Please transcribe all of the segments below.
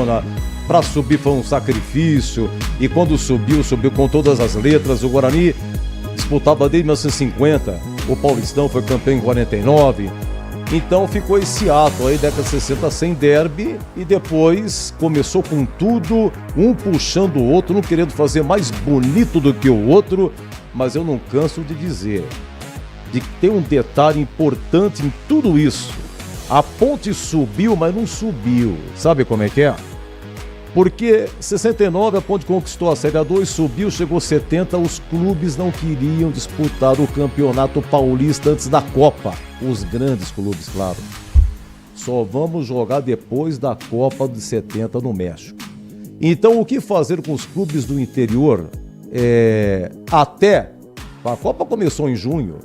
maratona. Para subir foi um sacrifício. E quando subiu com todas as letras. O Guarani disputava desde 1950. O Paulistão foi campeão em 49. Então ficou esse ato aí, década de 60, sem derby. E depois começou com tudo, um puxando o outro, não querendo fazer mais bonito do que o outro. Mas eu não canso de dizer de que tem um detalhe importante em tudo isso. A Ponte subiu, mas não subiu. Sabe como é que é? Porque 69 a Ponte conquistou a Série A2, subiu, chegou 70, os clubes não queriam disputar o Campeonato Paulista antes da Copa. Os grandes clubes, claro. Só vamos jogar depois da Copa de 70 no México. Então o que fazer com os clubes do interior? Até a Copa começou em junho.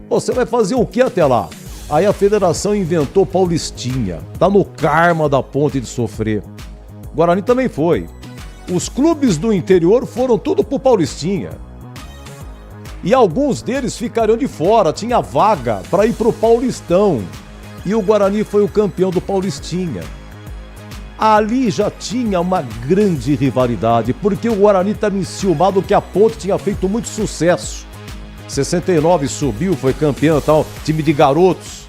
Você vai fazer o que até lá? Aí a federação inventou Paulistinha. Tá no karma da Ponte de sofrer. Guarani também foi. Os clubes do interior foram tudo pro Paulistinha. E alguns deles ficariam de fora, tinha vaga para ir pro Paulistão. E o Guarani foi o campeão do Paulistinha. Ali já tinha uma grande rivalidade, porque o Guarani estava enciumado que a Ponte tinha feito muito sucesso. 69 subiu, foi campeão e tal, time de garotos.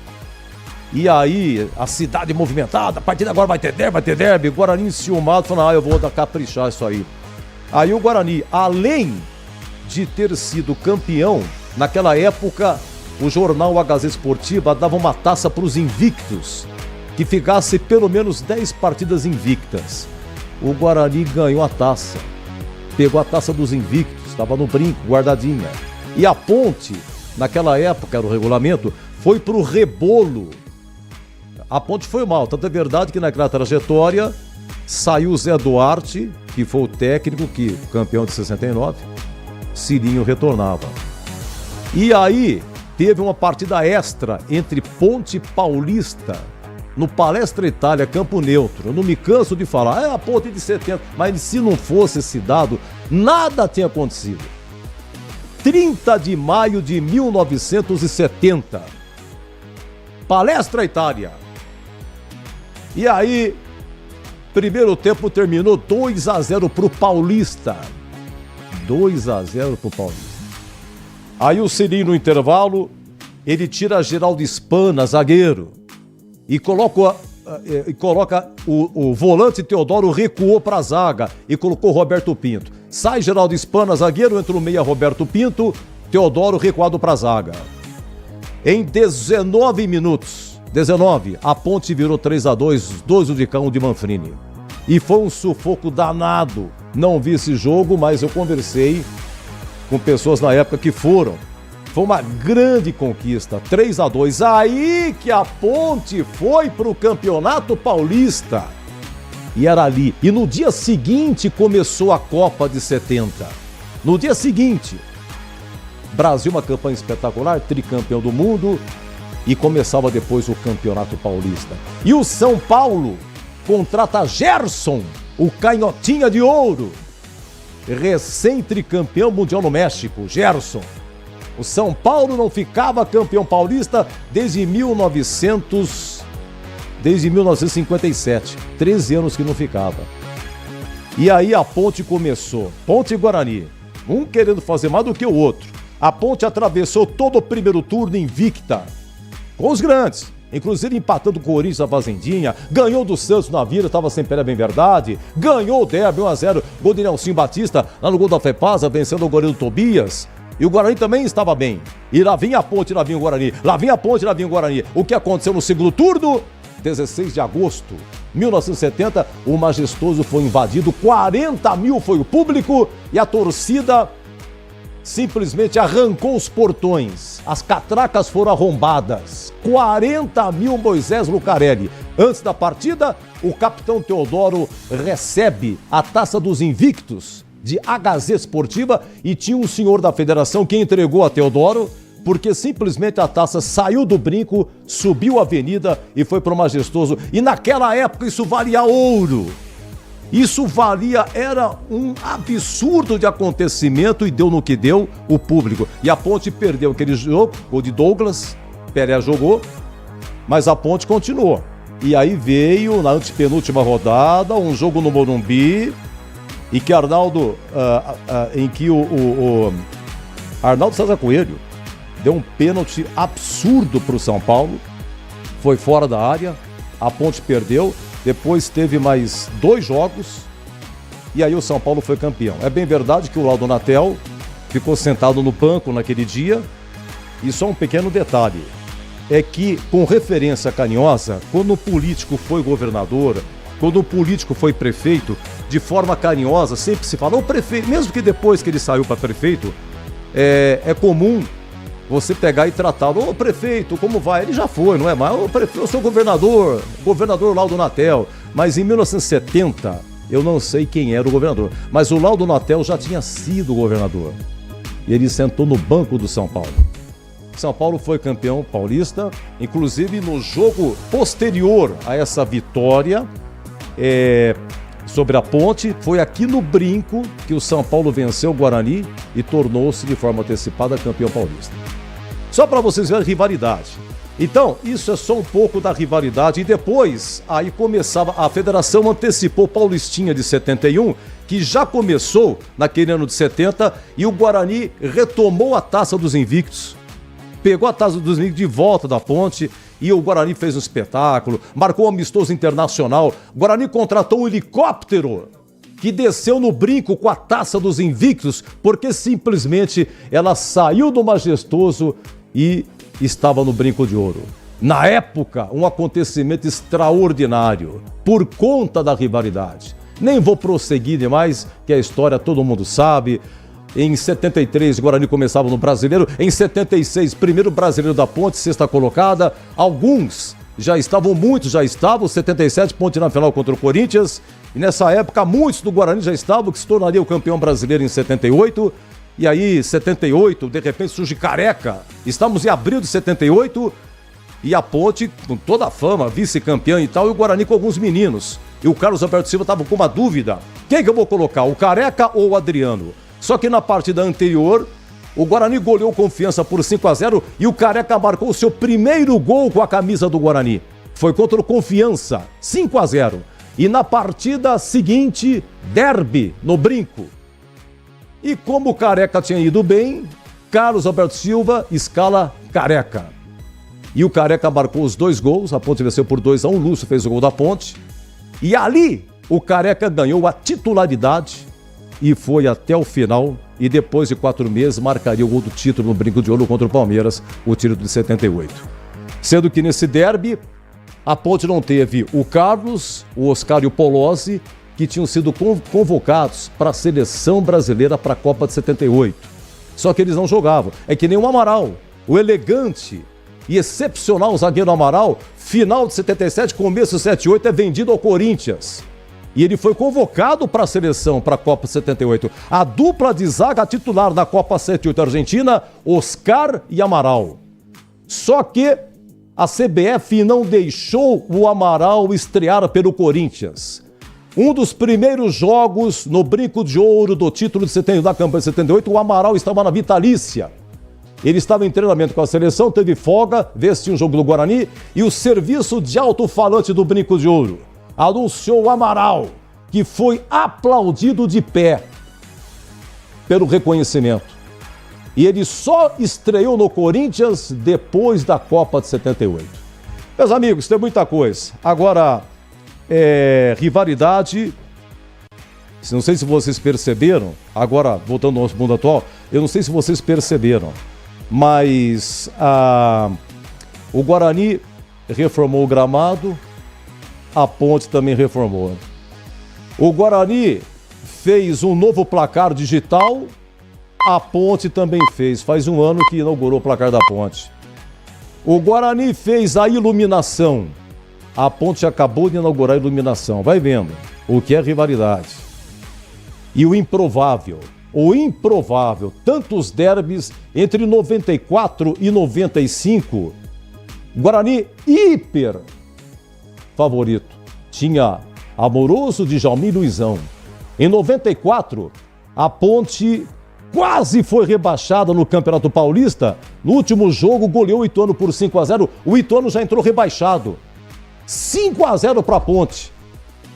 E aí, a cidade movimentada, a partir de agora vai ter derby. O Guarani enciumado, falando, eu vou caprichar isso aí. Aí o Guarani, além de ter sido campeão, naquela época, o jornal A Gazeta Esportiva dava uma taça para os invictos, que ficasse pelo menos 10 partidas invictas. O Guarani ganhou a taça. Pegou a taça dos invictos, estava no brinco, guardadinha. E a Ponte, naquela época, era o regulamento, foi pro rebolo. A Ponte foi mal, tanto é verdade que naquela trajetória saiu o Zé Duarte, que foi o técnico, campeão de 69, Cirinho retornava. E aí teve uma partida extra entre Ponte e Paulista, no Palestra Itália, Campo Neutro. Eu não me canso de falar, a Ponte de 70, mas se não fosse esse dado, nada tinha acontecido. 30 de maio de 1970, Palestra Itália. E aí, primeiro tempo terminou 2-0 pro Paulista. 2-0 pro Paulista. Aí o Cirinho no intervalo, ele tira Geraldo Spana, zagueiro, e coloca o volante Teodoro, recuou para a zaga e colocou Roberto Pinto. Sai Geraldo Spana, zagueiro, entra no meia Roberto Pinto, Teodoro recuado para a zaga. Em 19 minutos, a Ponte virou 3-2, 2 de Cão de Manfrini. E foi um sufoco danado. Não vi esse jogo, mas eu conversei com pessoas na época que foram. Foi uma grande conquista, 3-2. Aí que a Ponte foi pro Campeonato Paulista. E era ali. E no dia seguinte começou a Copa de 70. No dia seguinte, Brasil, uma campanha espetacular, tricampeão do mundo. E começava depois o Campeonato Paulista. E o São Paulo contrata Gerson, o canhotinha de ouro. Recém-tricampeão mundial no México, Gerson. O São Paulo não ficava campeão paulista desde 1957. 13 anos que não ficava. E aí a Ponte começou. Ponte e Guarani. Um querendo fazer mais do que o outro. A Ponte atravessou todo o primeiro turno invicta. Com os grandes. Inclusive empatando o Corinthians na Fazendinha. Ganhou do Santos na Vila, estava sem pé, bem verdade. Ganhou o derby 1-0. Gol de Nelson Batista lá no gol da Fepasa, vencendo o goleiro Tobias. E o Guarani também estava bem. E lá vinha a Ponte, lá vinha o Guarani. Lá vinha a Ponte, lá vinha o Guarani. O que aconteceu no segundo turno? 16 de agosto de 1970, o Majestoso foi invadido. 40 mil foi o público e a torcida simplesmente arrancou os portões. As catracas foram arrombadas. 40 mil, Moisés Lucarelli. Antes da partida, o capitão Teodoro recebe a Taça dos Invictos de A Gazeta Esportiva e tinha um senhor da federação que entregou a Teodoro porque simplesmente a taça saiu do brinco, subiu a avenida e foi para o Majestoso. E naquela época isso valia ouro. Isso valia, era um absurdo de acontecimento e deu no que deu o público. E a Ponte perdeu aquele jogo, o de Douglas, Pelé jogou, mas a Ponte continuou. E aí veio, na antepenúltima rodada, um jogo no Morumbi, e que Arnaldo, em que o Arnaldo César Coelho deu um pênalti absurdo para o São Paulo, foi fora da área, a Ponte perdeu, depois teve mais 2 jogos, e aí o São Paulo foi campeão. É bem verdade que o Laudo Natel ficou sentado no banco naquele dia, e só um pequeno detalhe, é que, com referência carinhosa, quando o político foi governador, quando o político foi prefeito, de forma carinhosa, sempre se fala, o prefeito, mesmo que depois que ele saiu para prefeito, é comum você pegar e tratá-lo, ô prefeito, como vai? Ele já foi, não é mais? Ô prefeito, eu sou governador Laudo Natel. Mas em 1970, eu não sei quem era o governador, mas o Laudo Natel já tinha sido governador. E ele sentou no banco do São Paulo. São Paulo foi campeão paulista, inclusive no jogo posterior a essa vitória sobre a Ponte, foi aqui no Brinco que o São Paulo venceu o Guarani e tornou-se de forma antecipada campeão paulista. Só para vocês verem a rivalidade. Então, isso é só um pouco da rivalidade. E depois, aí começava, a federação antecipou Paulistinha de 71, que já começou naquele ano de 70, e o Guarani retomou a Taça dos Invictos. Pegou a Taça dos Invictos de volta da Ponte, e o Guarani fez um espetáculo, marcou um amistoso internacional. O Guarani contratou um helicóptero que desceu no Brinco com a Taça dos Invictos, porque simplesmente ela saiu do Majestoso e estava no Brinco de Ouro. Na época, um acontecimento extraordinário, por conta da rivalidade. Nem vou prosseguir demais, que a história todo mundo sabe. Em 73, o Guarani começava no Brasileiro. Em 76, primeiro Brasileiro da Ponte, 6ª colocada. Alguns já estavam, muitos já estavam. 77, Ponte na final contra o Corinthians. E nessa época, muitos do Guarani já estavam, que se tornaria o campeão brasileiro em 78. E aí, 78, de repente surge Careca. Estamos em abril de 78. E a Ponte, com toda a fama, vice-campeã e tal. E o Guarani com alguns meninos. E o Carlos Alberto Silva estava com uma dúvida. Quem que eu vou colocar, o Careca ou o Adriano? Só que na partida anterior, o Guarani goleou Confiança por 5-0 e o Careca marcou o seu primeiro gol com a camisa do Guarani. Foi contra o Confiança, 5-0. E na partida seguinte, derby no Brinco. E como o Careca tinha ido bem, Carlos Alberto Silva escala Careca. E o Careca marcou os 2 gols, a Ponte venceu por 2-1, o Lúcio fez o gol da Ponte. E ali, o Careca ganhou a titularidade e foi até o final, e depois de 4 meses marcaria o gol do título no Brinco de Ouro contra o Palmeiras, o título de 78. Sendo que nesse derby, a Ponte não teve o Carlos, o Oscar e o Polozzi, que tinham sido convocados para a seleção brasileira para a Copa de 78. Só que eles não jogavam. É que nem o Amaral, o elegante e excepcional zagueiro Amaral, final de 77, começo de 78, é vendido ao Corinthians. E ele foi convocado para a seleção, para a Copa 78. A dupla de zaga titular da Copa 78 Argentina, Oscar e Amaral. Só que a CBF não deixou o Amaral estrear pelo Corinthians. Um dos primeiros jogos no Brinco de Ouro do título de 70, da campanha de 78, o Amaral estava na vitalícia. Ele estava em treinamento com a seleção, teve folga, vestiu um jogo do Guarani, e o serviço de alto-falante do Brinco de Ouro anunciou o Amaral, que foi aplaudido de pé pelo reconhecimento. E ele só estreou no Corinthians depois da Copa de 78. Meus amigos, tem muita coisa. Agora, rivalidade, não sei se vocês perceberam, agora voltando ao nosso mundo atual, eu não sei se vocês perceberam, mas o Guarani reformou o gramado, a Ponte também reformou. O Guarani fez um novo placar digital, a Ponte também fez. Faz um ano que inaugurou o placar da Ponte. O Guarani fez a iluminação, a Ponte acabou de inaugurar a iluminação. Vai vendo o que é rivalidade. E o improvável, tantos derbys entre 94 e 95, Guarani hiper favorito. Tinha Amoroso, Djalmin e Luizão. Em 94, a Ponte quase foi rebaixada no Campeonato Paulista. No último jogo, goleou o Ituano por 5-0. O Ituano já entrou rebaixado. 5-0 para a Ponte.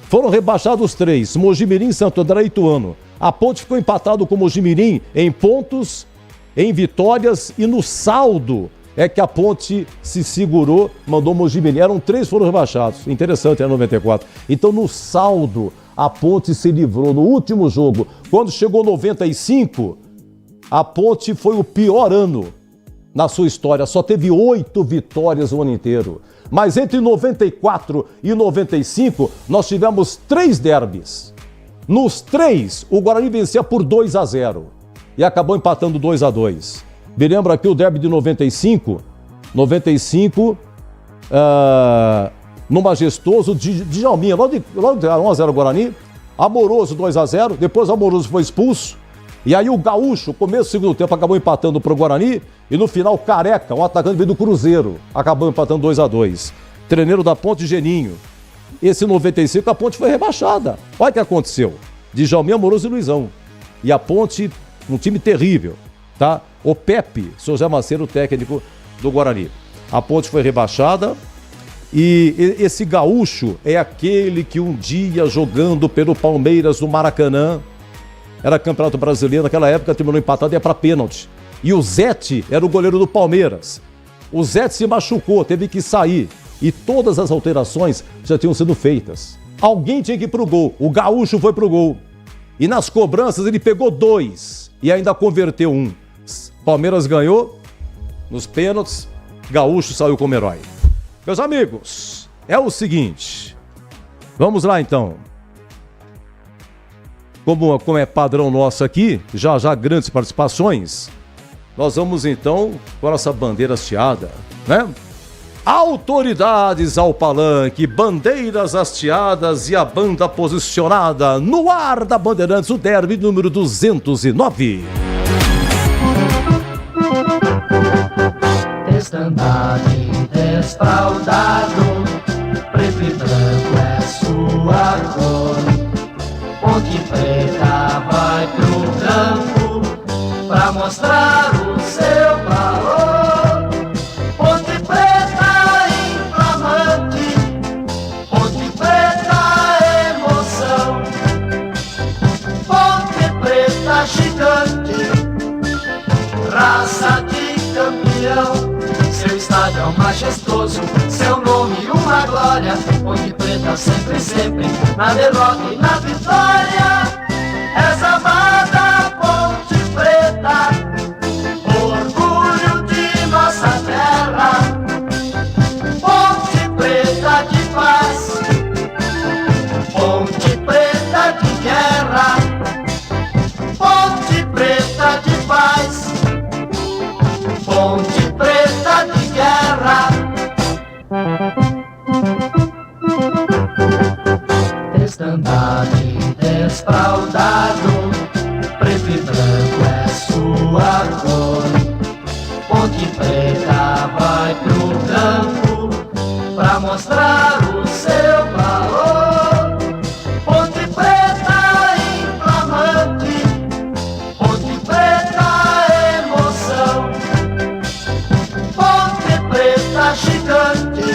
Foram rebaixados os 3, Mojimirim, Santo André e Ituano. A Ponte ficou empatado com o Mojimirim em pontos, em vitórias e no saldo é que a Ponte se segurou, mandou o Mojimirim. Eram 3, foram rebaixados. Interessante, é 94. Então no saldo a Ponte se livrou no último jogo. Quando chegou 95, a Ponte foi o pior ano na sua história. Só teve 8 vitórias o ano inteiro. Mas entre 94 e 95, nós tivemos 3 derbys. Nos 3, o Guarani vencia por 2-0 e acabou empatando 2-2. Me lembro aqui o derby de 95, no Majestoso, de Djalminha, logo 1-0 Guarani, Amoroso 2-0, depois Amoroso foi expulso, e aí o Gaúcho, começo do segundo tempo, acabou empatando para o Guarani, e no final Careca, um atacante veio do Cruzeiro, acabou empatando 2-2. Treneiro da Ponte, Geninho. Esse 95, a Ponte foi rebaixada. Olha o que aconteceu. Djalminha, Amoroso e Luizão. E a Ponte, um time terrível, tá? O Pepe, seu Zé Macedo, técnico do Guarani. A Ponte foi rebaixada. E esse Gaúcho é aquele que um dia, jogando pelo Palmeiras no Maracanã, era campeonato brasileiro, naquela época terminou empatado e ia para pênalti. E o Zete era o goleiro do Palmeiras. O Zete se machucou, teve que sair. E todas as alterações já tinham sido feitas. Alguém tinha que ir pro gol. O Gaúcho foi pro gol. E nas cobranças ele pegou 2 e ainda converteu 1. Palmeiras ganhou nos pênaltis. Gaúcho saiu como herói. Meus amigos, é o seguinte. Vamos lá então. Como é padrão nosso aqui, já grandes participações, nós vamos então com a nossa bandeira hasteada, né? Autoridades ao palanque, bandeiras hasteadas e a banda posicionada no ar da Bandeirantes, o derby número 209. Estandarte desfraldado, preto e branco é sua cor. Ponte Preta vai pro campo pra mostrar o seu valor. Ponte Preta inflamante, Ponte Preta emoção, Ponte Preta gigante, raça de campeão. Seu estádio é um majestoso, seu nome uma glória. Ponte Preta sempre, sempre, na derrota e na vitória. És amada Ponte Preta, orgulho de nossa terra. Ponte Preta de paz, Ponte Preta de guerra. Ponte Preta de paz, Ponte Preta de guerra. Estandarte desfraldado, preto e branco é sua cor. Ponte Preta vai pro campo pra mostrar o seu valor. Ponte Preta inflamante, Ponte Preta emoção, Ponte Preta gigante,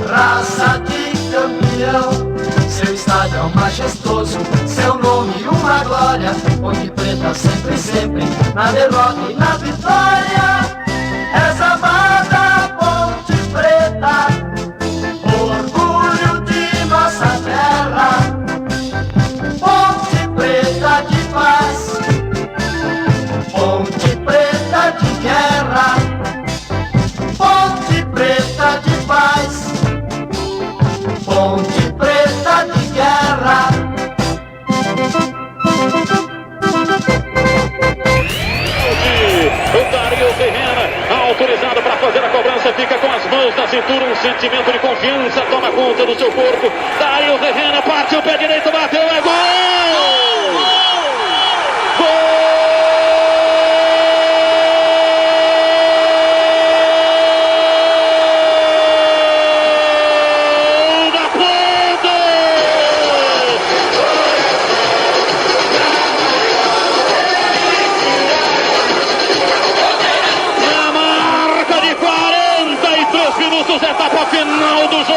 raça de campeão. Seu estádio é um majestoso, seu nome uma glória. Ponte Preta sempre, sempre, na derrota e na vitória. És amada Ponte Preta, orgulho de nossa terra. Ponte Preta de paz, Ponte Preta de guerra. Ponte Preta de paz, Ponte Preta de guerra. O Dario Ferreira, autorizado para fazer a cobrança, fica com as mãos na cintura, um sentimento de confiança toma conta do seu corpo. Dario Ferreira parte o pé direito, bateu, é gol! Gol! Etapa final do jogo.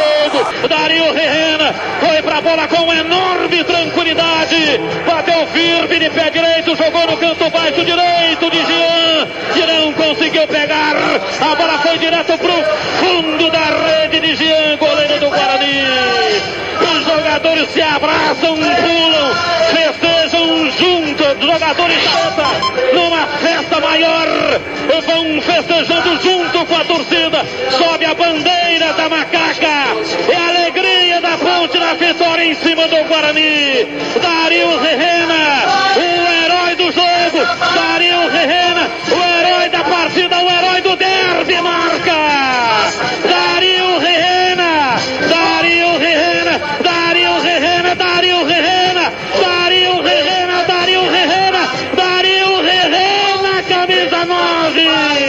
enorme tranquilidade. Bateu firme de pé direito, jogou no canto baixo direito de Jean. Jean conseguiu pegar. A bola foi direto pro fundo da rede de Jean, goleiro do Guarani. Os jogadores se abraçam, pulam, festejam juntos. Os jogadores cantam numa festa maior. Vão festejando junto com a torcida. Sobe a bandeira da Macaca. É a alegria da Ponte na vitória em cima do Guarani. Dario Rehena, o herói do jogo. Dario Rehena, o herói da partida, o herói do derby, marca. Dario Rehena, Dario Rehena, Dario Rehena, Dario Rehena, Dario Rehena, Dario Rehena, Dario Rehena, camisa 9.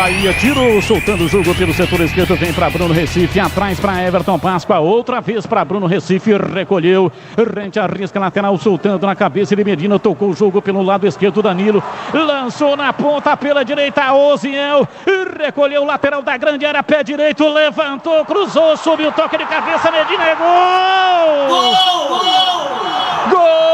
Bahia, tiro, soltando o jogo pelo setor esquerdo, vem para Bruno Recife, atrás para Everton Páscoa, outra vez para Bruno Recife, recolheu, rente a risca lateral, soltando na cabeça de Medina, tocou o jogo pelo lado esquerdo, Danilo, lançou na ponta pela direita, Oziel, recolheu o lateral da grande área, pé direito, levantou, cruzou, subiu o toque de cabeça, Medina, é gol! Gol! Gol! Gol!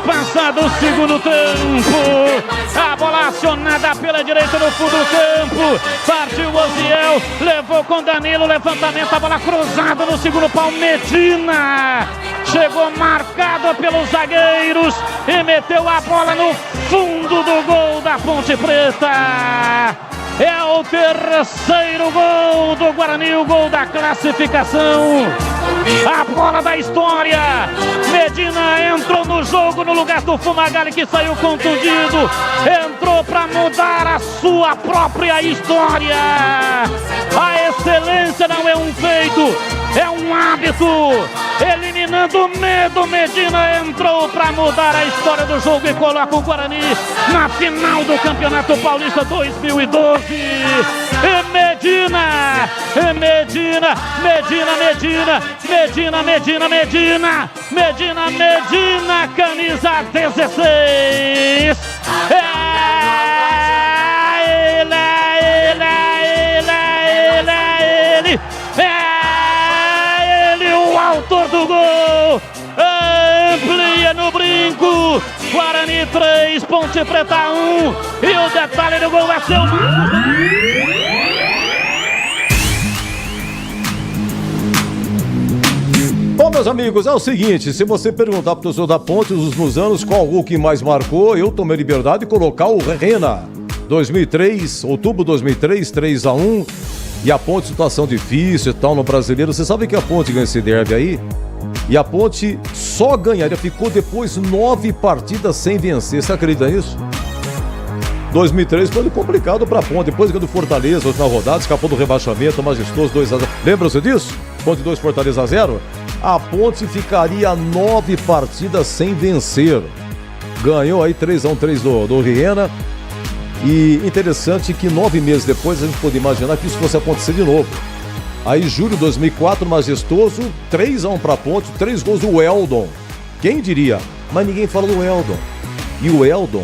Passado o segundo tempo, a bola acionada pela direita no fundo do campo, partiu o Oziel, levou com Danilo, levantamento, a bola cruzada no segundo pau, Medina chegou marcado pelos zagueiros e meteu a bola no fundo do gol da Ponte Preta. É o terceiro gol do Guarani, o gol da classificação. A bola da história. Medina entrou no jogo no lugar do Fumagalli, que saiu contundido. Entrou para mudar a sua própria história. A excelência não é um feito, é um hábito. Eliminando o medo, Medina entrou para mudar a história do jogo e coloca o Guarani na final do Campeonato Paulista 2012. Medina, Medina, Medina, Medina, Medina, Medina, Medina, Medina, Medina, camisa 16. Ele, o autor do gol. Amplia no brinco. Guarani 3, Ponte Preta 1. E o detalhe do gol é seu. Bom, meus amigos, é o seguinte, se você perguntar pro torcedor da Ponte nos últimos anos qual o que mais marcou, eu tomei liberdade de colocar o Rena. 2003, outubro de 2003, 3-1, e a Ponte, situação difícil e tal no Brasileiro. Você sabe que a Ponte ganha esse derby aí? E a Ponte só ganharia, ficou depois 9 partidas sem vencer, você acredita nisso? 2003 foi complicado pra Ponte, depois do Fortaleza, outra rodada, escapou do rebaixamento, majestoso 2-0. Lembram-se disso? Ponte 2, Fortaleza 0. A Ponte ficaria 9 partidas sem vencer. Ganhou aí 3-1 do Riena. E interessante que 9 meses depois a gente pode imaginar que isso fosse acontecer de novo. Aí julho de 2004, majestoso, 3-1 pra Ponte, 3 gols do Weldon. Quem diria? Mas ninguém fala do Weldon. E o Weldon,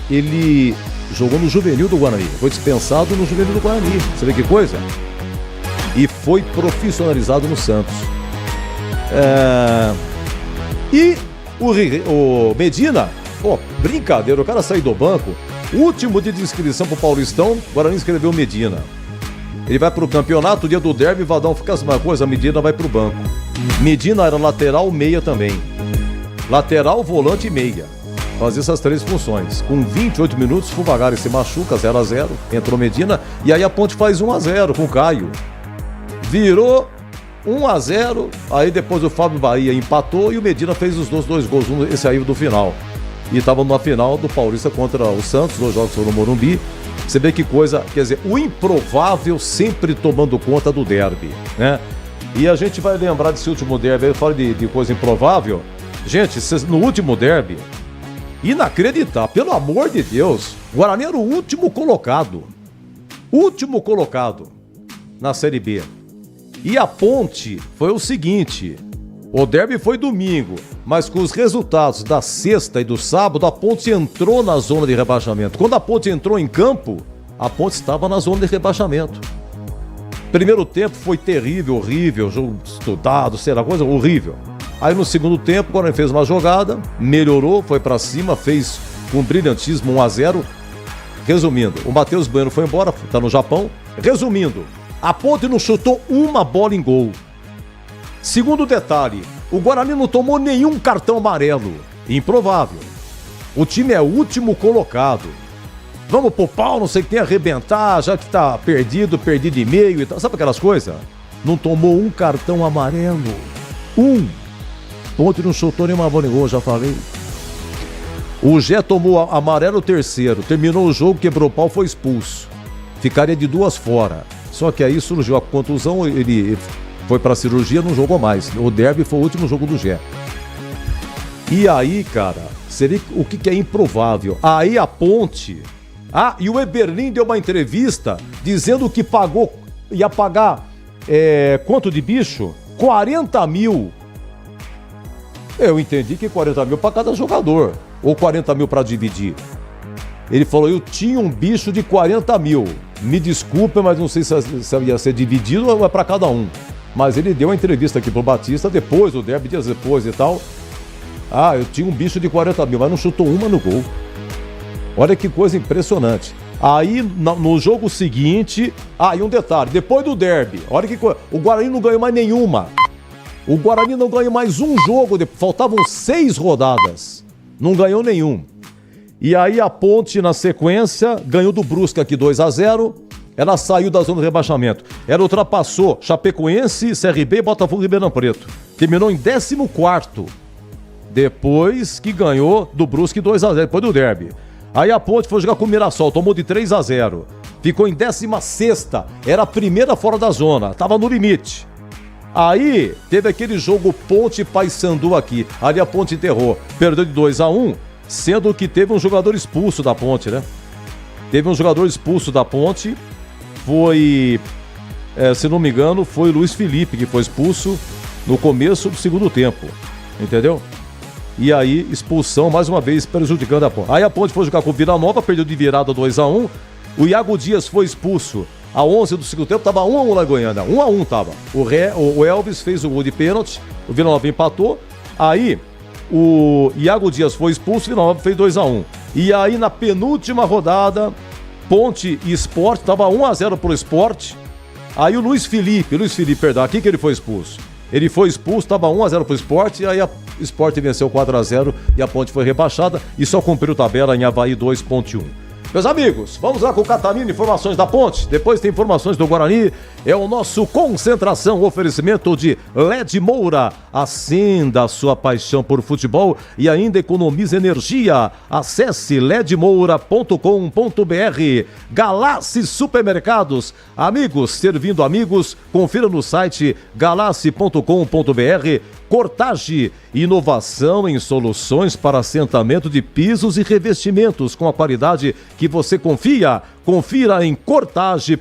ele jogou no juvenil do Guarani, foi dispensado no juvenil do Guarani. Você vê que coisa? E foi profissionalizado no Santos. E o Medina, brincadeira, o cara saiu do banco. Último dia de inscrição pro Paulistão, o Guarani inscreveu o Medina. Ele vai pro campeonato, dia do derby, Vadão fica uma coisa, a Medina vai pro banco. Medina era lateral, meia também. Lateral, volante e meia. Fazia essas 3 funções. Com 28 minutos, Fubagari se machuca, 0-0, entrou Medina, e aí a Ponte faz 1-0 com o Caio. Virou 1-0, aí depois o Fábio Bahia empatou e o Medina fez os 2 gols, esse aí do final. E estava numa final do Paulista contra o Santos, 2 jogos foram no Morumbi. Você vê que coisa, quer dizer, o improvável sempre tomando conta do derby, né? E a gente vai lembrar desse último derby, eu falo de coisa improvável. Gente, no último derby, inacreditável, pelo amor de Deus, o Guarani era o último colocado na Série B. E a Ponte foi o seguinte, o derby foi domingo, mas com os resultados da sexta e do sábado, a Ponte entrou na zona de rebaixamento. Quando a Ponte entrou em campo, a Ponte estava na zona de rebaixamento. Primeiro tempo foi terrível, horrível, jogo estudado, sei lá, coisa horrível. Aí no segundo tempo, quando ele fez uma jogada, melhorou, foi pra cima, fez com brilhantismo 1-0. Resumindo, o Matheus Bueno foi embora, tá no Japão. Resumindo, a Ponte não chutou uma bola em gol. Segundo detalhe, o Guarani não tomou nenhum cartão amarelo. Improvável. O time é o último colocado. Vamos pro pau, não sei quem arrebentar, já que tá perdido e meio e tal. Sabe aquelas coisas? Não tomou um cartão amarelo. Ponte não chutou nenhuma bola em gol, já falei. O Gé tomou amarelo terceiro. Terminou o jogo, quebrou o pau, foi expulso. Ficaria de 2 fora. Só que aí surgiu a contusão, ele foi pra cirurgia, não jogou mais. O derby foi o último jogo do Gé. E aí, cara, seria o que é improvável. Aí a Ponte... e o Eberlin deu uma entrevista dizendo que ia pagar quanto de bicho? 40 mil. Eu entendi que 40 mil para cada jogador. Ou 40 mil para dividir. Ele falou, eu tinha um bicho de 40 mil. Me desculpa, mas não sei se ia ser dividido ou é para cada um. Mas ele deu uma entrevista aqui pro Batista depois do derby, dias depois e tal. Eu tinha um bicho de 40 mil, mas não chutou uma no gol. Olha que coisa impressionante. Aí, no jogo seguinte... e um detalhe, depois do derby, olha que coisa... O Guarani não ganhou mais nenhuma. O Guarani não ganhou mais um jogo, faltavam 6 rodadas. Não ganhou nenhum. E aí a Ponte, na sequência, ganhou do Brusque aqui 2-0. Ela saiu da zona de rebaixamento. Ela ultrapassou Chapecoense, CRB e Botafogo e Ribeirão Preto. Terminou em 14º. Depois que ganhou do Brusque 2-0, depois do derby. Aí a Ponte foi jogar com o Mirassol, tomou de 3-0. Ficou em 16ª, era a primeira fora da zona, tava no limite. Aí teve aquele jogo Ponte e Paysandu aqui. Ali a Ponte enterrou, perdeu de 2-1, sendo que teve um jogador expulso da Ponte, né? Teve um jogador expulso da Ponte foi, se não me engano, foi Luiz Felipe que foi expulso no começo do segundo tempo, entendeu? E aí, expulsão mais uma vez prejudicando a Ponte. Aí a Ponte foi jogar com o Vila Nova, perdeu de virada 2-1. O Iago Dias foi expulso a 11 do segundo tempo, tava 1-1 lá em Goiânia, 1-1 tava. O Elvis fez o gol de pênalti, o Vila Nova empatou, aí o Iago Dias foi expulso, o Vila Nova fez 2-1. E aí na penúltima rodada, Ponte e Sport, tava 1-0 pro Sport, aí o Luiz Felipe, perdão, aqui que ele foi expulso. Ele foi expulso, tava 1-0 pro Sport, e aí a Sport venceu 4-0 e a Ponte foi rebaixada e só cumpriu tabela em Avaí 2.1. Meus amigos, vamos lá com o Catarino, informações da Ponte. Depois tem informações do Guarani. É o nosso Concentração, oferecimento de LED Moura. Acenda a sua paixão por futebol e ainda economize energia. Acesse ledmoura.com.br. Galassi Supermercados. Amigos, servindo amigos, confira no site galassi.com.br. Cortage, inovação em soluções para assentamento de pisos e revestimentos com a qualidade que você confia. Confira em cortage.com.br.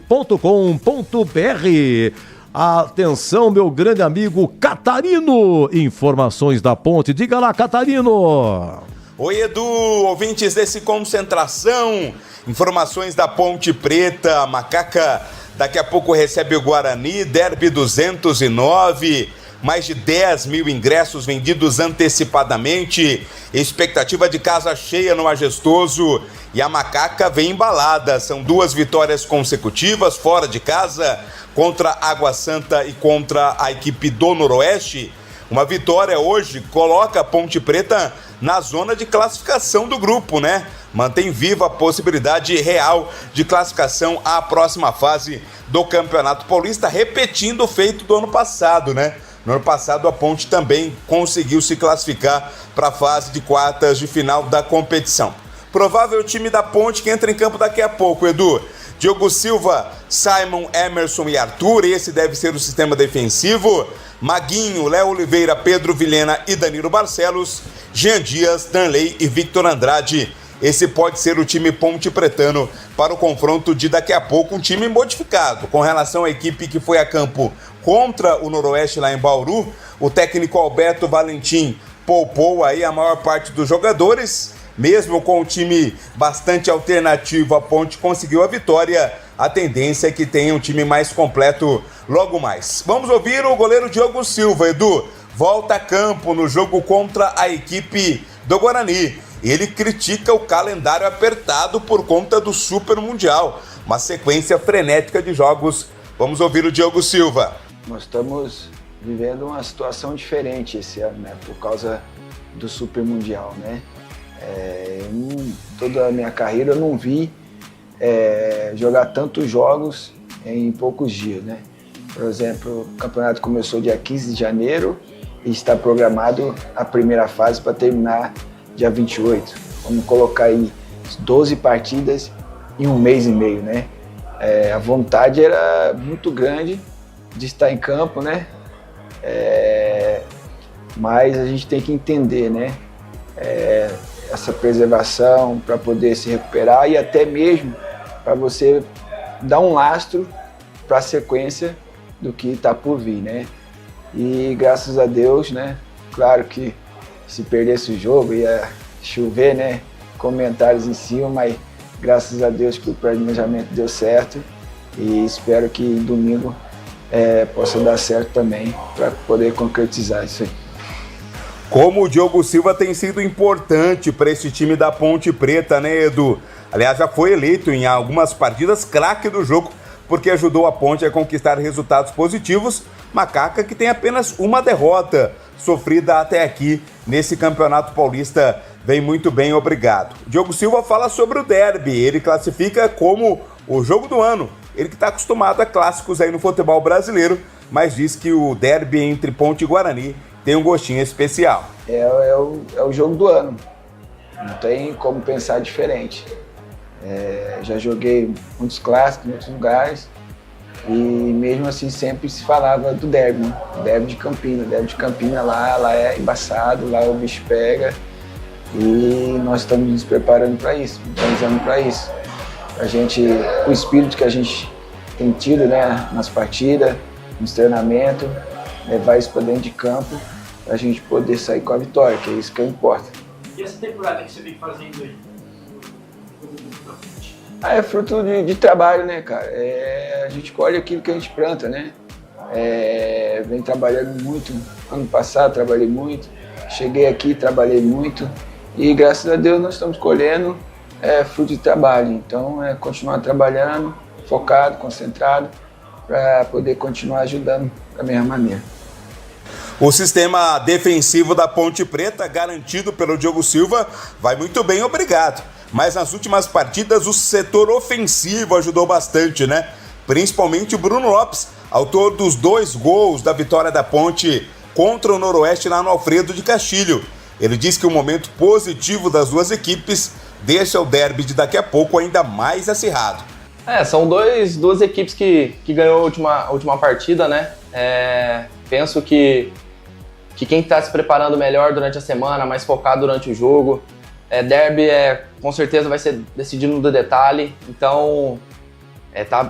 Atenção, meu grande amigo Catarino. Informações da Ponte. Diga lá, Catarino. Oi, Edu, ouvintes desse Concentração. Informações da Ponte Preta. A Macaca daqui a pouco recebe o Guarani, Derby 209. Mais de 10 mil ingressos vendidos antecipadamente, expectativa de casa cheia no Majestoso e a Macaca vem embalada. São 2 vitórias consecutivas fora de casa contra Água Santa e contra a equipe do Noroeste. Uma vitória hoje coloca a Ponte Preta na zona de classificação do grupo, né? Mantém viva a possibilidade real de classificação à próxima fase do Campeonato Paulista, repetindo o feito do ano passado, né? No ano passado, a Ponte também conseguiu se classificar para a fase de quartas de final da competição. Provável time da Ponte que entra em campo daqui a pouco, Edu. Diogo Silva, Simon, Emerson e Arthur, esse deve ser o sistema defensivo. Maguinho, Léo Oliveira, Pedro Vilhena e Danilo Barcelos. Jean Dias, Danley e Victor Andrade. Esse pode ser o time Ponte Pretano para o confronto de daqui a pouco, um time modificado. Com relação à equipe que foi a campo contra o Noroeste lá em Bauru, o técnico Alberto Valentim poupou aí a maior parte dos jogadores. Mesmo com o time bastante alternativo, a Ponte conseguiu a vitória. A tendência é que tenha um time mais completo logo mais. Vamos ouvir o goleiro Diogo Silva, Edu. Volta a campo no jogo contra a equipe do Guarani. Ele critica o calendário apertado por conta do Super Mundial. Uma sequência frenética de jogos. Vamos ouvir o Diogo Silva. Nós estamos vivendo uma situação diferente esse ano, né? Por causa do Super Mundial, né? Toda a minha carreira eu não vi jogar tantos jogos em poucos dias, né? Por exemplo, o campeonato começou dia 15 de janeiro e está programado a primeira fase para terminar dia 28. Vamos colocar aí 12 partidas em um mês e meio, né? A vontade era muito grande de estar em campo, né? Mas a gente tem que entender, né? Essa preservação para poder se recuperar e até mesmo para você dar um lastro para a sequência do que está por vir, né? E graças a Deus, né? Claro que se perdesse o jogo ia chover, né? Comentários em cima, mas graças a Deus que o planejamento deu certo e espero que domingo possa dar certo também para poder concretizar isso aí. Como o Diogo Silva tem sido importante para esse time da Ponte Preta, né, Edu? Aliás, já foi eleito em algumas partidas craque do jogo, porque ajudou a Ponte a conquistar resultados positivos. Macaca que tem apenas uma derrota sofrida até aqui nesse Campeonato Paulista. Vem muito bem, obrigado. Diogo Silva fala sobre o derby, ele classifica como o jogo do ano. Ele que está acostumado a clássicos aí no futebol brasileiro, mas diz que o derby entre Ponte e Guarani tem um gostinho especial. É o jogo do ano, não tem como pensar diferente. Já joguei muitos clássicos em outros lugares e mesmo assim sempre se falava do derby, né? Derby de Campinas, lá é embaçado, lá o bicho pega e nós estamos nos preparando para isso, organizando para isso. O espírito que a gente tem tido, né, nas partidas, nos treinamentos, levar isso para dentro de campo para a gente poder sair com a vitória, que é isso que importa. E essa temporada que você vem fazendo aí? É fruto de trabalho, né, cara? A gente colhe aquilo que a gente planta, né? Vem trabalhando muito. Ano passado trabalhei muito. Cheguei aqui, trabalhei muito. E graças a Deus nós estamos colhendo fruto de trabalho. Então é continuar trabalhando, focado, concentrado, para poder continuar ajudando da mesma maneira. O sistema defensivo da Ponte Preta, garantido pelo Diogo Silva, vai muito bem, obrigado. Mas nas últimas partidas o setor ofensivo ajudou bastante, né? Principalmente o Bruno Lopes, autor dos 2 gols da vitória da Ponte contra o Noroeste lá no Alfredo de Castilho. Ele diz que o momento positivo das duas equipes deixa o derby de daqui a pouco ainda mais acirrado. São duas equipes que ganhou a última partida, né? Penso que quem está se preparando melhor durante a semana, mais focado durante o jogo, derby com certeza vai ser decidido no detalhe, então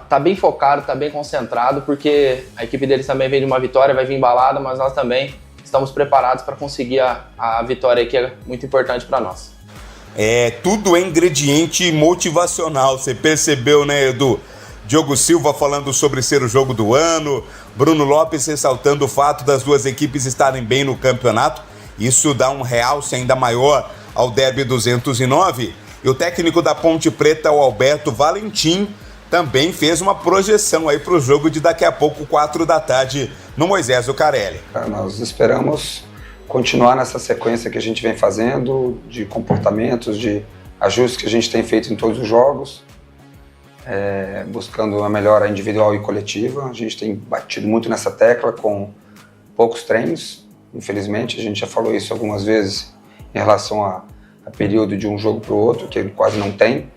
tá bem focado, tá bem concentrado, porque a equipe deles também vem de uma vitória, vai vir embalada, mas nós também estamos preparados para conseguir a vitória que é muito importante para nós. Tudo é ingrediente motivacional, você percebeu, né, Edu? Diogo Silva falando sobre ser o jogo do ano, Bruno Lopes ressaltando o fato das duas equipes estarem bem no campeonato. Isso dá um realce ainda maior ao derby 209. E o técnico da Ponte Preta, o Alberto Valentim, também fez uma projeção aí para o jogo de daqui a pouco, 4 da tarde, no Moisés Zucarelli. Nós esperamos continuar nessa sequência que a gente vem fazendo, de comportamentos, de ajustes que a gente tem feito em todos os jogos, buscando a melhora individual e coletiva. A gente tem batido muito nessa tecla com poucos treinos, infelizmente. A gente já falou isso algumas vezes em relação a período de um jogo para o outro, que quase não tem,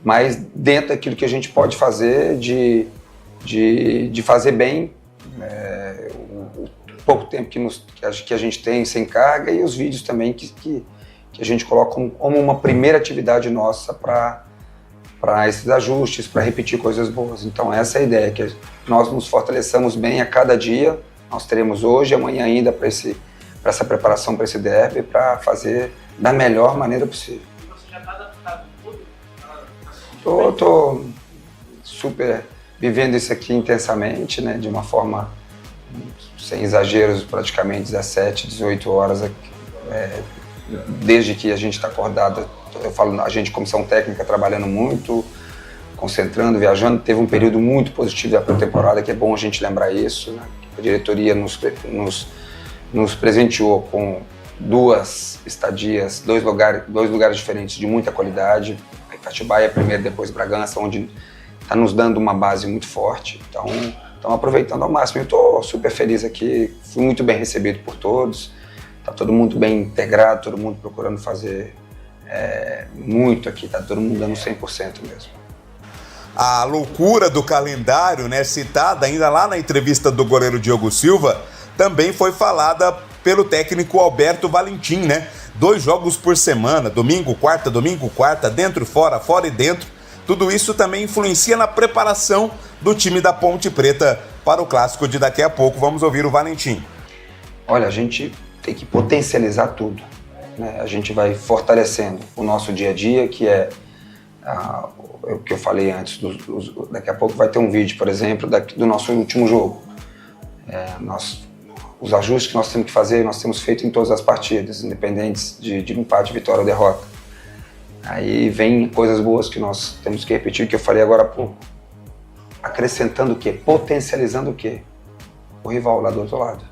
mas dentro daquilo que a gente pode fazer, de fazer bem, o pouco tempo que a gente tem sem carga, e os vídeos também que a gente coloca como uma primeira atividade nossa para esses ajustes, para repetir coisas boas. Então essa é a ideia, que nós nos fortaleçamos bem a cada dia. Nós teremos hoje e amanhã ainda para essa preparação para esse derby, para fazer da melhor maneira possível. E você já está adaptado tudo? Estou super vivendo isso aqui intensamente, né, de uma forma sem exageros, praticamente 17, 18 horas, desde que a gente está acordado. Eu falo, a gente, comissão técnica, trabalhando muito, concentrando, viajando. Teve um período muito positivo da pré-temporada, que é bom a gente lembrar isso, né? A diretoria nos presenteou com 2 estadias, 2 lugares diferentes de muita qualidade. A Itatibaia primeiro, depois Bragança, onde está nos dando uma base muito forte. Então, estamos aproveitando ao máximo. Eu estou super feliz aqui, fui muito bem recebido por todos. Está todo mundo bem integrado, todo mundo procurando fazer muito aqui, está todo mundo dando 100% mesmo. A loucura do calendário, né, citada ainda lá na entrevista do goleiro Diogo Silva, também foi falada pelo técnico Alberto Valentim, né? 2 jogos por semana, domingo, quarta, dentro, fora e dentro. Tudo isso também influencia na preparação do time da Ponte Preta para o clássico de daqui a pouco. Vamos ouvir o Valentim. Olha, a gente tem que potencializar tudo, né? A gente vai fortalecendo o nosso dia a dia, que é o que eu falei antes. Daqui a pouco vai ter um vídeo, por exemplo, do nosso último jogo. Os ajustes que nós temos que fazer, nós temos feito em todas as partidas, independentes de empate, vitória ou derrota. Aí vem coisas boas que nós temos que repetir, que eu falei agora há pouco. Acrescentando o quê? Potencializando o quê? O rival lá do outro lado.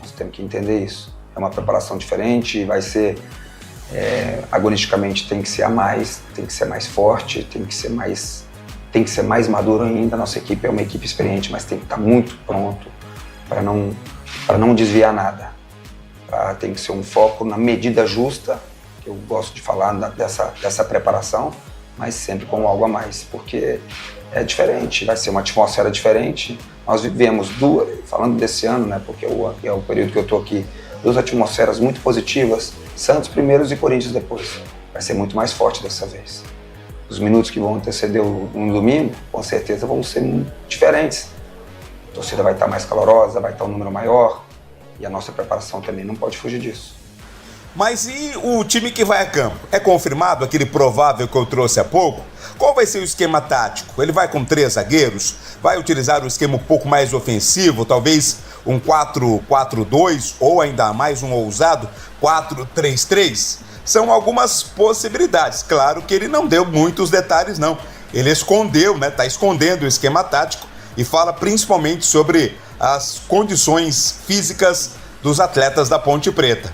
Nós temos que entender isso. É uma preparação diferente, vai ser, agonisticamente tem que ser a mais, tem que ser mais forte, tem que ser mais maduro ainda. A nossa equipe é uma equipe experiente, mas tem que estar muito pronto para não desviar nada. Tem que ser um foco na medida justa, que eu gosto de falar dessa preparação, mas sempre com algo a mais, porque é diferente, vai ser uma atmosfera diferente. Nós vivemos falando desse ano, né, porque é o período que eu estou aqui, 2 atmosferas muito positivas, Santos primeiros e Corinthians depois. Vai ser muito mais forte dessa vez. os minutos que vão anteceder no domingo, com certeza vão ser diferentes. A torcida vai estar mais calorosa, vai estar um número maior, e a nossa preparação também não pode fugir disso. Mas e o time que vai a campo? É confirmado aquele provável que eu trouxe há pouco? Qual vai ser o esquema tático? Ele vai com 3 zagueiros? Vai utilizar um esquema um pouco mais ofensivo? Talvez um 4-4-2 ou ainda mais um ousado 4-3-3? São algumas possibilidades. Claro que ele não deu muitos detalhes, não. Ele escondeu, né? Está escondendo o esquema tático e fala principalmente sobre as condições físicas dos atletas da Ponte Preta.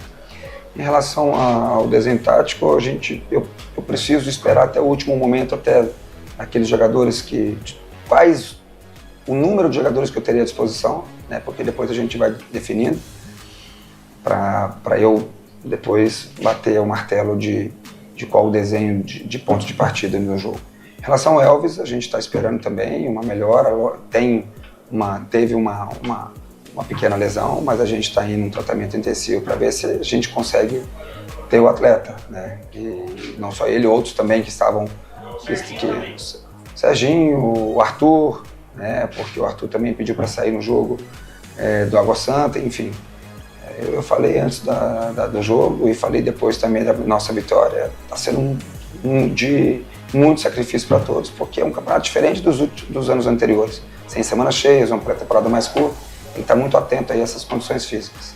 Em relação ao desenho tático, eu preciso esperar até o último momento, até aqueles jogadores quais o número de jogadores que eu teria à disposição, né? Porque depois a gente vai definindo para eu depois bater o martelo de qual o desenho de ponto de partida no meu jogo. Em relação ao Elvis, a gente está esperando também uma melhora, teve uma pequena lesão, mas a gente está indo em um tratamento intensivo para ver se a gente consegue ter o atleta, né? E não só ele, outros também que estavam, Serginho, o Arthur, né? Porque o Arthur também pediu para sair no jogo do Água Santa, enfim. Eu falei antes do jogo e falei depois também da nossa vitória. Está sendo de muito sacrifício para todos, porque é um campeonato diferente dos anos anteriores. Sem semanas cheias, uma pré-temporada mais curta. Tem que estar muito atento aí a essas condições físicas.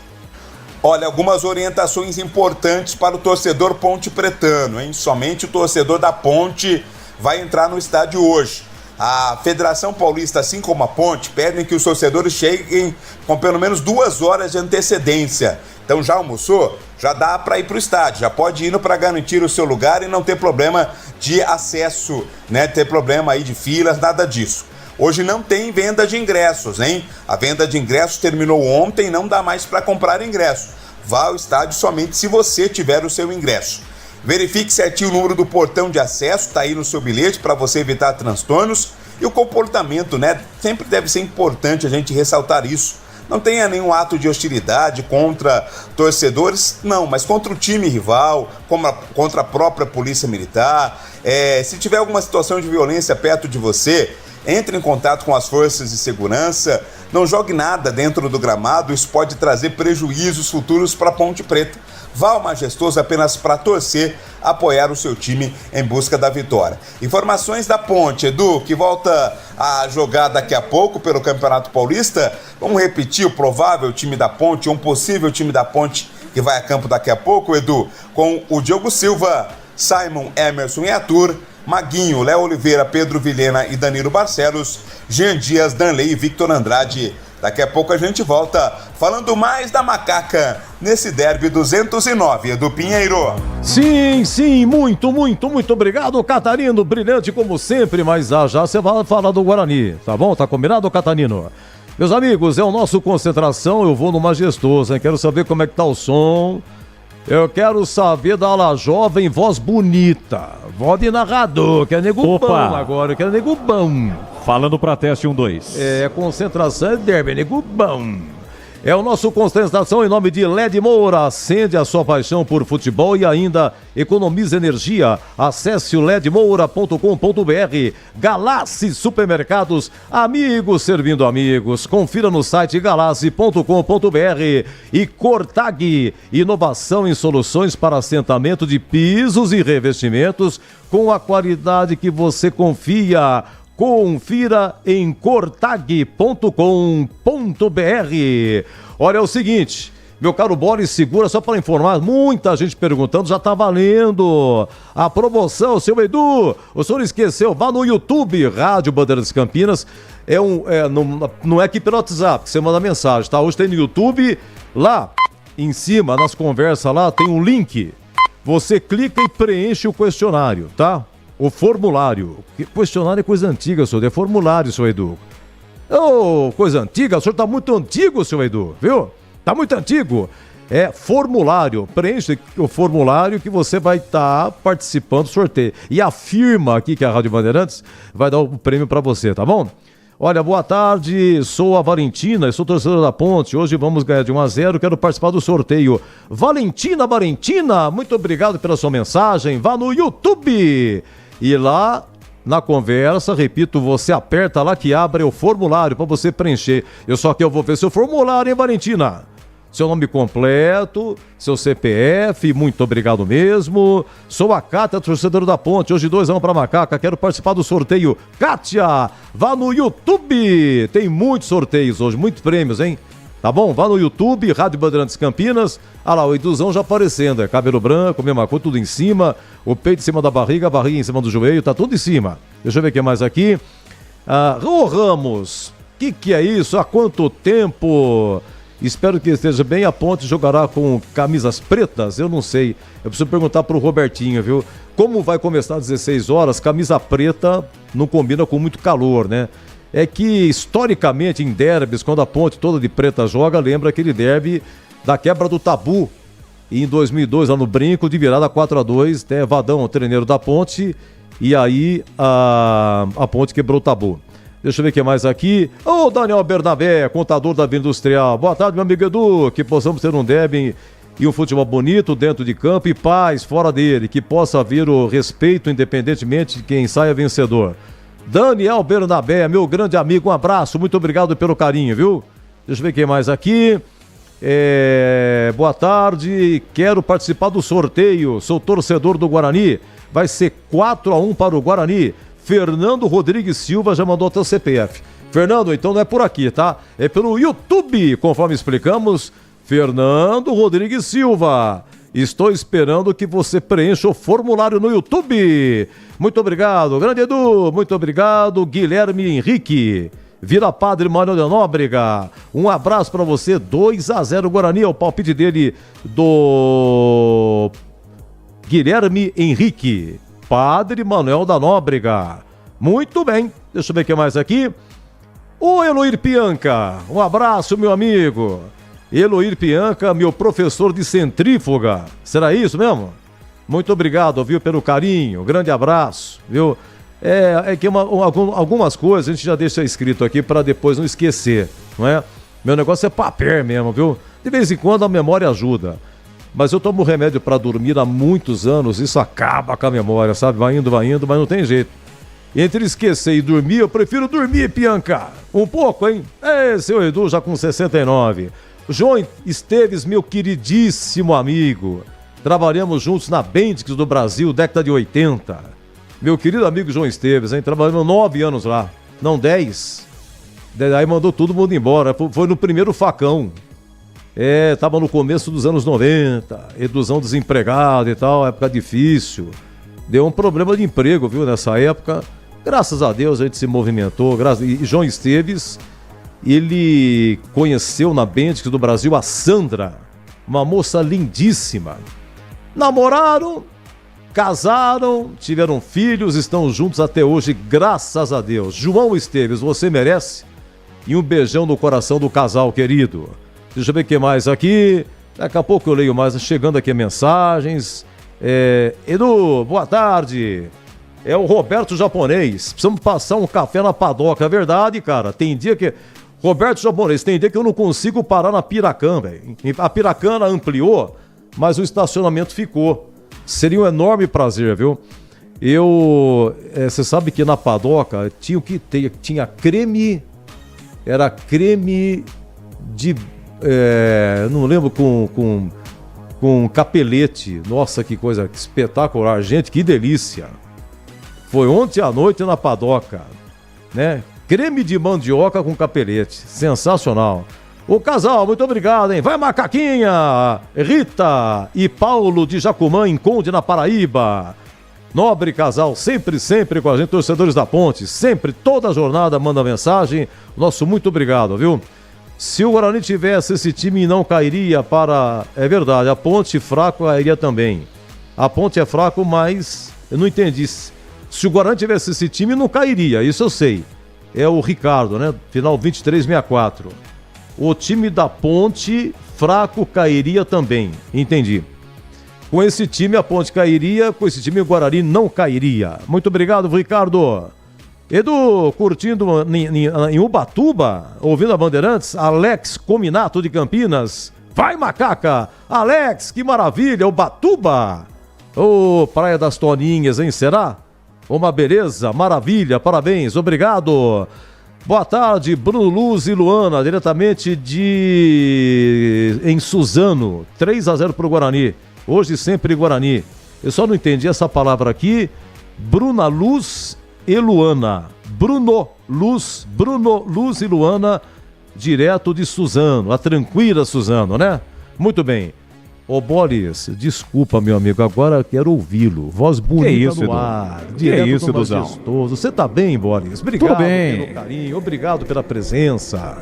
Olha, algumas orientações importantes para o torcedor ponte-pretano, hein? Somente o torcedor da Ponte vai entrar no estádio hoje. A Federação Paulista, assim como a Ponte, pedem que os torcedores cheguem com pelo menos 2 horas de antecedência. Então já almoçou? Já dá para ir para o estádio, já pode ir para garantir o seu lugar e não ter problema de acesso, né? Ter problema aí de filas, nada disso. Hoje não tem venda de ingressos, hein? A venda de ingressos terminou ontem e não dá mais para comprar ingresso. Vá ao estádio somente se você tiver o seu ingresso. Verifique certinho o número do portão de acesso, tá aí no seu bilhete para você evitar transtornos. E o comportamento, né? Sempre deve ser importante a gente ressaltar isso. Não tenha nenhum ato de hostilidade contra torcedores, não, mas contra o time rival, contra a própria polícia militar. Se tiver alguma situação de violência perto de você, entre em contato com as forças de segurança, não jogue nada dentro do gramado, isso pode trazer prejuízos futuros para a Ponte Preta. Vá ao Majestoso apenas para torcer, apoiar o seu time em busca da vitória. Informações da Ponte, Edu, que volta a jogar daqui a pouco pelo Campeonato Paulista. Vamos repetir o provável time da Ponte, um possível time da Ponte que vai a campo daqui a pouco, Edu, com o Diogo Silva, Simon, Emerson e Arthur, Maguinho, Léo Oliveira, Pedro Vilhena e Danilo Barcelos, Jean Dias, Danley e Victor Andrade. Daqui a pouco a gente volta falando mais da Macaca nesse Derby 209, Edu Pinheiro. Sim, muito obrigado, Catarino, brilhante como sempre, mas já você vai falar do Guarani, tá bom? Tá combinado, Catarino? Meus amigos, é o nosso Concentração, eu vou no Majestoso, hein? Quero saber como é que tá o som. Eu quero saber da ala jovem, voz bonita, voz de narrador, que é nego bom agora, que é nego bom. Falando pra teste 1-2. Concentração é derby, nego bom. É o nosso Concentração em nome de LED Moura. Acende a sua paixão por futebol e ainda economiza energia. Acesse o ledmoura.com.br. Galassi Supermercados, amigos servindo amigos. Confira no site galassi.com.br. E Cortag, inovação em soluções para assentamento de pisos e revestimentos com a qualidade que você confia. Confira em cortag.com.br. Olha, é o seguinte, meu caro Boris, segura só para informar, muita gente perguntando, já tá valendo a promoção, seu Edu, o senhor esqueceu, vá no YouTube, Rádio Bandeirantes Campinas, não é aqui pelo WhatsApp, você manda mensagem, tá? Hoje tem no YouTube, lá em cima, nas conversas lá, tem um link, você clica e preenche o questionário, tá? O formulário. Questionário é coisa antiga, senhor. É formulário, seu Edu. Coisa antiga? O senhor tá muito antigo, seu Edu, viu? Tá muito antigo. É formulário. Preenche o formulário que você vai estar participando do sorteio. E afirma aqui que a Rádio Bandeirantes vai dar o prêmio para você, tá bom? Olha, boa tarde, sou a Valentina, sou torcedor da Ponte, hoje vamos ganhar de 1-0, quero participar do sorteio. Valentina, muito obrigado pela sua mensagem, vá no YouTube E lá, na conversa, repito, você aperta lá que abre o formulário para você preencher. Eu vou ver seu formulário, hein, Valentina? Seu nome completo, seu CPF, muito obrigado mesmo. Sou a Kátia, torcedora da Ponte. Hoje 2-1 para Macaca. Quero participar do sorteio. Kátia, vá no YouTube. Tem muitos sorteios hoje, muitos prêmios, hein? Tá bom? Vá no YouTube, Rádio Bandeirantes Campinas. Ah lá, o Eduzão já aparecendo. É cabelo branco, mesma cor, tudo em cima. O peito em cima da barriga, a barriga em cima do joelho. Tá tudo em cima. Deixa eu ver o que mais aqui. Ô Ramos, que é isso? Há quanto tempo? Espero que esteja bem. A Ponte jogará com camisas pretas? Eu não sei. Eu preciso perguntar pro Robertinho, viu? Como vai começar às 16 horas, camisa preta não combina com muito calor, né? É que, historicamente, em derbys, quando a Ponte toda de preta joga, lembra aquele derby da quebra do tabu. E em 2002, lá no Brinco, de virada 4-2, até Vadão, o treineiro da Ponte, e aí a Ponte quebrou o tabu. Deixa eu ver o que mais aqui. Ô, Daniel Bernabé, contador da Vila Industrial. Boa tarde, meu amigo Edu. Que possamos ter um derby e um futebol bonito dentro de campo e paz fora dele. Que possa haver o respeito, independentemente de quem saia vencedor. Daniel Bernabé, meu grande amigo, um abraço. Muito obrigado pelo carinho, viu? Deixa eu ver o que mais aqui. Boa tarde. Quero participar do sorteio. Sou torcedor do Guarani. Vai ser 4-1 para o Guarani. Fernando Rodrigues Silva já mandou até o CPF. Fernando, então não é por aqui, tá? É pelo YouTube, conforme explicamos. Fernando Rodrigues Silva. Estou esperando que você preencha o formulário no YouTube. Muito obrigado, grande Edu. Muito obrigado, Guilherme Henrique. Vila Padre Manuel de Nóbrega. Um abraço para você. 2-0 Guarani. É o palpite dele do Guilherme Henrique. Padre Manuel da Nóbrega. Muito bem. Deixa eu ver o que mais aqui. O Eloir Pianca. Um abraço, meu amigo. Eloir Pianca, meu professor de centrífuga. Será isso mesmo? Muito obrigado, viu, pelo carinho. Grande abraço, viu? É que algumas coisas a gente já deixa escrito aqui para depois não esquecer, não é? Meu negócio é papel mesmo, viu? De vez em quando a memória ajuda. Mas eu tomo remédio para dormir há muitos anos, isso acaba com a memória, sabe? Vai indo, mas não tem jeito. Entre esquecer e dormir, eu prefiro dormir, Pianca. Um pouco, hein? Seu Edu já com 69. João Esteves, meu queridíssimo amigo. Trabalhamos juntos na Bendix do Brasil, década de 80. Meu querido amigo João Esteves, hein? Trabalhamos 9 anos lá. Não, 10. Daí mandou todo mundo embora. Foi no primeiro facão. Tava no começo dos anos 90, Eduzão desempregado e tal, época difícil. Deu um problema de emprego, viu, nessa época. Graças a Deus a gente se movimentou. E João Esteves, ele conheceu na Bendix do Brasil a Sandra, uma moça lindíssima. Namoraram, casaram, tiveram filhos, estão juntos até hoje, graças a Deus. João Esteves, você merece. E um beijão no coração do casal querido. Deixa eu ver o que mais aqui. Daqui a pouco eu leio mais, chegando aqui mensagens. Edu, boa tarde. É o Roberto Japonês. Precisamos passar um café na padoca. É verdade, cara. Tem dia que... Roberto Japonês, tem dia que eu não consigo parar na Piracã, velho. A Piracã ampliou, mas o estacionamento ficou. Seria um enorme prazer, viu? Você sabe que na padoca tinha creme... Era creme de... não lembro, com capelete. Nossa, que coisa espetacular. Gente, que delícia. Foi ontem à noite na padoca, né? Creme de mandioca com capelete. Sensacional. O casal, muito obrigado, hein? Vai, Macaquinha! Rita e Paulo de Jacumã, em Conde, na Paraíba. Nobre casal, sempre com a gente, torcedores da Ponte. Sempre, toda a jornada manda mensagem. Nosso muito obrigado, viu? Se o Guarani tivesse esse time, não cairia para... É verdade, a Ponte fraco cairia também. A Ponte é fraco, mas eu não entendi. Se o Guarani tivesse esse time, não cairia, isso eu sei. É o Ricardo, né? Final 2364. O time da Ponte fraco cairia também, entendi. Com esse time a Ponte cairia, com esse time o Guarani não cairia. Muito obrigado, Ricardo. Edu, curtindo em Ubatuba, ouvindo a Bandeirantes, Alex Cominato de Campinas. Vai, Macaca! Alex, que maravilha, Ubatuba! Praia das Toninhas, hein, será? Uma beleza, maravilha, parabéns, obrigado. Boa tarde, Bruno Luz e Luana, diretamente em Suzano, 3-0 pro Guarani. Hoje sempre Guarani. Eu só não entendi essa palavra aqui. Bruna Luz e Luana. Bruno Luz e Luana, direto de Suzano, a tranquila Suzano, né? Muito bem. Ô Boris, desculpa, meu amigo, agora quero ouvi-lo. Voz bonita isso, no ar. Direto que isso, do Duzão? Majestoso. Você tá bem, Boris? Obrigado Tudo bem. pelo carinho, obrigado pela presença.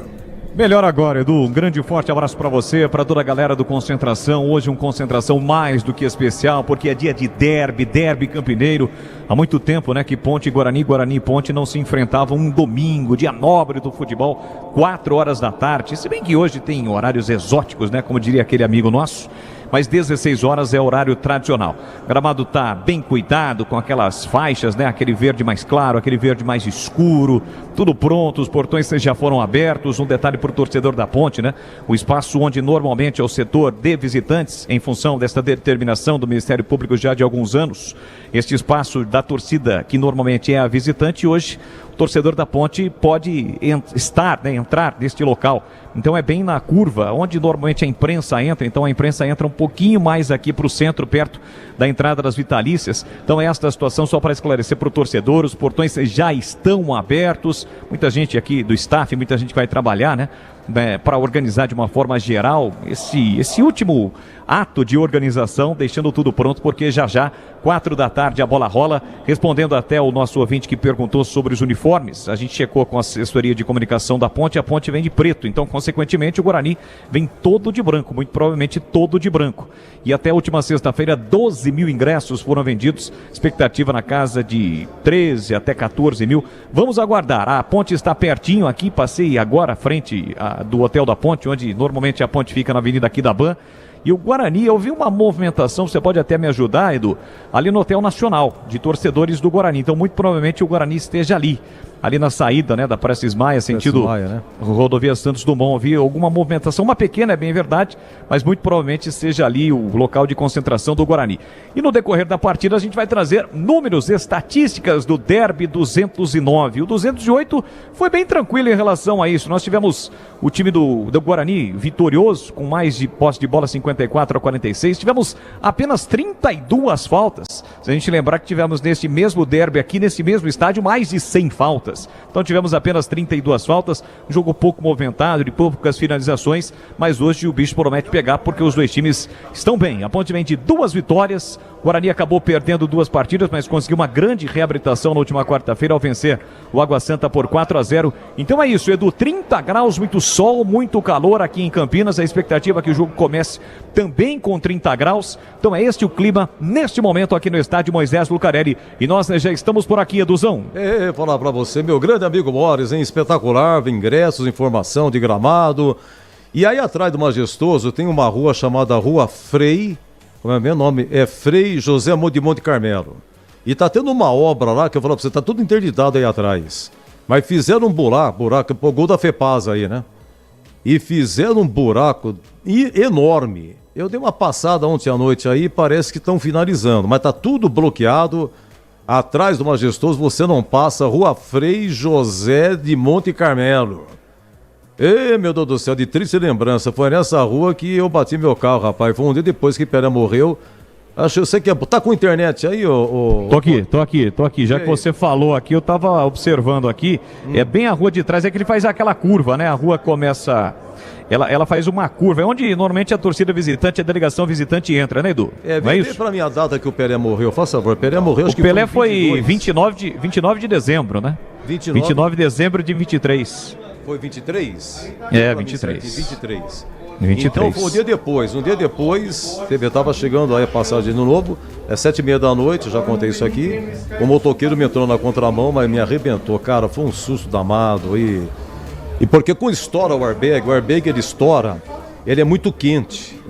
Melhor agora, Edu. Um grande e forte abraço pra você, pra toda a galera do Concentração. Hoje um Concentração mais do que especial, porque é dia de derby campineiro. Há muito tempo, né, que Ponte e Guarani e Ponte não se enfrentavam um domingo, dia nobre do futebol, 4 horas da tarde. Se bem que hoje tem horários exóticos, né, como diria aquele amigo nosso. Mas 16 horas é horário tradicional. O gramado tá bem cuidado, com aquelas faixas, né? Aquele verde mais claro, aquele verde mais escuro, tudo pronto, os portões já foram abertos. Um detalhe para o torcedor da Ponte, né? O espaço onde normalmente é o setor de visitantes, em função desta determinação do Ministério Público já de alguns anos. Este espaço da torcida, que normalmente é a visitante, hoje o torcedor da Ponte pode entrar neste local. Então é bem na curva, onde normalmente a imprensa entra. Então a imprensa entra um pouquinho mais aqui para o centro, perto da entrada das Vitalícias. Então é esta a situação, só para esclarecer para o torcedor. Os portões já estão abertos. Muita gente aqui do staff, muita gente vai trabalhar, né? Para organizar de uma forma geral esse último ato de organização, deixando tudo pronto, porque já 4 da tarde a bola rola. Respondendo até o nosso ouvinte que perguntou sobre os uniformes, a gente checou com a assessoria de comunicação da Ponte, a Ponte vem de preto, então consequentemente o Guarani vem todo de branco, muito provavelmente todo de branco. E até a última sexta-feira 12 mil ingressos foram vendidos, expectativa na casa de 13 até 14 mil. Vamos aguardar, a Ponte está pertinho aqui, passei agora à frente do Hotel da Ponte, onde normalmente a Ponte fica na Avenida Aquidaban. E o Guarani, eu vi uma movimentação, você pode até me ajudar, Edu, ali no Hotel Nacional, de torcedores do Guarani. Então, muito provavelmente o Guarani esteja ali na saída, né, da Prestes Maia, sentido né? Rodovia Santos Dumont. Vi alguma movimentação, uma pequena, é bem verdade, mas muito provavelmente seja ali o local de concentração do Guarani. E no decorrer da partida a gente vai trazer números, estatísticas do Derby 209. O 208 foi bem tranquilo em relação a isso. Nós tivemos o time do Guarani vitorioso, com mais de posse de bola 54-46. Tivemos apenas 32 faltas. Se a gente lembrar que tivemos nesse mesmo derby aqui, nesse mesmo estádio, mais de 100 faltas. Então tivemos apenas 32 faltas, um jogo pouco movimentado, de poucas finalizações, mas hoje o bicho promete pegar, porque os dois times estão bem. A Ponte vem de 2 vitórias, o Guarani acabou perdendo 2 partidas, mas conseguiu uma grande reabilitação na última quarta-feira ao vencer o Água Santa por 4-0. Então é isso, Edu, 30 graus, muito sol, muito calor aqui em Campinas. A expectativa é que o jogo comece também com 30 graus. Então é este o clima neste momento aqui no estádio Moisés Lucarelli. E nós já estamos por aqui, Eduzão. Falar pra você, meu grande amigo Boris, hein? Espetacular, ingressos, informação de gramado. E aí atrás do Majestoso tem uma rua chamada Rua Frei, como é meu nome? É Frei José de Monte Carmelo. E tá tendo uma obra lá que eu falo pra você, tá tudo interditado aí atrás. Mas fizeram um buraco, gol da FEPAS aí, né? E fizeram um buraco enorme. Eu dei uma passada ontem à noite aí, parece que estão finalizando, mas tá tudo bloqueado. Atrás do Majestoso você não passa, Rua Frei José de Monte Carmelo. Meu Deus do céu, de triste lembrança, foi nessa rua que eu bati meu carro, rapaz. Foi um dia depois que Pelé morreu. Acho que você quer. Tá com internet aí, Tô aqui. Já que você falou aqui, eu tava observando aqui. É bem a rua de trás, é que ele faz aquela curva, né? A rua começa. Ela faz uma curva, é onde normalmente a torcida visitante, a delegação visitante entra, né, Edu? Não é isso? Pra mim a data que o Pelé morreu, faça favor. Pelé morreu, acho que Pelé foi 29 de dezembro, né? 29 de dezembro de 23. Foi 23? 23. Então foi um dia depois, eu tava chegando aí a passagem no Novo, é 7h30 da noite, já contei isso aqui, o motoqueiro me entrou na contramão, mas me arrebentou, cara, foi um susto danado, e porque quando estoura o airbag ele estoura, ele é muito quente,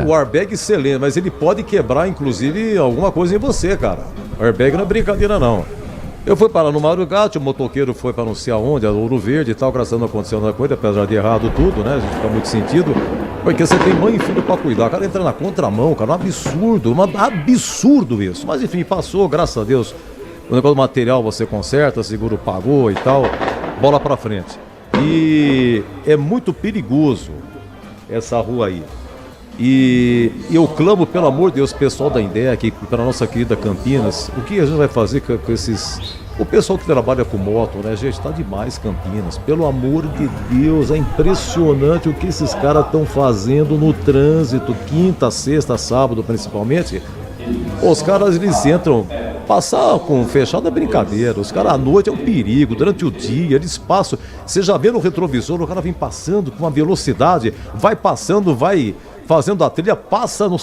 o airbag excelente, mas ele pode quebrar inclusive alguma coisa em você, cara, o airbag não é brincadeira não. Eu fui parar no Marugate, o motoqueiro foi para não sei aonde, a Ouro Verde e tal, graças a Deus não aconteceu nada com ele, apesar de errado tudo, né? A gente fica muito sentido, porque você tem mãe e filho para cuidar. O cara entra na contramão, cara, um absurdo isso. Mas enfim, passou, graças a Deus. o negócio do material você conserta, seguro pagou e tal, bola pra frente. E é muito perigoso essa rua aí. E eu clamo, pelo amor de Deus, pessoal da INDEC, para nossa querida Campinas, o que a gente vai fazer com esses... O pessoal que trabalha com moto, né, gente, tá demais Campinas. Pelo amor de Deus, é impressionante o que esses caras estão fazendo no trânsito, quinta, sexta, sábado principalmente. Os caras, eles entram, passar com fechado é brincadeira, os caras à noite é um perigo, durante o dia, eles passam, você já vê no retrovisor, o cara vem passando com uma velocidade, vai passando, vai fazendo a trilha, passa no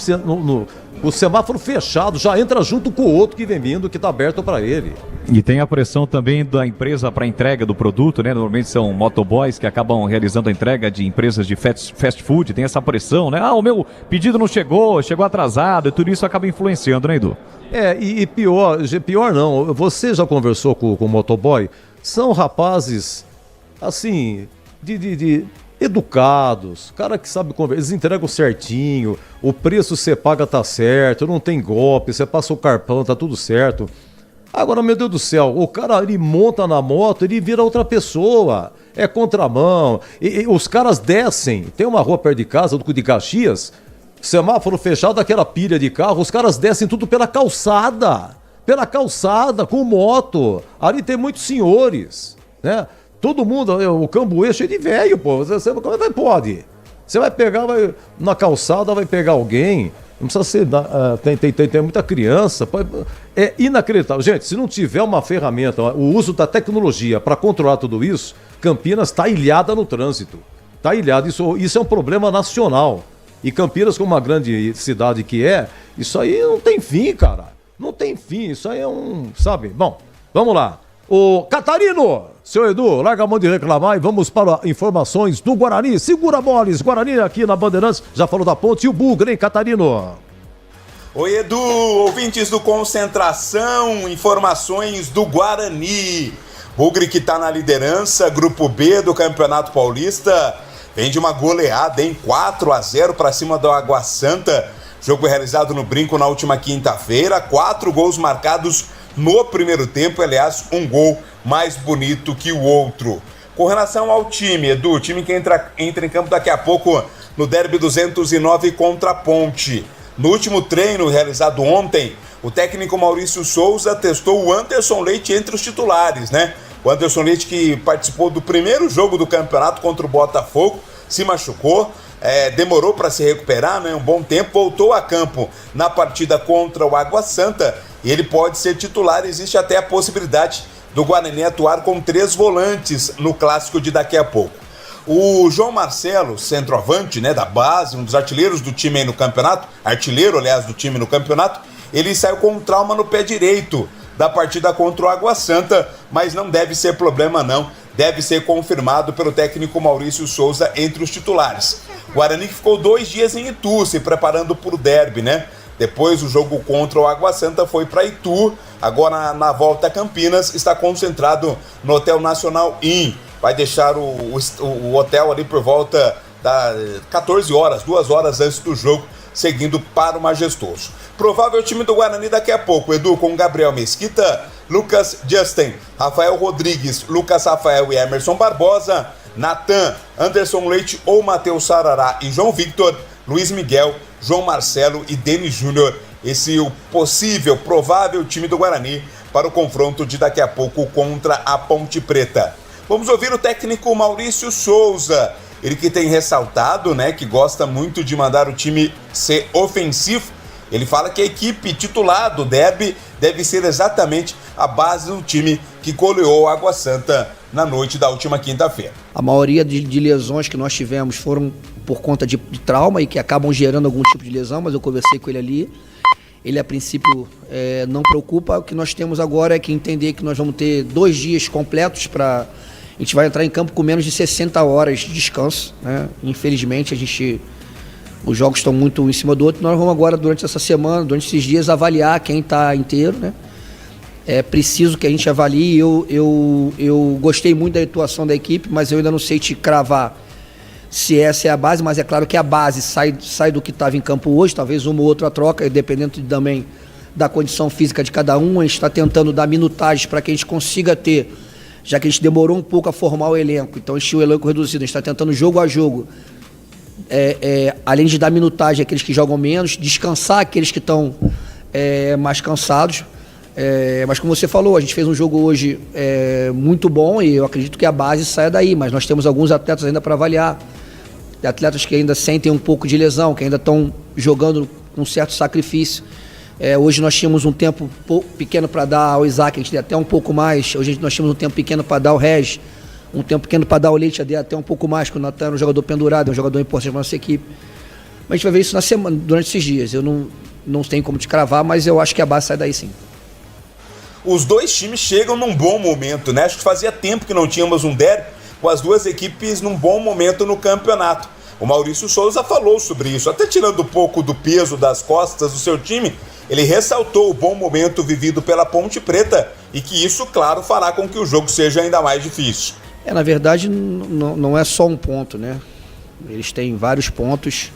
o semáforo fechado, já entra junto com o outro que vem vindo, que está aberto para ele. E tem a pressão também da empresa para entrega do produto, né? Normalmente são motoboys que acabam realizando a entrega de empresas de fast food, tem essa pressão, né? Ah, o meu pedido não chegou atrasado, e tudo isso acaba influenciando, né, Edu? E pior não, você já conversou com o motoboy? São rapazes, assim, de educados, cara que sabe conversar, eles entregam certinho, o preço você paga tá certo, não tem golpe, você passa o cartão, tá tudo certo. Agora, meu Deus do céu, o cara, ele monta na moto, ele vira outra pessoa, é contramão, e os caras descem, tem uma rua perto de casa, de Caxias, semáforo fechado, aquela pilha de carro, os caras descem tudo pela calçada, com moto, ali tem muitos senhores, né? Todo mundo, o Cambuí é cheio de velho, pô. Como é que pode? Você vai pegar, na calçada, vai pegar alguém. Não precisa ser. Tem muita criança. É inacreditável. Gente, se não tiver uma ferramenta, o uso da tecnologia para controlar tudo isso, Campinas está ilhada no trânsito. Está ilhada. Isso é um problema nacional. E Campinas, como uma grande cidade que é, isso aí não tem fim, cara. Não tem fim. Isso aí é sabe? Bom, vamos lá. O Catarino, seu Edu, larga a mão de reclamar e vamos para informações do Guarani. Segura boles, Guarani aqui na Bandeirantes, já falou da ponte e o Bugre, hein, Catarino? Oi, Edu, ouvintes do Concentração, informações do Guarani. Bugre que tá na liderança, grupo B do Campeonato Paulista, vem de uma goleada, em 4-0 para cima do Água Santa. Jogo realizado no Brinco na última quinta-feira, 4 gols marcados no primeiro tempo, aliás, um gol mais bonito que o outro. Com relação ao time, Edu, o time que entra em campo daqui a pouco no Derby 209 contra a Ponte. No último treino realizado ontem, o técnico Maurício Souza testou o Anderson Leite entre os titulares, né? O Anderson Leite, que participou do primeiro jogo do campeonato contra o Botafogo, se machucou, demorou para se recuperar, né? Um bom tempo, voltou a campo na partida contra o Água Santa e ele pode ser titular. Existe até a possibilidade do Guarani atuar com 3 volantes no clássico de daqui a pouco. O João Marcelo, centroavante, né, da base, um dos artilheiros do time aí no campeonato, artilheiro, aliás, do time no campeonato, ele saiu com um trauma no pé direito da partida contra o Água Santa, mas não deve ser problema não, deve ser confirmado pelo técnico Maurício Souza entre os titulares. O Guarani que ficou 2 dias em Itu, se preparando para o derby, né? Depois o jogo contra o Água Santa foi para Itu, agora na volta a Campinas está concentrado no Hotel Nacional Inn. Vai deixar o hotel ali por volta das 14 horas, 2 horas antes do jogo, seguindo para o Majestoso. Provável time do Guarani daqui a pouco, Edu, com Gabriel Mesquita, Lucas Justin, Rafael Rodrigues, Lucas Rafael e Emerson Barbosa, Natan, Anderson Leite ou Matheus Sarará e João Victor, Luiz Miguel, João Marcelo e Denis Júnior. Esse é o possível, provável time do Guarani para o confronto de daqui a pouco contra a Ponte Preta. Vamos ouvir o técnico Maurício Souza, ele que tem ressaltado, né, que gosta muito de mandar o time ser ofensivo. Ele fala que a equipe titular do derby deve ser exatamente a base do time que goleou a Água Santa na noite da última quinta-feira. A maioria de lesões que nós tivemos foram por conta de trauma e que acabam gerando algum tipo de lesão, mas eu conversei com ele ali. Ele, a princípio, não preocupa. O que nós temos agora é que entender que nós vamos ter 2 dias completos para... A gente vai entrar em campo com menos de 60 horas de descanso, né? Infelizmente, os jogos estão muito em cima do outro. Nós vamos agora, durante essa semana, durante esses dias, avaliar quem está inteiro, né? É preciso que a gente avalie. Eu gostei muito da atuação da equipe, mas eu ainda não sei te cravar se essa é a base, mas é claro que a base sai do que estava em campo hoje, talvez uma ou outra troca, dependendo também da condição física de cada um, a gente está tentando dar minutagens para que a gente consiga ter, já que a gente demorou um pouco a formar o elenco, então a gente tinha o elenco reduzido, a gente está tentando jogo a jogo, além de dar minutagem àqueles que jogam menos, descansar aqueles que estão mais cansados. Mas como você falou, a gente fez um jogo hoje muito bom e eu acredito que a base saia daí, mas nós temos alguns atletas ainda para avaliar, atletas que ainda sentem um pouco de lesão, que ainda estão jogando com um certo sacrifício. Hoje nós tínhamos um tempo pequeno para dar ao Isaac, a gente deu até um pouco mais. Hoje nós tínhamos um tempo pequeno para dar ao Regis, um tempo pequeno para dar ao Leite, até um pouco mais, que o Natan era um jogador pendurado, é um jogador importante para a nossa equipe. Mas a gente vai ver isso na semana, durante esses dias. Eu não tenho como te cravar, mas eu acho que a base sai daí sim. Os dois times chegam num bom momento, né? Acho que fazia tempo que não tínhamos um derby com as duas equipes num bom momento no campeonato. O Maurício Souza falou sobre isso, até tirando um pouco do peso das costas do seu time, ele ressaltou o bom momento vivido pela Ponte Preta e que isso, claro, fará com que o jogo seja ainda mais difícil. Na verdade, não é só um ponto, né? Eles têm vários pontos,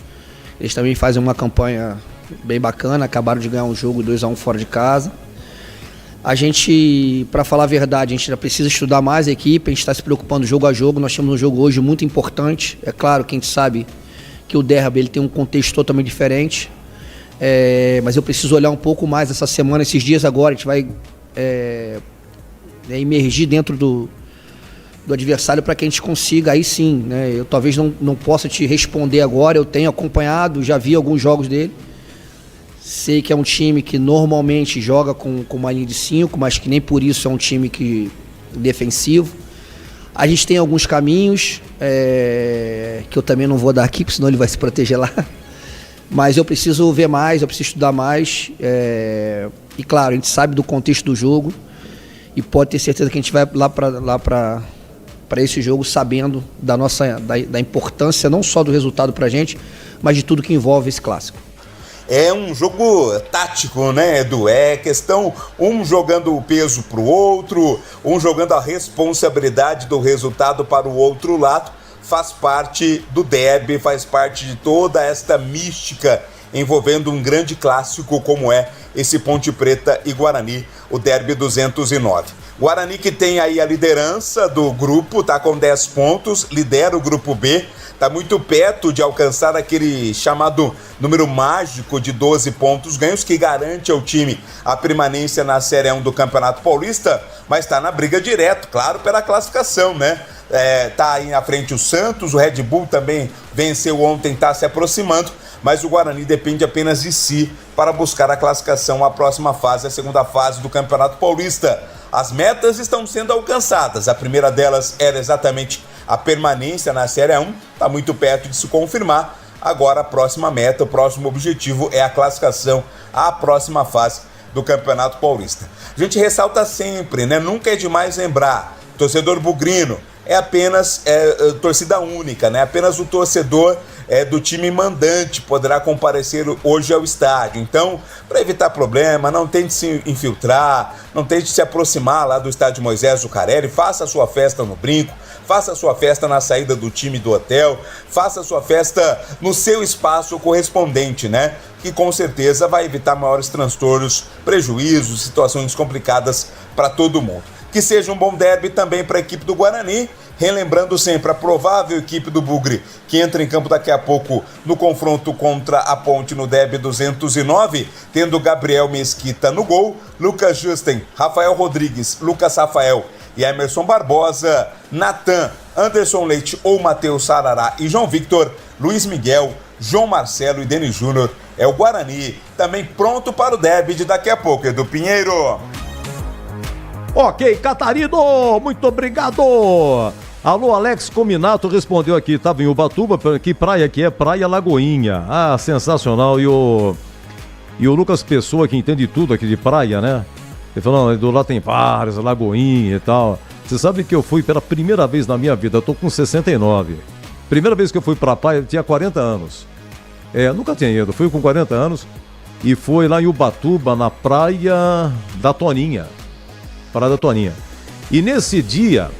eles também fazem uma campanha bem bacana, acabaram de ganhar um jogo 2-1 fora de casa. A gente, para falar a verdade, a gente ainda precisa estudar mais a equipe, a gente está se preocupando jogo a jogo, nós temos um jogo hoje muito importante, é claro que a gente sabe que o derby ele tem um contexto totalmente diferente, mas eu preciso olhar um pouco mais essa semana, esses dias agora, a gente vai emergir dentro do adversário para que a gente consiga, aí sim, né? Eu talvez não possa te responder agora, eu tenho acompanhado, já vi alguns jogos dele, sei que é um time que normalmente joga com uma linha de 5, mas que nem por isso é um time defensivo. A gente tem alguns caminhos que eu também não vou dar aqui, porque senão ele vai se proteger lá. Mas eu preciso ver mais, eu preciso estudar mais. E claro, a gente sabe do contexto do jogo e pode ter certeza que a gente vai lá para esse jogo sabendo da importância não só do resultado para a gente, mas de tudo que envolve esse clássico. É um jogo tático, né, Edu? É questão, um jogando o peso para o outro, um jogando a responsabilidade do resultado para o outro lado. Faz parte do derby, faz parte de toda esta mística envolvendo um grande clássico como é esse Ponte Preta e Guarani, o derby 209. Guarani que tem aí a liderança do grupo, tá com 10 pontos, lidera o grupo B, tá muito perto de alcançar aquele chamado número mágico de 12 pontos ganhos que garante ao time a permanência na Série 1 do Campeonato Paulista, mas tá na briga direto, claro, pela classificação, né? Tá aí na frente o Santos, o Red Bull também venceu ontem, tá se aproximando, mas o Guarani depende apenas de si para buscar a classificação à próxima fase, a segunda fase do Campeonato Paulista. As metas estão sendo alcançadas, a primeira delas era exatamente a permanência na Série 1, está muito perto de se confirmar. Agora a próxima meta, o próximo objetivo é a classificação à próxima fase do Campeonato Paulista. A gente ressalta sempre, né? Nunca é demais lembrar, torcedor bugrino é apenas torcida única, né? Apenas o torcedor do time mandante poderá comparecer hoje ao estádio. Então, para evitar problema, não tente se infiltrar, não tente se aproximar lá do estádio Moisés Zucarelli, faça a sua festa no Brinco, faça a sua festa na saída do time do hotel, faça a sua festa no seu espaço correspondente, né? Que com certeza vai evitar maiores transtornos, prejuízos, situações complicadas para todo mundo. Que seja um bom derby também para a equipe do Guarani, relembrando sempre a provável equipe do Bugre, que entra em campo daqui a pouco no confronto contra a Ponte no derby 209, tendo Gabriel Mesquita no gol, Lucas Justen, Rafael Rodrigues, Lucas Rafael e Emerson Barbosa, Natan, Anderson Leite ou Matheus Sarará e João Victor, Luiz Miguel, João Marcelo e Denis Júnior. É o Guarani, também pronto para o derby de daqui a pouco, Edu Pinheiro. Ok, Catarino, muito obrigado. Alô, Alex Cominato respondeu aqui, estava em Ubatuba, que praia que é? Praia Lagoinha. Ah, sensacional. E o Lucas Pessoa, que entende tudo aqui de praia, né? Ele falou, do lá tem várias, Lagoinha e tal. Você sabe que eu fui pela primeira vez na minha vida, eu tô com 69. Primeira vez que eu fui pra praia, eu tinha 40 anos. Nunca tinha ido, fui com 40 anos e foi lá em Ubatuba, na praia da Toninha. Parada Toninha. E nesse dia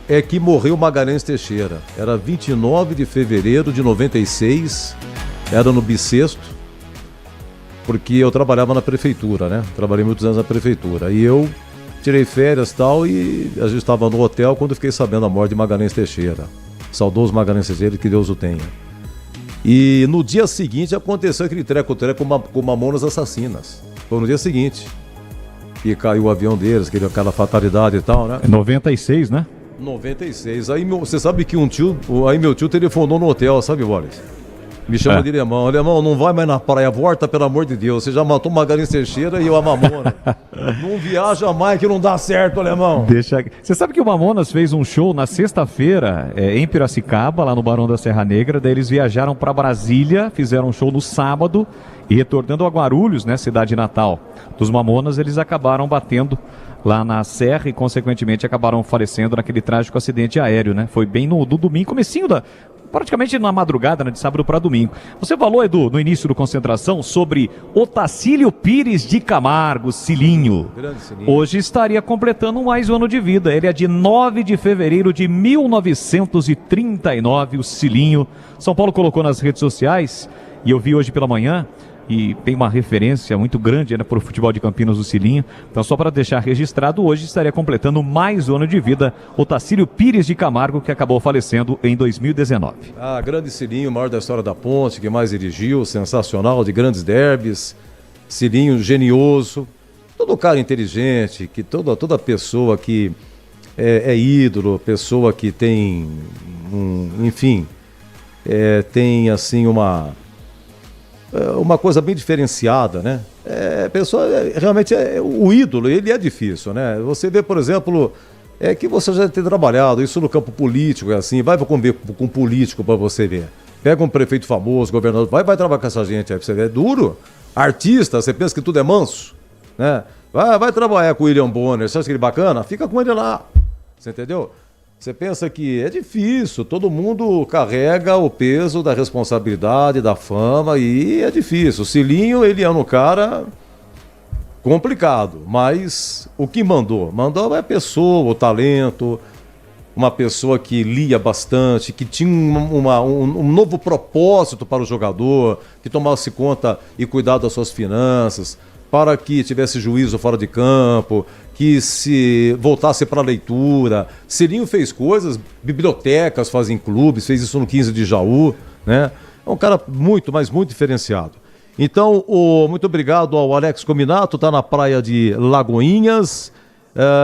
é que morreu Magalhães Teixeira. Era 29 de fevereiro de 96, era no bissexto. porque eu trabalhava na prefeitura, né? Trabalhei muitos anos na prefeitura. E eu tirei férias e tal, e a gente estava no hotel quando eu fiquei sabendo a morte de Magalhães Teixeira. Saudoso Magalhães Teixeira, que Deus o tenha. E no dia seguinte aconteceu aquele treco-treco com Mamonas Assassinas. Foi no dia seguinte que caiu o avião deles, aquela fatalidade e tal, né? 96, né? 96. Aí você sabe que meu tio telefonou no hotel, sabe, Boris? Me chama de Alemão. Alemão, não vai mais na praia, volta, pelo amor de Deus. Você já matou Magalhães Teixeira e a Mamona. Não viaja mais que não dá certo, Alemão. Você sabe que o Mamonas fez um show na sexta-feira em Piracicaba, lá no Barão da Serra Negra. Daí eles viajaram para Brasília, fizeram um show no sábado e retornando a Guarulhos, né, cidade natal dos Mamonas, eles acabaram batendo lá na serra e, consequentemente, acabaram falecendo naquele trágico acidente aéreo, né? Foi bem no domingo, comecinho praticamente na madrugada, né, de sábado para domingo. Você falou, Edu, no início do Concentração, sobre Otacílio Pires de Camargo, Cilinho. Grande Cilinho. Hoje estaria completando mais um ano de vida. Ele é de 9 de fevereiro de 1939, o Cilinho. São Paulo colocou nas redes sociais, e eu vi hoje pela manhã, e tem uma referência muito grande, né, para o futebol de Campinas, do Cilinho. Então, só para deixar registrado, hoje estaria completando mais um ano de vida Otacílio Pires de Camargo, que acabou falecendo em 2019. Ah, grande Cilinho, maior da história da Ponte, que mais dirigiu, sensacional, de grandes derbys. Cilinho genioso, todo cara inteligente, que toda pessoa que é ídolo, pessoa que tem, enfim, tem assim uma coisa bem diferenciada, né? Realmente o ídolo, ele é difícil, né? Você vê, por exemplo, que você já tem trabalhado isso no campo político, assim, vai conviver com um político para você ver. Pega um prefeito famoso, governador, vai trabalhar com essa gente aí pra você ver. É duro. Artista, você pensa que tudo é manso, né? Vai trabalhar com o William Bonner, você acha que ele é bacana? Fica com ele lá, você entendeu? Você pensa que é difícil, todo mundo carrega o peso da responsabilidade, da fama, e é difícil. O Cilinho, ele é um cara complicado, mas o que mandou é a pessoa, o talento, uma pessoa que lia bastante, que tinha um novo propósito para o jogador, que tomasse conta e cuidado das suas finanças, para que tivesse juízo fora de campo, que se voltasse para a leitura. Cilinho fez coisas, bibliotecas fazem clubes, fez isso no 15 de Jaú, né? É um cara muito, mas muito diferenciado. Então, muito obrigado ao Alex Cominato, tá na praia de Lagoinhas.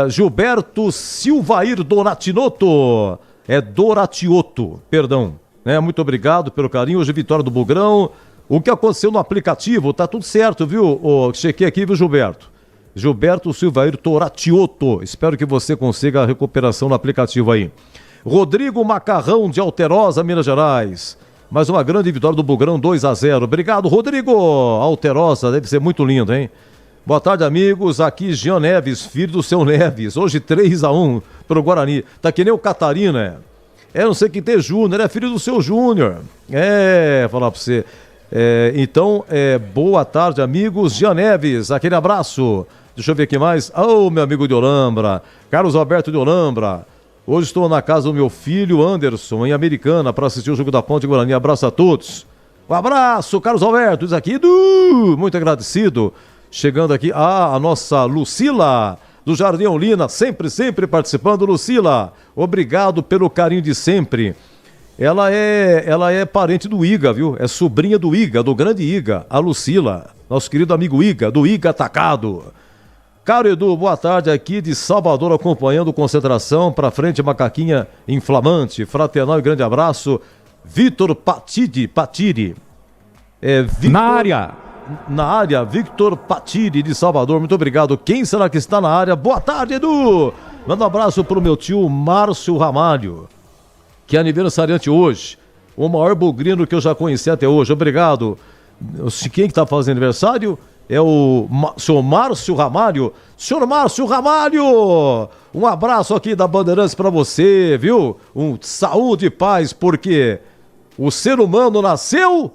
Gilberto Silvair Doratinoto, Doratioto, perdão, né? Muito obrigado pelo carinho. Hoje vitória do Bugrão. O que aconteceu no aplicativo, tá tudo certo, viu? Chequei aqui, viu, Gilberto? Gilberto Silvair Doratioto. Espero que você consiga a recuperação no aplicativo aí. Rodrigo Macarrão de Alterosa, Minas Gerais. Mais uma grande vitória do Bugrão, 2-0. Obrigado, Rodrigo. Alterosa, deve ser muito lindo, hein? Boa tarde, amigos. Aqui Jean Neves, filho do seu Neves. Hoje 3-1 pro Guarani. Tá que nem o Catarina, não sei quem tem Júnior, é filho do seu Júnior. Falar pra você. Então, boa tarde, amigos. Jean Neves, aquele abraço. Deixa eu ver aqui mais. Meu amigo de Olambra, Carlos Alberto de Olambra. Hoje estou na casa do meu filho Anderson, em Americana, para assistir o jogo da Ponte Guarani. Abraço a todos. Um abraço, Carlos Alberto. Diz aqui, muito agradecido. Chegando aqui, a nossa Lucila, do Jardim Olinda, sempre participando. Lucila, obrigado pelo carinho de sempre. Ela é parente do Iga, viu? É sobrinha do Iga, do grande Iga, a Lucila, nosso querido amigo Iga, do Iga Atacado. Caro Edu, boa tarde, aqui de Salvador, acompanhando Concentração, pra frente, Macaquinha Inflamante, fraternal e grande abraço. Vitor Patiri. Na área, Victor Patiri, de Salvador, muito obrigado. Quem será que está na área? Boa tarde, Edu! Manda um abraço pro meu tio Márcio Ramalho, que é aniversariante hoje, o maior bugrino que eu já conheci até hoje. Obrigado. Quem que tá fazendo aniversário? É o senhor Márcio Ramalho. Senhor Márcio Ramalho, um abraço aqui da Bandeirantes para você, viu? Saúde e paz, porque o ser humano nasceu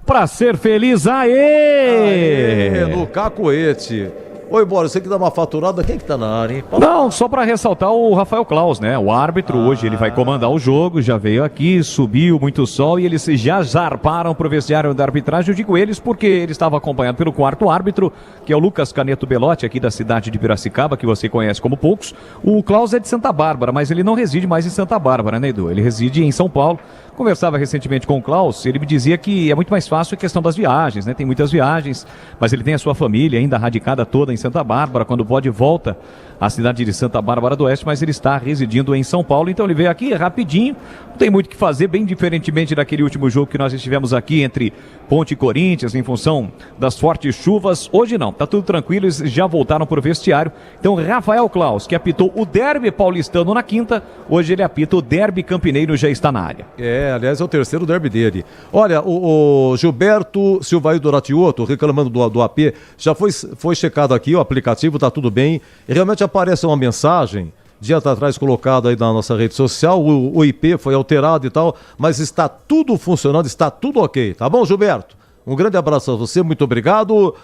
pra ser feliz. Aê! No cacoete. Oi, Boris, você que dá uma faturada, quem que tá na área, hein? Não, só para ressaltar o Rafael Claus, né? O árbitro hoje, ele vai comandar o jogo, já veio aqui, subiu muito sol e eles já zarparam pro vestiário da arbitragem. Eu digo eles porque ele estava acompanhado pelo quarto árbitro, que é o Lucas Caneto Belotti, aqui da cidade de Piracicaba, que você conhece como poucos. O Claus é de Santa Bárbara, mas ele não reside mais em Santa Bárbara, né, Edu? Ele reside em São Paulo. Conversava recentemente com o Klaus, ele me dizia que é muito mais fácil a questão das viagens, né? Tem muitas viagens, mas ele tem a sua família ainda radicada toda em Santa Bárbara, quando pode volta à cidade de Santa Bárbara do Oeste, mas ele está residindo em São Paulo, então ele veio aqui rapidinho, não tem muito o que fazer, bem diferentemente daquele último jogo que nós estivemos aqui entre Ponte e Corinthians, em função das fortes chuvas. Hoje não, tá tudo tranquilo, eles já voltaram para o vestiário. Então Rafael Claus, que apitou o derby paulistano na quinta, hoje ele apita o derby campineiro, já está na área. Aliás, é o terceiro derby dele. Olha, o Gilberto Silvaí Doratioto, reclamando do AP, já foi checado aqui, o aplicativo, tá tudo bem. E realmente aparece uma mensagem, dias atrás colocada aí na nossa rede social, o IP foi alterado e tal, mas está tudo funcionando, está tudo ok. Tá bom, Gilberto? Um grande abraço a você, muito obrigado.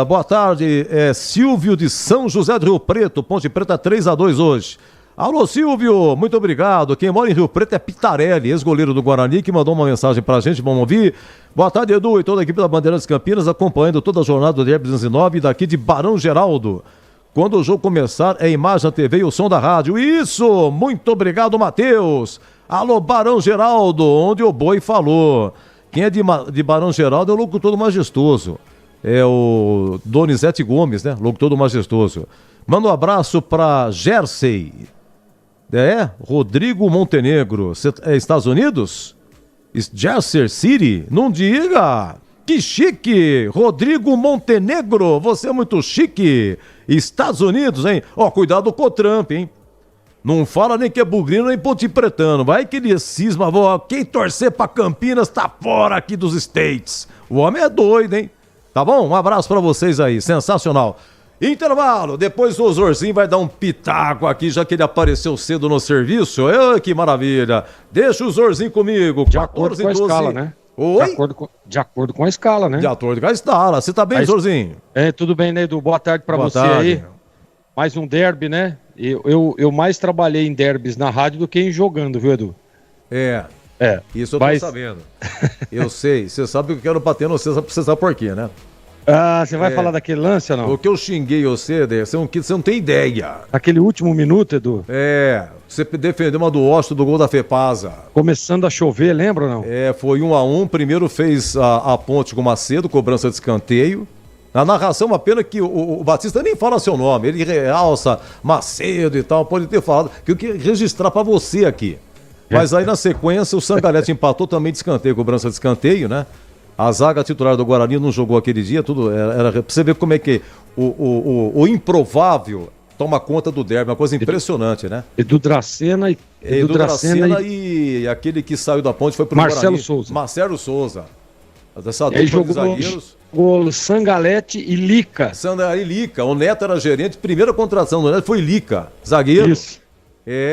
Boa tarde, Silvio de São José do Rio Preto, Ponte Preta 3-2 hoje. Alô, Silvio, muito obrigado. Quem mora em Rio Preto é Pitarelli, ex-goleiro do Guarani, que mandou uma mensagem pra gente, vamos ouvir. Boa tarde, Edu, e toda a equipe da Bandeirantes Campinas, acompanhando toda a jornada do Derby 209 daqui de Barão Geraldo. Quando o jogo começar, é imagem da TV e o som da rádio. Isso, muito obrigado, Matheus. Alô, Barão Geraldo, onde o boi falou. Quem é de Barão Geraldo é o locutor do Majestoso. É o Donizete Gomes, né? Locutor do Majestoso. Manda um abraço pra Jersey. Rodrigo Montenegro. Estados Unidos? Jersey City? Não diga! Que chique! Rodrigo Montenegro, você é muito chique! Estados Unidos, hein? Cuidado com o Trump, hein? Não fala nem que é bugrino nem ponte pretano. Vai que ele cisma, quem torcer pra Campinas tá fora aqui dos States. O homem é doido, hein? Tá bom? Um abraço pra vocês aí, sensacional. Intervalo, depois o Zorzinho vai dar um pitaco aqui, já que ele apareceu cedo no serviço. Que maravilha. Deixa o Zorzinho comigo. De acordo com a escala, né? Oi? De acordo com a escala, né? De acordo com a escala. Você tá bem, Zorzinho? Tudo bem, né, Edu? Boa tarde pra você aí. Mais um derby, né? Eu mais trabalhei em derbys na rádio do que em jogando, viu, Edu? Isso eu tô sabendo. Eu sei. Você sabe que eu quero bater no você sabe por quê, né? Você vai falar daquele lance ou não? O que eu xinguei você não tem ideia. Aquele último minuto, Edu? Você defendeu uma do Washington do gol da Fepasa. Começando a chover, lembra ou não? Foi 1-1, primeiro fez a ponte com o Macedo, cobrança de escanteio. Na narração, uma pena que o Batista nem fala seu nome, ele realça Macedo e tal, pode ter falado, que eu queria registrar pra você aqui. Mas aí na sequência o Sangalete empatou também de escanteio, cobrança de escanteio, né? A zaga titular do Guarani não jogou aquele dia, tudo era pra você ver como é que o improvável toma conta do derby, uma coisa impressionante, né? Edu Dracena e aquele que saiu da ponte foi pro Marcelo Guarani. Marcelo Souza. Dessa dupla de zagueiros. O Sangalete e Lica. O Neto era gerente, primeira contratação do Neto foi Lica, zagueiro. Isso.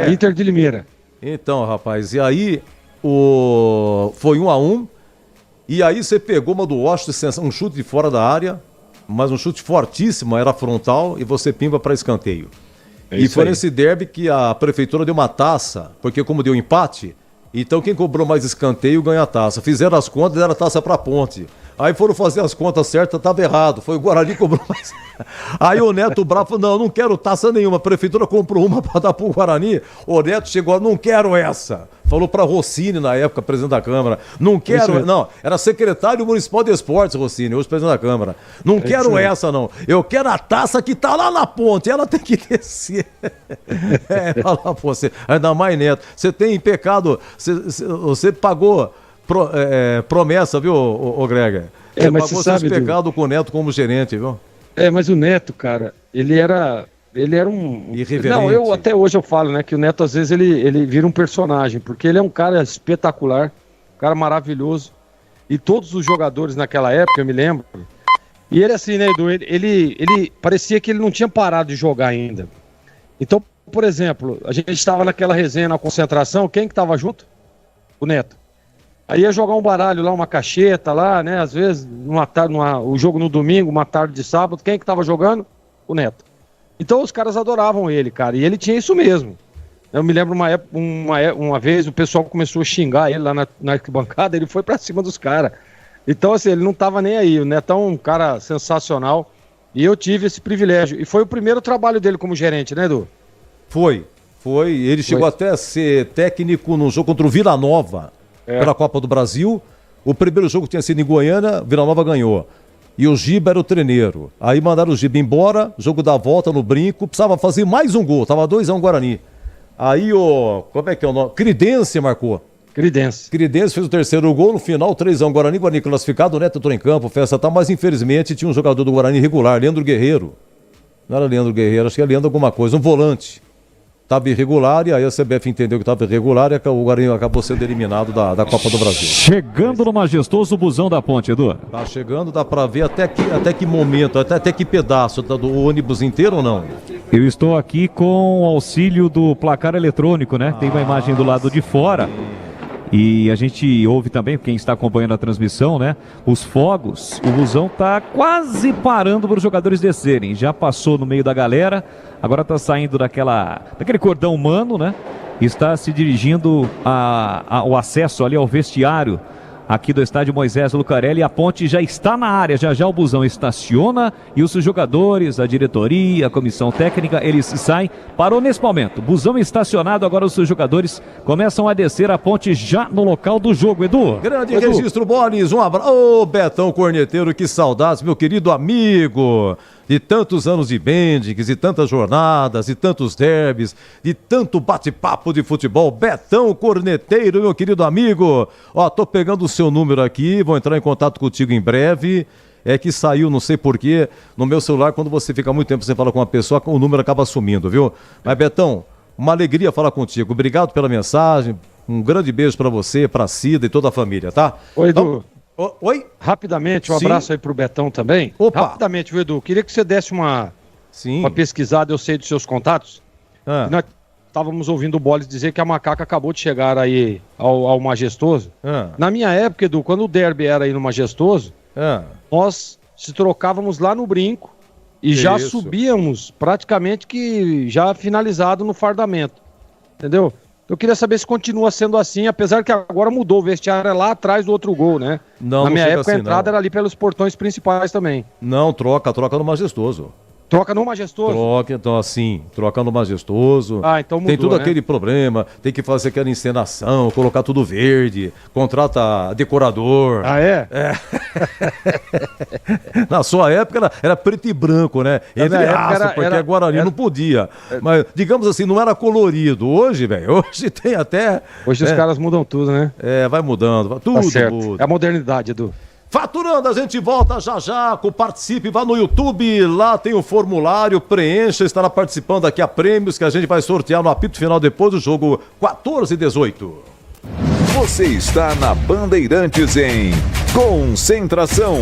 Inter de Limeira. Então, rapaz, e aí foi 1-1. E aí você pegou uma do Washington, um chute de fora da área, mas um chute fortíssimo, era frontal, e você pimba para escanteio. E foi nesse derby que a prefeitura deu uma taça, porque como deu empate, então quem cobrou mais escanteio ganha a taça. Fizeram as contas e deram a taça pra Ponte. Aí foram fazer as contas certas, tava errado. Foi o Guarani que cobrou mais. Aí o Neto Bravo falou, não quero taça nenhuma. A prefeitura comprou uma pra dar pro Guarani. O Neto chegou, não quero essa. Falou pra Rossini na época, presidente da Câmara. Não quero, não. Era secretário municipal de esportes, Rossini, hoje presidente da Câmara. Não quero essa, não. Eu quero a taça que tá lá na ponte. Ela tem que descer. Falar pra você. Ainda mais, Neto. Você tem pecado. Você pagou promessa, viu, ô Grega? Você mas pagou você seus sabe, pecados com o Neto como gerente, viu? Mas o Neto, cara, ele era um... irreverente. Não, até hoje eu falo, né, que o Neto às vezes ele vira um personagem, porque ele é um cara espetacular, um cara maravilhoso, e todos os jogadores naquela época, eu me lembro, e ele assim, né, Edu, ele parecia que ele não tinha parado de jogar ainda. Então, por exemplo, a gente estava naquela resenha na concentração, quem que estava junto? O Neto. Aí ia jogar um baralho lá, uma cacheta lá, né? Às vezes, o jogo no domingo, uma tarde de sábado, quem que tava jogando? o Neto. Então os caras adoravam ele, cara, e ele tinha isso mesmo. Eu me lembro uma vez o pessoal começou a xingar ele lá na arquibancada, ele foi pra cima dos caras. Então assim, ele não tava nem aí, o Neto é um cara sensacional, e eu tive esse privilégio. E foi o primeiro trabalho dele como gerente, né, Edu? Foi. Ele chegou até a ser técnico num jogo contra o Vila Nova, pela Copa do Brasil. O primeiro jogo tinha sido em Goiânia, Vila Nova ganhou. E o Giba era o treneiro. Aí mandaram o Giba embora, jogo da volta no Brinco, precisava fazer mais um gol, tava 2-1 Guarani. Aí como é que é o nome? Cridense marcou. Cridense fez o terceiro gol, no final 3-1 Guarani classificado, o Neto entrou em campo, festa tal, mas infelizmente tinha um jogador do Guarani regular, Leandro Guerreiro. Não era Leandro Guerreiro, acho que era Leandro alguma coisa, um volante. Estava irregular, e aí a CBF entendeu que estava irregular e o Guarani acabou sendo eliminado da Copa do Brasil. Chegando no majestoso busão da ponte, Edu. Tá chegando, dá para ver até que momento, até que pedaço, tá do ônibus inteiro ou não? Eu estou aqui com o auxílio do placar eletrônico, né? Tem uma imagem do lado de fora. E a gente ouve também, quem está acompanhando a transmissão, né? Os fogos, o busão tá quase parando para os jogadores descerem. Já passou no meio da galera, agora tá saindo daquele cordão humano, né? Está se dirigindo ao acesso ali ao vestiário aqui do estádio Moisés Lucarelli. A ponte já está na área, já o busão estaciona e os jogadores, a diretoria, a comissão técnica, eles saem. Parou nesse momento, busão estacionado, agora os jogadores começam a descer a ponte já no local do jogo, Edu. Grande registro, Boris, um abraço. Ô, Betão Corneteiro, que saudades, meu querido amigo. De tantos anos de Bendix, de tantas jornadas, de tantos derbys, de tanto bate-papo de futebol. Betão Corneteiro, meu querido amigo. Ó, tô pegando o seu número aqui, vou entrar em contato contigo em breve. É que saiu, não sei porquê, no meu celular, quando você fica muito tempo sem falar com uma pessoa, o número acaba sumindo, viu? Mas, Betão, uma alegria falar contigo. Obrigado pela mensagem. Um grande beijo pra você, pra Cida e toda a família, tá? Oi, Edu. Oi? Rapidamente, um abraço aí pro Betão também. Opa. Rapidamente, viu, Edu? Queria que você desse uma pesquisada, eu sei dos seus contatos. Nós estávamos ouvindo o Bolis dizer que a Macaca acabou de chegar aí ao Majestoso. Na minha época, Edu, quando o derby era aí no Majestoso, nós se trocávamos lá no Brinco e já subíamos praticamente que já finalizado no fardamento. Entendeu? Eu queria saber se continua sendo assim, apesar que agora mudou, o vestiário é lá atrás do outro gol, né? Não, na minha época assim, a entrada era ali pelos portões principais também. Não, troca no Majestoso. Troca no Majestoso? Troca no Majestoso. Então mudou, tem tudo né? aquele problema, tem que fazer aquela encenação, colocar tudo verde, contrata decorador. Ah, é? Na sua época era preto e branco, né? Entre aspas, porque Guarani não podia. Mas, digamos assim, não era colorido. Hoje, velho, hoje tem até... Hoje os caras mudam tudo, né? Vai mudando, tudo muda. É a modernidade, Edu. Faturando, a gente volta já, participe, vá no YouTube, lá tem o formulário, preencha, estará participando aqui a prêmios que a gente vai sortear no apito final depois do jogo 14 e 18. Você está na Bandeirantes em Concentração.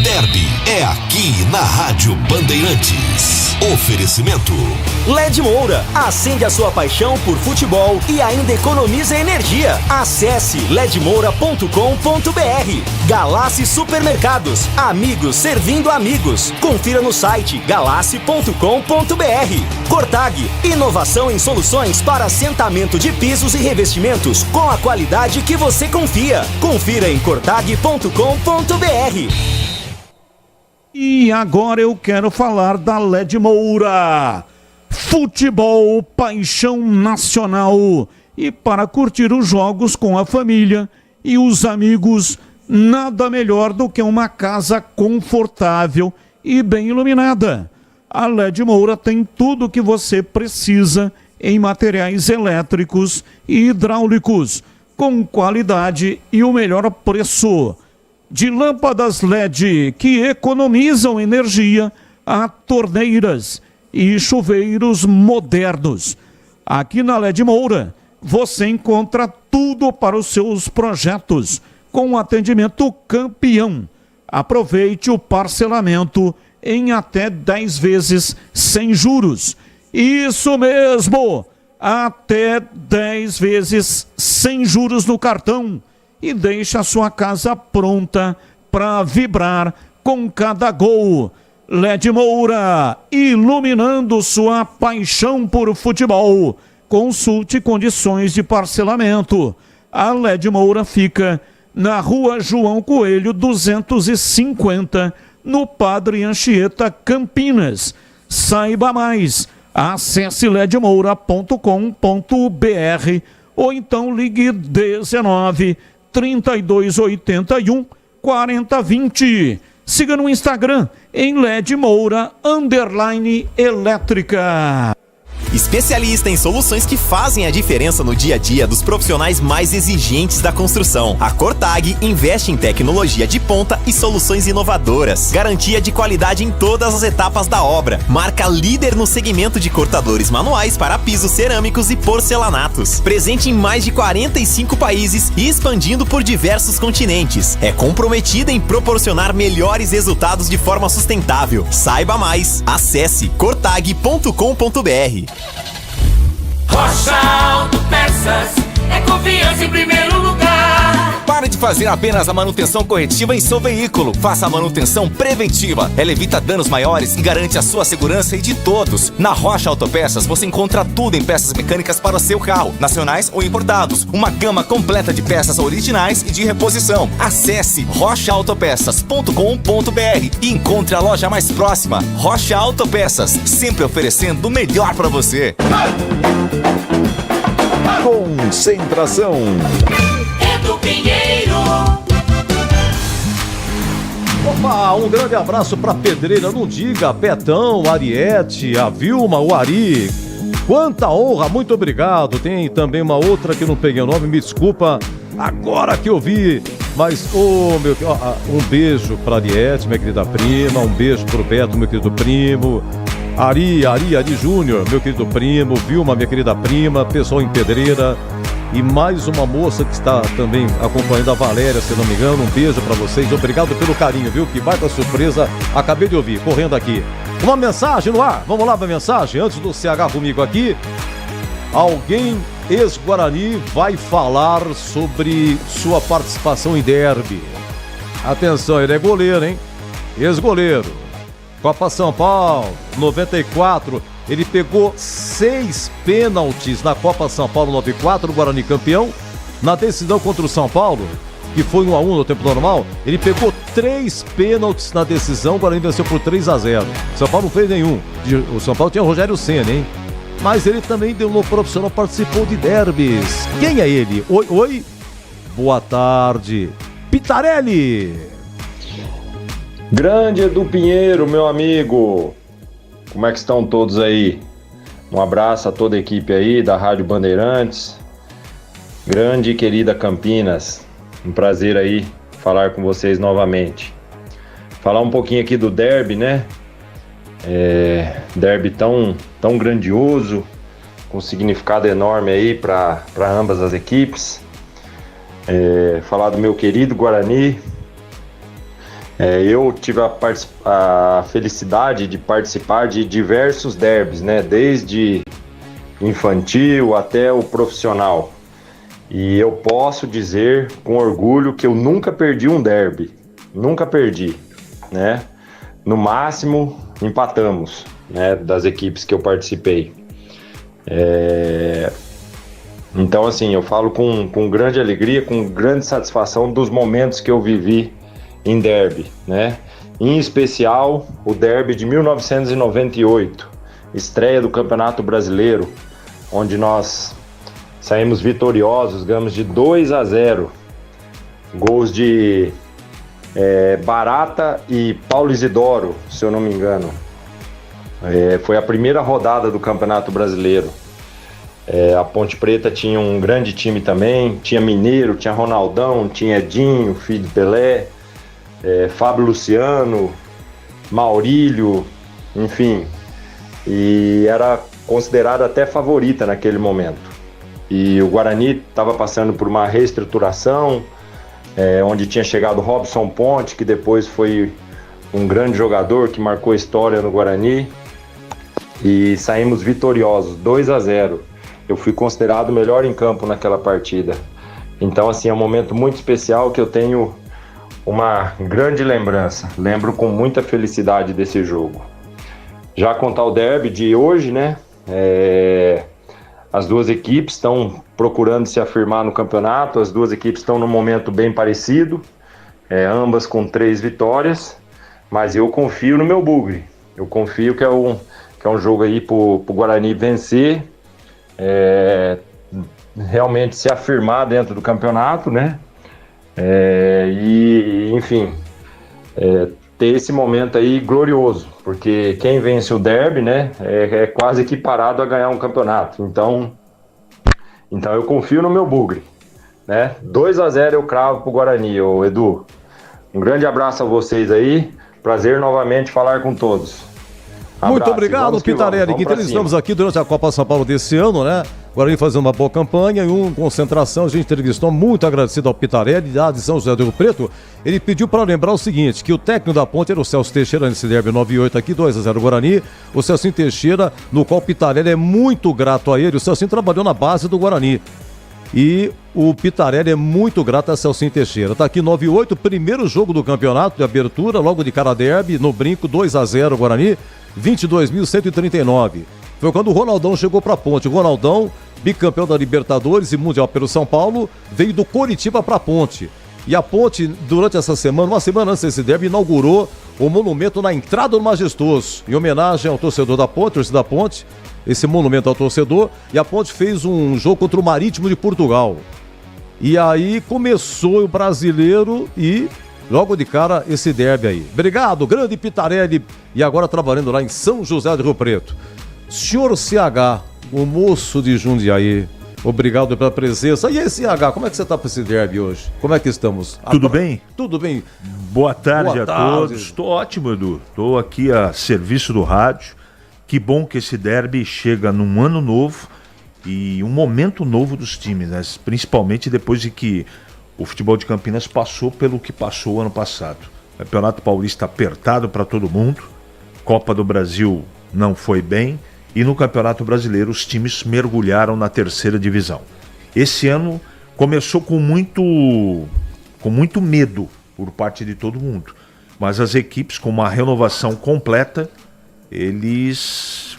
Derby é aqui na Rádio Bandeirantes. Oferecimento LED Moura, acende a sua paixão por futebol e ainda economiza energia. Acesse ledmoura.com.br. Galassi Supermercados, amigos servindo amigos. Confira no site galassi.com.br. Cortag, inovação em soluções para assentamento de pisos e revestimentos com a qualidade que você confia. Confira em cortag.com.br. E agora eu quero falar da LED Moura. Futebol, paixão nacional. E para curtir os jogos com a família e os amigos, nada melhor do que uma casa confortável e bem iluminada. A LED Moura tem tudo o que você precisa em materiais elétricos e hidráulicos, com qualidade e o melhor preço. De lâmpadas LED que economizam energia a torneiras e chuveiros modernos. Aqui na LED Moura você encontra tudo para os seus projetos com um atendimento campeão. Aproveite o parcelamento em até 10 vezes sem juros. Isso mesmo! Até 10 vezes sem juros no cartão. E deixa a sua casa pronta pra vibrar com cada gol. LED Moura, iluminando sua paixão por futebol. Consulte condições de parcelamento. A LED Moura fica na Rua João Coelho 250, no Padre Anchieta, Campinas. Saiba mais, acesse ledmoura.com.br ou então ligue 19 3281 4020. Siga no Instagram em LED Moura _elétrica. Especialista em soluções que fazem a diferença no dia a dia dos profissionais mais exigentes da construção. A Cortag investe em tecnologia de ponta e soluções inovadoras. Garantia de qualidade em todas as etapas da obra. Marca líder no segmento de cortadores manuais para pisos cerâmicos e porcelanatos. Presente em mais de 45 países e expandindo por diversos continentes. É comprometida em proporcionar melhores resultados de forma sustentável. Saiba mais. Acesse cortag.com.br. Rocha Autopeças é confiança em primeiro lugar. Pare de fazer apenas a manutenção corretiva em seu veículo. Faça a manutenção preventiva. Ela evita danos maiores e garante a sua segurança e de todos. Na Rocha Autopeças você encontra tudo em peças mecânicas para o seu carro, nacionais ou importados. Uma gama completa de peças originais e de reposição. Acesse rochaautopeças.com.br e encontre a loja mais próxima. Rocha Autopeças, sempre oferecendo o melhor para você. Concentração. Do Pinheiro. Opa, um grande abraço pra Pedreira, não diga, Betão, Ariete, a Vilma, o Ari. Quanta honra, muito obrigado. Tem também uma outra que não peguei o nome, me desculpa, agora que eu vi. Mas, um beijo pra Ariete, minha querida prima, um beijo pro Beto, meu querido primo. Ari Júnior, meu querido primo, Vilma, minha querida prima, pessoal em Pedreira. E mais uma moça que está também acompanhando, a Valéria, se não me engano. Um beijo pra vocês, obrigado pelo carinho, viu? Que baita surpresa, acabei de ouvir, correndo aqui. Uma mensagem no ar, vamos lá pra mensagem, antes do CH comigo aqui. Alguém ex-Guarani vai falar sobre sua participação em derby. Atenção, ele é goleiro, hein? Ex-goleiro. Copa São Paulo, 94... Ele pegou 6 pênaltis na Copa São Paulo 94, o Guarani campeão. Na decisão contra o São Paulo, que foi 1-1 no tempo normal, ele pegou 3 pênaltis na decisão, o Guarani venceu por 3-0. O São Paulo não fez nenhum. O São Paulo tinha o Rogério Ceni, hein? Mas ele também deu no profissional, participou de derbys. Quem é ele? Oi? Boa tarde. Pitarelli. Grande Edu Pinheiro, meu amigo. Como é que estão todos aí? Um abraço a toda a equipe aí da Rádio Bandeirantes. Grande e querida Campinas. Um prazer aí falar com vocês novamente. Falar um pouquinho aqui do derby, né? Derby tão grandioso, com significado enorme aí para ambas as equipes. Falar do meu querido Guarani. Eu tive a felicidade de participar de diversos derbys, né? Desde infantil até o profissional. E eu posso dizer com orgulho que eu nunca perdi um derby. Nunca perdi, né? No máximo, empatamos, né? Das equipes que eu participei. Então, assim, eu falo com grande alegria, com grande satisfação dos momentos que eu vivi em derby, né? Em especial o derby de 1998, estreia do Campeonato Brasileiro, onde nós saímos vitoriosos, ganhamos de 2-0, gols de Barata e Paulo Isidoro, se eu não me engano. Foi a primeira rodada do Campeonato Brasileiro. A Ponte Preta tinha um grande time também, tinha Mineiro, tinha Ronaldão, tinha Edinho, filho de Pelé, Fábio Luciano, Maurílio, enfim, e era considerada até favorita naquele momento. E o Guarani estava passando por uma reestruturação, onde tinha chegado Robson Ponte, que depois foi um grande jogador que marcou a história no Guarani, e saímos vitoriosos, 2-0. Eu fui considerado o melhor em campo naquela partida. Então, assim, é um momento muito especial que eu tenho uma grande lembrança. Lembro com muita felicidade desse jogo. Já quanto ao derby de hoje, né? As duas equipes estão procurando se afirmar no campeonato, as duas equipes estão num momento bem parecido, ambas com 3 vitórias, mas eu confio no meu Bugre. Eu confio que é um jogo aí pro Guarani vencer, realmente se afirmar dentro do campeonato, né? E, enfim, ter esse momento aí glorioso, porque quem vence o derby, né, é quase equiparado a ganhar um campeonato. Então eu confio no meu Bugre, né? 2-0 eu cravo pro Guarani, ô Edu. Um grande abraço a vocês aí, prazer novamente falar com todos. Muito obrigado, Pitarelli, que entrevistamos aqui durante a Copa São Paulo desse ano, né? Guarani fazendo uma boa campanha e concentração. A gente entrevistou, muito agradecido ao Pitarelli, da de São José do Rio Preto. Ele pediu para lembrar o seguinte, que o técnico da Ponte era o Celso Teixeira nesse derby 9-8 aqui, 2-0 Guarani. O Celcinho Teixeira, no qual o Pitarelli é muito grato a ele. O Celcinho trabalhou na base do Guarani. E o Pitarelli é muito grato a Celcinho Teixeira. Tá aqui 9-8, primeiro jogo do campeonato de abertura, logo de cara derby, no Brinco, 2-0 Guarani, 22.139. Foi quando o Ronaldão chegou pra Ponte. O Ronaldão, bicampeão da Libertadores e Mundial pelo São Paulo, veio do Coritiba pra Ponte. E a Ponte, durante essa semana, uma semana antes desse derby, inaugurou o monumento na entrada do Majestoso, em homenagem ao torcedor da Ponte, torcedor da Ponte, esse monumento ao torcedor, e a Ponte fez um jogo contra o Marítimo de Portugal. E aí começou o Brasileiro e logo de cara esse derby aí. Obrigado, grande Pitarelli, e agora trabalhando lá em São José do Rio Preto. Senhor CH, o moço de Jundiaí, obrigado pela presença. E aí, CH, como é que você está para esse derby hoje? Como é que estamos? Tudo bem? Tudo bem. Boa tarde a todos. Estou ótimo, Edu. Estou aqui a serviço do rádio. Que bom que esse derby chega num ano novo e um momento novo dos times, né? Principalmente depois de que o futebol de Campinas passou pelo que passou ano passado. Campeonato Paulista apertado para todo mundo, Copa do Brasil não foi bem e no Campeonato Brasileiro os times mergulharam na terceira divisão. Esse ano começou com muito medo por parte de todo mundo, mas as equipes com uma renovação completa, eles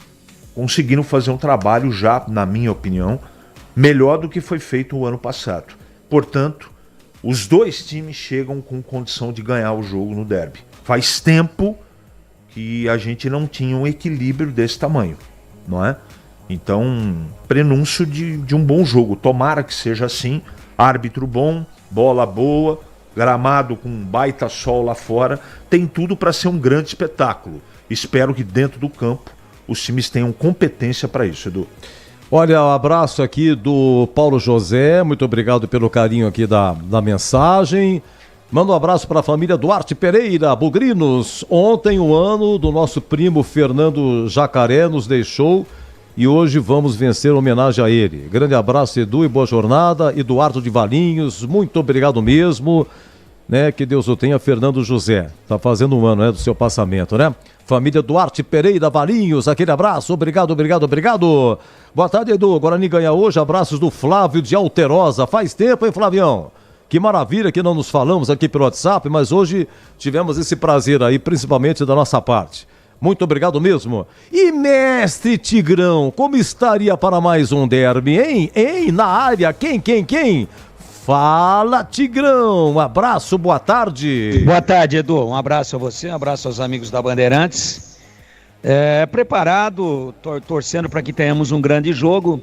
conseguiram fazer um trabalho já, na minha opinião, melhor do que foi feito o ano passado. Portanto, os dois times chegam com condição de ganhar o jogo no derby. Faz tempo que a gente não tinha um equilíbrio desse tamanho, não é? Então, prenúncio de um bom jogo. Tomara que seja assim. Árbitro bom, bola boa, gramado com um baita sol lá fora. Tem tudo para ser um grande espetáculo. Espero que dentro do campo os times tenham competência para isso, Edu. Olha, um abraço aqui do Paulo José, muito obrigado pelo carinho aqui da mensagem. Manda um abraço para a família Duarte Pereira, Bugrinos. Ontem o ano do nosso primo Fernando Jacaré nos deixou e hoje vamos vencer homenagem a ele. Grande abraço, Edu, e boa jornada. Eduardo de Valinhos, muito obrigado mesmo. Né, que Deus o tenha, Fernando José. Tá fazendo um ano, né, do seu passamento, né? Família Duarte Pereira Valinhos, aquele abraço, obrigado. Boa tarde, Edu. Guarani ganha hoje, abraços do Flávio de Alterosa. Faz tempo, hein, Flavião? Que maravilha que não nos falamos aqui pelo WhatsApp, mas hoje tivemos esse prazer aí, principalmente da nossa parte. Muito obrigado mesmo. E mestre Tigrão, como estaria para mais um derby, hein? Na área, quem? Fala, Tigrão, um abraço, boa tarde. Boa tarde, Edu, um abraço a você, um abraço aos amigos da Bandeirantes. Preparado, torcendo para que tenhamos um grande jogo.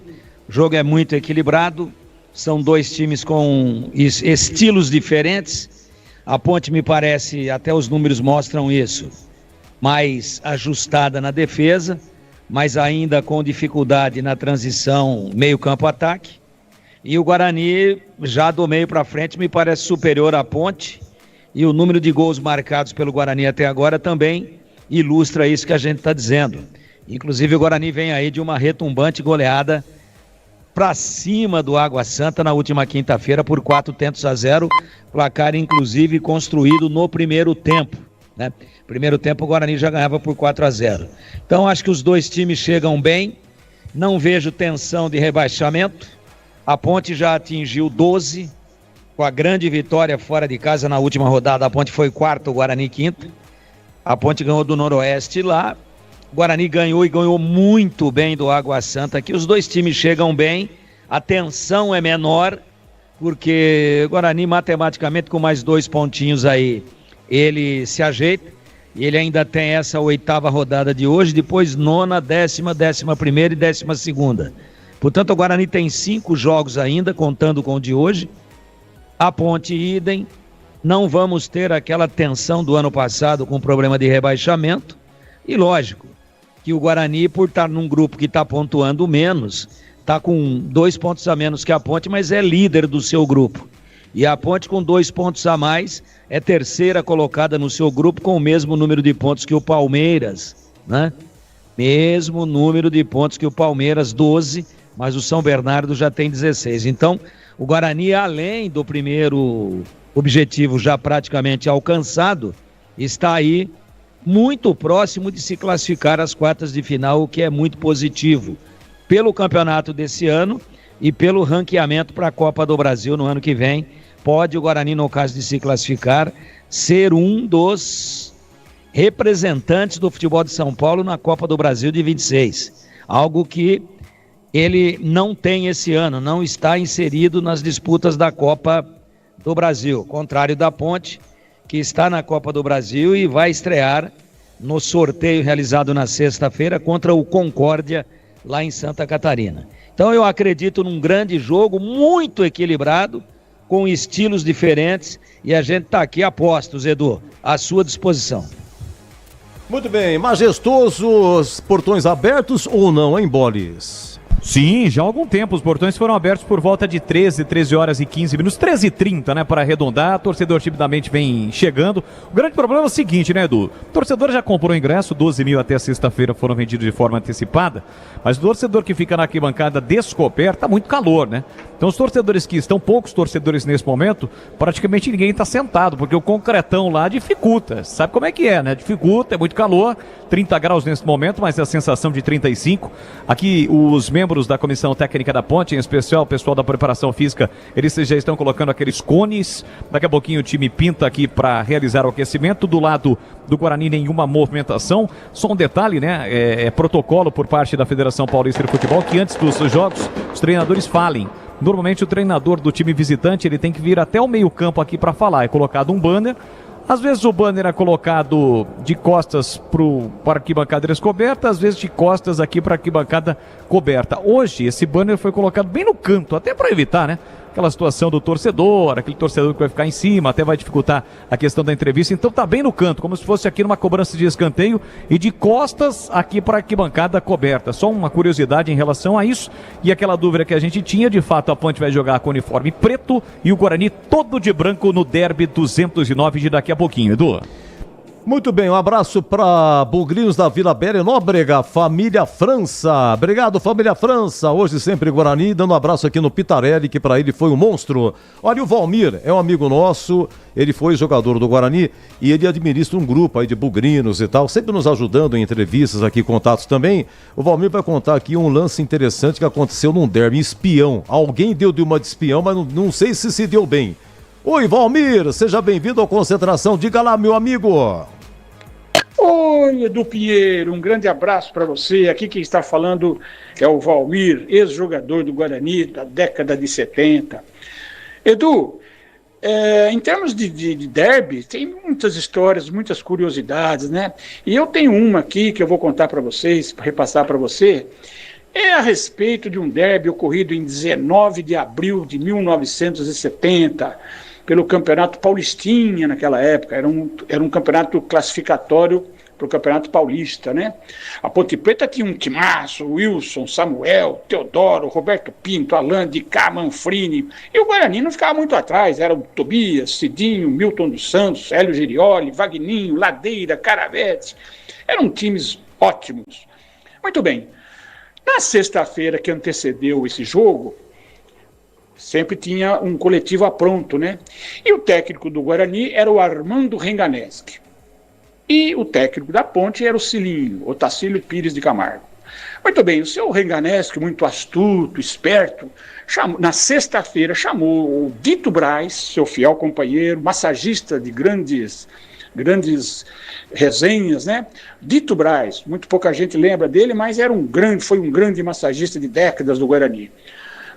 O jogo é muito equilibrado, são dois times com estilos diferentes. A Ponte, me parece, até os números mostram isso, mais ajustada na defesa, mas ainda com dificuldade na transição meio-campo-ataque. E o Guarani, já do meio para frente, me parece superior à Ponte. E o número de gols marcados pelo Guarani até agora também ilustra isso que a gente está dizendo. Inclusive o Guarani vem aí de uma retumbante goleada para cima do Água Santa na última quinta-feira por 4-0. Placar inclusive construído no primeiro tempo, né? Primeiro tempo o Guarani já ganhava por 4-0. Então acho que os dois times chegam bem. Não vejo tensão de rebaixamento. A Ponte já atingiu 12, com a grande vitória fora de casa na última rodada. A Ponte foi quarto, o Guarani quinto. A Ponte ganhou do Noroeste lá. O Guarani ganhou e ganhou muito bem do Água Santa. Aqui os dois times chegam bem, a tensão é menor, porque o Guarani matematicamente com mais 2 pontinhos aí, ele se ajeita. E ele ainda tem essa 8ª rodada de hoje, depois 9ª, 10ª, 11ª e 12ª. Portanto, o Guarani tem 5 jogos ainda, contando com o de hoje. A Ponte idem. Não vamos ter aquela tensão do ano passado com o problema de rebaixamento. E lógico que o Guarani, por estar num grupo que está pontuando menos, está com 2 pontos a menos que a Ponte, mas é líder do seu grupo. E a Ponte, com 2 pontos a mais, é terceira colocada no seu grupo com o mesmo número de pontos que o Palmeiras, né? Mesmo número de pontos que o Palmeiras, 12, mas o São Bernardo já tem 16. Então, o Guarani, além do primeiro objetivo já praticamente alcançado, está aí muito próximo de se classificar às quartas de final, o que é muito positivo pelo campeonato desse ano e pelo ranqueamento para a Copa do Brasil no ano que vem. Pode o Guarani, no caso de se classificar, ser um dos representantes do futebol de São Paulo na Copa do Brasil de 26. Algo que ele não tem esse ano, não está inserido nas disputas da Copa do Brasil. Contrário da Ponte, que está na Copa do Brasil e vai estrear no sorteio realizado na sexta-feira contra o Concórdia, lá em Santa Catarina. Então eu acredito num grande jogo, muito equilibrado, com estilos diferentes, e a gente está aqui a postos, Edu, à sua disposição. Muito bem, majestosos, portões abertos ou não, hein, Bolis? Sim, já há algum tempo. Os portões foram abertos por volta de 13 horas e 15 minutos, 13h30, né, para arredondar. O torcedor timidamente vem chegando. O grande problema é o seguinte, né, Edu? O torcedor já comprou o ingresso, 12 mil até sexta-feira foram vendidos de forma antecipada, mas o torcedor que fica na arquibancada descoberta, tá muito calor, né? Então os torcedores que estão, poucos torcedores nesse momento, praticamente ninguém está sentado, porque o concretão lá dificulta. Sabe como é que é, né? Dificulta, é muito calor, 30 graus nesse momento, mas a sensação de 35. Aqui os membros da Comissão Técnica da Ponte, em especial o pessoal da preparação física, eles já estão colocando aqueles cones. Daqui a pouquinho o time pinta aqui para realizar o aquecimento. Do lado do Guarani, nenhuma movimentação. Só um detalhe, né? É protocolo por parte da Federação Paulista de Futebol que antes dos jogos os treinadores falem. Normalmente o treinador do time visitante, ele tem que vir até o meio-campo aqui para falar. É colocado um banner. Às vezes o banner é colocado de costas para a arquibancada descoberta, às vezes de costas aqui para a arquibancada coberta. Hoje esse banner foi colocado bem no canto, até para evitar, né, aquela situação do torcedor, aquele torcedor que vai ficar em cima, até vai dificultar a questão da entrevista. Então tá bem no canto, como se fosse aqui numa cobrança de escanteio, e de costas aqui para a arquibancada coberta. Só uma curiosidade em relação a isso, e aquela dúvida que a gente tinha, de fato a Ponte vai jogar com uniforme preto e o Guarani todo de branco no Derby 209 de daqui a pouquinho, Edu. Muito bem, um abraço para Bugrinhos da Vila Bela e Nóbrega, família França. Obrigado, família França. Hoje sempre Guarani, dando um abraço aqui no Pitarelli, que para ele foi um monstro. Olha, o Valmir é um amigo nosso, ele foi jogador do Guarani e ele administra um grupo aí de bugrinos e tal, sempre nos ajudando em entrevistas aqui, contatos também. O Valmir vai contar aqui um lance interessante que aconteceu num derby, espião. Alguém deu de uma de espião, mas não sei se deu bem. Oi, Valmir, seja bem-vindo ao Concentração. Diga lá, meu amigo. Oi, Edu Pinheiro, um grande abraço para você. Aqui quem está falando é o Valmir, ex-jogador do Guarani da década de 70. Edu, em termos de derby, tem muitas histórias, muitas curiosidades, né? E eu tenho uma aqui que eu vou contar para vocês, repassar para você. É a respeito de um derby ocorrido em 19 de abril de 1970, pelo Campeonato Paulistinha naquela época. Era um campeonato classificatório para o Campeonato Paulista, né? A Ponte Preta tinha um timaço, Wilson, Samuel, Teodoro, Roberto Pinto, Alain, Dicá, Manfrini, e o Guarani não ficava muito atrás, eram Tobias, Cidinho, Milton dos Santos, Hélio Girioli, Vagninho, Ladeira, Caravete. Eram times ótimos. Muito bem. Na sexta-feira que antecedeu esse jogo, sempre tinha um coletivo pronto, né? E o técnico do Guarani era o Armando Renganeschi. E o técnico da Ponte era o Cilinho, Otacílio Pires de Camargo. Muito bem, o seu Renganeschi, muito astuto, esperto, na sexta-feira chamou o Dito Braz, seu fiel companheiro, massagista de grandes resenhas, né? Dito Braz, muito pouca gente lembra dele, mas foi um grande massagista de décadas do Guarani.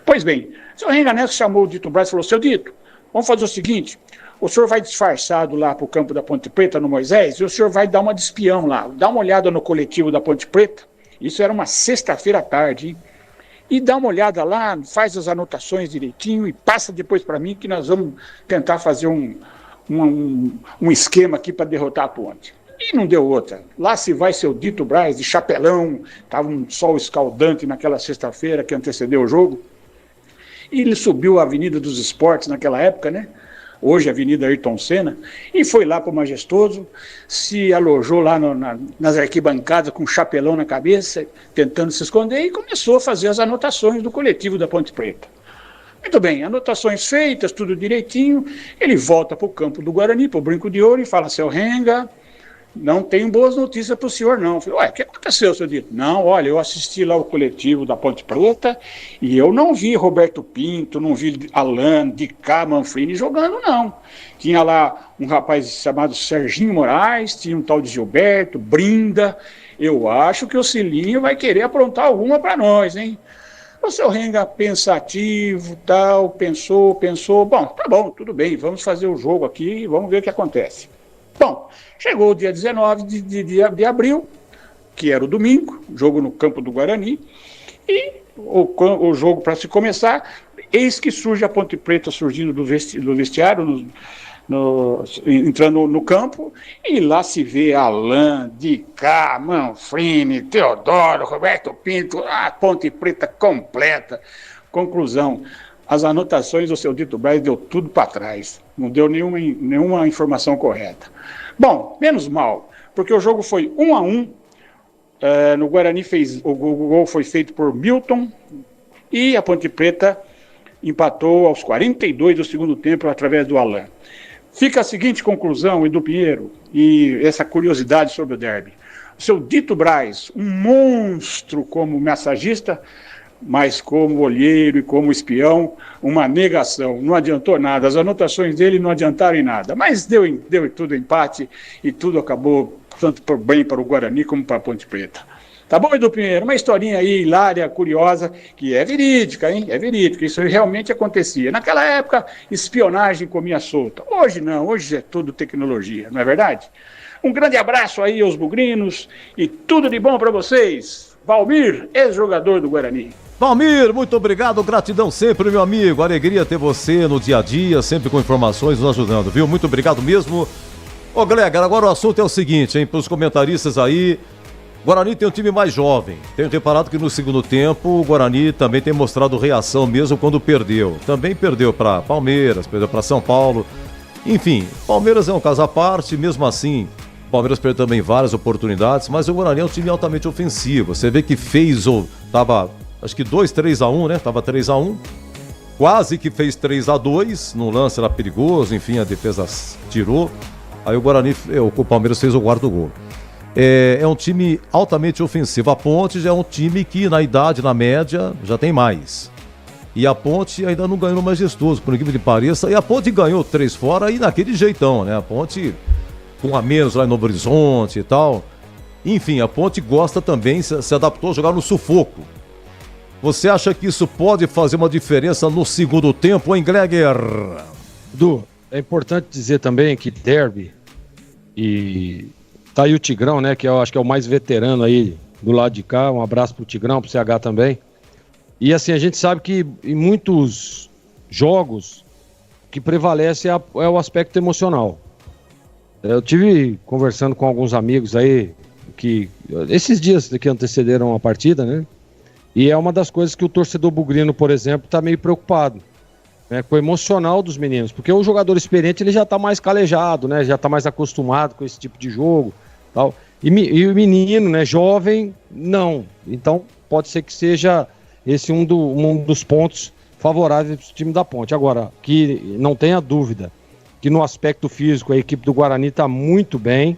Pois bem, o seu Renganeschi chamou o Dito Braz e falou: seu Dito, vamos fazer o seguinte, o senhor vai disfarçado lá para o campo da Ponte Preta, no Moisés, e o senhor vai dar uma de espião lá, dá uma olhada no coletivo da Ponte Preta, isso era uma sexta-feira à tarde, hein? E dá uma olhada lá, faz as anotações direitinho e passa depois para mim que nós vamos tentar fazer um esquema aqui para derrotar a Ponte. E não deu outra. Lá se vai seu Dito Braz de chapelão, estava um sol escaldante naquela sexta-feira que antecedeu o jogo, e ele subiu a Avenida dos Esportes naquela época, né? Hoje Avenida Ayrton Senna, e foi lá para o Majestoso, se alojou lá nas arquibancadas com um chapelão na cabeça, tentando se esconder, e começou a fazer as anotações do coletivo da Ponte Preta. Muito bem, anotações feitas, tudo direitinho, ele volta para o campo do Guarani, para o Brinco de Ouro, e fala: seu Renga, não tenho boas notícias para o senhor, não. Eu falei: ué, o que aconteceu, seu Dito? Não, olha, eu assisti lá o coletivo da Ponte Preta e eu não vi Roberto Pinto, não vi Alan, Dicá, Manfrini jogando, não. Tinha lá um rapaz chamado Serginho Moraes, tinha um tal de Gilberto, Brinda. Eu acho que o Cilinho vai querer aprontar alguma para nós, hein? O seu Renga pensativo, tal, pensou, bom, tá bom, tudo bem, vamos fazer o jogo aqui e vamos ver o que acontece. Bom, chegou o dia 19 de abril, que era o domingo, jogo no campo do Guarani, e o jogo para se começar, eis que surge a Ponte Preta surgindo do vestiário, entrando no campo, e lá se vê Alan, Dicá, Manfrini, Teodoro, Roberto Pinto, a Ponte Preta completa. Conclusão: as anotações do seu Dito Braz deu tudo para trás, não deu nenhuma informação correta. Bom, menos mal, porque o jogo foi 1-1, no Guarani o gol foi feito por Milton, e a Ponte Preta empatou aos 42 do segundo tempo através do Alan. Fica a seguinte conclusão, Edu Pinheiro, e essa curiosidade sobre o derby. O seu Dito Braz, um monstro como massagista, mas como olheiro e como espião, uma negação, não adiantou nada, as anotações dele não adiantaram em nada, mas deu tudo empate e tudo acabou tanto por bem para o Guarani como para a Ponte Preta. Tá bom, Edu Pinheiro? Uma historinha aí hilária, curiosa, que é verídica, hein? É verídica, isso realmente acontecia. Naquela época, espionagem comia solta. Hoje não, hoje é tudo tecnologia, não é verdade? Um grande abraço aí aos bugrinos e tudo de bom para vocês. Valmir, ex-jogador do Guarani. Valmir, muito obrigado, gratidão sempre, meu amigo. Alegria ter você no dia a dia, sempre com informações nos ajudando, viu? Muito obrigado mesmo. Ô, Gleger, agora o assunto é o seguinte, hein? Para os comentaristas aí, Guarani tem um time mais jovem. Tenho reparado que no segundo tempo o Guarani também tem mostrado reação mesmo quando perdeu. Também perdeu para Palmeiras, perdeu para São Paulo. Enfim, Palmeiras é um caso à parte, mesmo assim, o Palmeiras perdeu também várias oportunidades, mas o Guarani é um time altamente ofensivo. Você vê que tava, acho que 2-3-1, né? Tava 3-1. Quase que fez 3-2, no lance era perigoso, enfim, a defesa tirou. Aí o Palmeiras fez o quarto gol. É um time altamente ofensivo. A Ponte já é um time que na idade, na média, já tem mais. E a Ponte ainda não ganhou no Majestoso, por incrível que pareça. E a Ponte ganhou 3 fora e naquele jeitão, né? A Ponte com a menos lá em Novo Horizonte e tal. Enfim, a Ponte gosta também, se adaptou a jogar no sufoco. Você acha que isso pode fazer uma diferença no segundo tempo, hein, Gleger? Du, é importante dizer também que derby, e tá aí o Tigrão, né, que eu acho que é o mais veterano aí do lado de cá. Um abraço pro Tigrão, pro CH também. E assim, a gente sabe que em muitos jogos o que prevalece é o aspecto emocional. Eu tive conversando com alguns amigos aí, que esses dias que antecederam a partida, né? E é uma das coisas que o torcedor bugrino, por exemplo, tá meio preocupado, né, com o emocional dos meninos, porque o jogador experiente ele já tá mais calejado, né? Já tá mais acostumado com esse tipo de jogo, tal. E o menino, né, jovem, não. Então pode ser que seja esse um dos pontos favoráveis para o time da Ponte. Agora, que não tenha dúvida que no aspecto físico a equipe do Guarani está muito bem,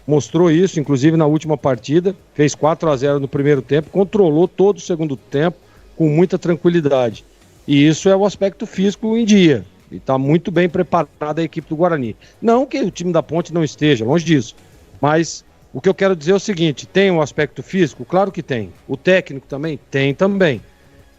mostrou isso, inclusive na última partida, fez 4-0 no primeiro tempo, controlou todo o segundo tempo com muita tranquilidade. E isso é o aspecto físico em dia. E está muito bem preparada a equipe do Guarani. Não que o time da Ponte não esteja, longe disso. Mas o que eu quero dizer é o seguinte, tem um aspecto físico? Claro que tem. O técnico também? Tem também.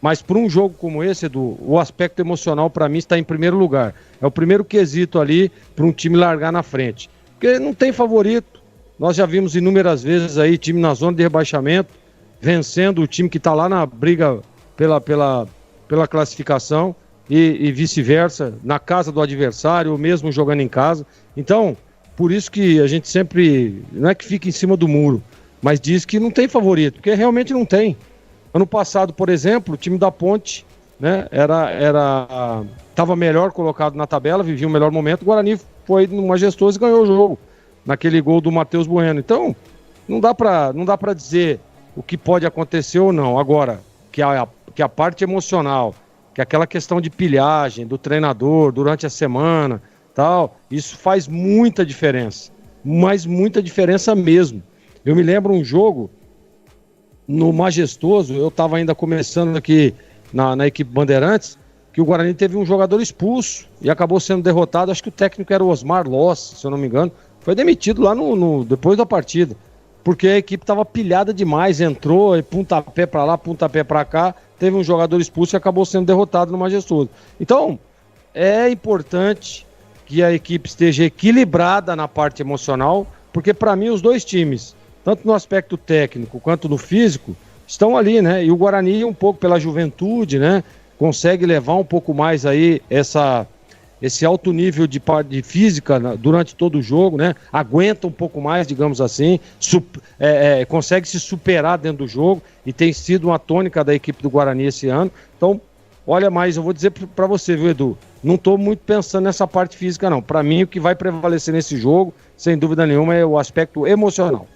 Mas para um jogo como esse, Edu, o aspecto emocional para mim está em primeiro lugar. É o primeiro quesito ali para um time largar na frente. Porque não tem favorito. Nós já vimos inúmeras vezes aí time na zona de rebaixamento, vencendo o time que está lá na briga pela classificação e vice-versa, na casa do adversário, ou mesmo jogando em casa. Então, por isso que a gente sempre, não é que fica em cima do muro, mas diz que não tem favorito, porque realmente não tem. Ano passado, por exemplo, o time da Ponte, né, estava melhor colocado na tabela, vivia um melhor momento, o Guarani foi no Majestoso e ganhou o jogo, naquele gol do Matheus Bueno. Então, não dá para dizer o que pode acontecer ou não. Agora, que a parte emocional, que aquela questão de pilhagem do treinador durante a semana, tal, isso faz muita diferença, mas muita diferença mesmo. Eu me lembro um jogo no Majestoso, eu estava ainda começando aqui na equipe Bandeirantes, que o Guarani teve um jogador expulso e acabou sendo derrotado. Acho que o técnico era o Osmar Loss, se eu não me engano. Foi demitido lá depois da partida, porque a equipe estava pilhada demais, entrou e pontapé para lá, pontapé para cá, teve um jogador expulso e acabou sendo derrotado no Majestoso. Então, é importante que a equipe esteja equilibrada na parte emocional, porque para mim os dois times, tanto no aspecto técnico quanto no físico, estão ali, né? E o Guarani, um pouco pela juventude, né, consegue levar um pouco mais aí esse alto nível de física durante todo o jogo, né? Aguenta um pouco mais, digamos assim, consegue se superar dentro do jogo e tem sido uma tônica da equipe do Guarani esse ano. Então, olha, mais eu vou dizer para você, viu, Edu? Não estou muito pensando nessa parte física, não. Para mim, o que vai prevalecer nesse jogo, sem dúvida nenhuma, é o aspecto emocional.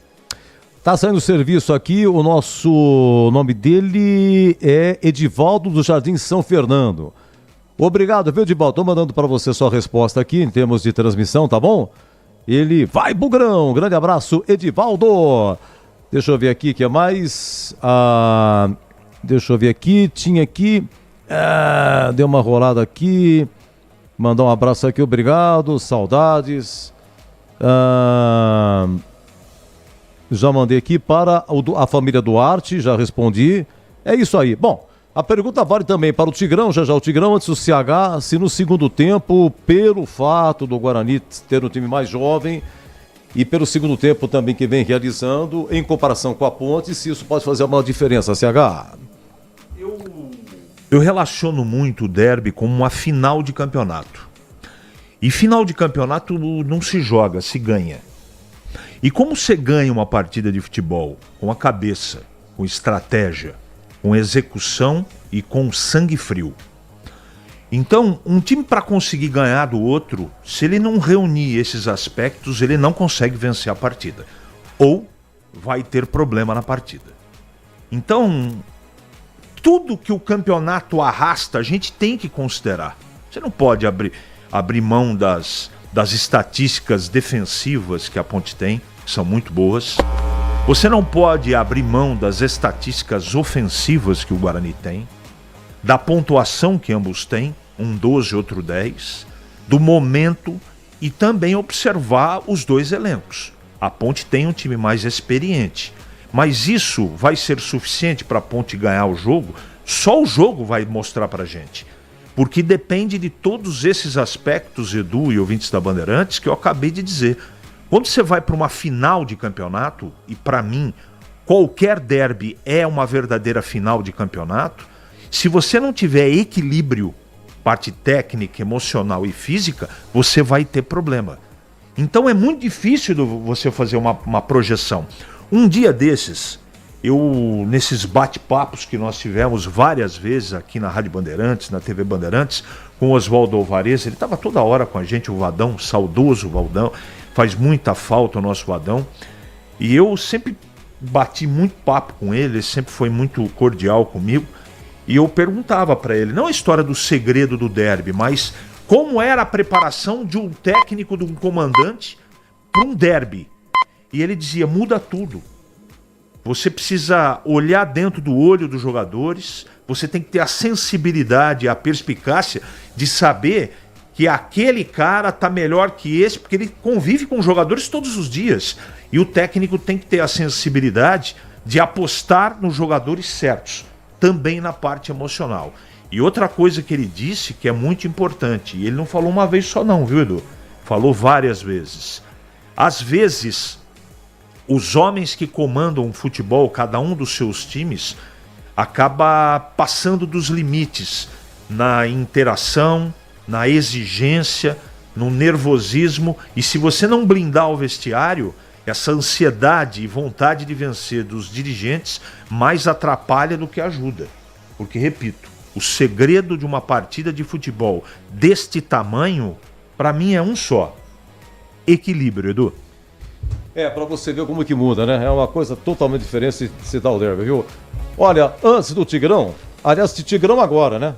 Tá saindo o serviço aqui, o nome dele é Edivaldo do Jardim São Fernando. Obrigado, viu, Edivaldo? Tô mandando para você sua resposta aqui em termos de transmissão, tá bom? Ele vai, Bugrão! Grande abraço, Edivaldo! Deixa eu ver aqui, que é mais? Deixa eu ver aqui, tinha aqui... deu uma rolada aqui. Mandar um abraço aqui, obrigado, saudades. Já mandei aqui para a família Duarte, já respondi. É isso aí. Bom, a pergunta vale também para o Tigrão, já o Tigrão, antes do CH, se no segundo tempo, pelo fato do Guarani ter um time mais jovem e pelo segundo tempo também que vem realizando, em comparação com a Ponte, se isso pode fazer uma diferença, CH? Eu relaciono muito o derby como uma final de campeonato. E final de campeonato não se joga, se ganha. E como você ganha uma partida de futebol? Com a cabeça, com estratégia, com execução e com sangue frio. Então, um time para conseguir ganhar do outro, se ele não reunir esses aspectos, ele não consegue vencer a partida. Ou vai ter problema na partida. Então, tudo que o campeonato arrasta, a gente tem que considerar. Você não pode abrir mão das estatísticas defensivas que a Ponte tem, que são muito boas. Você não pode abrir mão das estatísticas ofensivas que o Guarani tem, da pontuação que ambos têm, um 12 e outro 10, do momento e também observar os dois elencos. A Ponte tem um time mais experiente, mas isso vai ser suficiente para a Ponte ganhar o jogo? Só o jogo vai mostrar para a gente. Porque depende de todos esses aspectos, Edu e ouvintes da Bandeirantes, que eu acabei de dizer. Quando você vai para uma final de campeonato, e para mim, qualquer derby é uma verdadeira final de campeonato, se você não tiver equilíbrio, parte técnica, emocional e física, você vai ter problema. Então é muito difícil você fazer uma projeção. Um dia desses, nesses bate-papos que nós tivemos várias vezes aqui na Rádio Bandeirantes, na TV Bandeirantes, com o Oswaldo Alvarez, ele estava toda hora com a gente, o Vadão, saudoso Valdão, faz muita falta o nosso Vadão, e eu sempre bati muito papo com ele sempre foi muito cordial comigo, e eu perguntava para ele, não a história do segredo do derby, mas como era a preparação de um técnico, de um comandante, para um derby. E ele dizia, muda tudo. Você precisa olhar dentro do olho dos jogadores, você tem que ter a sensibilidade, a perspicácia de saber que aquele cara tá melhor que esse, porque ele convive com os jogadores todos os dias. E o técnico tem que ter a sensibilidade de apostar nos jogadores certos, também na parte emocional. E outra coisa que ele disse que é muito importante, e ele não falou uma vez só não, viu, Edu? Falou várias vezes. Às vezes, os homens que comandam o futebol, cada um dos seus times, acaba passando dos limites na interação, na exigência, no nervosismo, e se você não blindar o vestiário, essa ansiedade e vontade de vencer dos dirigentes mais atrapalha do que ajuda. Porque, repito, o segredo de uma partida de futebol deste tamanho, para mim é um só: equilíbrio, Edu. Pra você ver como que muda, né? É uma coisa totalmente diferente se dá o derby, viu? Olha, antes do Tigrão, aliás, Tigrão agora, né?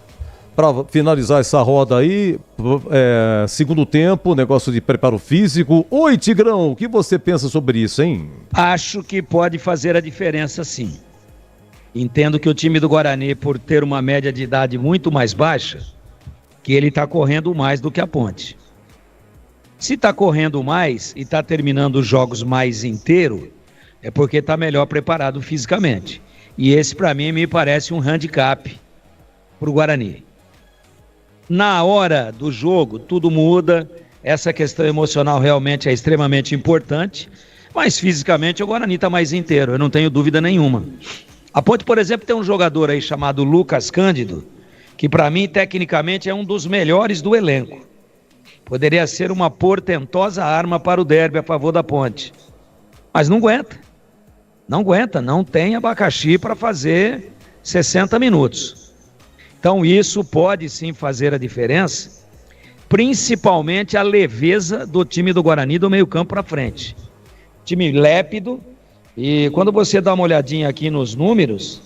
Para finalizar essa roda aí, segundo tempo, negócio de preparo físico. Oi, Tigrão, o que você pensa sobre isso, hein? Acho que pode fazer a diferença, sim. Entendo que o time do Guarani, por ter uma média de idade muito mais baixa, que ele está correndo mais do que a Ponte. Se está correndo mais e está terminando os jogos mais inteiro, é porque está melhor preparado fisicamente. E esse, para mim, me parece um handicap para o Guarani. Na hora do jogo, tudo muda, essa questão emocional realmente é extremamente importante, mas fisicamente o Guarani está mais inteiro, eu não tenho dúvida nenhuma. A Ponte, por exemplo, tem um jogador aí chamado Lucas Cândido, que para mim, tecnicamente, é um dos melhores do elenco. Poderia ser uma portentosa arma para o derby a favor da Ponte. Mas não aguenta. Não aguenta, não tem abacaxi para fazer 60 minutos. Então isso pode sim fazer a diferença, principalmente a leveza do time do Guarani do meio campo para frente. Time lépido, e quando você dá uma olhadinha aqui nos números,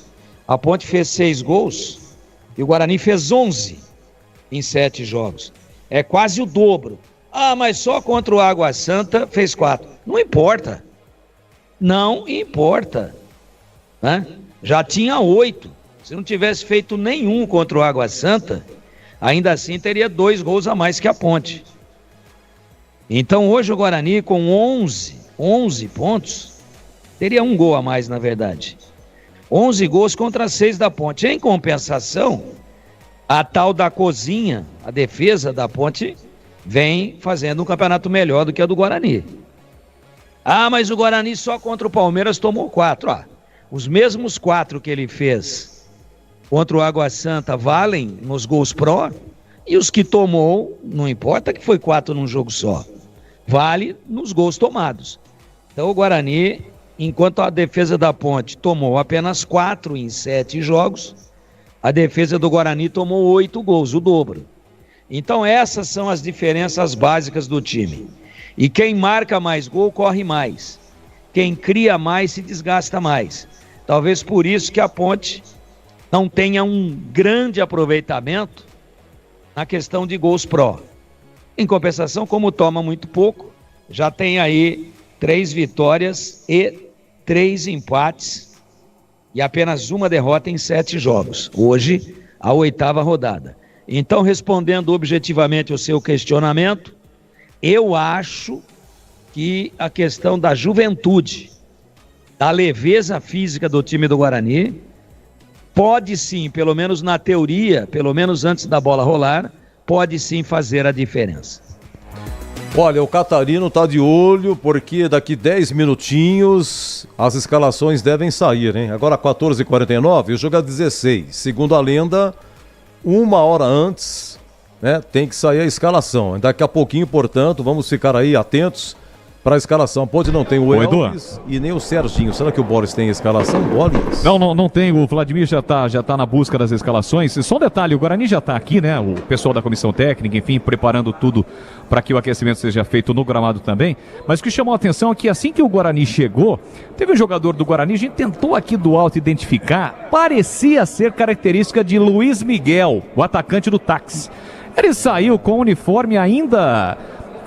a Ponte fez 6 gols e o Guarani fez 11 em 7 jogos. É quase o dobro. Ah, mas só contra o Água Santa fez 4. Não importa. Não importa. Né? Já tinha 8. Se não tivesse feito nenhum contra o Água Santa, ainda assim teria 2 gols a mais que a Ponte. Então hoje o Guarani com 11 pontos, teria 1 gol a mais na verdade. 11 gols contra 6 da Ponte. Em compensação, a tal da cozinha, a defesa da Ponte, vem fazendo um campeonato melhor do que a do Guarani. Ah, mas o Guarani só contra o Palmeiras tomou 4. Os mesmos 4 que ele fez contra o Água Santa valem nos gols pró, e os que tomou, não importa que foi 4 num jogo só, vale nos gols tomados. Então o Guarani, enquanto a defesa da Ponte tomou apenas 4 em 7 jogos, a defesa do Guarani tomou 8 gols, o dobro. Então essas são as diferenças básicas do time. E quem marca mais gol corre mais. Quem cria mais se desgasta mais. Talvez por isso que a Ponte não tenha um grande aproveitamento na questão de gols pró. Em compensação, como toma muito pouco, já tem aí 3 vitórias e 3 empates e apenas 1 derrota em 7 jogos. Hoje, a 8ª rodada. Então, respondendo objetivamente o seu questionamento, eu acho que a questão da juventude, da leveza física do time do Guarani, pode sim, pelo menos na teoria, pelo menos antes da bola rolar, pode sim fazer a diferença. Olha, o Catarino tá de olho porque daqui 10 minutinhos as escalações devem sair, hein? Agora 14h49, o jogo é 16. Segundo a lenda, 1 hora antes, né, tem que sair a escalação. Daqui a pouquinho, portanto, vamos ficar aí atentos para a escalação. Pode não tem o Elvis e nem o Serginho. Será que o Boris tem a escalação, Boris? Não tem. O Vladimir já tá na busca das escalações. Só um detalhe, o Guarani já tá aqui, né? O pessoal da comissão técnica, enfim, preparando tudo para que o aquecimento seja feito no gramado também. Mas o que chamou a atenção é que assim que o Guarani chegou, teve um jogador do Guarani, a gente tentou aqui do alto identificar, parecia ser característica de Luiz Miguel, o atacante do Táxi. Ele saiu com o uniforme ainda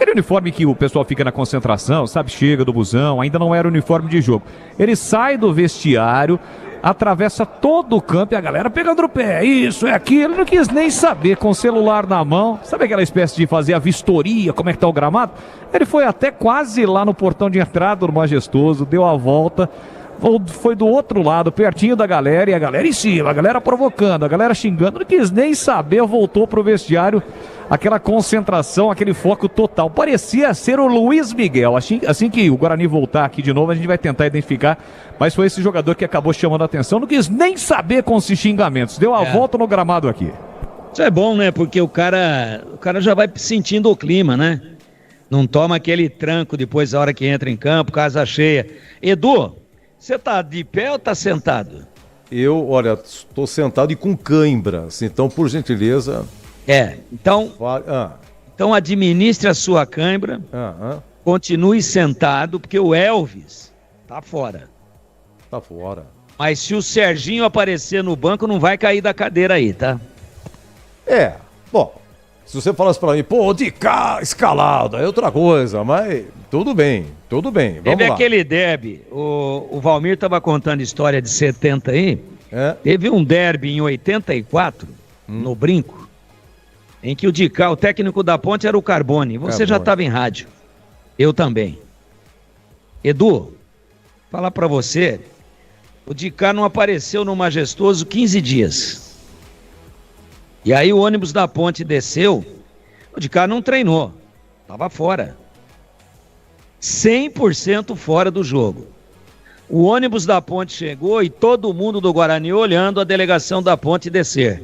Aquele uniforme que o pessoal fica na concentração, sabe, chega do busão, ainda não era uniforme de jogo. Ele sai do vestiário, atravessa todo o campo e a galera pegando no pé, isso, é aquilo, ele não quis nem saber, com o celular na mão, sabe aquela espécie de fazer a vistoria, como é que tá o gramado? Ele foi até quase lá no portão de entrada do Majestoso, deu a volta, foi do outro lado, pertinho da galera, e a galera em cima, a galera provocando, a galera xingando, não quis nem saber, voltou pro vestiário, aquela concentração, aquele foco total. Parecia ser o Luiz Miguel. Assim que o Guarani voltar aqui de novo, a gente vai tentar identificar, mas foi esse jogador que acabou chamando a atenção, não quis nem saber com esses xingamentos, deu a volta no gramado aqui. Isso é bom, né? Porque o cara já vai sentindo o clima, né? Não toma aquele tranco depois da hora que entra em campo, casa cheia. Edu, você tá de pé ou tá sentado? Eu, olha, estou sentado e com cãibras, então, por gentileza... Então administre a sua cãibra, continue sentado, porque o Elvis tá fora. Tá fora. Mas se o Serginho aparecer no banco, não vai cair da cadeira aí, tá? Bom, se você falasse pra mim, pô, de cá, escalado, é outra coisa, mas tudo bem, vamos Teve lá. aquele derby, o Valmir tava contando história de 70 aí, teve um derby em 84, no Brinco, em que o técnico da Ponte era o Carbone. Você já estava em rádio. Eu também. Edu, falar para você, o Dicá não apareceu no Majestoso 15 dias. E aí o ônibus da Ponte desceu, o Dicá não treinou. Estava fora. 100% fora do jogo. O ônibus da Ponte chegou e todo mundo do Guarani olhando a delegação da Ponte descer.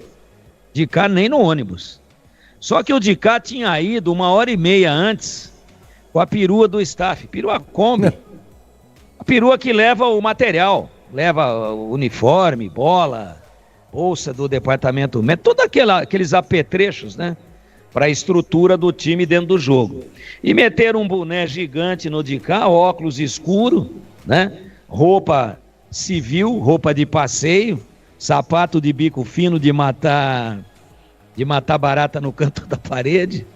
Dicá nem no ônibus. Só que o Dicá tinha ido 1h30 antes com a perua do staff, perua Kombi, a perua que leva o material, leva o uniforme, bola, bolsa do departamento médico, todos aqueles apetrechos, né, para a estrutura do time dentro do jogo. E meteram um boné gigante no Dicá, óculos escuro, né, roupa civil, roupa de passeio, sapato de bico fino de matar barata no canto da parede.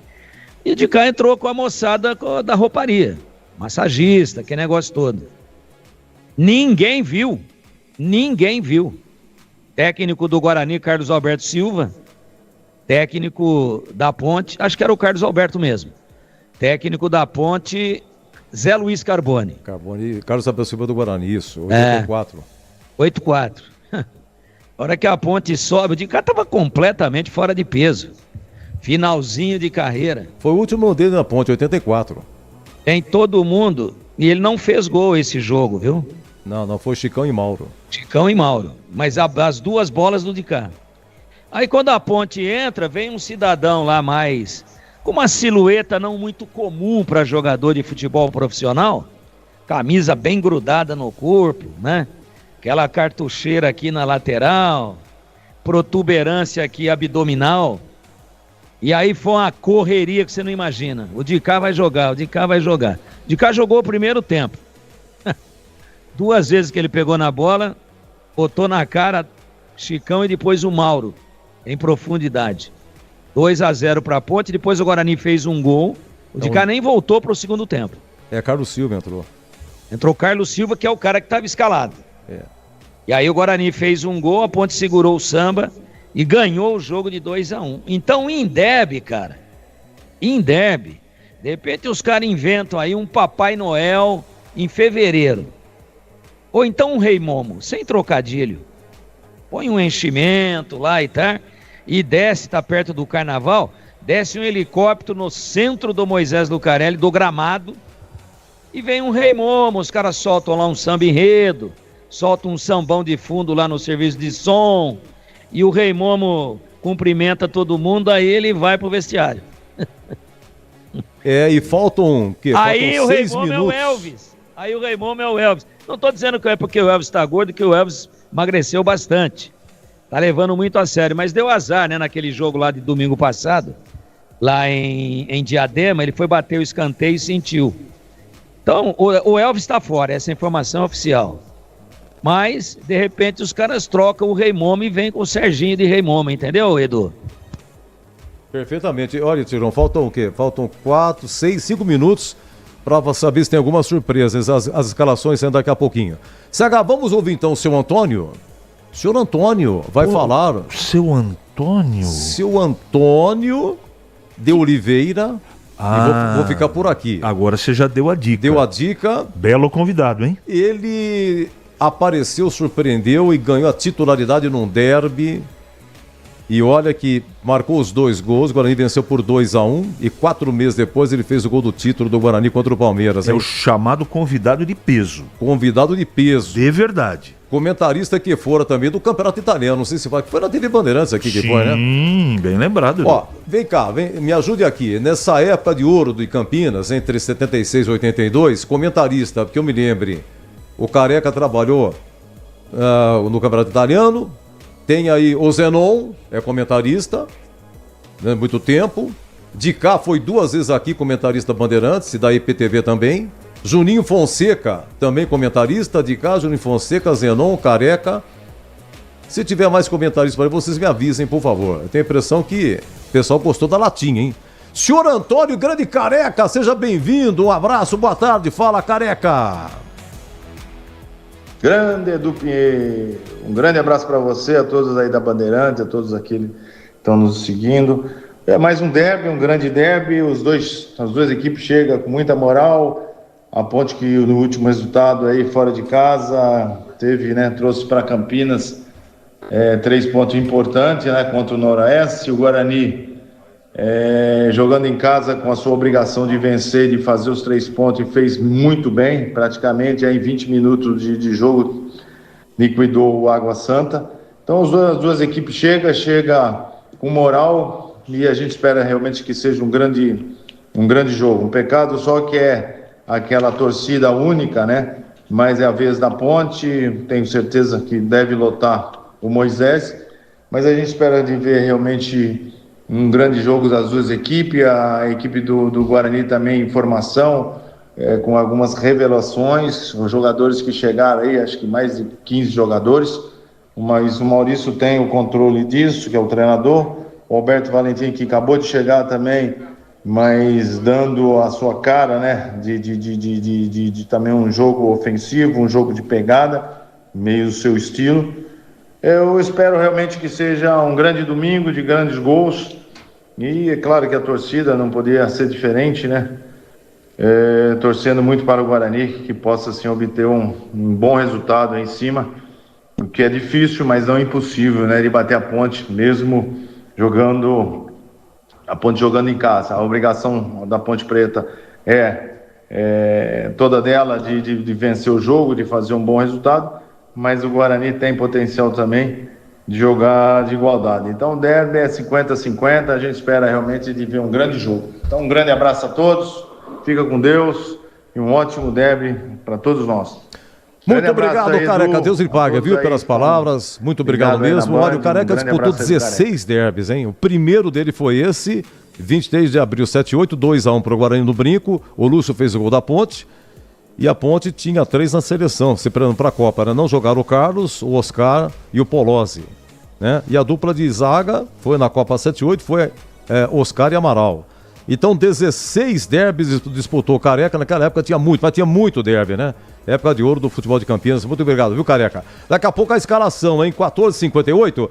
E de cá entrou com a moçada da rouparia, massagista, que negócio todo. Ninguém viu. Técnico do Guarani, Carlos Alberto Silva. Técnico da Ponte, acho que era o Carlos Alberto mesmo. Técnico da Ponte, Zé Luiz Carbone. Carlos Alberto Silva do Guarani, isso, 84. 84. A hora que a Ponte sobe, o Dicá estava completamente fora de peso. Finalzinho de carreira. Foi o último dele na Ponte, 84. Tem todo mundo. E ele não fez gol esse jogo, viu? Não, foi Chicão e Mauro. Mas as duas bolas do Dicá. Aí quando a Ponte entra, vem um cidadão lá mais... com uma silhueta não muito comum para jogador de futebol profissional. Camisa bem grudada no corpo, né? Aquela cartucheira aqui na lateral, protuberância aqui abdominal. E aí foi uma correria que você não imagina. O Dicá vai jogar. O Dicá jogou o primeiro tempo. 2 vezes que ele pegou na bola, botou na cara Chicão e depois o Mauro, em profundidade. 2-0 para a Ponte, depois o Guarani fez um gol. O Dicá nem voltou para o segundo tempo. Carlos Silva entrou. Entrou Carlos Silva, que é o cara que estava escalado. E aí o Guarani fez um gol, a Ponte segurou o samba e ganhou o jogo de 2-1. Então em derby, cara, de repente os caras inventam aí um Papai Noel em fevereiro. Ou então um Rei Momo, sem trocadilho. Põe um enchimento lá e tá, e desce, tá perto do carnaval, desce um helicóptero no centro do Moisés Lucarelli, do gramado, e vem um Rei Momo, os caras soltam lá um samba enredo, soltam um sambão de fundo lá no serviço de som, e o Rei Momo cumprimenta todo mundo, aí ele vai pro vestiário. E faltam, aí faltam o 6 Rei Momo minutos. é o Elvis. Não tô dizendo que é porque o Elvis tá gordo, que o Elvis emagreceu bastante. Tá levando muito a sério, mas deu azar, né, naquele jogo lá de domingo passado, lá em Diadema, ele foi bater o escanteio e sentiu. Então, o Elvis tá fora, essa informação é oficial. Mas, de repente, os caras trocam o Rei Momo e vem com o Serginho de Rei Momo, entendeu, Edu? Perfeitamente. Olha, Tirão, faltam o quê? Faltam 4, 6, 5 minutos para saber se tem algumas surpresas. As escalações sendo daqui a pouquinho. CH, vamos ouvir então o seu Antônio. O senhor Antônio vai falar. Seu Antônio? Seu Antônio de Oliveira. E vou ficar por aqui. Agora você já deu a dica. Deu a dica. Belo convidado, hein? Ele apareceu, surpreendeu e ganhou a titularidade num derby. E olha que marcou os 2 gols, o Guarani venceu por 2-1 e 4 meses depois ele fez o gol do título do Guarani contra o Palmeiras. É o chamado convidado de peso. Convidado de peso. De verdade. Comentarista que fora também do Campeonato Italiano, não sei se foi na TV Bandeirantes aqui que foi, né? Sim, bem lembrado. Ó, vem cá, me ajude aqui. Nessa época de ouro de Campinas, entre 76 e 82, comentarista, porque eu me lembre, o Careca trabalhou no Campeonato Italiano. Tem aí o Zenon, é comentarista, né, muito tempo. De cá foi 2 vezes aqui comentarista Bandeirantes, e da IPTV também. Juninho Fonseca, também comentarista. De cá, Juninho Fonseca, Zenon, Careca. Se tiver mais comentaristas para vocês me avisem, por favor. Eu tenho a impressão que o pessoal gostou da latinha, hein? Senhor Antônio, grande Careca, seja bem-vindo. Um abraço, boa tarde. Fala, Careca. Grande Edu Pinheiro, um grande abraço para você, a todos aí da Bandeirantes, a todos aqueles que estão nos seguindo. É mais um derby, um grande derby, as duas equipes chegam com muita moral. A Ponte que no último resultado aí fora de casa teve, né, trouxe para Campinas 3 pontos importantes, né, contra o Noroeste. O Guarani jogando em casa com a sua obrigação de vencer, de fazer os 3 pontos, e fez muito bem, praticamente aí em 20 minutos de jogo liquidou o Água Santa. Então as duas equipes chega com moral, e a gente espera realmente que seja um grande jogo. Um pecado só que é aquela torcida única, né? Mas é a vez da Ponte, tenho certeza que deve lotar o Moisés, mas a gente espera de ver realmente um grande jogo das duas equipes. A equipe do Guarani também em formação, com algumas revelações, os jogadores que chegaram aí, acho que mais de 15 jogadores, mas o Maurício tem o controle disso, que é o treinador. O Alberto Valentim, que acabou de chegar também, mas dando a sua cara, né, de também um jogo ofensivo, um jogo de pegada, meio do seu estilo. Eu espero realmente que seja um grande domingo de grandes gols, e é claro que a torcida não poderia ser diferente, né? Torcendo muito para o Guarani, que possa assim obter um bom resultado aí em cima, o que é difícil, mas não impossível, né? De bater a Ponte, mesmo a Ponte jogando em casa. A obrigação da Ponte Preta é toda dela de vencer o jogo, de fazer um bom resultado, mas o Guarani tem potencial também de jogar de igualdade. Então o derby é 50-50, a gente espera realmente de ver um grande jogo. Então um grande abraço a todos, fica com Deus e um ótimo derby para todos nós. Muito obrigado, aí, Careca. Deus lhe paga, viu, pelas palavras. Muito obrigado mesmo. Olha, o Careca disputou 16 derbys, hein? O primeiro dele foi esse, 23 de abril, 7-8, 2-1 para o Guarani no Brinco. O Lúcio fez o gol da Ponte. E a Ponte tinha 3 na seleção, se preparando para a Copa, né? Não jogaram o Carlos, o Oscar e o Polozzi, né? E a dupla de zaga foi na Copa 7-8, foi Oscar e Amaral. Então 16 derbys disputou o Careca. Naquela época tinha muito, mas tinha muito derby, né? Época de ouro do futebol de Campinas. Muito obrigado, viu, Careca? Daqui a pouco a escalação, hein? 14h58.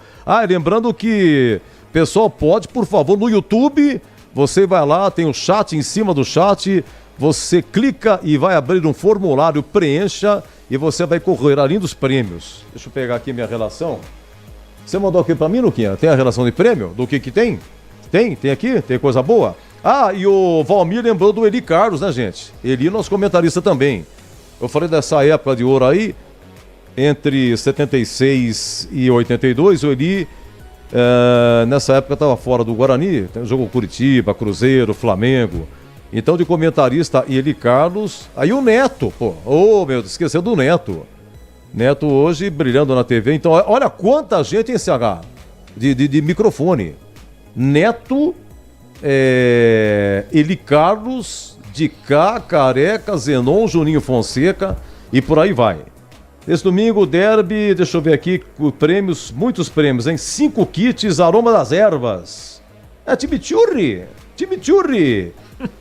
Lembrando que pessoal pode, por favor, no YouTube, você vai lá, tem o chat em cima do chat. Você clica e vai abrir um formulário, preencha e você vai correr além dos prêmios. Deixa eu pegar aqui minha relação. Você mandou aqui pra mim, Luquinha? Tem a relação de prêmio? Do que tem? Tem aqui? Tem coisa boa? E o Valmir lembrou do Eli Carlos, né, gente? Eli, nosso comentarista também. Eu falei dessa época de ouro aí, entre 76 e 82, o Eli, nessa época estava fora do Guarani, jogou Curitiba, Cruzeiro, Flamengo. Então, de comentarista, Eli Carlos. Aí o Neto, pô. Meu Deus, esqueceu do Neto. Neto hoje brilhando na TV. Então, olha quanta gente em CH de microfone. Neto, Eli Carlos, de cá, Careca, Zenon, Juninho Fonseca e por aí vai. Esse domingo, derby, deixa eu ver aqui, prêmios, muitos prêmios, hein? 5 kits Aroma das Ervas. É chimichurri.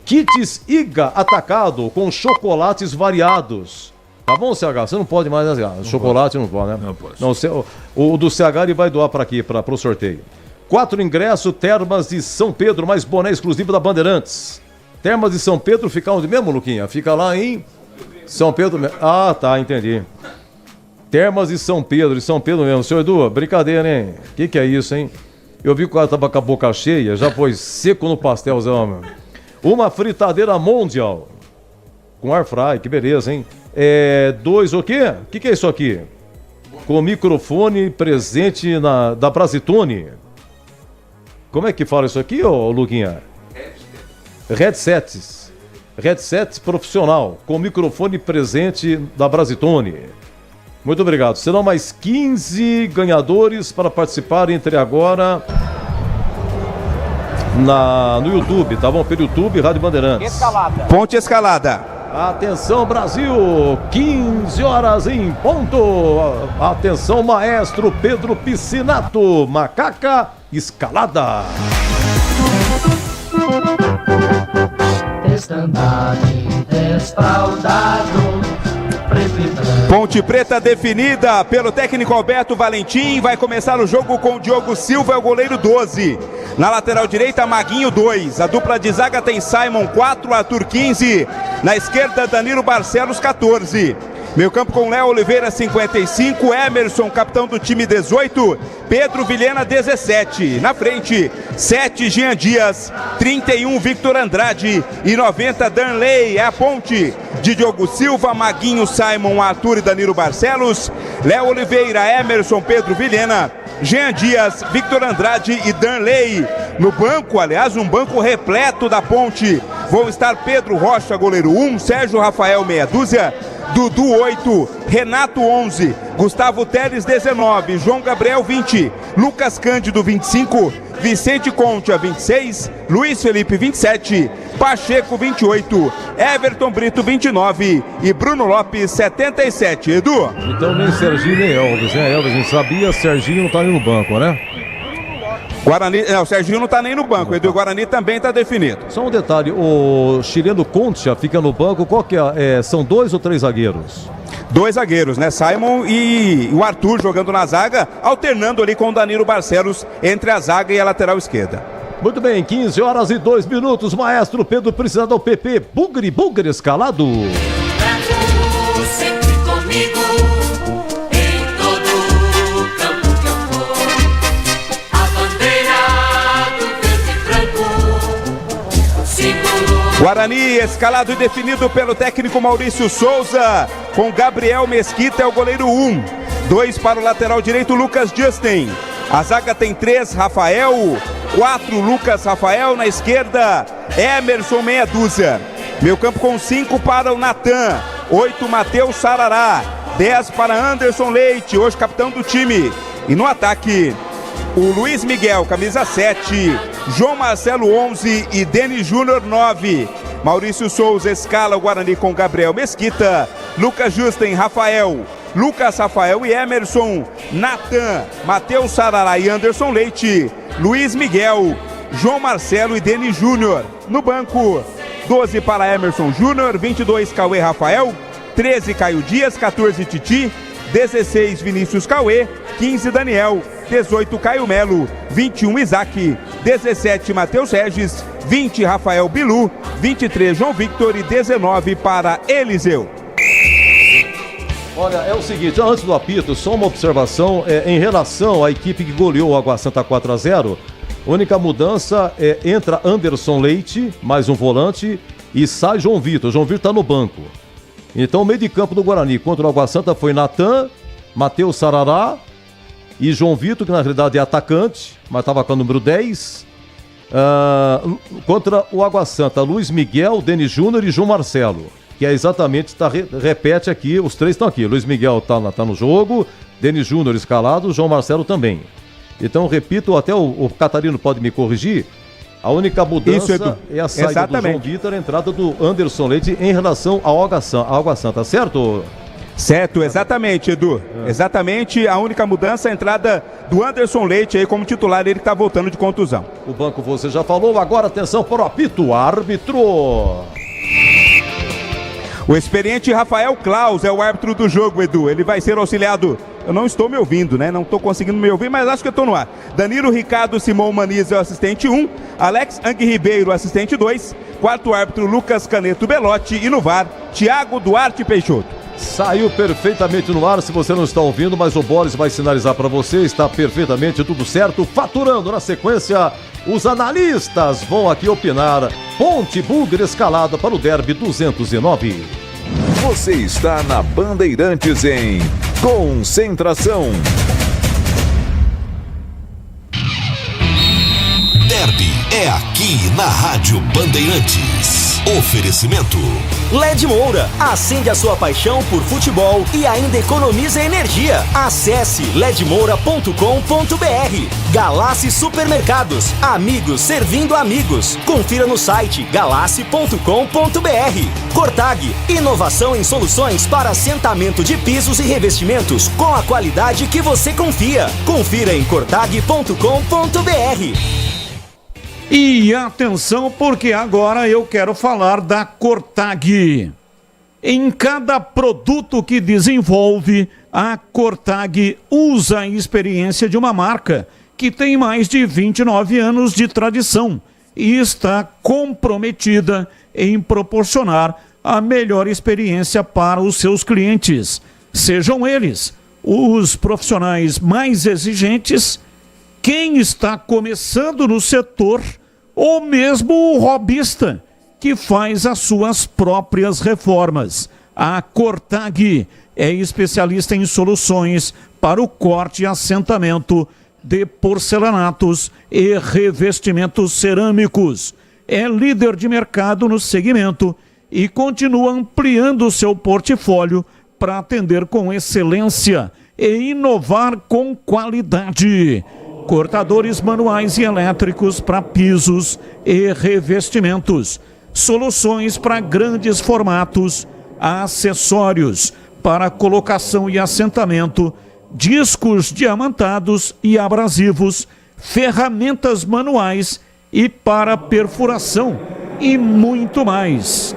Kits Iga atacado com chocolates variados. Tá bom, CH? Você não pode mais, né, CH? Chocolate não pode, né? Não pode. Não, o do CH ele vai doar para aqui, pro sorteio. 4 ingressos, Termas de São Pedro, mais boné exclusivo da Bandeirantes. Termas de São Pedro fica onde mesmo, Luquinha? Fica lá em São Pedro. Ah, tá, entendi. Termas de São Pedro mesmo. Senhor Edu, brincadeira, hein? Que é isso, hein? Eu vi que o cara tava com a boca cheia, já foi seco no pastelzão, meu. Uma fritadeira Mondial com air fry, que beleza, hein? 2 o quê? O que é isso aqui? Com microfone presente da Brasitone. Como é que fala isso aqui, ô Luquinha? Headsets profissional com microfone presente da Brasitone. Muito obrigado. Serão mais 15 ganhadores para participar entre agora no YouTube, tá bom? Pelo YouTube, Rádio Bandeirantes. Escalada. Ponte Escalada. Atenção, Brasil, 15 horas em ponto. Atenção, maestro Pedro Piscinato. Macaca Escalada. Estandarte desfraldado. Ponte Preta definida pelo técnico Alberto Valentim. Vai começar o jogo com o Diogo Silva, é o goleiro 12. Na lateral direita, Maguinho 2. A dupla de zaga tem Simon 4, Arthur 15. Na esquerda, Danilo Barcelos 14. Meio campo com Léo Oliveira 55, Emerson, capitão do time 18, Pedro Vilhena 17. Na frente, 7 Jean Dias, 31 Victor Andrade e 90 Danley. É a ponte de Diogo Silva, Maguinho, Simon, Arthur e Danilo Barcelos, Léo Oliveira, Emerson, Pedro Vilhena, Jean Dias, Victor Andrade e Danley. No banco, aliás, um banco repleto da ponte. Vão estar Pedro Rocha, goleiro 1, Sérgio Rafael, meia dúzia, Dudu 8, Renato 11, Gustavo Teles 19, João Gabriel 20, Lucas Cândido 25, Vicente Conte 26, Luiz Felipe 27, Pacheco 28, Everton Brito 29 e Bruno Lopes 77. Edu? Então nem Serginho nem Elvis, né? Elvis não sabia, Serginho não tá nem no banco, né? Guarani, o Serginho não tá nem no banco, Edu. O Guarani também tá definido. Só um detalhe, o chileno Concha fica no banco, qual que é? São 2 ou 3 zagueiros? 2 zagueiros, né? Simon e o Arthur jogando na zaga, alternando ali com o Danilo Barcelos entre a zaga e a lateral esquerda. Muito bem, 15 horas e 2 minutos, maestro Pedro precisa do PP, Bugre escalado. Sempre comigo. Guarani escalado e definido pelo técnico Maurício Souza, com Gabriel Mesquita é o goleiro 1, 2 para o lateral direito Lucas Justin. A zaga tem 3, Rafael, 4, Lucas Rafael. Na esquerda, Emerson, meia dúzia. Meio campo com 5 para o Natan, 8, Matheus Sarará, 10 para Anderson Leite, hoje capitão do time. E no ataque, o Luiz Miguel, camisa 7, João Marcelo 11 e Denis Júnior 9. Maurício Souza escala o Guarani com Gabriel Mesquita, Lucas Justin, Rafael, Lucas Rafael e Emerson, Natan, Matheus Sarará e Anderson Leite, Luiz Miguel, João Marcelo e Denis Júnior. No banco, 12 para Emerson Júnior, 22 Cauê Rafael, 13 Caio Dias, 14 Titi, 16 Vinícius Cauê, 15 Daniel, 18 Caio Melo, 21 Isaac, 17 Matheus Regis, 20 Rafael Bilu, 23 João Victor e 19 para Eliseu. Olha, é o seguinte, antes do apito, só uma observação em relação à equipe que goleou o Água Santa 4-0. A única mudança entra Anderson Leite, mais um volante, e sai João Vitor. João Vitor está no banco. Então o meio de campo do Guarani contra o Água Santa foi Natan, Matheus Sarará e João Vitor, que na realidade é atacante, mas estava com o número 10. Contra o Água Santa, Luiz Miguel, Denis Júnior e João Marcelo, que é exatamente, repete aqui, os três estão aqui. Luiz Miguel tá no jogo, Denis Júnior escalado, João Marcelo também. Então, repito, até o Catarino pode me corrigir, a única mudança é a saída do João Vitor, a entrada do Anderson Leite em relação ao Água Santa, certo? Certo, exatamente, Edu. Exatamente, a única mudança é a entrada do Anderson Leite aí como titular, ele que está voltando de contusão. O banco você já falou, agora atenção para o apito, árbitro. O experiente Rafael Claus é o árbitro do jogo, Edu. Ele vai ser auxiliado. Eu não estou me ouvindo, né? Não estou conseguindo me ouvir, mas acho que eu estou no ar. Danilo Ricardo Simão Maniz é o assistente 1. Alex Ang Ribeiro, assistente 2. Quarto árbitro Lucas Caneto Belotti. E no VAR, Thiago Duarte Peixoto. Saiu perfeitamente no ar, se você não está ouvindo, mas o Boris vai sinalizar para você, está perfeitamente tudo certo. Faturando na sequência, os analistas vão aqui opinar. Ponte Bugre escalada para o Derby 209. Você está na Bandeirantes em Concentração. Derby é aqui na Rádio Bandeirantes. Oferecimento LED Moura, acende a sua paixão por futebol e ainda economiza energia. Acesse ledmoura.com.br. Galassi Supermercados, amigos servindo amigos. Confira no site galassi.com.br. Cortag, inovação em soluções para assentamento de pisos e revestimentos com a qualidade que você confia. Confira em cortag.com.br. E atenção, porque agora eu quero falar da Cortag. Em cada produto que desenvolve, a Cortag usa a experiência de uma marca que tem mais de 29 anos de tradição e está comprometida em proporcionar a melhor experiência para os seus clientes. Sejam eles os profissionais mais exigentes, quem está começando no setor, ou mesmo o hobbyista que faz as suas próprias reformas. A Cortag é especialista em soluções para o corte e assentamento de porcelanatos e revestimentos cerâmicos. É líder de mercado no segmento e continua ampliando seu portfólio para atender com excelência e inovar com qualidade. Cortadores manuais e elétricos para pisos e revestimentos, soluções para grandes formatos, acessórios para colocação e assentamento, discos diamantados e abrasivos, ferramentas manuais e para perfuração e muito mais.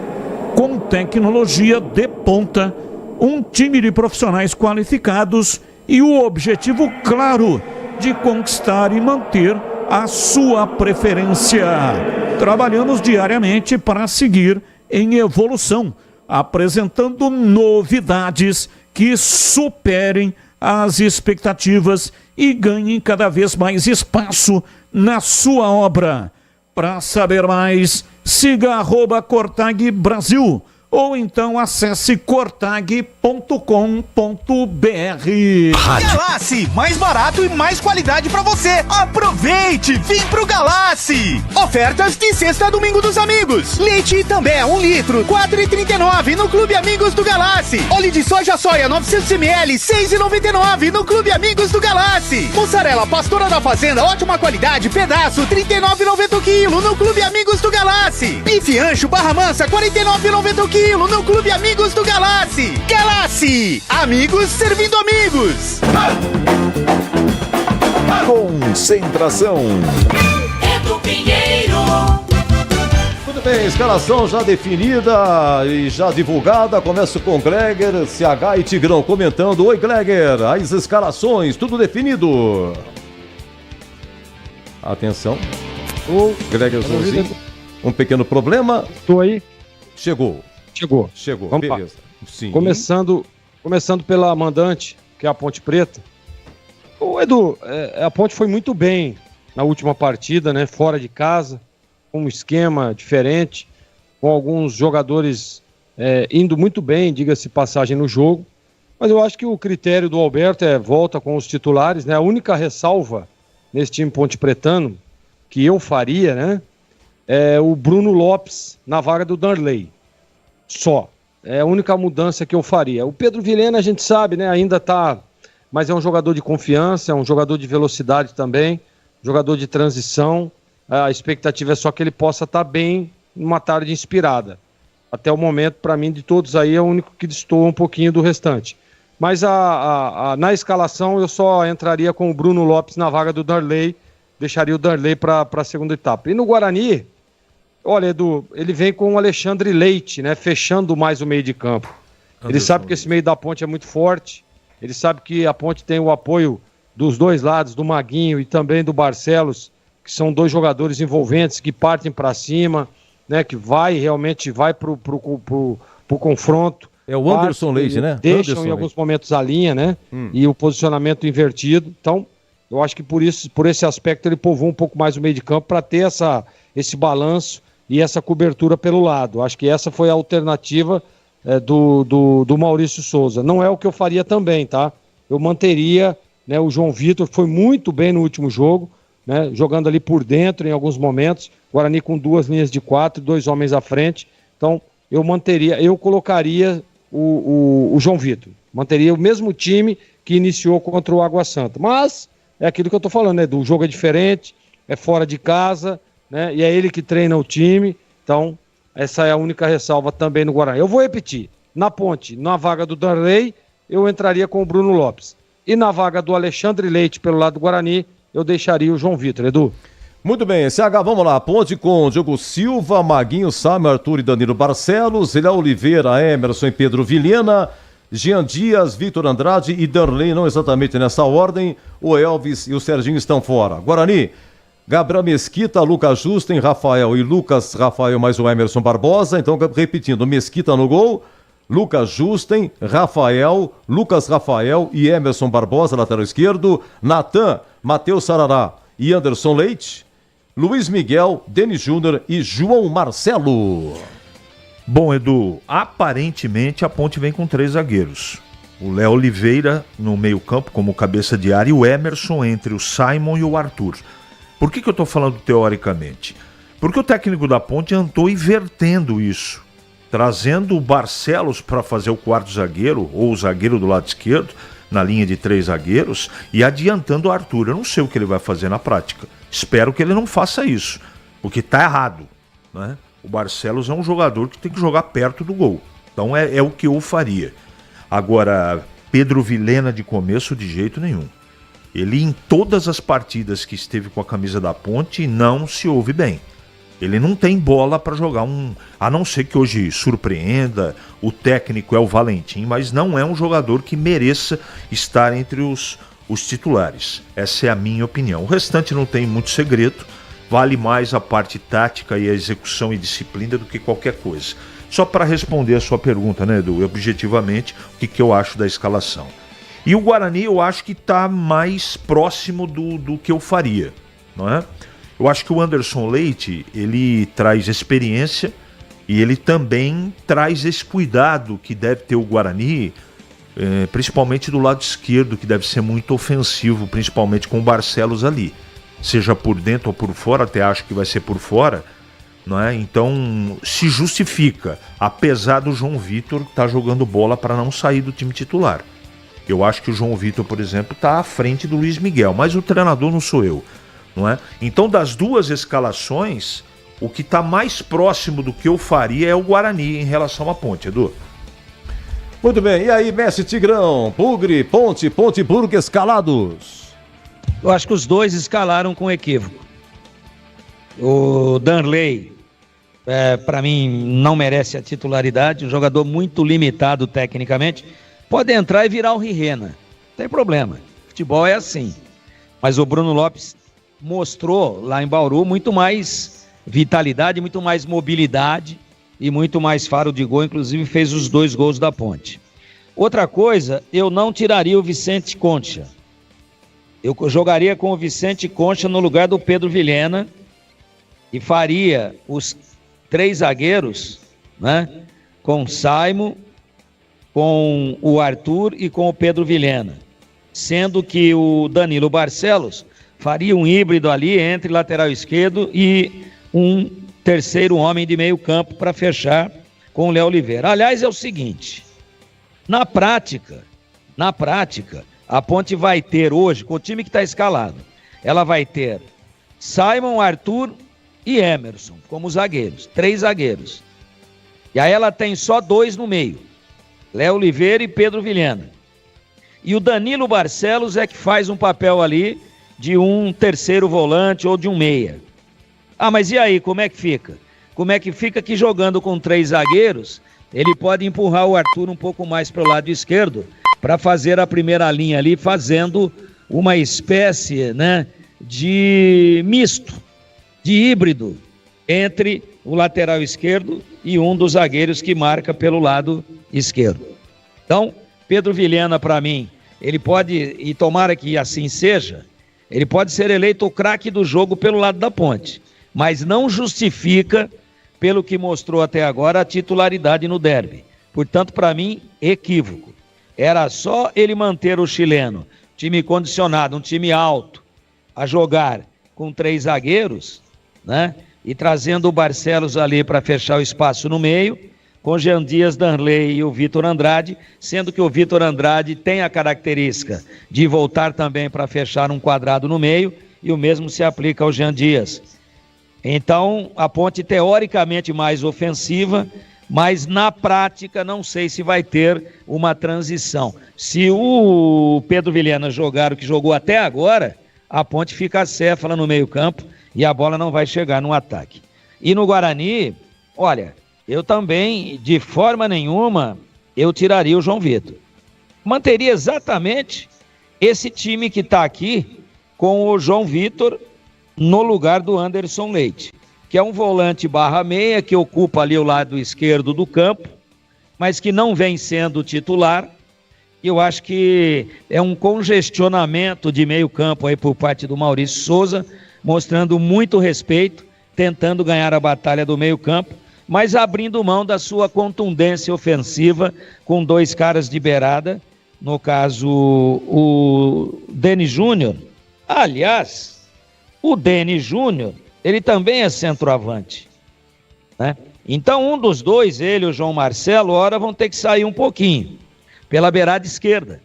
Com tecnologia de ponta, um time de profissionais qualificados e o objetivo claro de conquistar e manter a sua preferência. Trabalhamos diariamente para seguir em evolução, apresentando novidades que superem as expectativas e ganhem cada vez mais espaço na sua obra. Para saber mais, siga @Cortag Brasil ou então acesse cortag.com.br. Galassi, mais barato e mais qualidade pra você. Aproveite, vem pro Galassi. Ofertas de sexta a domingo dos amigos. Leite També 1 litro, 4,39 no Clube Amigos do Galassi. Óleo de soja 900 ml, 6,99 no Clube Amigos do Galassi. Mussarela Pastora da Fazenda, ótima qualidade, pedaço, 39,90 o quilo no Clube Amigos do Galassi. Bife Ancho Barra Mansa, 49,90 o quilo no Clube Amigos do Galassi. Galassi, amigos servindo amigos. Concentração. Edu Pinheiro. Muito bem, escalação já definida e já divulgada. Começo com Gleger, CH e Tigrão comentando. Oi, Gleger, as escalações, tudo definido. Atenção. O Glegerzãozinho, um pequeno problema. Estou aí. Chegou. Vamos beleza. Lá. Sim. Começando pela mandante, que é a Ponte Preta. Ô, Edu, a Ponte foi muito bem na última partida, né? Fora de casa, com um esquema diferente, com alguns jogadores indo muito bem, diga-se passagem, no jogo. Mas eu acho que o critério do Alberto volta com os titulares, né? A única ressalva nesse time ponte pretano que eu faria, né? É o Bruno Lopes na vaga do Darley. Só. É a única mudança que eu faria. O Pedro Vilhena, a gente sabe, né? Ainda tá... Mas é um jogador de confiança, é um jogador de velocidade também, jogador de transição. A expectativa é só que ele possa estar bem numa tarde inspirada. até o momento, para mim, de todos aí, é o único que destoa um pouquinho do restante. Mas na escalação eu só entraria com o Bruno Lopes na vaga do Darley, deixaria o Darley para a segunda etapa. E no Guarani, olha, Edu, ele vem com o Alexandre Leite, né, fechando mais o meio de campo. Ele sabe que esse meio da Ponte é muito forte, ele sabe que a Ponte tem o apoio dos dois lados, do Maguinho e também do Barcelos, que são dois jogadores envolventes, que partem para cima, né, que realmente vai pro confronto. É o Anderson Leite, né? Deixam Anderson em alguns momentos a linha, né? E o posicionamento invertido. Então, eu acho que por esse aspecto ele povoa um pouco mais o meio de campo para ter esse balanço e essa cobertura pelo lado. Acho que essa foi a alternativa do Maurício Souza. Não é o que eu faria também, tá? Eu manteria, né, o João Vitor, foi muito bem no último jogo, né, jogando ali por dentro em alguns momentos. Guarani com 2 linhas de 4, 2 homens à frente. Então, eu colocaria o João Vitor. Manteria o mesmo time que iniciou contra o Água Santa. Mas é aquilo que eu tô falando, né? O jogo é diferente, é fora de casa, né? E é ele que treina o time. Então, essa é a única ressalva também no Guarani. Eu vou repetir. Na Ponte, na vaga do Darley, eu entraria com o Bruno Lopes. E na vaga do Alexandre Leite, pelo lado do Guarani, eu deixaria o João Vitor. Edu? Muito bem, CH, vamos lá. Ponte com Diogo Silva, Maguinho, Samuel, Arthur e Danilo Barcelos, Léo Oliveira, Emerson e Pedro Vilhena, Jean Dias, Vitor Andrade e Darley, não exatamente nessa ordem. O Elvis e o Serginho estão fora. Guarani, Gabriel Mesquita, Lucas Justen, Rafael e Lucas Rafael mais o Emerson Barbosa. Então, repetindo, Mesquita no gol, Lucas Justen, Rafael, Lucas Rafael e Emerson Barbosa, lateral esquerdo, Natan, Matheus Sarará e Anderson Leite, Luiz Miguel, Denis Júnior e João Marcelo. Bom, Edu, aparentemente a Ponte vem com 3 zagueiros. O Léo Oliveira no meio-campo como cabeça de área e o Emerson entre o Simon e o Arthur. Por que eu estou falando teoricamente? Porque o técnico da Ponte andou invertendo isso, trazendo o Barcelos para fazer o quarto zagueiro, ou o zagueiro do lado esquerdo, na linha de 3 zagueiros, e adiantando o Arthur. Eu não sei o que ele vai fazer na prática. Espero que ele não faça isso, porque está errado, né? O Barcelos é um jogador que tem que jogar perto do gol. Então é o que eu faria. Agora, Pedro Vilhena de começo, de jeito nenhum. Ele, em todas as partidas que esteve com a camisa da Ponte, não se ouve bem. Ele não tem bola para jogar a não ser que hoje surpreenda, o técnico é o Valentim, mas não é um jogador que mereça estar entre os titulares. Essa é a minha opinião. O restante não tem muito segredo, vale mais a parte tática e a execução e disciplina do que qualquer coisa. Só para responder a sua pergunta, né, Edu, objetivamente, o que eu acho da escalação. E o Guarani eu acho que está mais próximo do que eu faria, não é? Eu acho que o Anderson Leite, ele traz experiência e ele também traz esse cuidado que deve ter o Guarani, principalmente do lado esquerdo, que deve ser muito ofensivo, principalmente com o Barcelos ali. Seja por dentro ou por fora, até acho que vai ser por fora, não é? Então se justifica, apesar do João Vitor estar jogando bola para não sair do time titular. Eu acho que o João Vitor, por exemplo, está à frente do Luiz Miguel, mas o treinador não sou eu, não é? Então, das duas escalações, o que está mais próximo do que eu faria é o Guarani em relação à Ponte, Edu. Muito bem, e aí, Messi Tigrão, Bugre, Ponte e Burgo escalados? Eu acho que os dois escalaram com equívoco. O Darley, para mim, não merece a titularidade, um jogador muito limitado tecnicamente. Pode entrar e virar o Rirena, não tem problema, futebol é assim. Mas o Bruno Lopes mostrou lá em Bauru muito mais vitalidade, muito mais mobilidade e muito mais faro de gol, inclusive fez os 2 gols da Ponte. Outra coisa, eu não tiraria o Vicente Concha. Eu jogaria com o Vicente Concha no lugar do Pedro Vilhena e faria os 3 zagueiros, né, com Simon, com o Arthur e com o Pedro Vilhena, sendo que o Danilo Barcelos faria um híbrido ali entre lateral esquerdo e um terceiro homem de meio campo para fechar com o Léo Oliveira. Aliás, é o seguinte, na prática, a Ponte vai ter hoje, com o time que está escalado, ela vai ter Simon, Arthur e Emerson como zagueiros, 3 zagueiros. E aí ela tem só 2 no meio, Léo Oliveira e Pedro Vilhena. E o Danilo Barcelos é que faz um papel ali de um terceiro volante ou de um meia. Ah, mas e aí, como é que fica? Como é que fica que jogando com 3 zagueiros, ele pode empurrar o Arthur um pouco mais para o lado esquerdo, para fazer a primeira linha ali, fazendo uma espécie, né, de misto, de híbrido, entre o lateral esquerdo e um dos zagueiros que marca pelo lado esquerdo. Então, Pedro Vilhena, para mim, ele pode, e tomara que assim seja, ele pode ser eleito o craque do jogo pelo lado da ponte, mas não justifica, pelo que mostrou até agora, a titularidade no derby. Portanto, para mim, equívoco. Era só ele manter o chileno, time condicionado, um time alto, a jogar com 3 zagueiros, né? E trazendo o Barcelos ali para fechar o espaço no meio, com Jean Dias, Danley e o Vitor Andrade, sendo que o Vitor Andrade tem a característica de voltar também para fechar um quadrado no meio, e o mesmo se aplica ao Jean Dias. Então, a Ponte teoricamente mais ofensiva, mas na prática não sei se vai ter uma transição. Se o Pedro Vilhena jogar o que jogou até agora, a Ponte fica acéfala no meio-campo e a bola não vai chegar no ataque. E no Guarani, olha, eu também, de forma nenhuma, eu tiraria o João Vitor. Manteria exatamente esse time que está aqui com o João Vitor no lugar do Anderson Leite, que é um volante /meia que ocupa ali o lado esquerdo do campo, mas que não vem sendo titular. Eu acho que é um congestionamento de meio campo aí por parte do Maurício Souza, mostrando muito respeito, tentando ganhar a batalha do meio campo, mas abrindo mão da sua contundência ofensiva com 2 caras de beirada, no caso o Denis Júnior. Aliás, o Denis Júnior, ele também é centroavante, né? Então um dos 2, ele e o João Marcelo, ora vão ter que sair um pouquinho, pela beirada esquerda.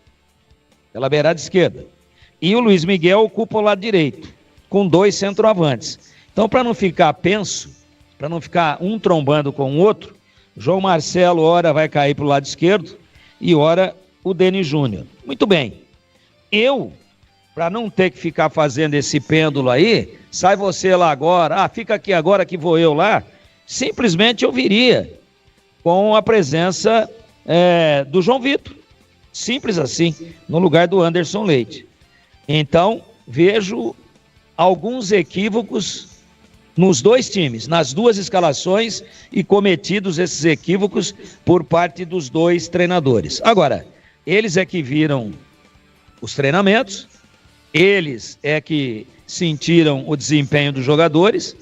E o Luiz Miguel ocupa o lado direito, com 2 centroavantes. Então, para não ficar penso, para não ficar um trombando com o outro, João Marcelo ora vai cair para o lado esquerdo e ora o Denis Júnior. Muito bem. Eu, para não ter que ficar fazendo esse pêndulo aí, sai você lá agora, fica aqui agora que vou eu lá, simplesmente eu viria com a presença do João Vitor. Simples assim, no lugar do Anderson Leite. Então, vejo alguns equívocos nos 2 times, nas 2 escalações, e cometidos esses equívocos por parte dos 2 treinadores. Agora, eles é que viram os treinamentos, eles é que sentiram o desempenho dos jogadores,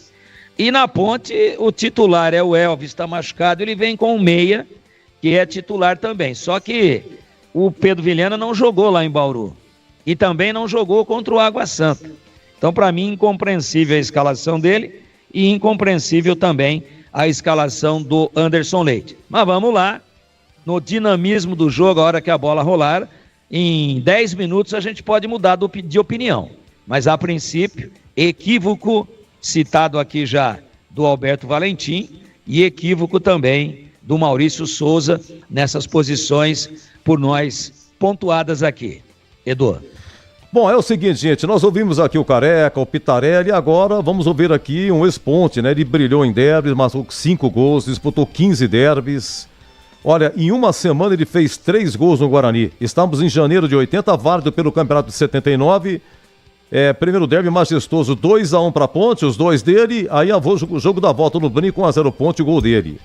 e na Ponte o titular é o Elvis, está machucado, ele vem com o meia, que é titular também. Só que o Pedro Vilhena não jogou lá em Bauru, e também não jogou contra o Água Santa. Então, para mim, incompreensível a escalação dele e incompreensível também a escalação do Anderson Leite. Mas vamos lá, no dinamismo do jogo, a hora que a bola rolar, em 10 minutos a gente pode mudar de opinião. Mas, a princípio, equívoco, citado aqui já, do Alberto Valentim, e equívoco também do Maurício Souza, nessas posições por nós pontuadas aqui. Edu. Bom, é o seguinte, gente, nós ouvimos aqui o Careca, o Pitarelli, e agora vamos ouvir aqui um ex-ponte, né? Ele brilhou em derbys, marcou 5 gols, disputou 15 derbys. Olha, em uma semana ele fez 3 gols no Guarani. Estamos em janeiro de 80, válido pelo campeonato de 79. Primeiro derby majestoso, 2-1 para Ponte, os 2 dele. Aí o jogo da volta no Brinco, 1-0 Ponte, o gol dele.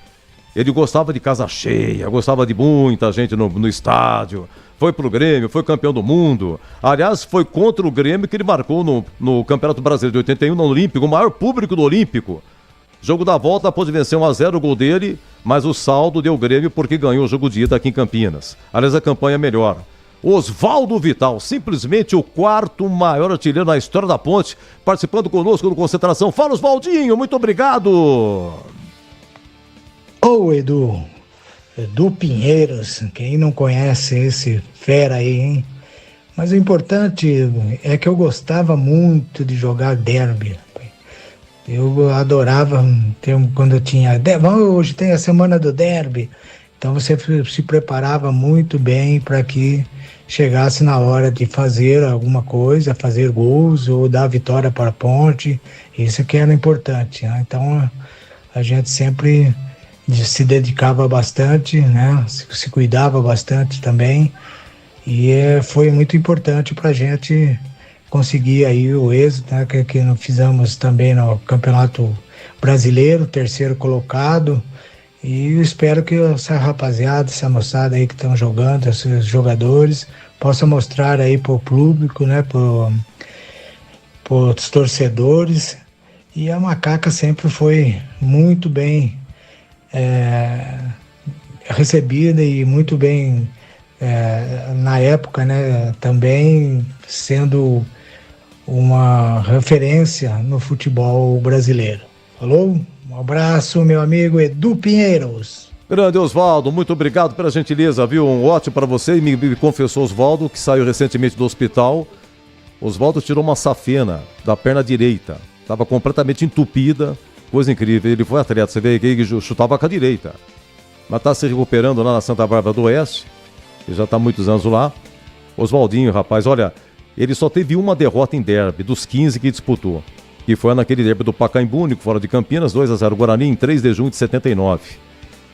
Ele gostava de casa cheia, gostava de muita gente no estádio. Foi pro Grêmio, foi campeão do mundo. Aliás, foi contra o Grêmio que ele marcou no Campeonato Brasileiro de 81, no Olímpico, o maior público do Olímpico. Jogo da volta, pôde vencer 1-0 o gol dele, mas o saldo deu Grêmio porque ganhou o jogo de ida aqui em Campinas. Aliás, a campanha é melhor. Oswaldo Vital, simplesmente o 4º maior artilheiro na história da Ponte, participando conosco no Concentração. Fala, Oswaldinho, muito obrigado! Ô, Edu Pinheiros, quem não conhece esse fera aí, hein? Mas o importante é que eu gostava muito de jogar derby. Eu adorava, quando eu tinha... Hoje tem a semana do derby, então você se preparava muito bem para que chegasse na hora de fazer alguma coisa, fazer gols ou dar vitória para a Ponte. Isso que era importante, né? Então a gente sempre se dedicava bastante, né? Se cuidava bastante também, e foi muito importante para a gente conseguir aí o êxito, né? Que nós fizemos também no Campeonato Brasileiro, 3º colocado, e eu espero que essa rapaziada, essa moçada aí que estão jogando, esses jogadores, possa mostrar aí para o público, né? Para os torcedores. E a Macaca sempre foi muito bem recebida e muito bem na época, né? Também sendo uma referência no futebol brasileiro. Falou? Um abraço, meu amigo Edu Pinheiros. Grande Oswaldo, muito obrigado pela gentileza, viu? Um ótimo para você. E me confessou Oswaldo, que saiu recentemente do hospital. Oswaldo tirou uma safena da perna direita. Estava completamente entupida, coisa incrível. Ele foi atleta, você vê que chutava com a direita. Mas está se recuperando lá na Santa Bárbara do Oeste. Ele já está há muitos anos lá. Oswaldinho, rapaz, olha, ele só teve uma derrota em derby, dos 15 que disputou. Que foi naquele derby do Pacaembu, único fora de Campinas, 2-0 Guarani, em 3 de junho de 79.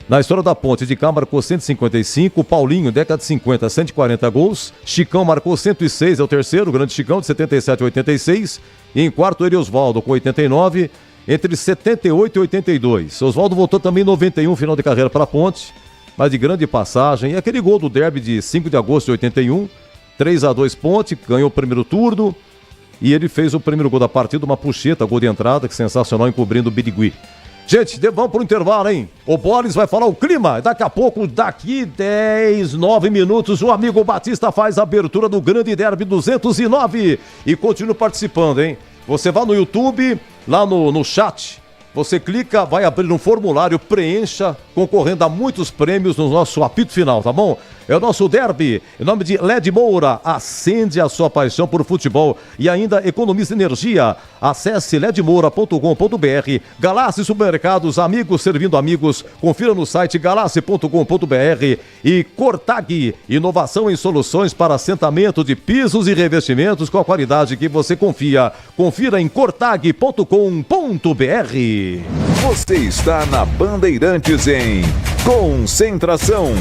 Na história da Ponte de Cá marcou 155, Paulinho, década de 50, 140 gols, Chicão marcou 106, é o terceiro, o grande Chicão, de 77 a 86, e em quarto ele Oswaldo, com 89, entre 78 e 82. Oswaldo voltou também em 91, final de carreira para a Ponte, mas de grande passagem, e aquele gol do derby de 5 de agosto de 81, 3-2 Ponte, ganhou o primeiro turno, e ele fez o primeiro gol da partida, uma puxeta, gol de entrada, que sensacional, encobrindo o Birigui. Gente, vamos pro intervalo, hein? O Boris vai falar o clima. Daqui a pouco, daqui 10, 9 minutos, o amigo Batista faz a abertura do Grande Derby 209. E continua participando, hein? Você vai no YouTube, lá no chat, você clica, vai abrir um formulário, preencha, concorrendo a muitos prêmios no nosso apito final, tá bom? É o nosso derby, em nome de LED Moura, acende a sua paixão por futebol e ainda economiza energia. Acesse ledmoura.com.br, Galassi Supermercados, amigos servindo amigos, confira no site galassi.com.br e Cortag, inovação em soluções para assentamento de pisos e revestimentos com a qualidade que você confia. Confira em cortag.com.br. Você está na Bandeirantes em Concentração.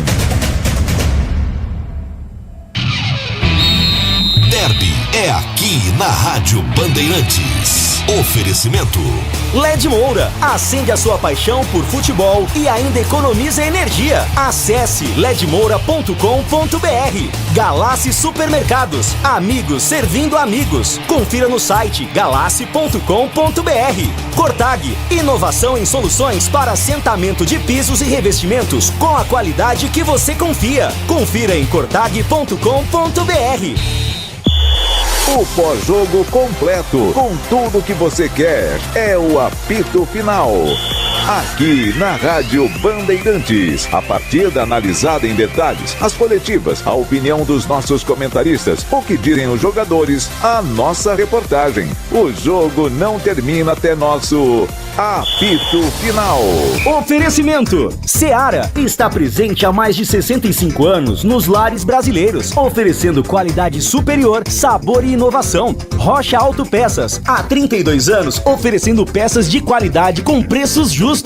Derby é aqui na Rádio Bandeirantes. Oferecimento LED Moura, acende a sua paixão por futebol e ainda economiza energia. Acesse ledmoura.com.br. Galassi Supermercados, amigos servindo amigos. Confira no site galassi.com.br. Cortag, inovação em soluções para assentamento de pisos e revestimentos com a qualidade que você confia. Confira em cortag.com.br. O pós-jogo completo, com tudo que você quer, é o apito final. Aqui na Rádio Bandeirantes, a partida analisada em detalhes, as coletivas, a opinião dos nossos comentaristas, o que dizem os jogadores, a nossa reportagem. O jogo não termina até nosso apito final. Oferecimento: Seara está presente há mais de 65 anos nos lares brasileiros, oferecendo qualidade superior, sabor e inovação. Rocha Autopeças, há 32 anos, oferecendo peças de qualidade com preços justos.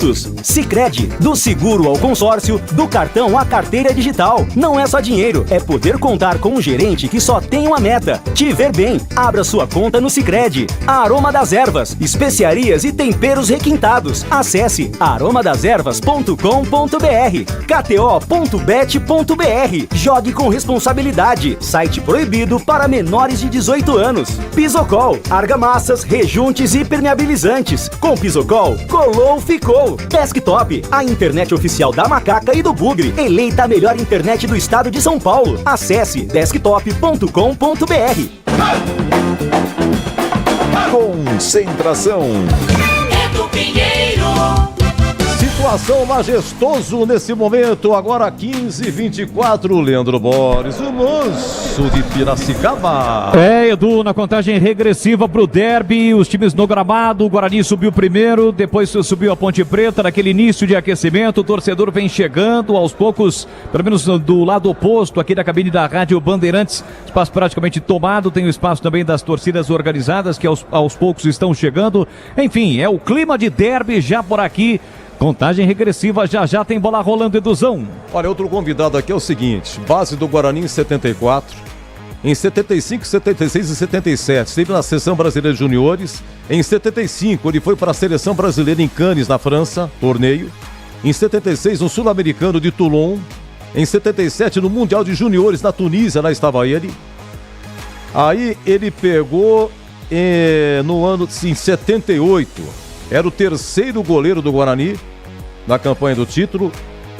Sicredi, do seguro ao consórcio, do cartão à carteira digital. Não é só dinheiro, é poder contar com um gerente que só tem uma meta: te ver bem. Abra sua conta no Sicredi. Aroma das Ervas, especiarias e temperos requintados. Acesse aromadeservas.com.br. kto.bet.br. Jogue com responsabilidade. Site proibido para menores de 18 anos. Pisocol, argamassas, rejuntes e permeabilizantes. Com Pisocol, colou, ficou. Desktop, a internet oficial da Macaca e do Bugre. Eleita a melhor internet do estado de São Paulo. Acesse desktop.com.br. Concentração. É do Pinheiro. Satisfação, majestoso nesse momento. Agora 15h24, Leandro Borges, o moço de Piracicaba. Edu, na contagem regressiva pro derby, os times no gramado, o Guarani subiu primeiro, depois subiu a Ponte Preta, naquele início de aquecimento, o torcedor vem chegando aos poucos, pelo menos do lado oposto, aqui da cabine da Rádio Bandeirantes, espaço praticamente tomado, tem o espaço também das torcidas organizadas, que aos poucos estão chegando. Enfim, é o clima de derby já por aqui. Contagem regressiva, já tem bola rolando, Eduzão. Olha, outro convidado aqui é o seguinte, base do Guarani em 74, em 75, 76 e 77, esteve na Seleção Brasileira de Juniores, em 75 ele foi para a Seleção Brasileira em Cannes, na França, torneio, em 76 no Sul-Americano de Toulon, em 77 no Mundial de Juniores na Tunísia, lá estava ele, aí ele pegou no ano em 78, era o terceiro goleiro do Guarani, na campanha do título.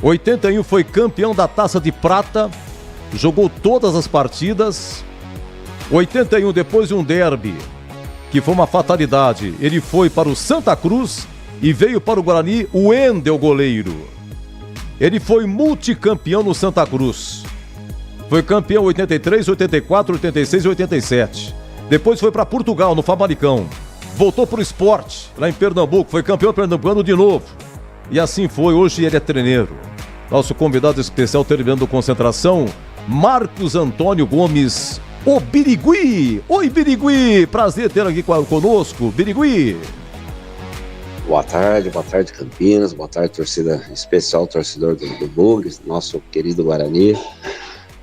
81 foi campeão da Taça de Prata, jogou todas as partidas. 81, depois de um derby, que foi uma fatalidade, ele foi para o Santa Cruz e veio para o Guarani o Wendel, goleiro. Ele foi multicampeão no Santa Cruz. Foi campeão 83, 84, 86 e 87. Depois foi para Portugal, no Famalicão. Voltou para o Sport, lá em Pernambuco, foi campeão pernambucano de novo. E assim foi, hoje ele é treneiro. Nosso convidado especial terminando concentração, Marcos Antônio Gomes, o Birigui. Oi, Birigui, prazer ter aqui conosco, Birigui. Boa tarde Campinas, boa tarde torcida especial, torcedor do Bugre, nosso querido Guarani.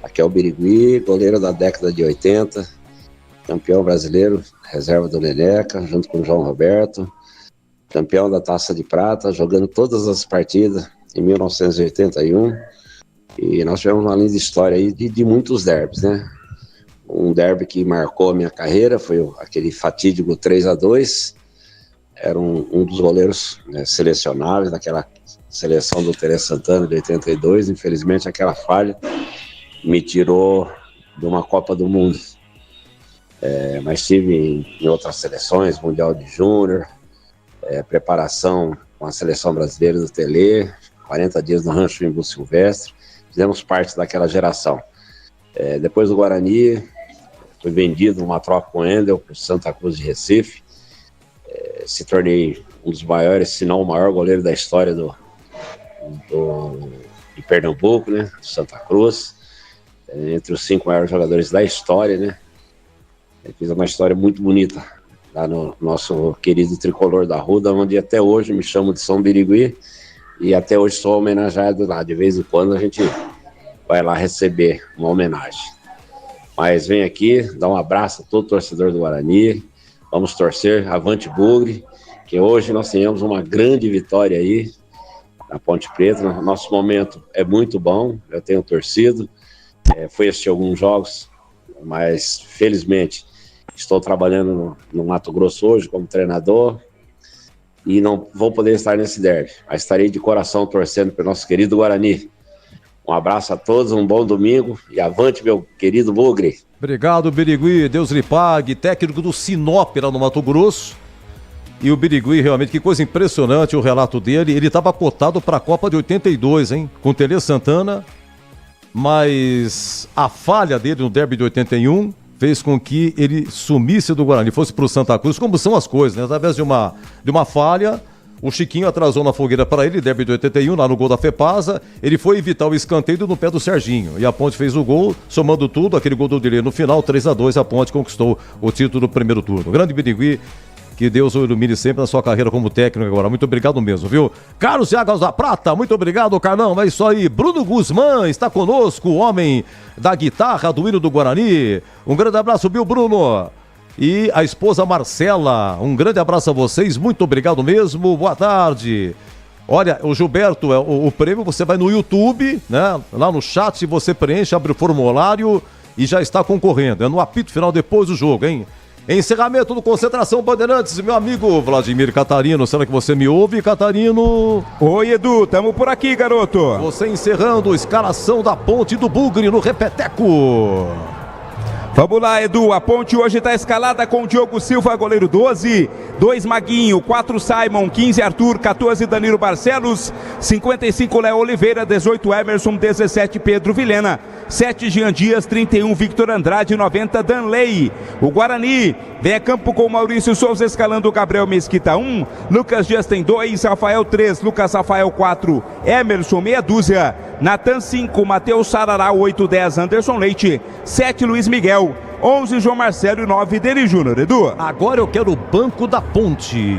Aqui é o Birigui, goleiro da década de 80, campeão brasileiro, reserva do Leleca, junto com o João Roberto. Campeão da Taça de Prata, jogando todas as partidas em 1981. E nós tivemos uma linda história aí de muitos derbys, né? Um derby que marcou a minha carreira foi aquele fatídico 3-2. Era um dos goleiros, né, selecionáveis daquela seleção do Tele Santana de 82. Infelizmente, aquela falha me tirou de uma Copa do Mundo. Mas estive em outras seleções, Mundial de Júnior, preparação com a seleção brasileira do Tele, 40 dias no Rancho Imbu Silvestre, fizemos parte daquela geração. Depois do Guarani, fui vendido numa troca com o Wendel para o Santa Cruz de Recife, se tornei um dos maiores, se não o maior goleiro da história de Pernambuco, né, do Santa Cruz, entre os 5 maiores jogadores da história, né. Fiz uma história muito bonita lá no nosso querido tricolor da Ruda, onde até hoje me chamo de São Birigui e até hoje sou homenageado lá. De vez em quando a gente vai lá receber uma homenagem. Mas vem aqui, dá um abraço a todo torcedor do Guarani, vamos torcer, avante Bugre, que hoje nós tenhamos uma grande vitória aí na Ponte Preta. Nosso momento é muito bom, eu tenho torcido, fui assistir alguns jogos, mas felizmente estou trabalhando no Mato Grosso hoje como treinador e não vou poder estar nesse derby, mas estarei de coração torcendo para o nosso querido Guarani. Um abraço a todos, um bom domingo e avante, meu querido Bugre. Obrigado, Birigui, Deus lhe pague, técnico do Sinop lá no Mato Grosso. E o Birigui, realmente, que coisa impressionante o relato dele. Ele estava cotado para a Copa de 82, hein, com o Tele Santana, mas a falha dele no derby de 81 fez com que ele sumisse do Guarani, fosse para o Santa Cruz, como são as coisas, né? Através de uma falha, o Chiquinho atrasou na fogueira para ele, derby de 81, lá no gol da Fepasa, ele foi evitar o escanteio no pé do Serginho, e a Ponte fez o gol, somando tudo, aquele gol do Dilê no final, 3-2, a Ponte conquistou o título do primeiro turno. Grande Birigui, que Deus o ilumine sempre na sua carreira como técnico agora. Muito obrigado mesmo, viu? Carlos de Águas da Prata, muito obrigado, Carlão. É isso aí. Bruno Guzmán está conosco, o homem da guitarra do hino do Guarani. Um grande abraço, viu, Bruno? E a esposa Marcela, um grande abraço a vocês. Muito obrigado mesmo. Boa tarde. Olha, o Gilberto, o prêmio você vai no YouTube, né? Lá no chat você preenche, abre o formulário e já está concorrendo. É no apito final depois do jogo, hein? Encerramento do Concentração Bandeirantes, meu amigo Vladimir Catarino. Será que você me ouve, Catarino? Oi, Edu, tamo por aqui, garoto. Você encerrando a escalação da Ponte do Bugre no Repeteco. Vamos lá, Edu. A Ponte hoje está escalada com o Diogo Silva, goleiro 12, 2 Maguinho, 4 Simon, 15 Arthur, 14 Danilo Barcelos, 55 Léo Oliveira, 18 Emerson, 17 Pedro Vilhena, 7 Jean Dias, 31 Victor Andrade, 90 Danley. O Guarani vem a campo com o Maurício Souza escalando o Gabriel Mesquita 1, Lucas Dias tem 2, Rafael 3, Lucas Rafael 4, Emerson meia dúzia, Natan 5, Matheus Sarará 8, 10 Anderson Leite, 7 Luiz Miguel, 11 João Marcelo e 9 Deni Júnior. Edu. Agora eu quero o banco da Ponte.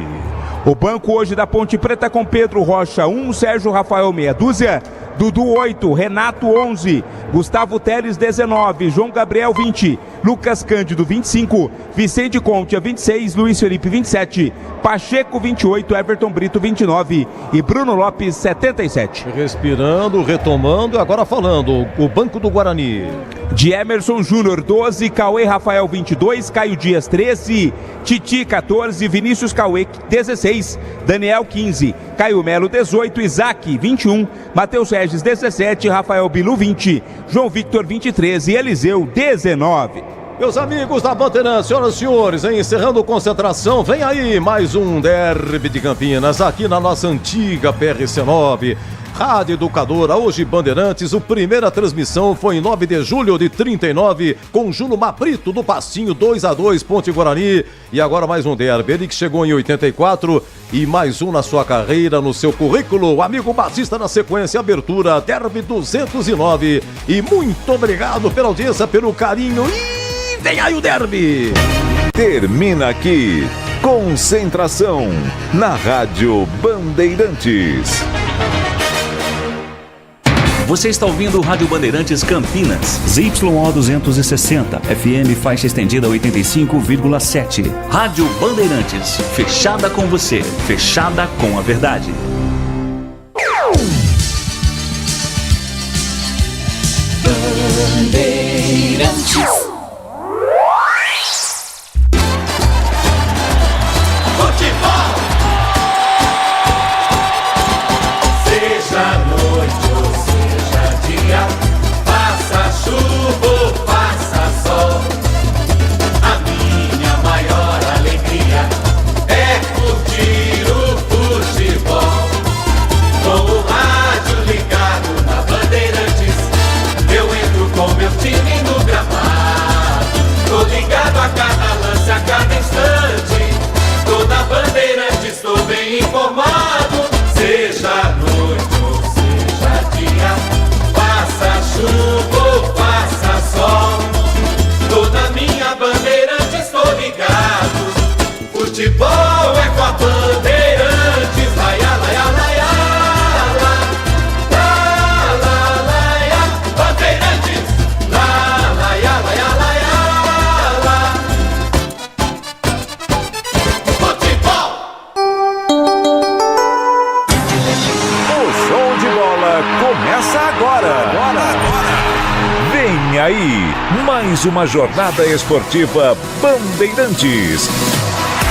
O banco hoje da Ponte Preta com Pedro Rocha 1, Sérgio Rafael meia dúzia, Dudu 8, Renato 11, Gustavo Teles 19, João Gabriel 20, Lucas Cândido 25, Vicente Conte 26, Luiz Felipe 27, Pacheco 28, Everton Brito 29 e Bruno Lopes 77. Respirando, retomando, agora falando, o banco do Guarani. De Emerson Júnior 12, Cauê Rafael 22, Caio Dias 13, Titi 14, Vinícius Cauê 16, Daniel 15, Caio Melo 18, Isaac 21, Matheus Regis 17, Rafael Bilu 20, João Victor 23 e Eliseu 19. Meus amigos da Bandeirantes, senhoras e senhores, encerrando concentração, vem aí mais um Derby de Campinas, aqui na nossa antiga PRC9. Rádio Educadora, hoje Bandeirantes, a primeira transmissão foi em 9 de julho de 39, com Júlio Mabrito do Pastinho, 2-2, Ponte Guarani, e agora mais um derby, ele que chegou em 84, e mais um na sua carreira, no seu currículo, o amigo Batista na sequência, abertura, derby 209, e muito obrigado pela audiência, pelo carinho, e vem aí o derby! Termina aqui, concentração, na Rádio Bandeirantes. Você está ouvindo o Rádio Bandeirantes Campinas, ZYO 260, FM faixa estendida 85,7. Rádio Bandeirantes, fechada com você, fechada com a verdade. Bandeirantes. Futebol. Seja noite ou seja dia, faça chuva ou faça sol, a minha maior alegria é curtir o futebol. Com o rádio ligado na Bandeirantes, eu entro com meu time no gramado. Tô ligado a cada lance, a cada instante. Tô na Bandeirantes, tô bem informado. Seja noite ou seja dia, faça chuva ou faça sol, tô na minha Bandeirantes, tô ligado. Futebol é com a Bandeirantes. Laia, laia, laia, la, la, laia, Bandeirantes. La, laia, laia, laia, la. Futebol. O show de bola começa agora. Vem aí, mais uma jornada esportiva Bandeirantes.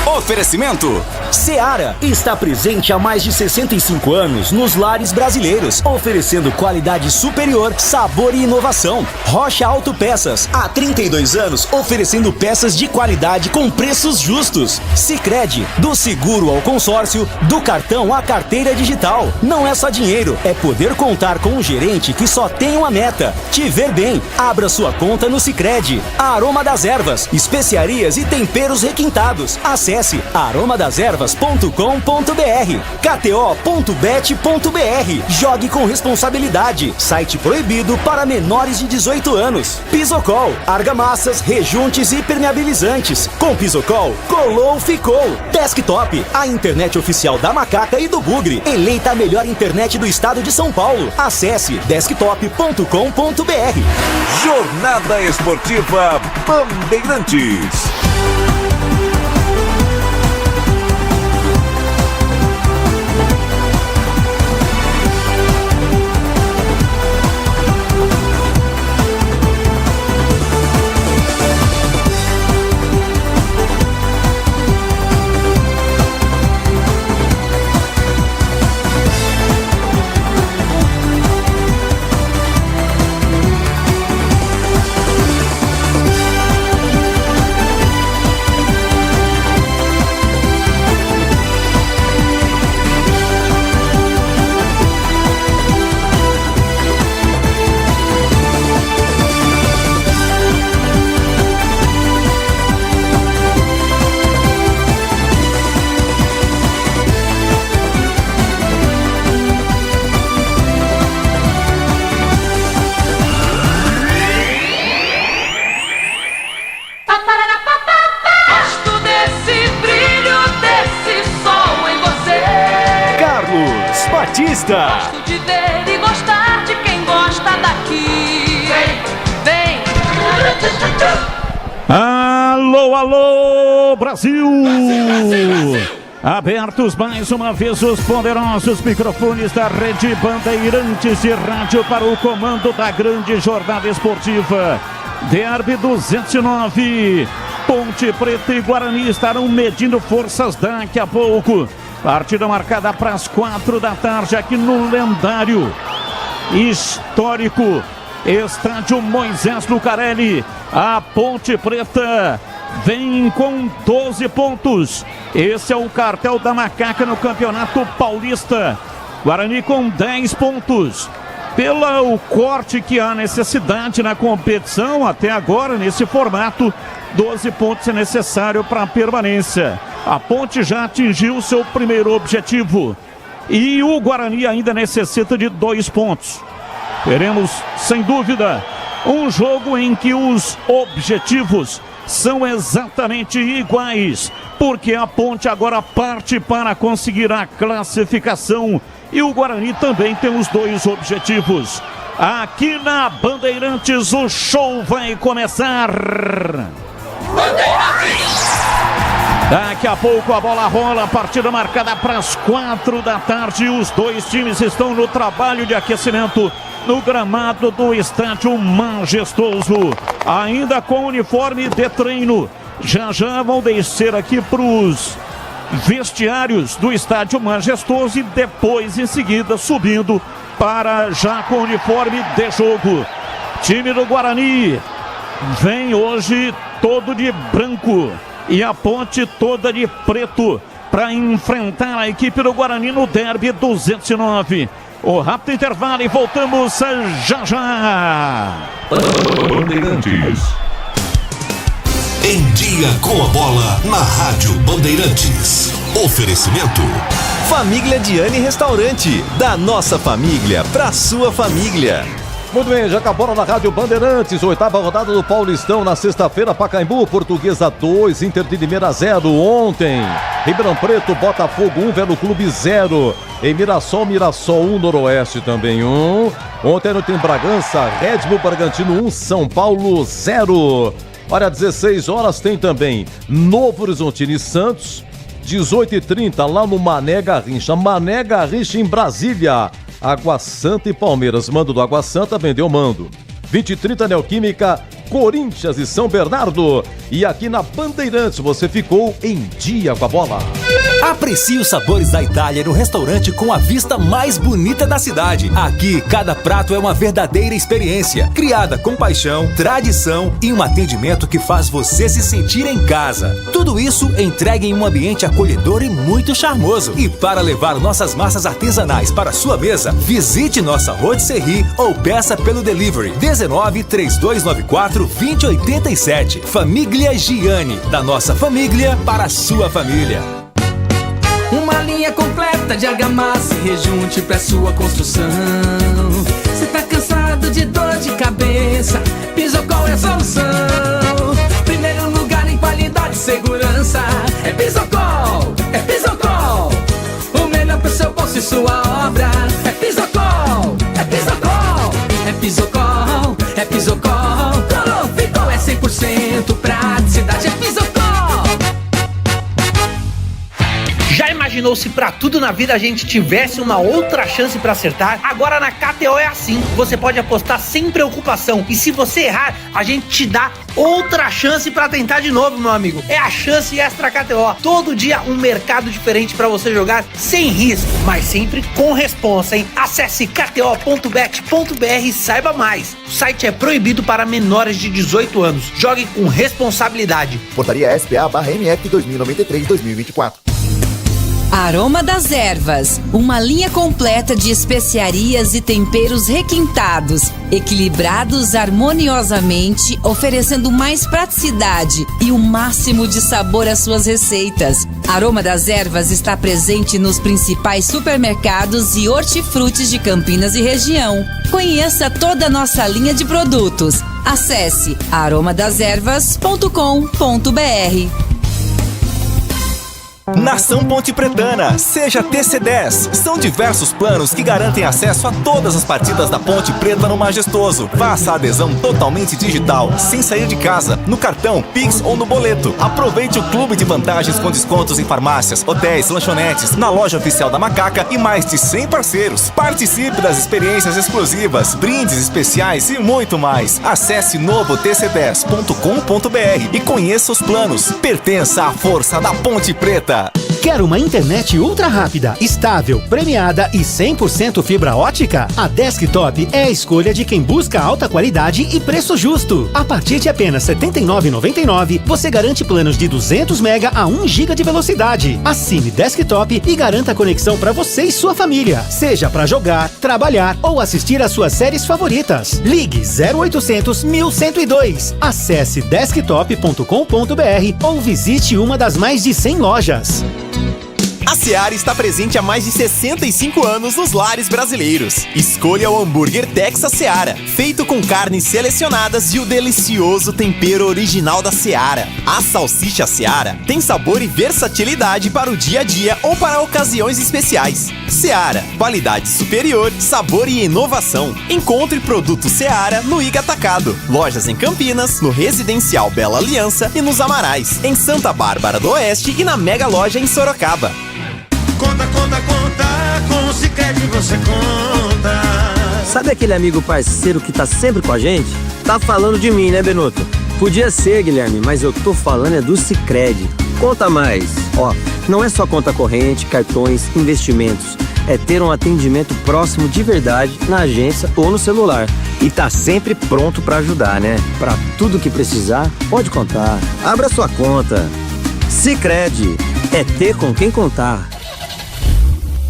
Oferecimento Seara está presente há mais de 65 anos nos lares brasileiros, oferecendo qualidade superior, sabor e inovação. Rocha Autopeças, há 32 anos oferecendo peças de qualidade com preços justos. Sicredi, do seguro ao consórcio, do cartão à carteira digital. Não é só dinheiro, é poder contar com um gerente que só tem uma meta: te ver bem. Abra sua conta no Sicredi. Aroma das Ervas, especiarias e temperos requintados. Acesse aromadeservas.com.br. KTO.bet.br. Jogue com responsabilidade. Site proibido para menores de 18 anos. Pisocol, argamassas, rejuntes e impermeabilizantes. Com Pisocol, colou, ficou. Desktop, a internet oficial da Macaca e do Bugre. Eleita a melhor internet do estado de São Paulo. Acesse desktop.com.br. Jornada Esportiva Bandeirantes. Batista. Gosto de ver e gostar de quem gosta daqui. Vem, Alô, alô, Brasil! Abertos mais uma vez os poderosos microfones da Rede Bandeirantes de Rádio para o comando da grande jornada esportiva. Derby 209. Ponte Preta e Guarani estarão medindo forças daqui a pouco. Partida marcada para as 4 da tarde aqui no lendário, histórico Estádio Moisés Lucarelli. A Ponte Preta vem com 12 pontos. Esse é o cartel da macaca no Campeonato Paulista. Guarani com 10 pontos. Pelo corte que há necessidade na competição, até agora, nesse formato, 12 pontos é necessário para a permanência. A Ponte já atingiu seu primeiro objetivo. E o Guarani ainda necessita de 2 pontos. Teremos, sem dúvida, um jogo em que os objetivos são exatamente iguais, porque a Ponte agora parte para conseguir a classificação e o Guarani também tem os 2 objetivos. Aqui na Bandeirantes o show vai começar. Daqui a pouco a bola rola, a partida marcada para as 4 da tarde. Os 2 times estão no trabalho de aquecimento no gramado do Estádio Majestoso, ainda com uniforme de treino. Já vão descer aqui para os vestiários do Estádio Majestoso e depois em seguida subindo para já com uniforme de jogo. Time do Guarani vem hoje todo de branco e a Ponte toda de preto para enfrentar a equipe do Guarani no Derby 209. O rápido intervalo e voltamos já já. Bandeirantes. Em dia com a bola na Rádio Bandeirantes. Oferecimento Família Diane Restaurante, da nossa família pra sua família. Muito bem, já acabou na Rádio Bandeirantes, 8ª rodada do Paulistão na sexta-feira, Pacaembu, Portuguesa 2, Inter de Limeira 0. Ontem, Ribeirão Preto, Botafogo 1, Velo Clube 0. Em Mirassol 1, Noroeste também 1. Ontem no tem Bragança, Red Bull Bragantino 1, São Paulo 0. Olha, 16 horas tem também Novo Horizontino e Santos, 18h30 lá no Mané Garrincha em Brasília. Água Santa e Palmeiras, mando do Água Santa, vendeu mando. 20h30 Neoquímica, Corinthians e São Bernardo. E aqui na Bandeirantes você ficou em dia com a bola. Aprecie os sabores da Itália no restaurante com a vista mais bonita da cidade. Aqui, cada prato é uma verdadeira experiência, criada com paixão, tradição e um atendimento que faz você se sentir em casa. Tudo isso entregue em um ambiente acolhedor e muito charmoso. E para levar nossas massas artesanais para sua mesa, visite nossa rotisserie ou peça pelo delivery 19 3294 2087. Família Giani, da nossa família para a sua família. uma linha completa de argamassa e rejunte pra sua construção. Cê tá cansado de dor de cabeça, Pisocol é a solução. Primeiro lugar em qualidade e segurança, é Pisocol, é Pisocol. O melhor pro seu bolso e sua obra, é Pisocol, é Pisocol. É Pisocol, é Pisocol. Colou, ficou, é 100% praticidade, é Pisocol. Já imaginou se pra tudo na vida a gente tivesse uma outra chance pra acertar? Agora na KTO é assim, você pode apostar sem preocupação e se você errar, a gente te dá outra chance pra tentar de novo, meu amigo. É a chance extra KTO, todo dia um mercado diferente pra você jogar sem risco, mas sempre com responsa, hein? Acesse kto.bet.br e saiba mais. O site é proibido para menores de 18 anos. Jogue com responsabilidade. Portaria SPA/MF 2093-2024. Aroma das Ervas, uma linha completa de especiarias e temperos requintados, equilibrados harmoniosamente, oferecendo mais praticidade e o máximo de sabor às suas receitas. Aroma das Ervas está presente nos principais supermercados e hortifrutis de Campinas e região. Conheça toda a nossa linha de produtos. Acesse aromadazervas.com.br. Nação Ponte Pretana, seja TC10. São diversos planos que garantem acesso a todas as partidas da Ponte Preta no Majestoso. Faça a adesão totalmente digital, sem sair de casa, no cartão, Pix ou no boleto. Aproveite o clube de vantagens com descontos em farmácias, hotéis, lanchonetes, na loja oficial da Macaca e mais de 100 parceiros. Participe das experiências exclusivas, brindes especiais e muito mais. Acesse novotc10.com.br e conheça os planos. Pertença à força da Ponte Preta. Quer uma internet ultra rápida, estável, premiada e 100% fibra ótica? A Desktop é a escolha de quem busca alta qualidade e preço justo. A partir de apenas R$ 79,99, você garante planos de 200 MB a 1 GB de velocidade. Assine Desktop e garanta a conexão para você e sua família, seja para jogar, trabalhar ou assistir às suas séries favoritas. Ligue 0800 1102. Acesse desktop.com.br ou visite uma das mais de 100 lojas. A Seara está presente há mais de 65 anos nos lares brasileiros. Escolha o hambúrguer Texas Seara, feito com carnes selecionadas e o delicioso tempero original da Seara. A salsicha Seara tem sabor e versatilidade para o dia a dia ou para ocasiões especiais. Seara, qualidade superior, sabor e inovação. Encontre produto Seara no Iga Atacado. Lojas em Campinas, no Residencial Bela Aliança e nos Amarais, em Santa Bárbara do Oeste e na Mega Loja em Sorocaba. Conta, conta, conta, com o Sicredi você conta. Sabe aquele amigo parceiro que tá sempre com a gente? Tá falando de mim, né, Benuto? Podia ser, Guilherme, mas eu tô falando é do Sicredi. Conta mais. Ó, não é só conta corrente, cartões, investimentos. É ter um atendimento próximo de verdade na agência ou no celular. E tá sempre pronto pra ajudar, né? Pra tudo que precisar, pode contar. Abra sua conta. Sicredi, é ter com quem contar.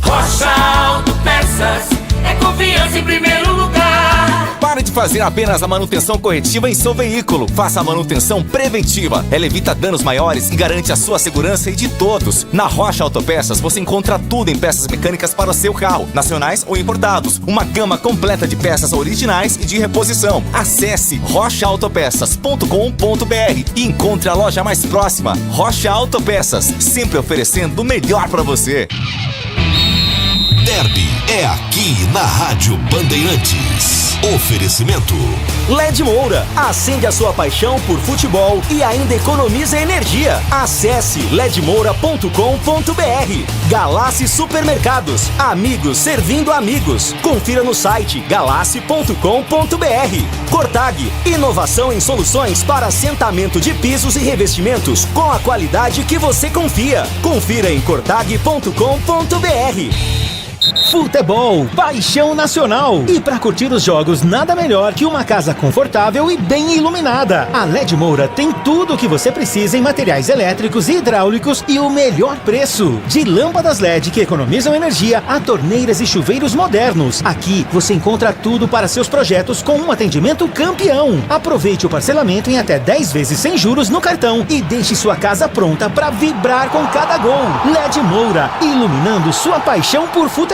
Rocha Autopeças, é confiança em primeiro lugar. Pare de fazer apenas a manutenção corretiva em seu veículo. Faça a manutenção preventiva. Ela evita danos maiores e garante a sua segurança e de todos. Na Rocha Autopeças você encontra tudo em peças mecânicas para o seu carro, nacionais ou importados. Uma gama completa de peças originais e de reposição. Acesse rochaautopeças.com.br e encontre a loja mais próxima. Rocha Autopeças, sempre oferecendo o melhor para você. Derby é aqui na Rádio Bandeirantes. Oferecimento LED Moura, acende a sua paixão por futebol e ainda economiza energia. Acesse ledmoura.com.br. Galassi Supermercados, amigos servindo amigos. Confira no site galassi.com.br. Cortag, inovação em soluções para assentamento de pisos e revestimentos com a qualidade que você confia. Confira em cortag.com.br. Futebol, paixão nacional. E para curtir os jogos, nada melhor que uma casa confortável e bem iluminada. A LED Moura tem tudo o que você precisa em materiais elétricos e hidráulicos e o melhor preço. De lâmpadas LED que economizam energia a torneiras e chuveiros modernos. Aqui você encontra tudo para seus projetos com um atendimento campeão. Aproveite o parcelamento em até 10 vezes sem juros no cartão e deixe sua casa pronta para vibrar com cada gol. LED Moura, iluminando sua paixão por futebol.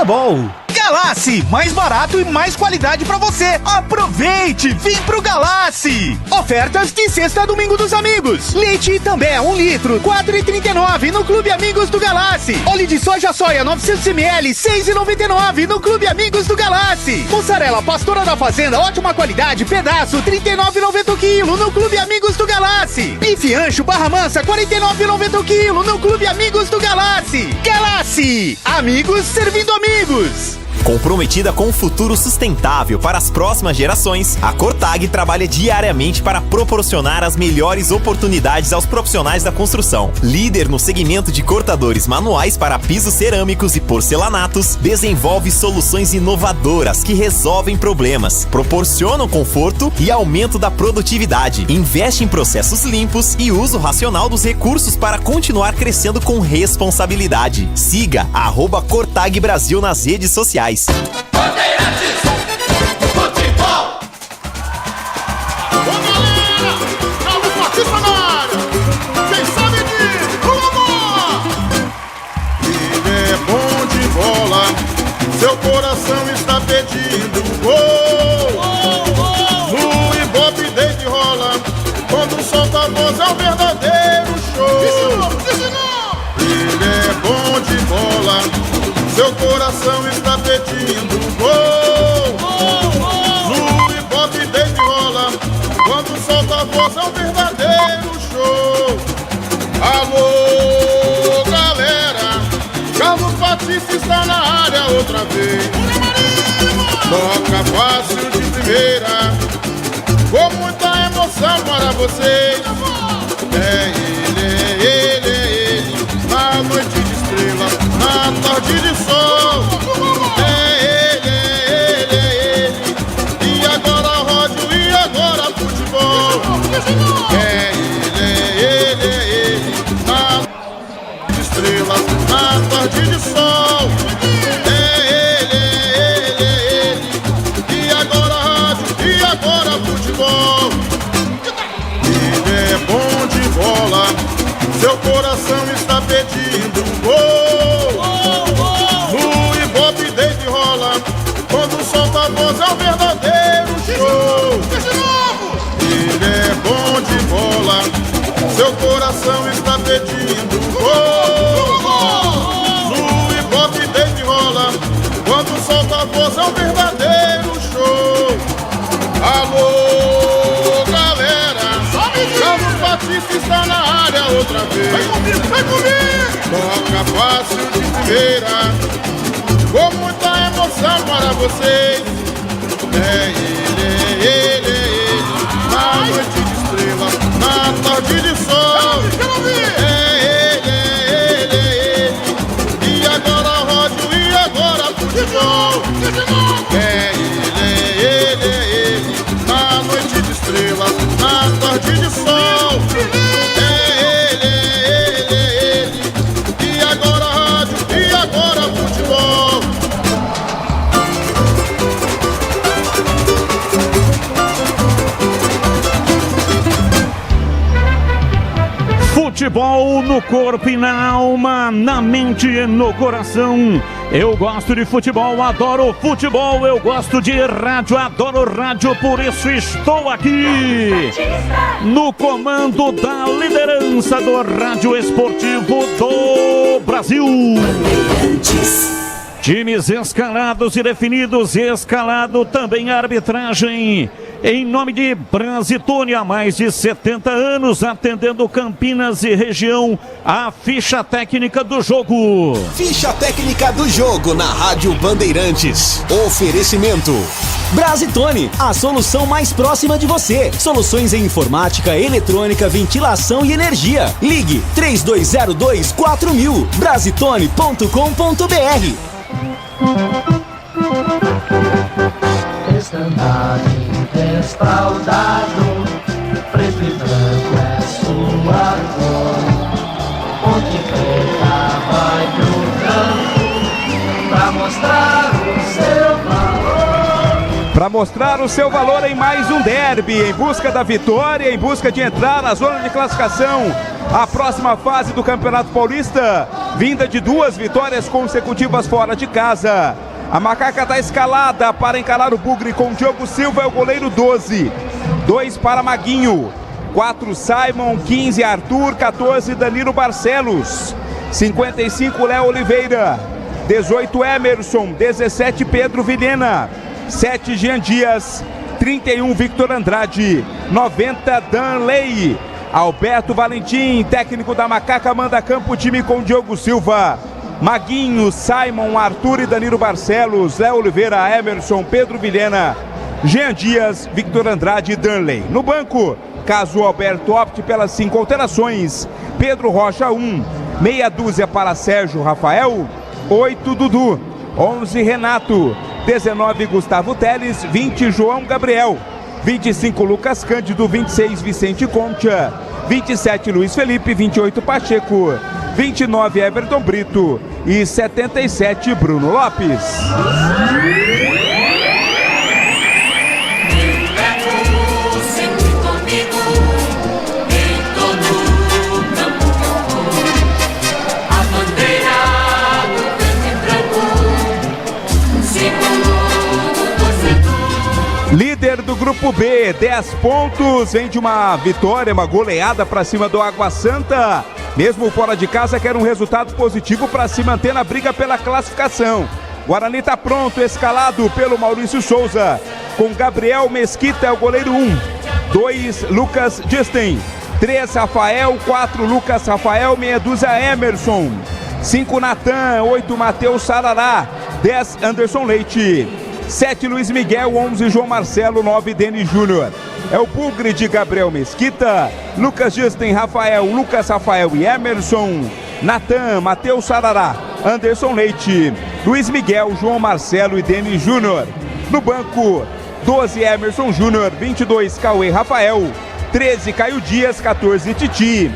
Galassi, mais barato e mais qualidade pra você. Aproveite, vem pro Galassi. Ofertas de sexta a domingo dos amigos. Leite Itambé 1 litro, 4,39 no Clube Amigos do Galassi. Óleo de soja 900 ml, 6,99 no Clube Amigos do Galassi. Mussarela Pastora da Fazenda, ótima qualidade, pedaço, 39,90 o quilo no Clube Amigos do Galassi. Bife Ancho Barra Mansa, 49,90 o quilo no Clube Amigos do Galassi. Galassi, amigos servindo amigos. Comprometida com um futuro sustentável para as próximas gerações, a Cortag trabalha diariamente para proporcionar as melhores oportunidades aos profissionais da construção. Líder no segmento de cortadores manuais para pisos cerâmicos e porcelanatos, desenvolve soluções inovadoras que resolvem problemas, proporcionam conforto e aumento da produtividade. Investe em processos limpos e uso racional dos recursos para continuar crescendo com responsabilidade. Siga @Cortag Brasil nas redes sociais. Bandeirantes, futebol. Ô galera, Carlos Batista na área. Quem sabe disso, o amor. Ele é bom de bola, seu coração está pedindo gol. No Ibope desde rola, quando solta a voz é o verdadeiro show. Ele é coração está pedindo gol. No hip-hop desde rola, quando solta a voz é um verdadeiro show. Alô, galera, Carlos Batista está na área outra vez. Toca fácil de primeira, com muita emoção para vocês. É ele, na noite de estrela, na tarde de sol. É ele, e agora rádio, e agora futebol. É ele, na noite de estrelas, na tarde de sol. É ele, e agora rádio, e agora futebol. Ele é bom de bola, seu coração está pedindo gol. No hip-hop desde rola, quando solta a voz é um verdadeiro show. Ele é bom de bola, seu coração está pedindo gol. No hip-hop desde rola, quando solta a voz é um verdadeiro show. Alô, galera, Carlos Batista está na área outra vez. Vem comigo! Toca fácil de primeira, com muita emoção para vocês. É ele, na noite de estrela, na tarde de sol. É ele, e agora rádio, e agora futebol. É ele, na noite de estrela, na tarde de sol. É ele, e agora rádio, e agora futebol. Futebol no corpo e na alma, na mente e no coração. Eu gosto de futebol, adoro futebol. Eu gosto de rádio, adoro rádio. Por isso estou aqui no comando da liderança do rádio esportivo do Brasil. Times escalados e definidos, escalado também a arbitragem. Em nome de Brasitone, há mais de 70 anos, atendendo Campinas e região, a ficha técnica do jogo. Ficha técnica do jogo na Rádio Bandeirantes. Oferecimento Brasitone, a solução mais próxima de você. Soluções em informática, eletrônica, ventilação e energia. Ligue 3202-4000. Brasitone.com.br. Estandarte respaldado, preto e branco é sua cor. Ponte preta vai pro campo pra mostrar o seu valor. Para mostrar o seu valor em mais um derby, em busca da vitória, em busca de entrar na zona de classificação. A próxima fase do Campeonato Paulista, vinda de 2 vitórias consecutivas fora de casa. A Macaca está escalada para encarar o Bugre com Diogo Silva, é o goleiro 12. 2 para Maguinho. 4 Simon, 15 Arthur, 14 Danilo Barcelos. 55 Léo Oliveira. 18 Emerson, 17 Pedro Vilhena. 7 Jean Dias. 31 Victor Andrade. 90 Danley. Alberto Valentim, técnico da Macaca, manda campo o time com Diogo Silva. Maguinho, Simon, Arthur e Danilo Barcelos, Léo Oliveira, Emerson, Pedro Vilhena, Jean Dias, Victor Andrade e Danley. No banco, caso o Alberto opte pelas 5 alterações, Pedro Rocha 1, meia dúzia para Sérgio Rafael, 8 Dudu, 11 Renato, 19 Gustavo Teles, 20 João Gabriel, 25 Lucas Cândido, 26 Vicente Concha, 27 Luiz Felipe, 28 Pacheco, 29 Everton Brito e 77 Bruno Lopes. Líder do Grupo B, 10 pontos, vem de uma vitória, uma goleada para cima do Água Santa. Mesmo fora de casa, quer um resultado positivo para se manter na briga pela classificação. Guarani está pronto, escalado pelo Maurício Souza, com Gabriel Mesquita é o goleiro 1, 2 Lucas Justin, 3 Rafael, 4 Lucas Rafael, meia dúzia Emerson, 5 Natan, 8 Matheus Sarará, 10 Anderson Leite, 7 Luiz Miguel, 11 João Marcelo, 9 Denis Júnior. É o bugre de Gabriel Mesquita, Lucas Justin, Rafael, Lucas Rafael e Emerson, Natan, Matheus Sarará, Anderson Leite, Luiz Miguel, João Marcelo e Denis Júnior. No banco, 12 Emerson Júnior, 22 Cauê Rafael, 13 Caio Dias, 14 Titi,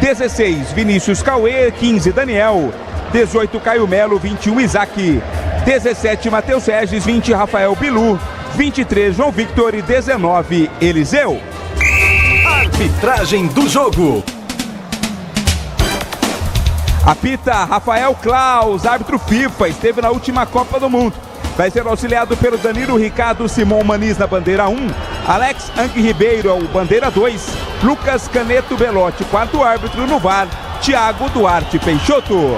16 Vinícius Cauê, 15 Daniel, 18 Caio Melo, 21 Isaac, 17 Matheus Regis, 20 Rafael Bilu, 23 João Victor e 19 Eliseu. Arbitragem do jogo. Apita Rafael Klaus, árbitro FIFA, esteve na última Copa do Mundo. Vai ser auxiliado pelo Danilo Ricardo Simão Maniz na bandeira 1, Alex Anque Ribeiro ao bandeira 2, Lucas Caneto Belotti, quarto árbitro no VAR, Thiago Duarte Peixoto.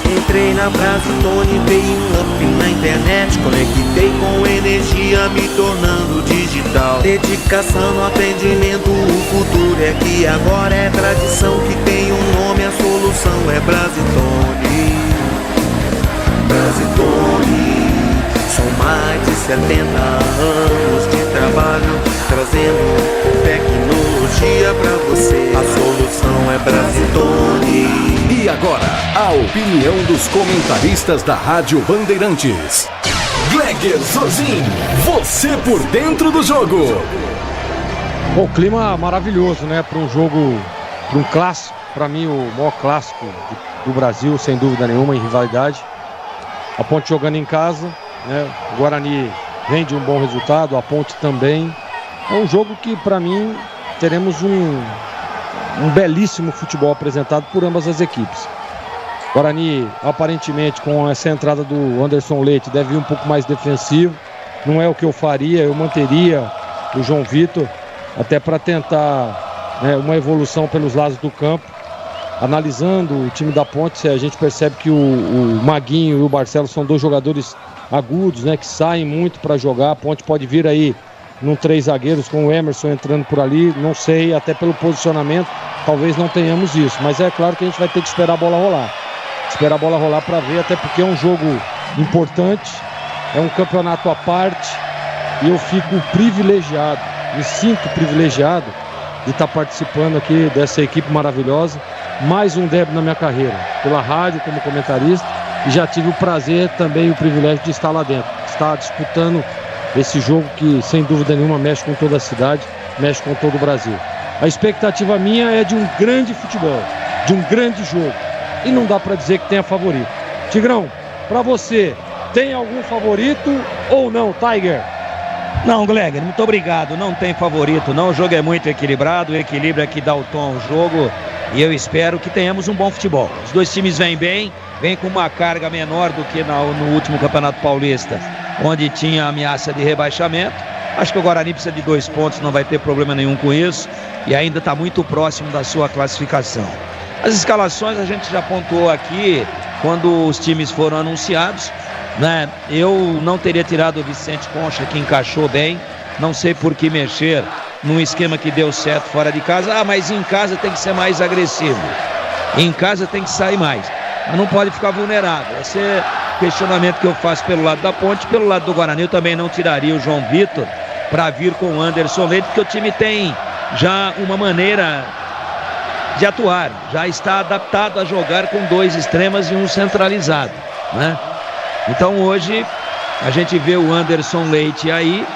Entrei na Brasitone, dei um up na internet, conectei com energia, me tornando digital. Dedicação no atendimento, o futuro é que agora é tradição, que tem um nome, a solução é Brasitone. Brasitone, são mais de 70 anos de trabalho, trazendo tecnologia pra você. A solução é Brasitone. E agora, a opinião dos comentaristas da Rádio Bandeirantes. Gleger Zozin, você por dentro do jogo. Bom, clima maravilhoso, né? Para um jogo, para um clássico, para mim o maior clássico do Brasil, sem dúvida nenhuma, em rivalidade. A Ponte jogando em casa, né? O Guarani vem de um bom resultado, a Ponte também. É um jogo que, para mim, teremos um belíssimo futebol apresentado por ambas as equipes. Guarani, aparentemente, com essa entrada do Anderson Leite, deve ir um pouco mais defensivo. Não é o que eu faria, eu manteria o João Vitor, até para tentar, né, uma evolução pelos lados do campo. Analisando o time da Ponte, a gente percebe que o Maguinho e o Barcelos são dois jogadores agudos, né, que saem muito para jogar. A Ponte pode vir aí num 3 zagueiros com o Emerson entrando por ali, não sei, até pelo posicionamento, talvez não tenhamos isso, mas é claro que a gente vai ter que esperar a bola rolar. Esperar a bola rolar para ver, até porque é um jogo importante, é um campeonato à parte, e eu fico privilegiado, me sinto privilegiado de estar participando aqui dessa equipe maravilhosa. Mais um derby na minha carreira, pela rádio como comentarista, e já tive o prazer também, o privilégio de estar lá dentro, estar disputando esse jogo que sem dúvida nenhuma mexe com toda a cidade, mexe com todo o Brasil. A expectativa minha é de um grande futebol, de um grande jogo, e não dá para dizer que tenha favorito. Tigrão, para você, tem algum favorito ou não, Tiger? Não, Gleger, muito obrigado. Não tem favorito, não. O jogo é muito equilibrado, o equilíbrio é que dá o tom ao jogo. E eu espero que tenhamos um bom futebol. Os dois times vêm bem, vêm com uma carga menor do que no último Campeonato Paulista, onde tinha ameaça de rebaixamento. Acho que o Guarani precisa de 2 pontos, não vai ter problema nenhum com isso. E ainda está muito próximo da sua classificação. As escalações a gente já pontuou aqui quando os times foram anunciados, né? Eu não teria tirado o Vicente Concha, que encaixou bem. Não sei por que mexer num esquema que deu certo fora de casa. Ah, mas em casa tem que ser mais agressivo. Em casa tem que sair mais. Mas não pode ficar vulnerável. Esse é o questionamento que eu faço pelo lado da Ponte. Pelo lado do Guarani eu também não tiraria o João Vitor para vir com o Anderson Leite, porque o time tem já uma maneira de atuar. Já está adaptado a jogar com 2 extremas e um centralizado, né? Então hoje a gente vê o Anderson Leite aí,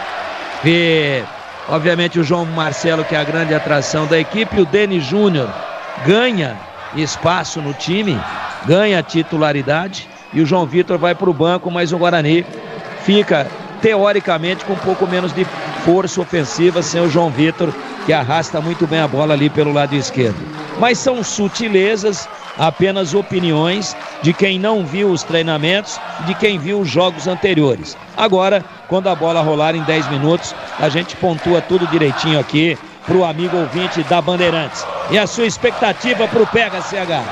vê obviamente o João Marcelo, que é a grande atração da equipe. O Denis Júnior ganha espaço no time, ganha titularidade, e o João Vitor vai para o banco, mas o Guarani fica teoricamente com um pouco menos de força ofensiva sem o João Vitor, que arrasta muito bem a bola ali pelo lado esquerdo. Mas são sutilezas, apenas opiniões de quem não viu os treinamentos, de quem viu os jogos anteriores. Agora, quando a bola rolar em 10 minutos, a gente pontua tudo direitinho aqui para o amigo ouvinte da Bandeirantes. E a sua expectativa para o Pega CH?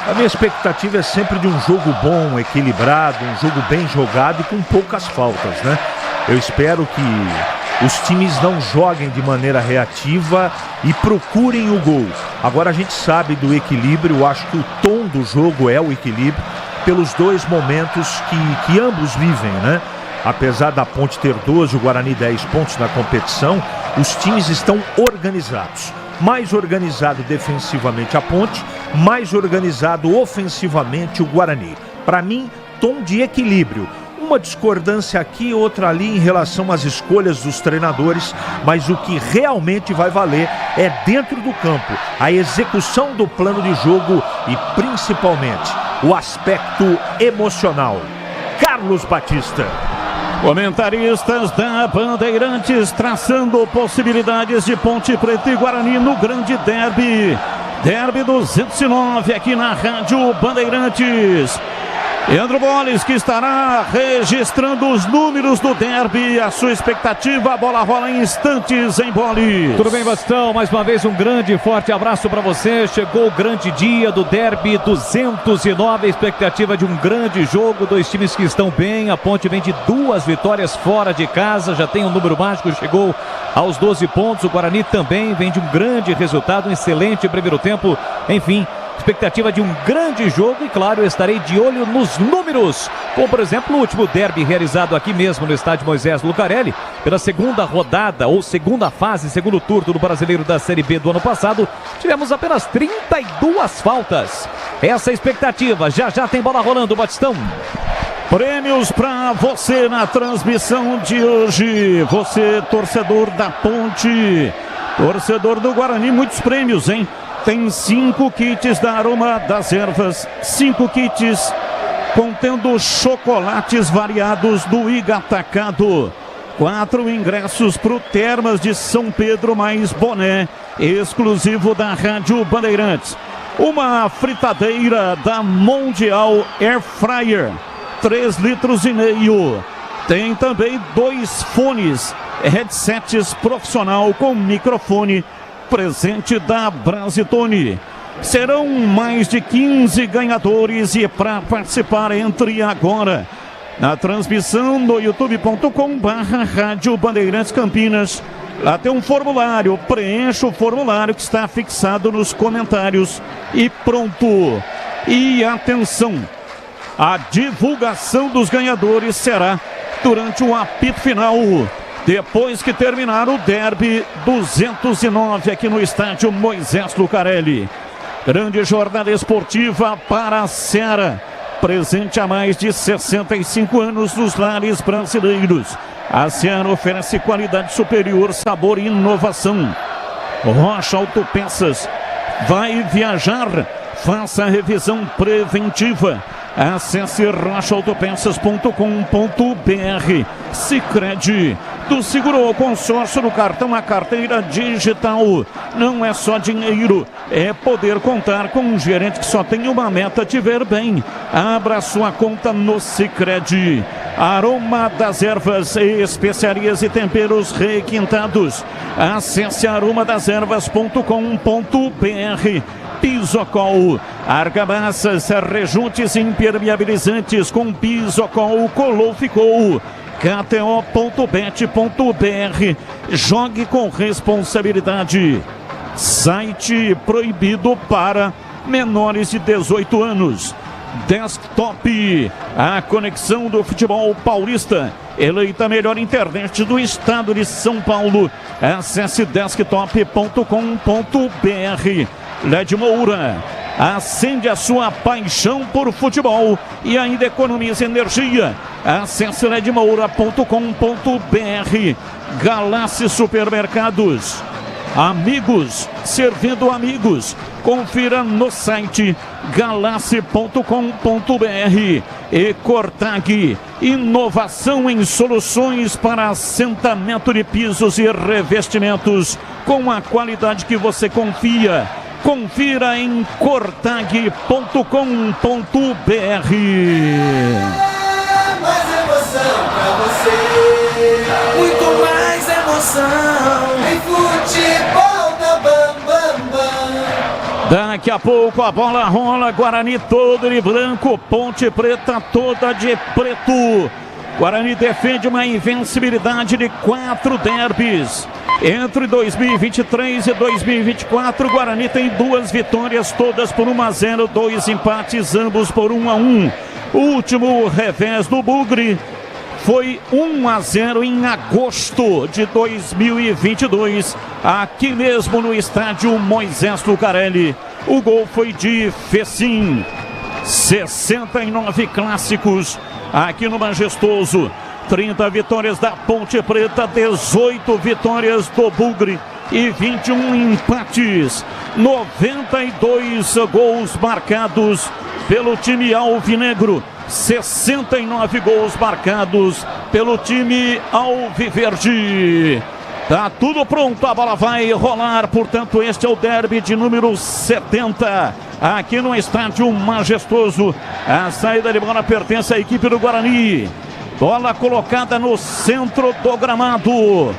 A minha expectativa é sempre de um jogo bom, equilibrado, um jogo bem jogado e com poucas faltas, né? Eu espero que os times não joguem de maneira reativa e procurem o gol. Agora a gente sabe do equilíbrio, eu acho que o tom do jogo é o equilíbrio pelos dois momentos que ambos vivem, né? Apesar da Ponte ter 12, o Guarani 10 pontos na competição, os times estão organizados. Mais organizado defensivamente a Ponte, mais organizado ofensivamente o Guarani. Para mim, tom de equilíbrio. Uma discordância aqui, outra ali em relação às escolhas dos treinadores, mas o que realmente vai valer é dentro do campo, a execução do plano de jogo e principalmente o aspecto emocional. Carlos Batista. Comentaristas da Bandeirantes traçando possibilidades de Ponte Preta e Guarani no grande derby. Derby 209 aqui na Rádio Bandeirantes. Leandro Boles, que estará registrando os números do derby, a sua expectativa, a bola rola em instantes em Boles. Tudo bem, Bastão? Mais uma vez um grande e forte abraço para você. Chegou o grande dia do derby 209, a expectativa de um grande jogo, dois times que estão bem, a Ponte vem de 2 vitórias fora de casa, já tem um número mágico, chegou aos 12 pontos, o Guarani também vem de um grande resultado, um excelente primeiro tempo, enfim... Expectativa de um grande jogo e, claro, eu estarei de olho nos números. Como, por exemplo, o último derby realizado aqui mesmo no estádio Moisés Lucarelli, pela segunda rodada ou segunda fase, segundo turno do Brasileiro da Série B do ano passado, tivemos apenas 32 faltas. Essa é a expectativa. Já tem bola rolando, Batistão. Prêmios para você na transmissão de hoje. Você, torcedor da Ponte, torcedor do Guarani, muitos prêmios, hein? Tem 5 kits da Aroma das Ervas, 5 kits contendo chocolates variados do Igatacado, 4 ingressos para o Termas de São Pedro mais boné, exclusivo da Rádio Bandeirantes, uma fritadeira da Mundial Air Fryer, 3,5 litros. Tem também 2 fones, headsets profissional com microfone, presente da Brasitone. Serão mais de 15 ganhadores e para participar entre agora na transmissão no youtube.com/Rádio Bandeirantes Campinas. Lá tem um formulário, preencha o formulário que está fixado nos comentários e pronto. E atenção, a divulgação dos ganhadores será durante o apito final, depois que terminar o derby 209 aqui no estádio Moisés Lucarelli. Grande jornada esportiva para a Seara, presente há mais de 65 anos nos lares brasileiros. A Seara oferece qualidade superior, sabor e inovação. Rocha Autopeças, vai viajar? Faça a revisão preventiva. Acesse rochaautopeças.com.br. Sicredi, do seguro ao consórcio do cartão à carteira digital. Não é só dinheiro, é poder contar com um gerente que só tem uma meta: te ver bem. Abra sua conta no Sicredi. Aroma das Ervas, especiarias e temperos requintados. Acesse aromadaservas.com.br. Pisocol, argamassas, rejuntes impermeabilizantes com Pisocol, colou, ficou. KTO.bet.br, jogue com responsabilidade. Site proibido para menores de 18 anos. Desktop, a conexão do futebol paulista, eleita a melhor internet do estado de São Paulo. Acesse desktop.com.br. LED Moura, acende a sua paixão por futebol e ainda economiza energia. Acesse ledmoura.com.br. Galáxia Supermercados, amigos servindo amigos. Confira no site galáxia.com.br. E Cortag, inovação em soluções para assentamento de pisos e revestimentos com a qualidade que você confia. Confira em cortag.com.br. Mais emoção pra você. Muito mais emoção. Em futebol da Bam Bam Bam. Daqui a pouco a bola rola, Guarani todo de branco, Ponte Preta toda de preto. Guarani defende uma invencibilidade de 4 derbys. Entre 2023 e 2024, Guarani tem 2 vitórias, todas por 1-0, 2 empates, ambos por 1-1. O último revés do Bugre foi 1-0 em agosto de 2022, aqui mesmo no estádio Moisés Lucarelli. O gol foi de Fecim. 69 clássicos aqui no Majestoso. 30 vitórias da Ponte Preta, 18 vitórias do Bugre e 21 empates. 92 gols marcados pelo time alvinegro. 69 gols marcados pelo time alviverde. Tá tudo pronto, a bola vai rolar, portanto este é o derby de número 70 aqui no estádio Majestoso. A saída de bola pertence à equipe do Guarani. Bola colocada no centro do gramado.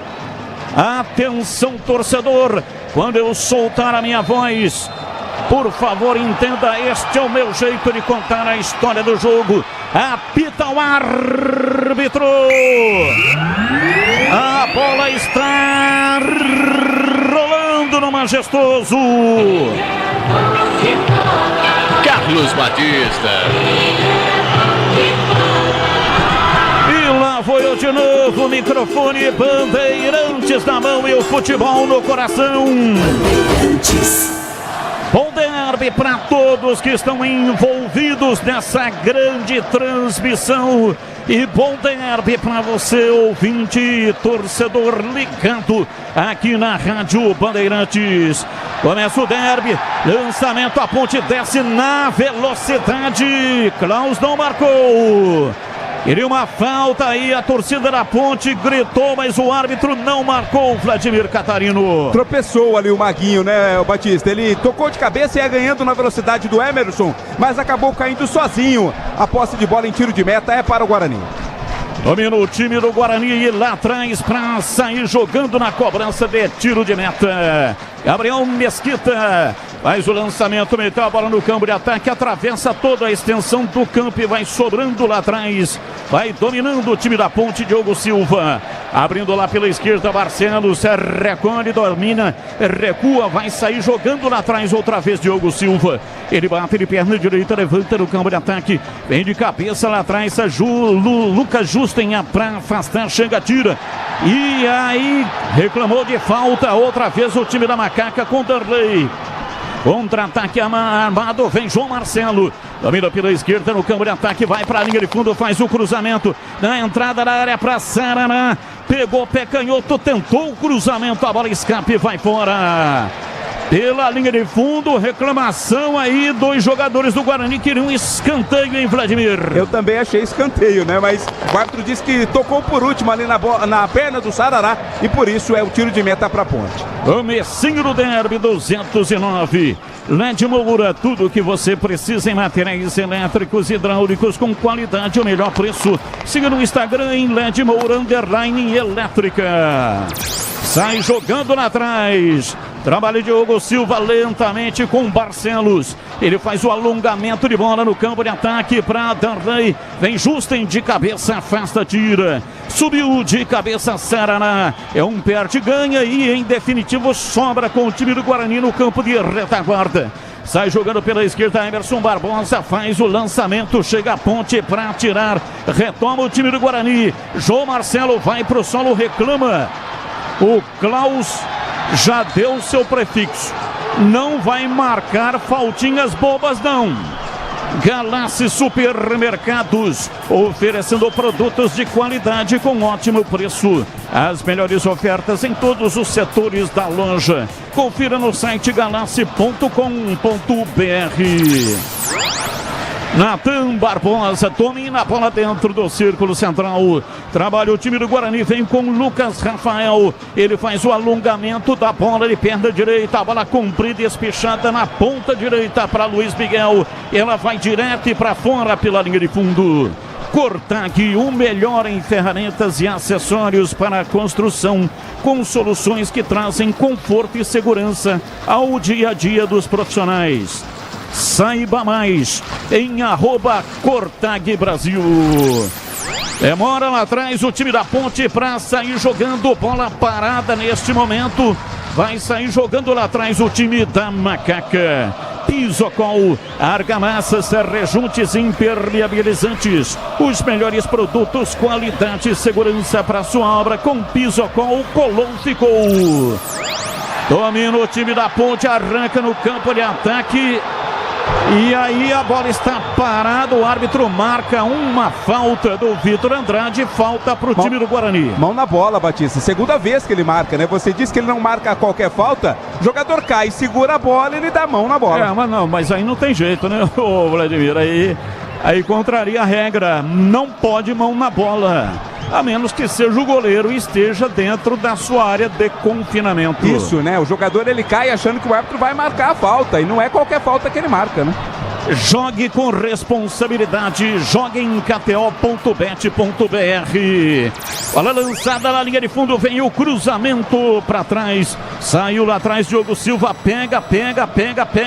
Atenção, torcedor, quando eu soltar a minha voz, por favor, entenda, este é o meu jeito de contar a história do jogo. Apita o árbitro. A bola está rolando no Majestoso. Carlos Batista. E lá foi eu de novo, microfone, Bandeirantes na mão e o futebol no coração. Bom derby para todos que estão envolvidos nessa grande transmissão. E bom derby para você, ouvinte e torcedor ligado aqui na Rádio Bandeirantes. Começa o derby, lançamento, a Ponte desce na velocidade. Klaus não marcou. Queria uma falta aí, a torcida da Ponte gritou, mas o árbitro não marcou, Vladimir Catarino. Tropeçou ali o Maguinho, né, o Batista? Ele tocou de cabeça e ia ganhando na velocidade do Emerson, mas acabou caindo sozinho. A posse de bola em tiro de meta é para o Guarani. Domina o time do Guarani e lá atrás para sair jogando na cobrança de tiro de meta. Gabriel Mesquita faz o lançamento, meteu a bola no campo de ataque, atravessa toda a extensão do campo e vai sobrando lá atrás. Vai dominando o time da Ponte, Diogo Silva. Abrindo lá pela esquerda, Barcelos recolhe, domina, recua, vai sair jogando lá atrás outra vez, Diogo Silva. Ele bate de perna direita, levanta no campo de ataque, vem de cabeça lá atrás, Lucas Justen para afastar, chega, tira. E aí, reclamou de falta, outra vez o time da Macaca com Darley. Contra-ataque armado, vem João Marcelo. Domina pela esquerda no campo de ataque, vai para a linha de fundo, faz o cruzamento. Na entrada da área para Saraná. Pegou pé canhoto, tentou o cruzamento, a bola escape e vai fora. Pela linha de fundo, reclamação aí, 2 jogadores do Guarani queriam um escanteio, hein, Vladimir? Eu também achei escanteio, né? Mas o árbitro disse que tocou por último ali na perna do Sarará e por isso é o tiro de meta para a Ponte. Comecinho do derby 209. LED Moura, tudo o que você precisa em materiais elétricos e hidráulicos com qualidade e o melhor preço. Siga no Instagram em LED Moura _elétrica. Sai jogando lá atrás. Trabalho de Diogo Silva lentamente com Barcelos. Ele faz o alongamento de bola no campo de ataque para Darley. Vem Justen de cabeça, afasta, tira. Subiu de cabeça Saraná. É um perde, ganha e em definitivo sobra com o time do Guarani no campo de retaguarda. Sai jogando pela esquerda, Emerson Barbosa faz o lançamento, chega a Ponte para tirar. Retoma o time do Guarani. João Marcelo vai para o solo, reclama. O Klaus já deu seu prefixo. Não vai marcar faltinhas bobas, não. Galassi Supermercados, oferecendo produtos de qualidade com ótimo preço. As melhores ofertas em todos os setores da loja. Confira no site galassi.com.br. Natan Barbosa domina a bola dentro do círculo central. Trabalha o time do Guarani, vem com Lucas Rafael. Ele faz o alongamento da bola de perna direita. A bola comprida e espichada na ponta direita para Luiz Miguel. Ela vai direto e para fora pela linha de fundo. Cortag, o melhor em ferramentas e acessórios para a construção, com soluções que trazem conforto e segurança ao dia a dia dos profissionais. Saiba mais em @Cortag Brasil. Demora lá atrás o time da Ponte para sair jogando, bola parada neste momento. Vai sair jogando lá atrás o time da Macaca. Pisocol, argamassas, rejuntes impermeabilizantes. Os melhores produtos, qualidade e segurança para sua obra. Com Pisocol, colou, ficou. Domina o time da Ponte, arranca no campo de ataque. E aí a bola está parada, o árbitro marca uma falta do Vitor Andrade, falta para o time do Guarani. Mão na bola, Batista, segunda vez que ele marca, né? Você disse que ele não marca qualquer falta, o jogador cai, segura a bola e ele dá mão na bola. Mas aí não tem jeito, né, ô Vladimir, aí contraria a regra, não pode mão na bola. A menos que seja o goleiro e esteja dentro da sua área de confinamento. Isso, né? O jogador ele cai achando que o árbitro vai marcar a falta. E não é qualquer falta que ele marca, né? Jogue com responsabilidade. Jogue em kto.bet.br. Bola lançada na linha de fundo. Vem o cruzamento para trás. Saiu lá atrás. Diogo Silva pega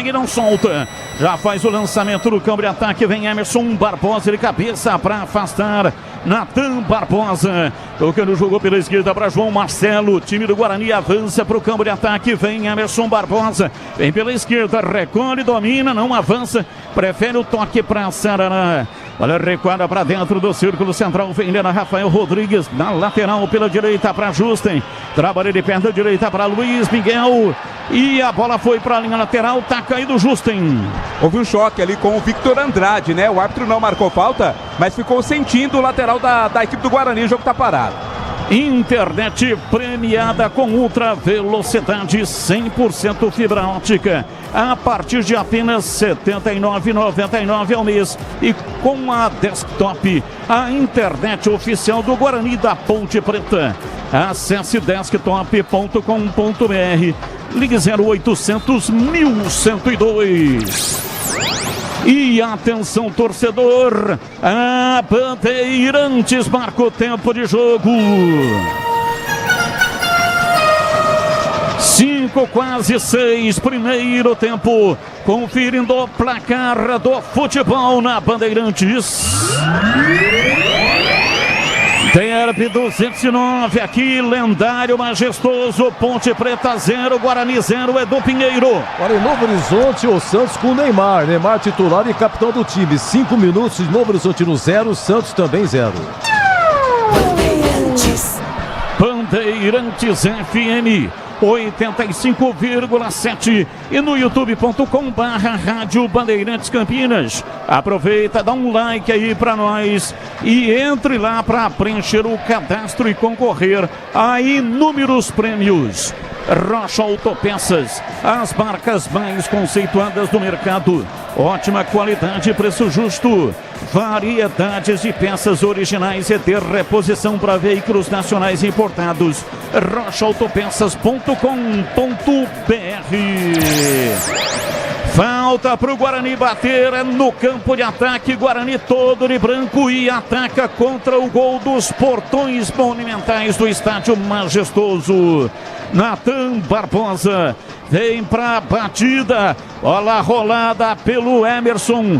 e não solta. Já faz o lançamento do campo de ataque. Vem Emerson Barbosa de cabeça para afastar. Natan Barbosa, tocando, jogou pela esquerda para João Marcelo. Time do Guarani avança para o campo de ataque. Vem Emerson Barbosa, vem pela esquerda, recolhe, domina, não avança, prefere o toque para Sarará. Olha, recuada para dentro do círculo central. Vem Lena Rafael Rodrigues na lateral pela direita para Justen. Trabalha de perna direita para Luiz Miguel. E a bola foi para a linha lateral. Tá caído Justen. Houve um choque ali com o Victor Andrade, né? O árbitro não marcou falta, mas ficou sentindo o lateral da equipe do Guarani. O jogo tá parado. Internet premiada com ultra velocidade 100% fibra ótica a partir de apenas R$ 79,99 ao mês, e com a desktop, a internet oficial do Guarani da Ponte Preta. Acesse desktop.com.br, ligue 0800 1102. E atenção, torcedor, a Bandeirantes marca o tempo de jogo. 5, quase 6, primeiro tempo. Conferindo o placar do futebol na Bandeirantes. Derby 209 aqui, lendário, majestoso, Ponte Preta 0, Guarani 0, Edu Pinheiro. Olha, em Novo Horizonte, o Santos com o Neymar titular e capitão do time. 5 minutos, Novo Horizontino 0, Santos também 0. Bandeirantes FM 85,7 e no youtube.com/Rádio Bandeirantes Campinas. Aproveita, dá um like aí pra nós e entre lá para preencher o cadastro e concorrer a inúmeros prêmios. Rocha Autopeças, as marcas mais conceituadas do mercado. Ótima qualidade e preço justo. Variedades de peças originais e de reposição para veículos nacionais importados. rochaautopeças.com.br. Falta para o Guarani bater no campo de ataque. Guarani todo de branco e ataca contra o gol dos portões monumentais do estádio majestoso. Natan Barbosa vem para a batida. Bola rolada pelo Emerson.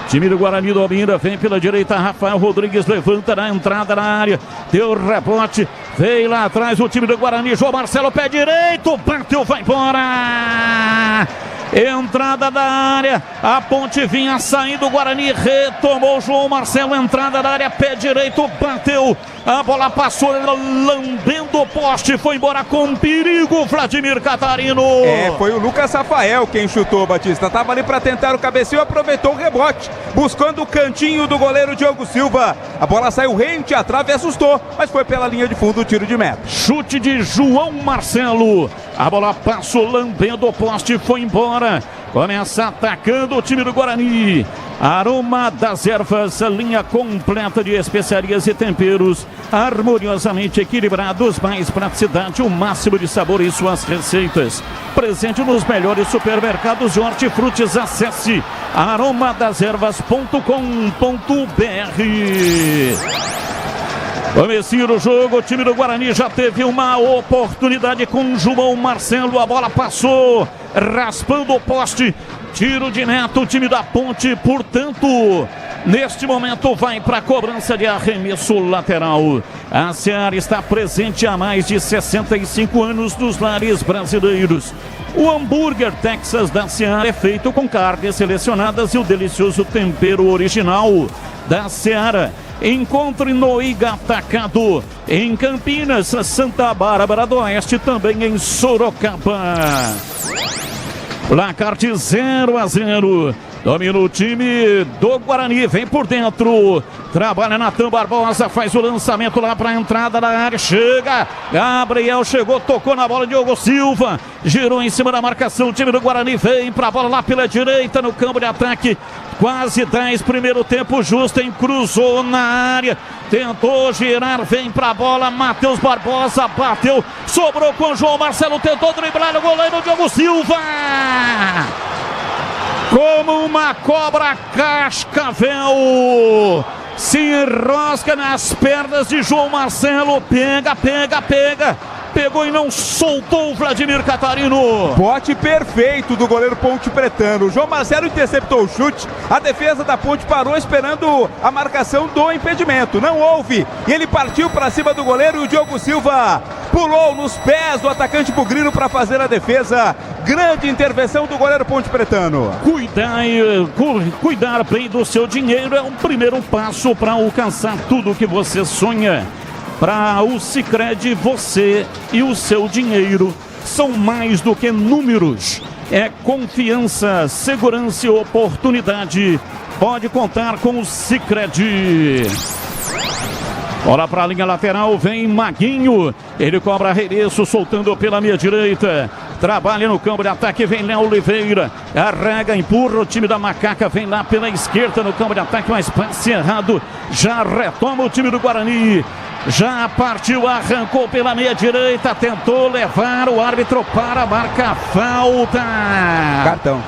Time do Guarani domina, vem pela direita, Rafael Rodrigues levanta na entrada na área, deu rebote, veio lá atrás o time do Guarani, João Marcelo, pé direito, bateu, vai embora! Entrada da área, a Ponte vinha saindo, o Guarani retomou, João Marcelo, entrada da área, pé direito, bateu, a bola passou, lambendo o poste, foi embora com perigo, Vladimir Catarino. Foi o Lucas Rafael quem chutou, Batista, tava ali para tentar o cabeceio, aproveitou o rebote, buscando o cantinho do goleiro Diogo Silva, a bola saiu rente, a trave assustou, mas foi pela linha de fundo o tiro de meta. Chute de João Marcelo, a bola passou lambendo o poste, foi embora. Começa atacando o time do Guarani. Aroma das Ervas, linha completa de especiarias e temperos, harmoniosamente equilibrados, mais praticidade, o máximo de sabor em suas receitas. Presente nos melhores supermercados de hortifrutis. Acesse aromadazervas.com.br. Comecinho do jogo, o time do Guarani já teve uma oportunidade com o João Marcelo, a bola passou, raspando o poste, tiro de Neto, o time da Ponte, portanto, neste momento vai para a cobrança de arremesso lateral. A Seara está presente há mais de 65 anos nos lares brasileiros. O hambúrguer Texas da Seara é feito com carnes selecionadas e o delicioso tempero original da Seara. Encontre no Igatacado, em Campinas, Santa Bárbara do Oeste, também em Sorocaba. Placar de 0-0. Domina o time do Guarani, vem por dentro, trabalha Natan Barbosa, faz o lançamento lá para a entrada da área, chega, Gabriel chegou, tocou na bola, Diogo Silva, girou em cima da marcação, o time do Guarani vem para a bola lá pela direita no campo de ataque, quase 10, primeiro tempo, Justen cruzou na área, tentou girar, vem para a bola, Matheus Barbosa, bateu, sobrou com o João Marcelo, tentou driblar o goleiro Diogo Silva! Como uma cobra cascavel, se enrosca nas pernas de João Marcelo, pega, pegou e não soltou o Vladimir Catarino. Bote perfeito do goleiro Ponte Pretano. O João Marcelo interceptou o chute, a defesa da Ponte parou esperando a marcação do impedimento, não houve, e ele partiu para cima do goleiro e o Diogo Silva pulou nos pés do atacante Bugrino para fazer a defesa. Grande intervenção do goleiro Ponte Pretano. Cuidar bem do seu dinheiro é um primeiro passo para alcançar tudo que você sonha. Para o Sicredi, você e o seu dinheiro são mais do que números. É confiança, segurança e oportunidade. Pode contar com o Sicredi. Bola para a linha lateral, vem Maguinho. Ele cobra arremesso, soltando pela meia direita. Trabalha no campo de ataque, vem Léo Oliveira. Arrega, empurra o time da Macaca. Vem lá pela esquerda no campo de ataque, mas passe errado. Já retoma o time do Guarani. Já partiu, arrancou pela meia direita. Tentou levar o árbitro para marcar falta. Cartão.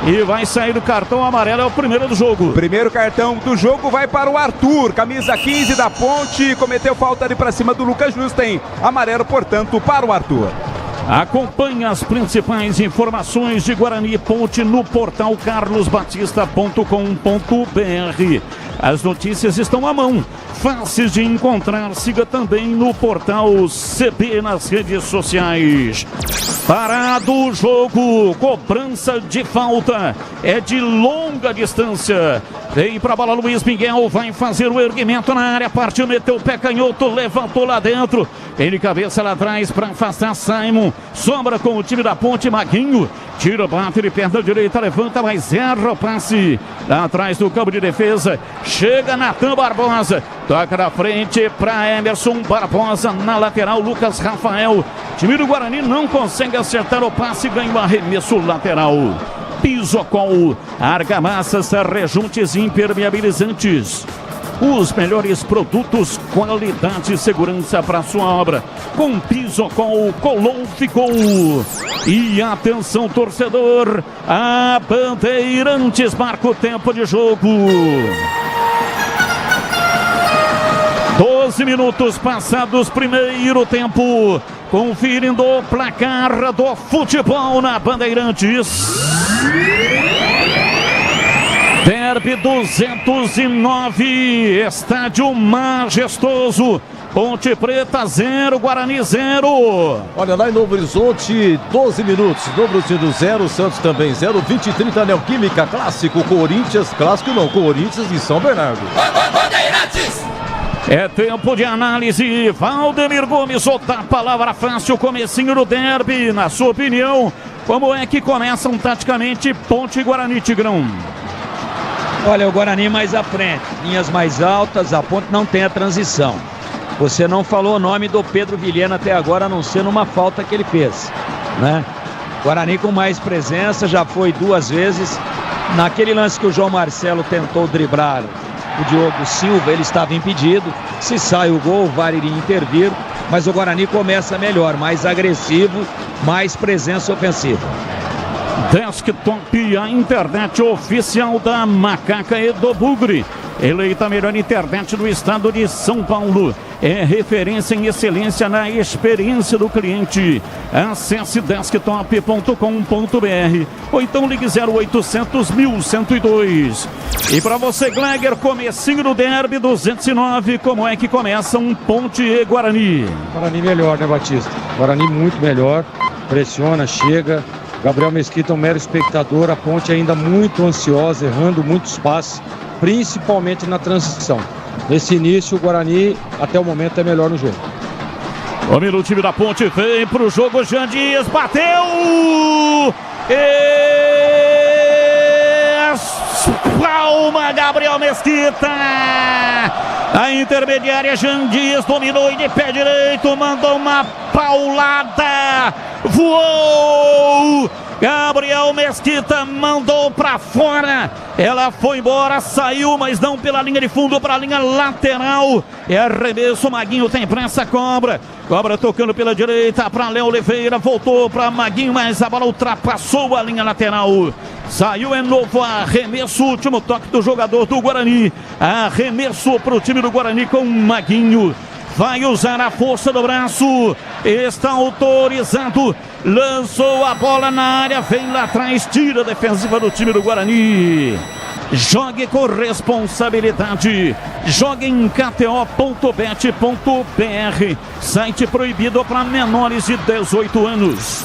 E vai sair do cartão amarelo, é o primeiro do jogo. Primeiro cartão do jogo vai para o Arthur, camisa 15 da Ponte, cometeu falta ali para cima do Lucas Justen. Amarelo, portanto, para o Arthur. Acompanhe as principais informações de Guarani e Ponte no portal carlosbatista.com.br. As notícias estão à mão, fáceis de encontrar. Siga também no portal CB nas redes sociais. Parado o jogo, cobrança de falta, é de longa distância. Vem pra bola Luiz Miguel, vai fazer o erguimento na área, partiu, meteu o pé canhoto, levantou lá dentro. Ele cabeça lá atrás para afastar Simon, sobra com o time da Ponte, Maguinho. Tira, bate de perna direita, levanta, mas erra o passe. Lá atrás do campo de defesa, chega Natan Barbosa. Toca na frente para Emerson Barbosa, na lateral Lucas Rafael. Time do Guarani não consegue acertar o passe, ganha o arremesso lateral. Pisocol, argamassas, rejuntes impermeabilizantes. Os melhores produtos, qualidade e segurança para sua obra. Com Pisocol, colou, ficou. E atenção, torcedor, a Bandeirantes marca o tempo de jogo. 12 minutos passados, primeiro tempo. Conferindo o placar do futebol na Bandeirantes. Derby 209, estádio majestoso. Ponte Preta 0, Guarani 0. Olha lá em Novo Horizonte, 12 minutos. Novo Horizonte 0, Santos também 0. 20 e 30, Neoquímica, clássico. Corinthians, clássico não, Corinthians e São Bernardo. Bandeirantes! É tempo de análise. Valdemir Gomes, outra palavra fácil, comecinho do derby. Na sua opinião, como é que começam taticamente Ponte e Guarani, Tigrão? Olha, o Guarani mais à frente, linhas mais altas, a Ponte não tem a transição. Você não falou o nome do Pedro Vilhena até agora, a não ser numa falta que ele fez, né? Guarani com mais presença, já foi 2 vezes. Naquele lance que o João Marcelo tentou driblar o Diogo Silva, ele estava impedido. Se sai o gol, o VAR iria intervir, mas o Guarani começa melhor, mais agressivo, mais presença ofensiva. Desktop, a internet oficial da Macaca e do Bugre. Eleita a melhor internet do estado de São Paulo. É referência em excelência na experiência do cliente. Acesse desktop.com.br ou então ligue 0800 1102. E para você, Gleger, comecinho do derby 209, como é que começa um Ponte e Guarani? Guarani melhor, né, Batista? Guarani muito melhor, pressiona, chega. Gabriel Mesquita é um mero espectador, a Ponte ainda muito ansiosa, errando muitos passes, principalmente na transição. Nesse início, o Guarani, até o momento, é melhor no jogo. O time da Ponte vem pro jogo, Jean Dias bateu! Palma, Gabriel Mesquita! A intermediária, Jean Dias dominou e de pé direito, mandou uma paulada! Voou! Gabriel Mesquita mandou pra fora, ela foi embora, saiu, mas não pela linha de fundo, para a linha lateral. É arremesso, Maguinho tem pressa, cobra tocando pela direita para Léo Oliveira, voltou para Maguinho, mas a bola ultrapassou a linha lateral. Saiu, é novo arremesso, último toque do jogador do Guarani. Arremesso para o time do Guarani com Maguinho. Vai usar a força do braço, está autorizado, lançou a bola na área, vem lá atrás, tira a defensiva do time do Guarani. Jogue com responsabilidade, jogue em kto.bet.br, site proibido para menores de 18 anos.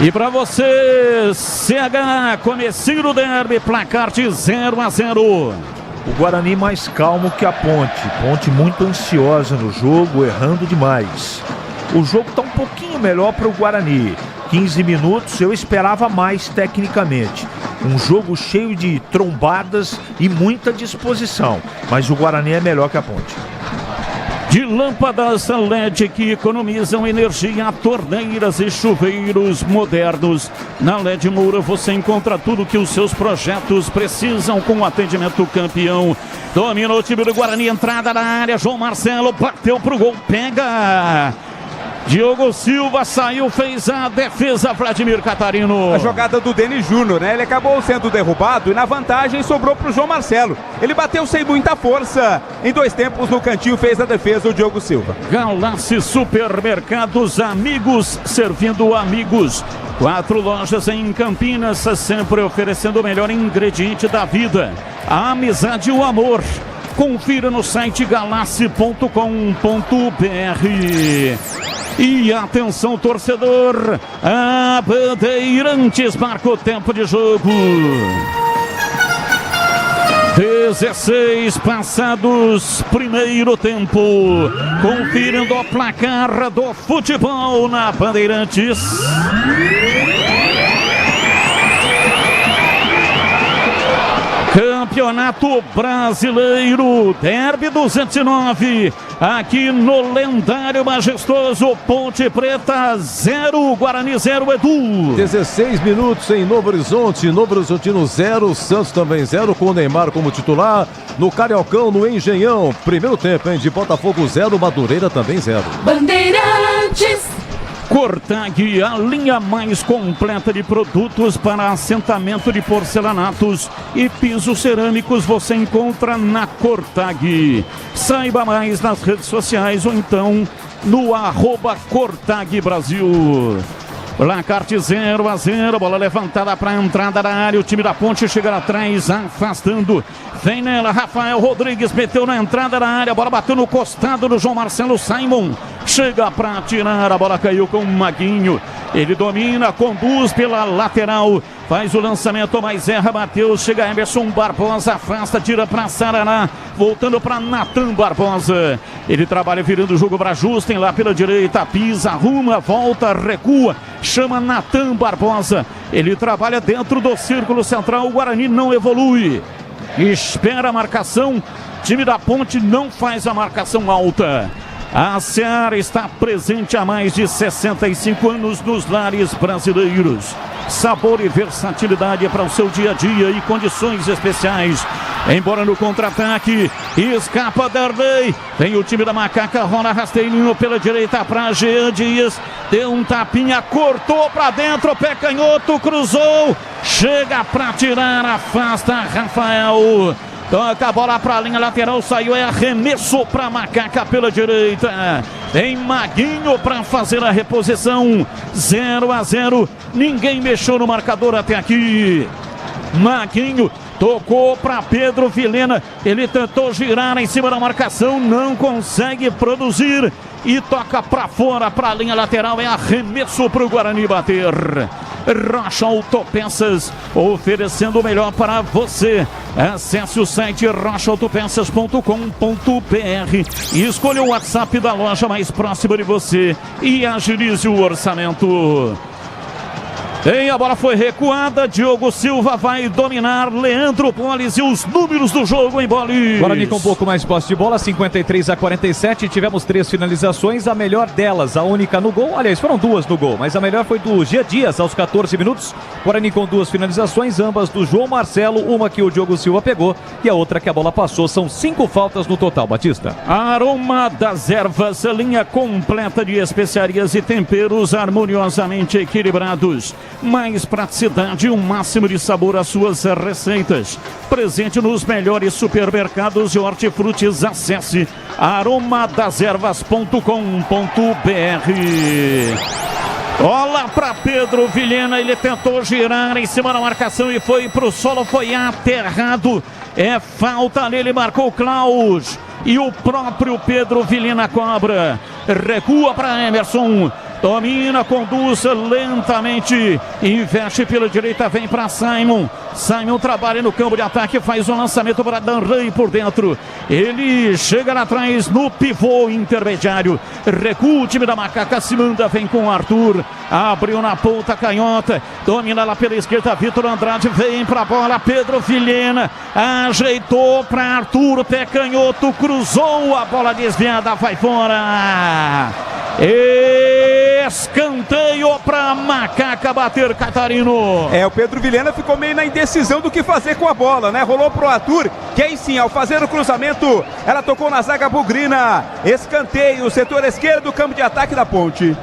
E para você, CH, comecinho do derby, placar de 0-0. O Guarani mais calmo que a Ponte. Ponte muito ansiosa no jogo, errando demais. O jogo está um pouquinho melhor para o Guarani. 15 minutos eu esperava mais tecnicamente. Um jogo cheio de trombadas e muita disposição. Mas o Guarani é melhor que a Ponte. De lâmpadas LED que economizam energia, torneiras e chuveiros modernos. Na LED Moura você encontra tudo que os seus projetos precisam com atendimento campeão. Dominou o time do Guarani, entrada na área, João Marcelo bateu pro gol, pega! Diogo Silva saiu, fez a defesa, Vladimir Catarino. A jogada do Denis Júnior, né? Ele acabou sendo derrubado e na vantagem sobrou pro João Marcelo. Ele bateu sem muita força. Em 2 tempos no cantinho fez a defesa o Diogo Silva. Galassi Supermercados, amigos servindo amigos. 4 lojas em Campinas, sempre oferecendo o melhor ingrediente da vida. A amizade e o amor. Confira no site galassi.com.br. E atenção, torcedor, a Bandeirantes marca o tempo de jogo. 16 passados, primeiro tempo. Conferindo o placar do futebol na Bandeirantes. Campeonato Brasileiro, Derby 209, aqui no lendário majestoso Ponte Preta 0, Guarani 0, Edu. 16 minutos em Novo Horizontino 0, Santos também 0, com o Neymar como titular. No Cariocão, no Engenhão, primeiro tempo, hein, de Botafogo 0, Madureira também 0. Bandeirantes. Cortag, a linha mais completa de produtos para assentamento de porcelanatos e pisos cerâmicos você encontra na Cortag. Saiba mais nas redes sociais ou então no @Cortag Brasil. Placar de 0-0, bola levantada para a entrada da área, o time da Ponte chega atrás, afastando, vem nela, Rafael Rodrigues meteu na entrada da área, a bola bateu no costado do João Marcelo Simon, chega para tirar, a bola caiu com o Maguinho, ele domina, conduz pela lateral, faz o lançamento, mas erra, Matheus, chega Emerson Barbosa, afasta, tira para Saraná, voltando para Natan Barbosa, ele trabalha virando o jogo para Justen, lá pela direita, pisa, arruma, volta, recua, chama Natan Barbosa, ele trabalha dentro do círculo central, o Guarani não evolui, espera a marcação, time da Ponte não faz a marcação alta. A Seara está presente há mais de 65 anos nos lares brasileiros. Sabor e versatilidade para o seu dia a dia e condições especiais. Embora no contra-ataque, escapa Darley. Vem o time da Macaca, rola rasteirinho pela direita para Jean Dias. Deu um tapinha, cortou para dentro, pé canhoto, cruzou. Chega para tirar, afasta Rafael. Toca a bola para a linha lateral, saiu, é arremesso para Macaca pela direita. Tem Maguinho para fazer a reposição. 0-0, ninguém mexeu no marcador até aqui. Maguinho tocou para Pedro Vilhena, ele tentou girar em cima da marcação, não consegue produzir e toca para fora, para a linha lateral, é arremesso para o Guarani bater. Rocha Autopeças, oferecendo o melhor para você. Acesse o site rochaautopeças.com.br e escolha o WhatsApp da loja mais próxima de você e agilize o orçamento. A bola foi recuada, Diogo Silva vai dominar, Leandro Polis e os números do jogo em Bolis. Guarani com um pouco mais de posse de bola, 53-47, tivemos 3 finalizações, a melhor delas, a única no gol, aliás, foram 2 no gol, mas a melhor foi do Gia Dias aos 14 minutos, Guarani com 2 finalizações, ambas do João Marcelo, uma que o Diogo Silva pegou e a outra que a bola passou, são 5 faltas no total, Batista. Aroma das Ervas, linha completa de especiarias e temperos harmoniosamente equilibrados. Mais praticidade, um máximo de sabor às suas receitas. Presente nos melhores supermercados e hortifrutis. Acesse aromadeservas.com.br. Bola para Pedro Vilhena, ele tentou girar em cima da marcação e foi pro solo, foi aterrado. É falta nele, marcou Klaus. E o próprio Pedro Vilhena cobra. Recua para Emerson. Domina, conduz lentamente, investe pela direita, vem para Simon. Simon trabalha no campo de ataque, faz um lançamento para Danley por dentro. Ele chega lá atrás no pivô intermediário. Recua o time da Macaca, se manda, vem com o Arthur. Abriu na ponta canhota, domina lá pela esquerda, Vitor Andrade vem para a bola, Pedro Vilhena ajeitou para Arthur, pé canhoto, cruzou, a bola desviada, vai fora. Escanteio para Macaca bater, Catarino. O Pedro Vilhena ficou meio na indecisão do que fazer com a bola, né? Rolou pro Arthur, que aí sim, ao fazer o cruzamento, ela tocou na zaga bugrina. Escanteio, setor esquerdo do campo de ataque da Ponte.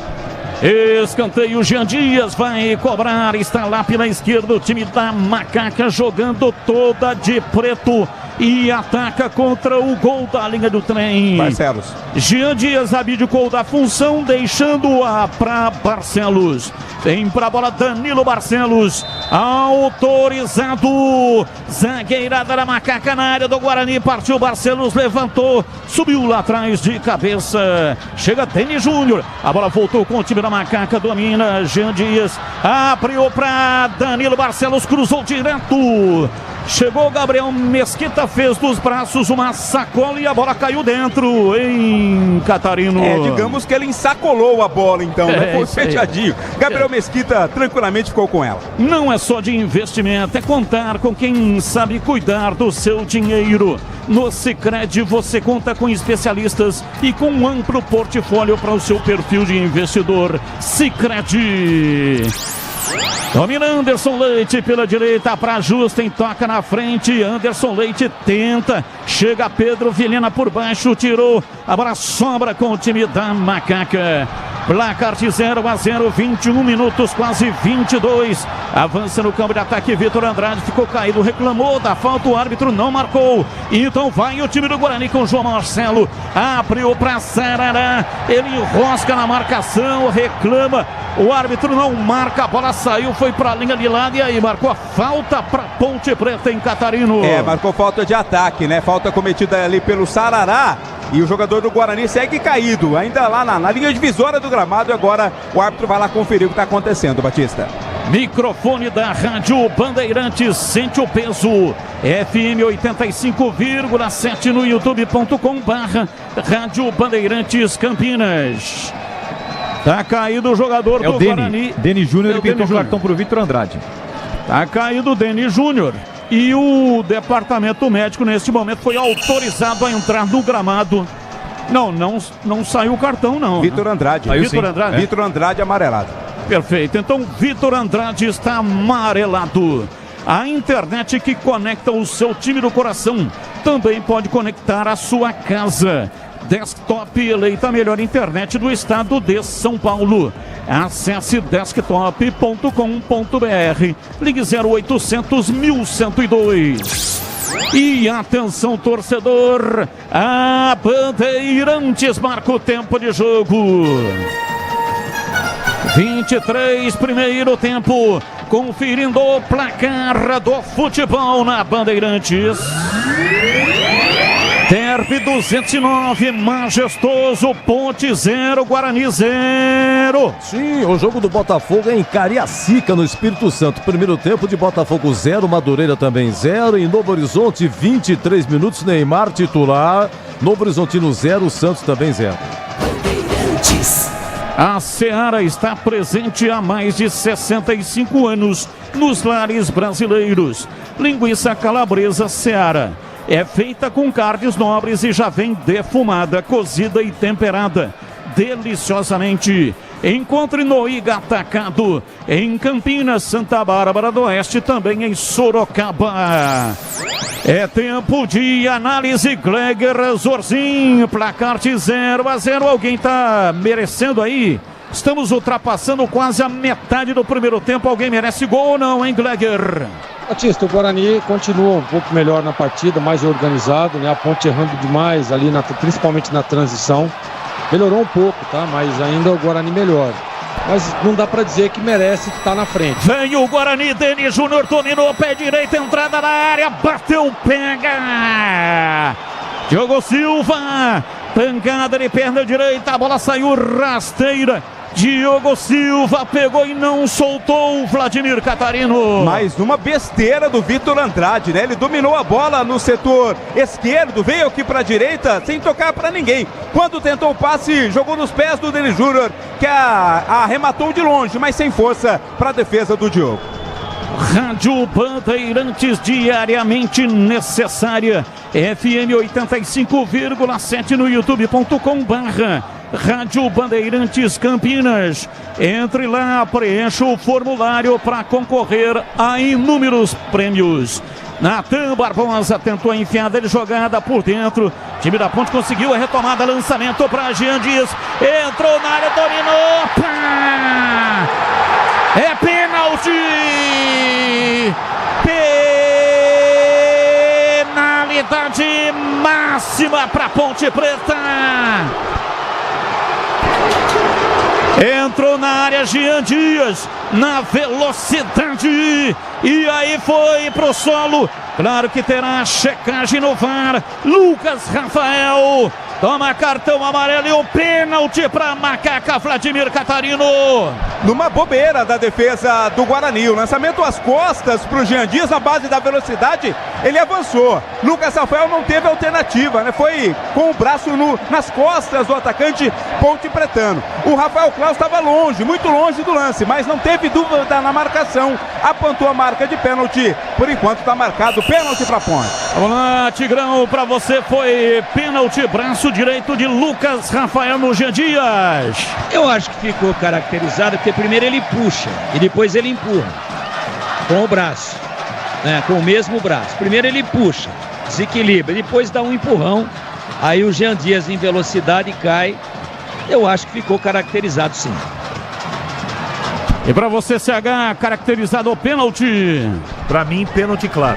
Escanteio, Jean Dias vai cobrar, está lá pela esquerda o time da Macaca jogando toda de preto e ataca contra o gol da linha do trem. Barcelos. Jean Dias abdicou da função, deixando-a para Barcelos. Vem para a bola Danilo Barcelos, autorizado. Zagueirada da Macaca na área do Guarani, partiu Barcelos, levantou, subiu lá atrás de cabeça. Chega Denis Júnior, a bola voltou com o time da Macaca, domina Jean Dias, abriu para Danilo Barcelos, cruzou direto. Chegou Gabriel Mesquita, fez dos braços uma sacola e a bola caiu dentro, em Catarino. Digamos que ele ensacolou a bola então, né? Foi fechadinho. Gabriel Mesquita tranquilamente ficou com ela. Não é só de investimento, é contar com quem sabe cuidar do seu dinheiro. No Sicredi você conta com especialistas e com um amplo portfólio para o seu perfil de investidor. Sicredi. Domina Anderson Leite pela direita para Justen, toca na frente, Anderson Leite tenta, chega Pedro Vilhena por baixo, tirou, a bola sobra com o time da Macaca. Placar de 0-0, 21 minutos, quase 22. Avança no campo de ataque, Vitor Andrade ficou caído, reclamou da falta, o árbitro não marcou. Então vai o time do Guarani com João Marcelo. Abriu para Sarará, ele enrosca na marcação, reclama. O árbitro não marca, a bola saiu, foi para a linha de lado e aí marcou a falta para Ponte Preta em Catarino. Marcou falta de ataque, né? Falta cometida ali pelo Sarará. E o jogador do Guarani segue caído, ainda lá na linha divisória do gramado. E agora o árbitro vai lá conferir o que está acontecendo, Batista. Microfone da Rádio Bandeirantes, sente o peso. FM 85,7 no youtube.com/Rádio Bandeirantes Campinas. Tá caído o jogador do Guarani. Denis Júnior, ele pintou o cartão pro Vitor Andrade. Tá caído o Denis Júnior. E o departamento médico neste momento foi autorizado a entrar no gramado. Não saiu o cartão não. Vitor Andrade. Vitor Andrade amarelado. Perfeito, então Vitor Andrade está amarelado. A internet que conecta o seu time do coração também pode conectar a sua casa. Desktop eleita a melhor internet do estado de São Paulo. Acesse desktop.com.br. Ligue 0800 1102. E atenção, torcedor, a Bandeirantes marca o tempo de jogo. 23, primeiro tempo, conferindo o placar do futebol na Bandeirantes. Derby 209, majestoso, Ponte 0, Guarani 0. Sim, o jogo do Botafogo é em Cariacica, no Espírito Santo. Primeiro tempo de Botafogo 0, Madureira também 0. Em Novo Horizonte, 23 minutos, Neymar titular. Novo Horizontino 0, Santos também 0. A Seara está presente há mais de 65 anos nos lares brasileiros. Linguiça calabresa Seara. É feita com carnes nobres e já vem defumada, cozida e temperada deliciosamente. Encontre no Iga Atacado, em Campinas, Santa Bárbara do Oeste, também em Sorocaba. É tempo de análise. Gleger Zorzin, placar de 0-0. Alguém tá merecendo aí? Estamos ultrapassando quase a metade do primeiro tempo. Alguém merece gol ou não, hein, Gleger? Batista, o Guarani continua um pouco melhor na partida, mais organizado, né? A Ponte errando demais ali, principalmente na transição. Melhorou um pouco, tá? Mas ainda o Guarani melhor. Mas não dá pra dizer que merece estar na frente. Vem o Guarani, Denis Júnior dominou, pé direito, entrada na área, bateu, pega! Diogo Silva, pancada de perna direita, a bola saiu rasteira. Diogo Silva pegou e não soltou o Vladimir Catarino. Mais uma besteira do Vitor Andrade, né? Ele dominou a bola no setor esquerdo, veio aqui para a direita sem tocar para ninguém. Quando tentou o passe, jogou nos pés do Denis Júnior, que arrematou de longe, mas sem força para a defesa do Diogo. Rádio Bandeirantes, diariamente necessária. FM 85,7 no youtube.com/. Rádio Bandeirantes Campinas. Entre lá, preencha o formulário para concorrer a inúmeros prêmios. Natan Barbosa tentou a enfiada de jogada por dentro. Time da Ponte conseguiu a retomada, lançamento para Jean Dias. Entrou na área, dominou. Pá! É pênalti! Penalidade máxima para Ponte Preta. Entrou na área Jean Dias, na velocidade, e aí foi pro solo. Claro que terá checagem no VAR. Lucas Rafael toma cartão amarelo e o pênalti para Macaca Vladimir Catarino. Numa bobeira da defesa do Guarani, o lançamento às costas para o Jean Dias, na base da velocidade, ele avançou. Lucas Rafael não teve alternativa, né? Foi com o braço nas costas do atacante Ponte Pretano. O Rafael Claus estava longe, muito longe do lance, mas não teve dúvida na marcação. Apontou a marca de pênalti. Por enquanto está marcado pênalti para Ponte. Vamos lá, Tigrão, para você foi pênalti, braço direito de Lucas Rafael no Jean Dias. Eu acho que ficou caracterizado porque primeiro ele puxa e depois ele empurra com o braço, né, com o mesmo braço. Primeiro ele puxa, desequilibra, depois dá um empurrão, aí o Jean Dias em velocidade cai. Eu acho que ficou caracterizado sim. E para você, CH, caracterizado o pênalti? Para mim, pênalti claro.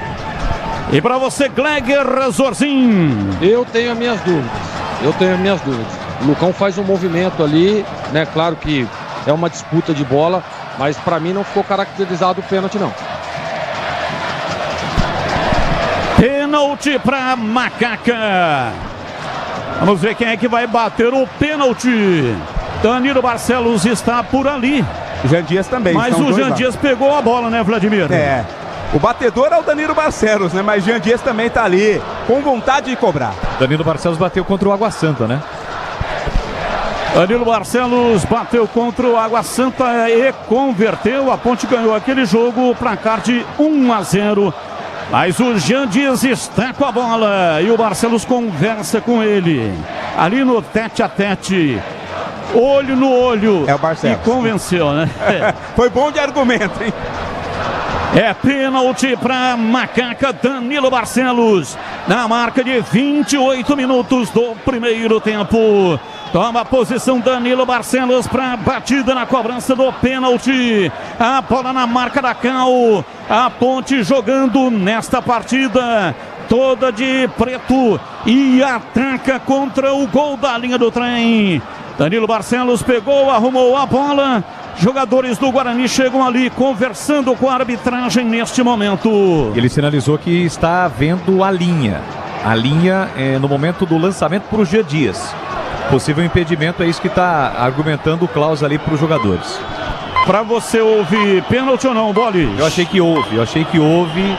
E para você, Gleger Zorzin? Eu tenho as minhas dúvidas. O Lucão faz um movimento ali, né? Claro que é uma disputa de bola, mas para mim não ficou caracterizado o pênalti, não. Pênalti para Macaca. Vamos ver quem é que vai bater o pênalti. Danilo Barcelos está por ali. Jean Dias também. Mas o Jean Dias pegou a bola, né, Vladimir? É. O batedor é o Danilo Barcelos, né? Mas Jean Dias também tá ali, com vontade de cobrar. Danilo Barcelos bateu contra o Água Santa, né? Danilo Barcelos bateu contra o Água Santa e converteu. A Ponte ganhou aquele jogo, placar de 1-0. Mas o Jean Dias está com a bola e o Barcelos conversa com ele. Ali no tete-a-tete. Olho no olho. É o Barcelos. E convenceu, né? Foi bom de argumento, hein? É pênalti para Macaca Danilo Barcelos, na marca de 28 minutos do primeiro tempo. Toma a posição Danilo Barcelos para batida na cobrança do pênalti. A bola na marca da Cal. A Ponte jogando nesta partida toda de preto e ataca contra o gol da linha do trem. Danilo Barcelos pegou, arrumou a bola. Jogadores do Guarani chegam ali conversando com a arbitragem neste momento. Ele sinalizou que está vendo a linha. A linha no momento do lançamento para o Jean Dias. Possível impedimento, é isso que está argumentando o Klaus ali para os jogadores. Para você, houve pênalti ou não, Bolis? Eu achei que houve.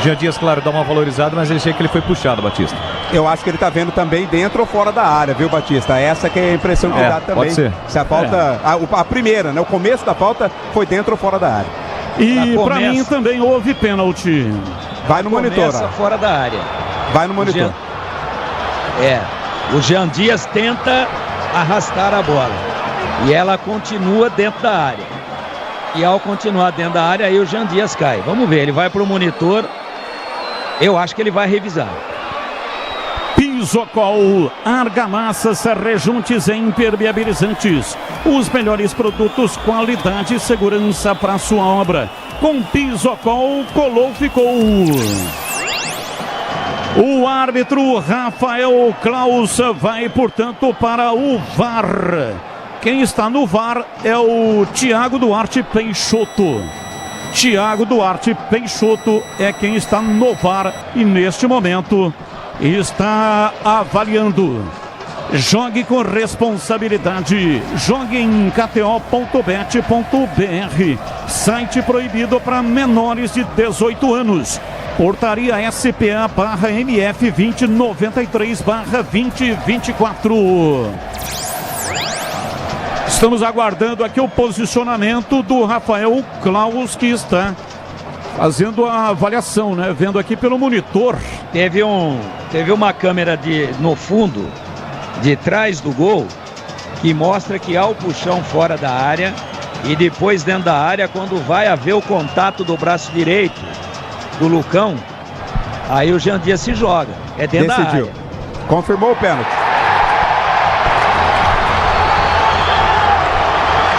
Jean Dias, claro, dá uma valorizada, mas eu achei que ele foi puxado, Batista. Eu acho que ele está vendo também dentro ou fora da área, viu, Batista? Essa que é a impressão que dá também. Pode ser. Se a falta, a primeira, né? O começo da falta foi dentro ou fora da área. E para mim também houve pênalti. Vai no monitor. Fora da área. Vai no monitor. O Jean Dias tenta arrastar a bola e ela continua dentro da área. E ao continuar dentro da área, aí o Jean Dias cai. Vamos ver, ele vai para o monitor. Eu acho que ele vai revisar. Pisocol, argamassas, rejuntes e impermeabilizantes. Os melhores produtos, qualidade e segurança para sua obra. Com Pisocol, colou, ficou. O árbitro Rafael Klaus vai, portanto, para o VAR. Quem está no VAR é o Thiago Duarte Peixoto. Thiago Duarte Peixoto é quem está no VAR e neste momento está avaliando. Jogue com responsabilidade. Jogue em kto.bet.br. Site proibido para menores de 18 anos. Portaria SPA/MF 2093/2024. Estamos aguardando aqui o posicionamento do Rafael Klaus, que está fazendo a avaliação, né? Vendo aqui pelo monitor. Teve uma câmera no fundo, de trás do gol, que mostra que há o puxão fora da área e depois dentro da área, quando vai haver o contato do braço direito do Lucão, aí o Jean Dias se joga. É dentro da área. Confirmou o pênalti.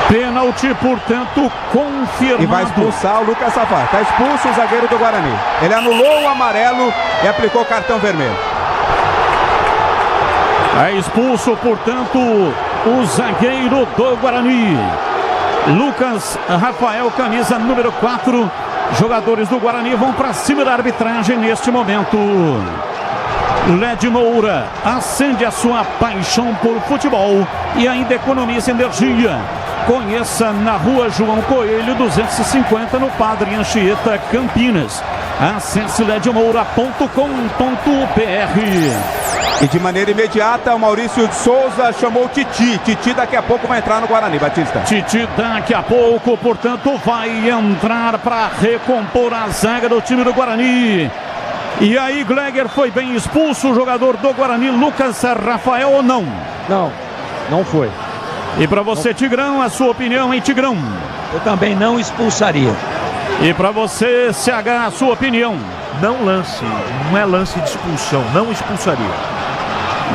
Pênalti, portanto, confirmado. E vai expulsar o Lucas Safar. Está expulso o zagueiro do Guarani. Ele anulou o amarelo e aplicou o cartão vermelho. É expulso, portanto, o zagueiro do Guarani. Lucas Rafael, camisa número 4. Jogadores do Guarani vão para cima da arbitragem neste momento. Led Moura acende a sua paixão por futebol e ainda economiza energia. Conheça na Rua João Coelho 250, no Padre Anchieta, Campinas. Acesse ledmoura.com.br. E de maneira imediata, o Maurício de Souza chamou o Titi. Titi daqui a pouco vai entrar no Guarani, Batista. Titi daqui a pouco, portanto, vai entrar para recompor a zaga do time do Guarani. E aí, Gleger, foi bem expulso o jogador do Guarani, Lucas Rafael, ou não? Não foi. E para você, Tigrão, a sua opinião, hein, Tigrão? Eu também não expulsaria. E para você, CH, a sua opinião? Não é lance de expulsão, não expulsaria.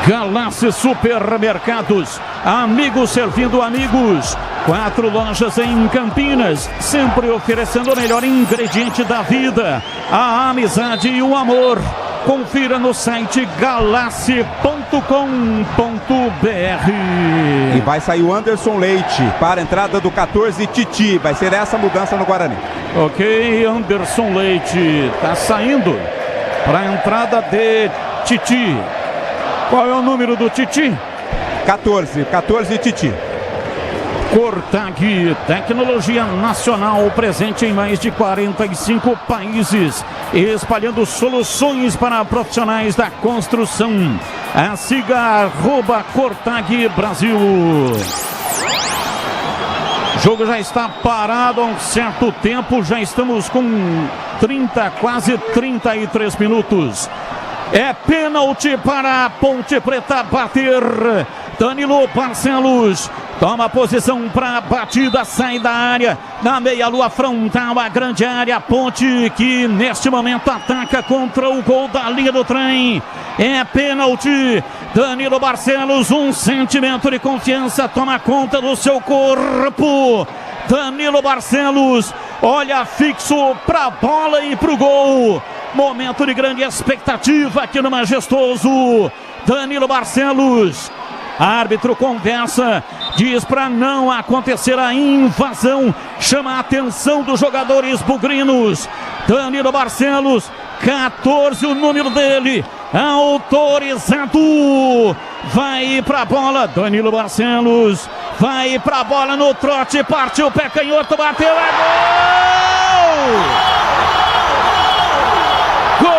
Galáxia Supermercados, amigos servindo amigos. 4 lojas em Campinas, sempre oferecendo o melhor ingrediente da vida, a amizade e o amor. Confira no site galáxia.com.br. E vai sair o Anderson Leite para a entrada do 14 Titi. Vai ser essa mudança no Guarani. Ok, Anderson Leite está saindo para a entrada de Titi. Qual é o número do Titi? 14 Titi. Cortag, tecnologia nacional presente em mais de 45 países, espalhando soluções para profissionais da construção. Siga @Cortag Brasil. O jogo já está parado há um certo tempo, já estamos com 30, quase 33 minutos. É pênalti para a Ponte Preta bater. Danilo Barcelos Toma posição para batida, sai da área, na meia-lua frontal, a grande área, a Ponte que neste momento ataca contra o gol da linha do trem. É pênalti. Danilo Barcelos, um sentimento de confiança, toma conta do seu corpo. Danilo Barcelos olha fixo para a bola e para o gol. Momento de grande expectativa aqui no Majestoso. Danilo Barcelos. Árbitro conversa, diz para não acontecer a invasão, chama a atenção dos jogadores bugrinos. Danilo Barcelos, 14 o número dele, autorizado. Vai pra bola, Danilo Barcelos, vai pra bola no trote, partiu o pé canhoto, bateu, é gol!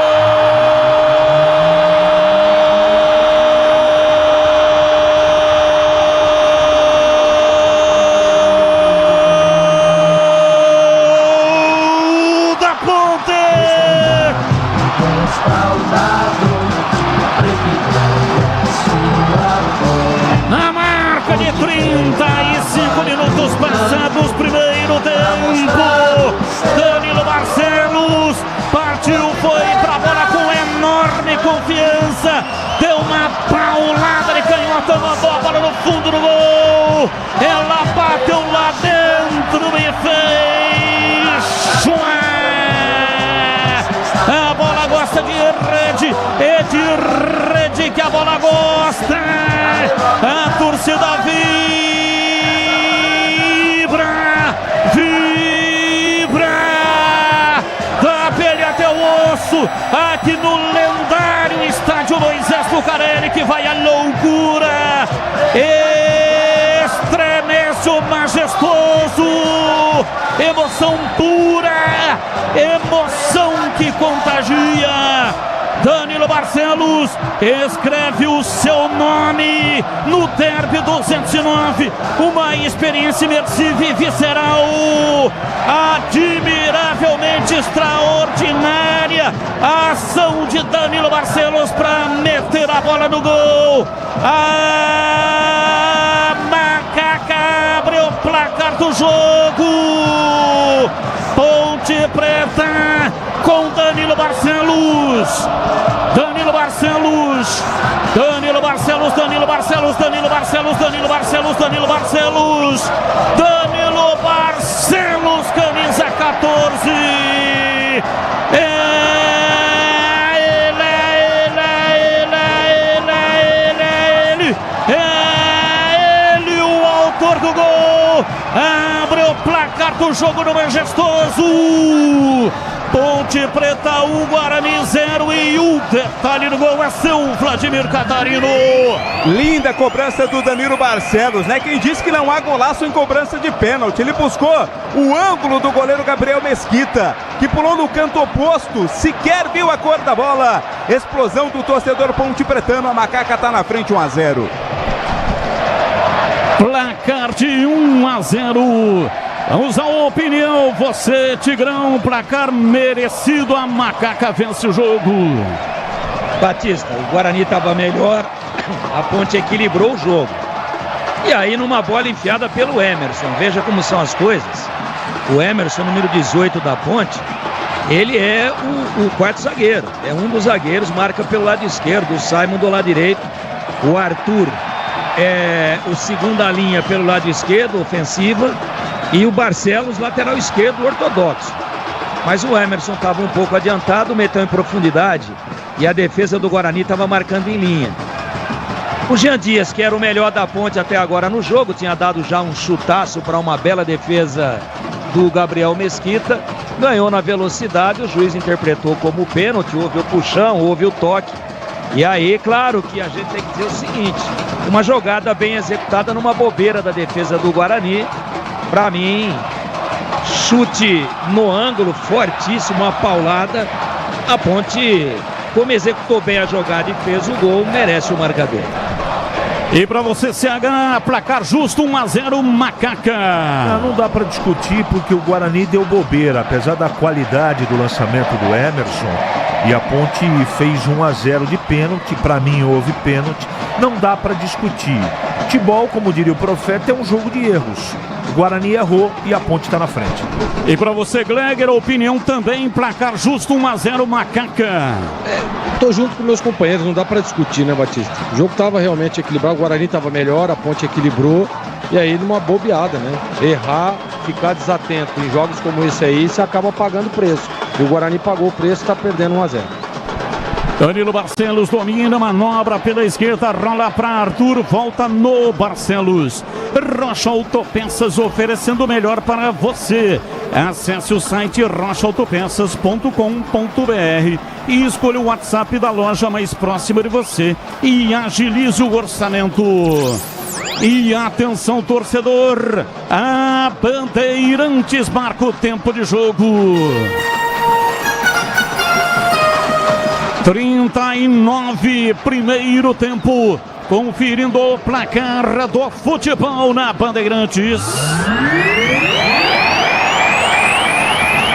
Na marca de 35 minutos passados, primeiro tempo. Danilo Barcelos partiu, foi pra bola com enorme confiança. Deu uma paulada de canhota, mandou a bola no fundo do gol. Ela bateu lá dentro e fez. A bola gosta de rede, é de rede que a bola gosta. A torcida vibra, vibra, da pele até o osso, aqui no lendário estádio Moisés Lucarelli, que vai à loucura. Estremece o Majestoso, emoção pura, emoção que contagia. Danilo Barcelos escreve o seu nome no Derby 209, uma experiência imersiva e visceral, admiravelmente extraordinária, a ação de Danilo Barcelos para meter a bola no gol. A Macaca abre o placar do jogo. Ponte Preta com Danilo Barcelos. Danilo Barcelos. Danilo Barcelos, Danilo Barcelos, Danilo Barcelos, Danilo Barcelos, Danilo Barcelos. Danilo Barcelos, camisa 14. Ele, o autor do gol. Abre o placar do jogo no Majestoso. Ponte Preta 1, Guarani 0 e o detalhe do gol é seu Vladimir Catarino. Linda cobrança do Danilo Barcelos, né? Quem disse que não há golaço em cobrança de pênalti. Ele buscou o ângulo do goleiro Gabriel Mesquita, que pulou no canto oposto, sequer viu a cor da bola. Explosão do torcedor ponte pretano, a Macaca tá na frente 1-0. Placar de 1-0. Vamos à opinião, você Tigrão, placar merecido, a Macaca vence o jogo. Batista, o Guarani estava melhor, a Ponte equilibrou o jogo. E aí numa bola enfiada pelo Emerson, veja como são as coisas. O Emerson, número 18 da Ponte, ele é o quarto zagueiro, é um dos zagueiros, marca pelo lado esquerdo, o Simon do lado direito, o Arthur é o segunda linha pelo lado esquerdo, ofensiva, e o Barcelos, lateral esquerdo, ortodoxo. Mas o Emerson estava um pouco adiantado, meteu em profundidade e a defesa do Guarani estava marcando em linha. O Jean Dias, que era o melhor da Ponte até agora no jogo, tinha dado já um chutaço para uma bela defesa do Gabriel Mesquita, ganhou na velocidade, o juiz interpretou como pênalti, houve o puxão, houve o toque. E aí, claro que a gente tem que dizer o seguinte, uma jogada bem executada numa bobeira da defesa do Guarani. Para mim, chute no ângulo, fortíssimo, uma paulada. A Ponte, como executou bem a jogada e fez o gol, merece o marcador. E para você, CH, placar justo, 1-0, Macaca. Não dá para discutir porque o Guarani deu bobeira, apesar da qualidade do lançamento do Emerson. E a Ponte fez 1-0 de pênalti, para mim houve pênalti. Não dá para discutir. Futebol, como diria o profeta, é um jogo de erros. O Guarani errou e a Ponte está na frente. E para você, Gleger, opinião também, placar justo 1-0 Macaca. Tô junto com meus companheiros, não dá para discutir, né, Batista? O jogo tava realmente equilibrado, o Guarani tava melhor, a Ponte equilibrou, e aí numa bobeada, né? Errar, ficar desatento em jogos como esse aí, você acaba pagando preço. E o Guarani pagou o preço e tá perdendo 1-0. Danilo Barcelos domina, manobra pela esquerda, rola para Arthur, volta no Barcelos. Rocha Autopeças oferecendo o melhor para você. Acesse o site rochaautopeças.com.br e escolha o WhatsApp da loja mais próxima de você e agilize o orçamento. E atenção, torcedor, a Bandeirantes marca o tempo de jogo. 39, primeiro tempo, conferindo o placar do futebol na Bandeirantes.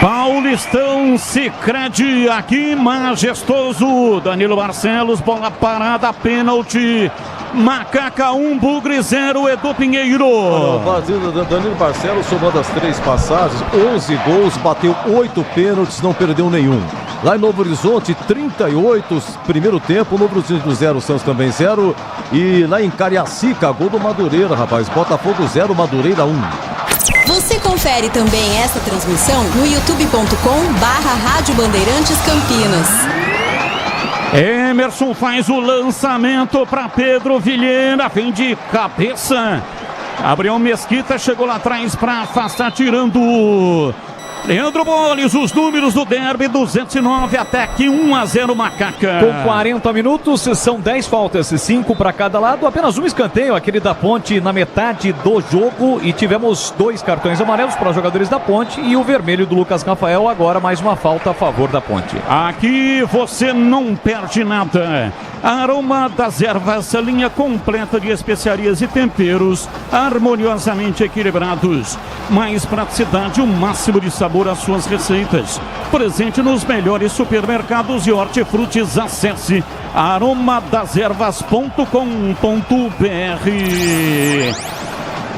Paulistão Sicredi, aqui majestoso. Danilo Barcelos, bola parada, pênalti. Macaca 1, Bugre 0, Edu Pinheiro. Danilo Barcelos, somando as 3 passagens, 11 gols, bateu 8 pênaltis, não perdeu nenhum. Lá em Novo Horizonte, 38, primeiro tempo, Novo Horizonte 0, Santos também 0. E lá em Cariacica, gol do Madureira, rapaz, Botafogo 0, Madureira 1. Você confere também esta transmissão no youtube.com/Rádio Bandeirantes Campinas. Emerson faz o lançamento para Pedro Vilhena, vem de cabeça. Gabriel Mesquita chegou lá atrás para afastar, tirando Leandro Boles, os números do derby, 209 até aqui, 1-0 Macaca. Com 40 minutos, são 10 faltas, 5 para cada lado, apenas um escanteio, aquele da Ponte na metade do jogo, e tivemos 2 cartões amarelos para os jogadores da Ponte e o vermelho do Lucas Rafael, agora mais uma falta a favor da Ponte. Aqui você não perde nada. Aroma das Ervas, linha completa de especiarias e temperos harmoniosamente equilibrados. Mais praticidade, o máximo de sabor às suas receitas. Presente nos melhores supermercados e hortifrutis. Acesse aromadasерvas.com.br.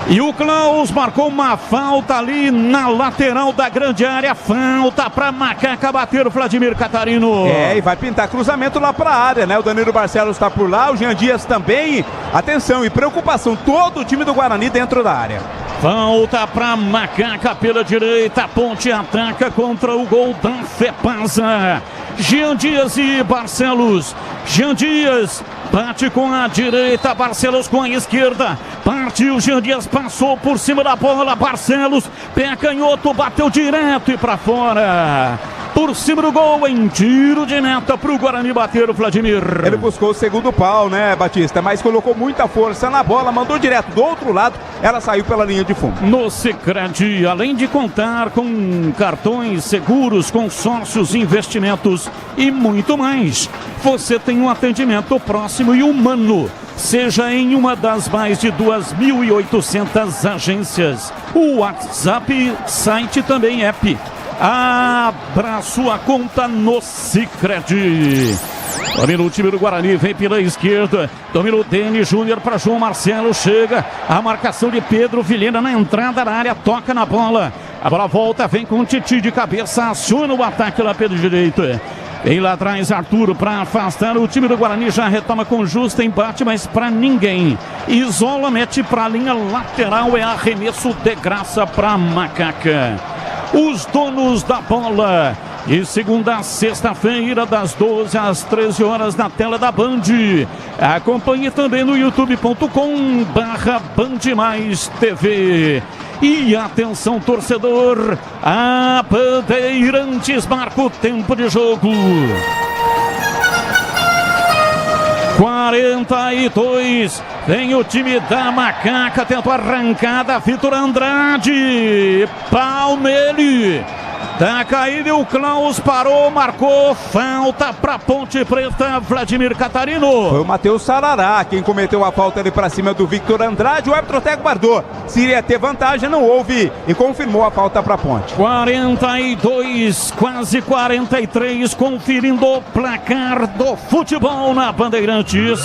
E o Klaus marcou uma falta ali na lateral da grande área. Falta para Macaca bater o Vladimir Catarino. E vai pintar cruzamento lá para a área, né? O Danilo Barcelos está por lá, o Jean Dias também. Atenção e preocupação, todo o time do Guarani dentro da área. Falta para Macaca pela direita, a Ponte ataca contra o gol da Fepasa. Jean Dias e Barcelos. Jean Dias bate com a direita, Barcelos com a esquerda. Partiu, Jean Dias passou por cima da bola, Barcelos, pé canhoto, bateu direto e para fora. Por cima do gol, em tiro de meta para o Guarani bater o Vladimir. Ele buscou o segundo pau, né, Batista? Mas colocou muita força na bola, mandou direto do outro lado, ela saiu pela linha de fundo. No Sicredi, além de contar com cartões, seguros, consórcios, investimentos e muito mais, você tem um atendimento próximo e humano. Seja em uma das mais de 2.800 agências. O WhatsApp, site também app. Abra sua conta no Sicredi. Domina o time do Guarani, vem pela esquerda. Domina o Denis Júnior para João Marcelo. Chega a marcação de Pedro Vilhena na entrada da área. Toca na bola. A bola volta, vem com o Titi de cabeça. Aciona o ataque lá pelo direito. Vem lá atrás Arthur para afastar. O time do Guarani já retoma com justo embate, mas para ninguém. Isola, mete para a linha lateral. É arremesso de graça para Macaca. Os donos da bola. E segunda a sexta-feira, das 12 às 13 horas, na tela da Band. Acompanhe também no youtube.com/BandMaisTV. E atenção, torcedor, a Bandeirantes marca o tempo de jogo. 42, vem o time da Macaca, tentou arrancada, Vitor Andrade, pau nele. Da caída, o Klaus parou, marcou, falta para Ponte Preta, Vladimir Catarino. Foi o Matheus Sarará quem cometeu a falta ali para cima do Victor Andrade. O árbitro até guardou, se iria ter vantagem, não houve e confirmou a falta para Ponte. 42, quase 43, conferindo o placar do futebol na Bandeirantes.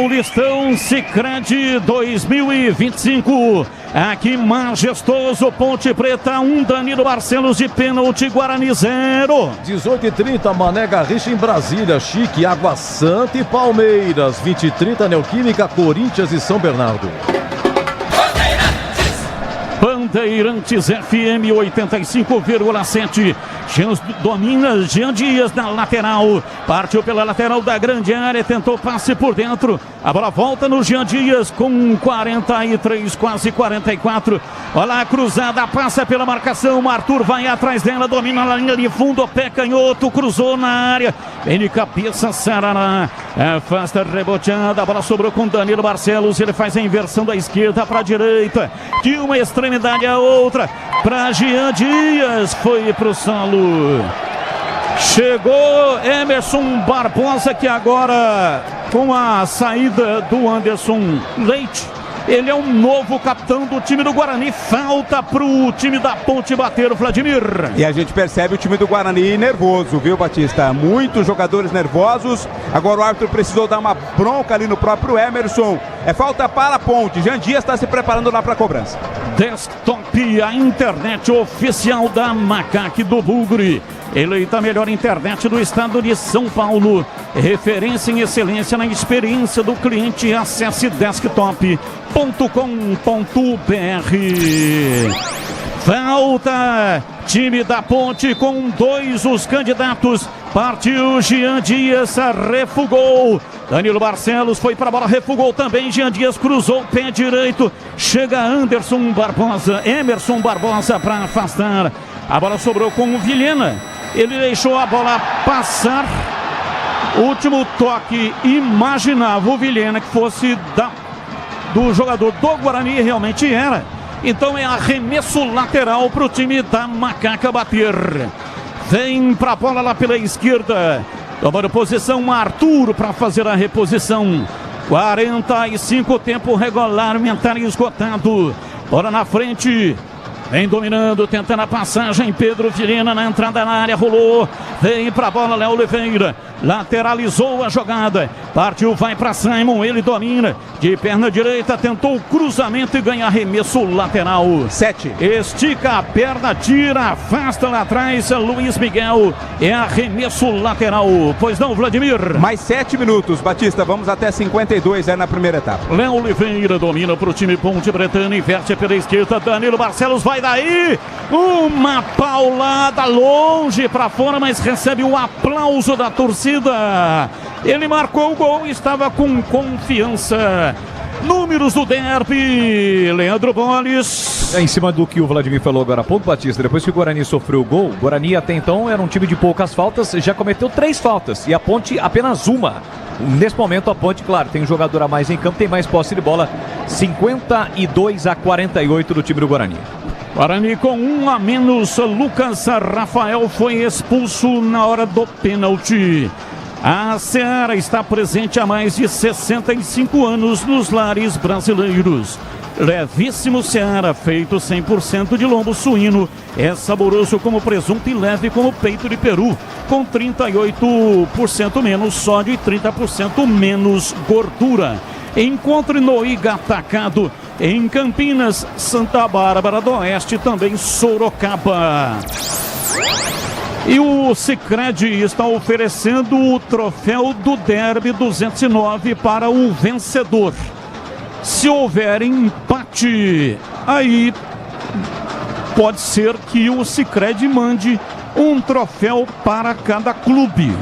Paulistão Sicredi 2025. Aqui majestoso, Ponte Preta 1, Danilo Barcelos de pênalti, Guarani 0. 18h30, Mané Garrincha em Brasília, Chique, Água Santa e Palmeiras. 20h30, Neoquímica, Corinthians e São Bernardo. Bandeirantes FM 85,7. Jean domina, Jean Dias na lateral. Partiu pela lateral da grande área, tentou passe por dentro. A bola volta no Jean Dias com 43, quase 44. Olha a cruzada, passa pela marcação. O Arthur vai atrás dela, domina na linha de fundo, pé canhoto, cruzou na área. Vem de cabeça, Sarará. Afasta, reboteada. A bola sobrou com Danilo Barcelos. Ele faz a inversão da esquerda para a direita. De uma extremidade a outra. Para Jean Dias. Foi para o solo. Chegou Emerson Barbosa, que agora, com a saída do Anderson Leite, ele é o novo capitão do time do Guarani. Falta pro time da Ponte bater o Vladimir. E a gente percebe o time do Guarani nervoso, viu, Batista? Muitos jogadores nervosos. Agora o árbitro precisou dar uma bronca ali no próprio Emerson. É falta para a Ponte. Jean Dias está se preparando lá para a cobrança. Desktop, a internet oficial da Macaque do Bugre. Eleita a melhor internet do estado de São Paulo. Referência em excelência na experiência do cliente. Acesse desktop.com.br. Falta, time da Ponte com 2 os candidatos. Partiu Jean Dias, refugou. Danilo Barcelos foi para a bola, refugou também. Jean Dias cruzou o pé direito. Chega Emerson Barbosa para afastar. A bola sobrou com o Vilhena. Ele deixou a bola passar. Último toque, imaginava o Vilhena que fosse do jogador do Guarani, realmente era. Então é arremesso lateral para o time da Macaca bater. Vem para a bola lá pela esquerda. Tomando posição Arthur para fazer a reposição. 45, tempo regulamentar esgotado. Bola na frente. Vem dominando, tentando a passagem. Pedro Vilhena na entrada na área, rolou. Vem pra bola, Léo Oliveira. Lateralizou a jogada. Partiu, vai pra Simon. Ele domina. De perna direita, tentou o cruzamento e ganha arremesso lateral. 7. Estica a perna, tira, afasta lá atrás. Luiz Miguel. É arremesso lateral. Pois não, Vladimir? Mais 7 minutos, Batista. Vamos até 52 na primeira etapa. Léo Oliveira domina pro time Ponte Bretana. Inverte pela esquerda. Danilo Barcelos vai daí. Uma paulada longe para fora, mas recebe o aplauso da torcida. Ele marcou o gol e estava com confiança. Números do derby, Leandro Boles. Em cima do que o Vladimir falou agora há pouco, Batista, depois que o Guarani sofreu o gol, o Guarani até então era um time de poucas faltas, já cometeu 3 faltas e a Ponte apenas uma. Nesse momento a Ponte, claro, tem um jogador a mais em campo, tem mais posse de bola, 52-48 do time do Guarani. Guarani com 1 a menos, Lucas Rafael foi expulso na hora do pênalti. A Seara está presente há mais de 65 anos nos lares brasileiros. Levíssimo Seara, feito 100% de lombo suíno. É saboroso como presunto e leve como peito de peru. Com 38% menos sódio e 30% menos gordura. Encontre no Iga Atacado, em Campinas, Santa Bárbara do Oeste, também Sorocaba. E o Sicredi está oferecendo o troféu do Derby 209 para o vencedor. Se houver empate, aí pode ser que o Sicredi mande um troféu para cada clube.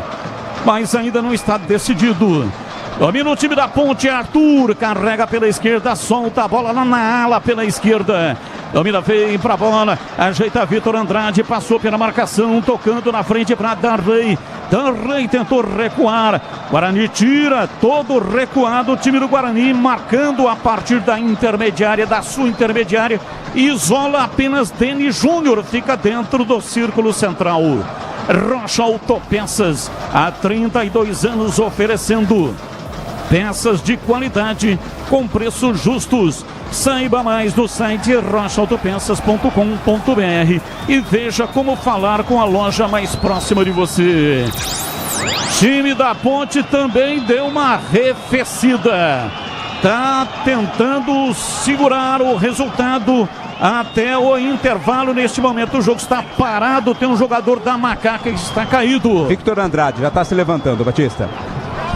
Mas ainda não está decidido. Domina o time da Ponte, Arthur carrega pela esquerda, solta a bola lá na ala pela esquerda. Domina, vem pra bola, ajeita Vitor Andrade, passou pela marcação, tocando na frente para Darley. Darley tentou recuar, Guarani tira, todo recuado o time do Guarani, marcando a partir da intermediária, da sua intermediária. Isola apenas Denis Júnior, fica dentro do círculo central. Rocha Autopeças, há 32 anos oferecendo peças de qualidade com preços justos. Saiba mais no site rochaautopeças.com.br e veja como falar com a loja mais próxima de você. Time da Ponte também deu uma arrefecida. Tá tentando segurar o resultado até o intervalo. Neste momento o jogo está parado. Tem um jogador da Macaca que está caído. Victor Andrade já está se levantando, Batista.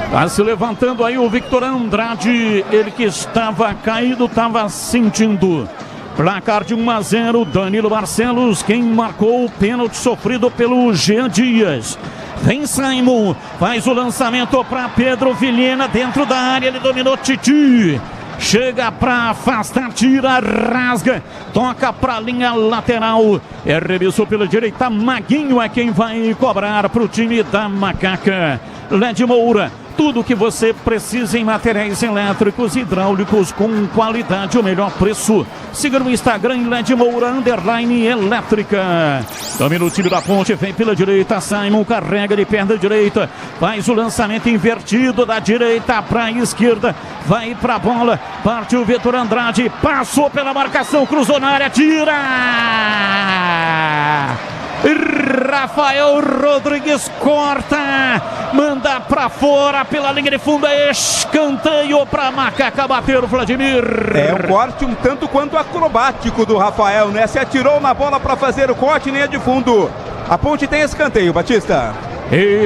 Está se levantando aí o Victor Andrade. Ele que estava caído, estava sentindo. Placar de 1-0, Danilo Barcelos, quem marcou o pênalti sofrido pelo Jean Dias. Vem Simon, faz o lançamento para Pedro Vilhena dentro da área, ele dominou Titi. Chega para afastar, tira, rasga, toca para a linha lateral. É reviso pela direita, Maguinho é quem vai cobrar para o time da Macaca. Led Moura. Tudo que você precisa em materiais elétricos e hidráulicos com qualidade, o melhor preço. Siga no Instagram, Led Moura _elétrica. Domina o time da Ponte, vem pela direita, Simon carrega de perna direita. Faz o lançamento invertido da direita para a esquerda. Vai para a bola, parte o Vitor Andrade, passou pela marcação, cruzou na área, tira! Rafael Rodrigues corta, manda pra fora pela linha de fundo, escanteio pra Macaca bater o Vladimir. É um corte um tanto quanto acrobático do Rafael, né? Se atirou na bola pra fazer o corte, linha de fundo. A Ponte tem escanteio, Batista.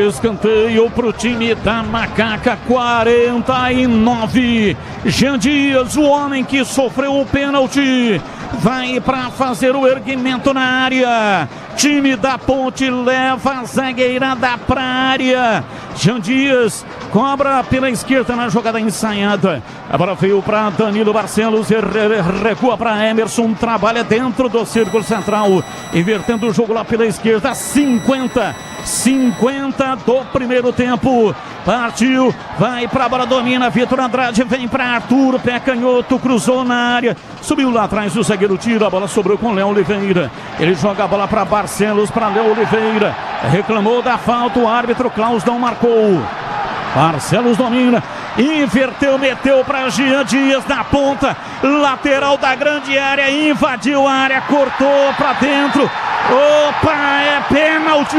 Escanteio pro time da Macaca, 49. Jean Dias, o homem que sofreu o pênalti, vai para fazer o erguimento na área. Time da Ponte leva a zagueirada para a área. Jean Dias cobra pela esquerda na jogada ensaiada. A bola veio para Danilo Barcelos, recua para Emerson, trabalha dentro do círculo central, invertendo o jogo lá pela esquerda. 50 do primeiro tempo. Partiu, vai para a bola, domina Vitor Andrade, vem para Arthur, pé canhoto, cruzou na área, subiu lá atrás, o zagueiro tira, a bola sobrou com Léo Oliveira. Ele joga a bola para Barcelos, para Léo Oliveira, reclamou da falta, o árbitro Klaus não marcou. Barcelos domina, inverteu, meteu para Jean Dias na ponta, lateral da grande área, invadiu a área, cortou para dentro. Opa, é pênalti!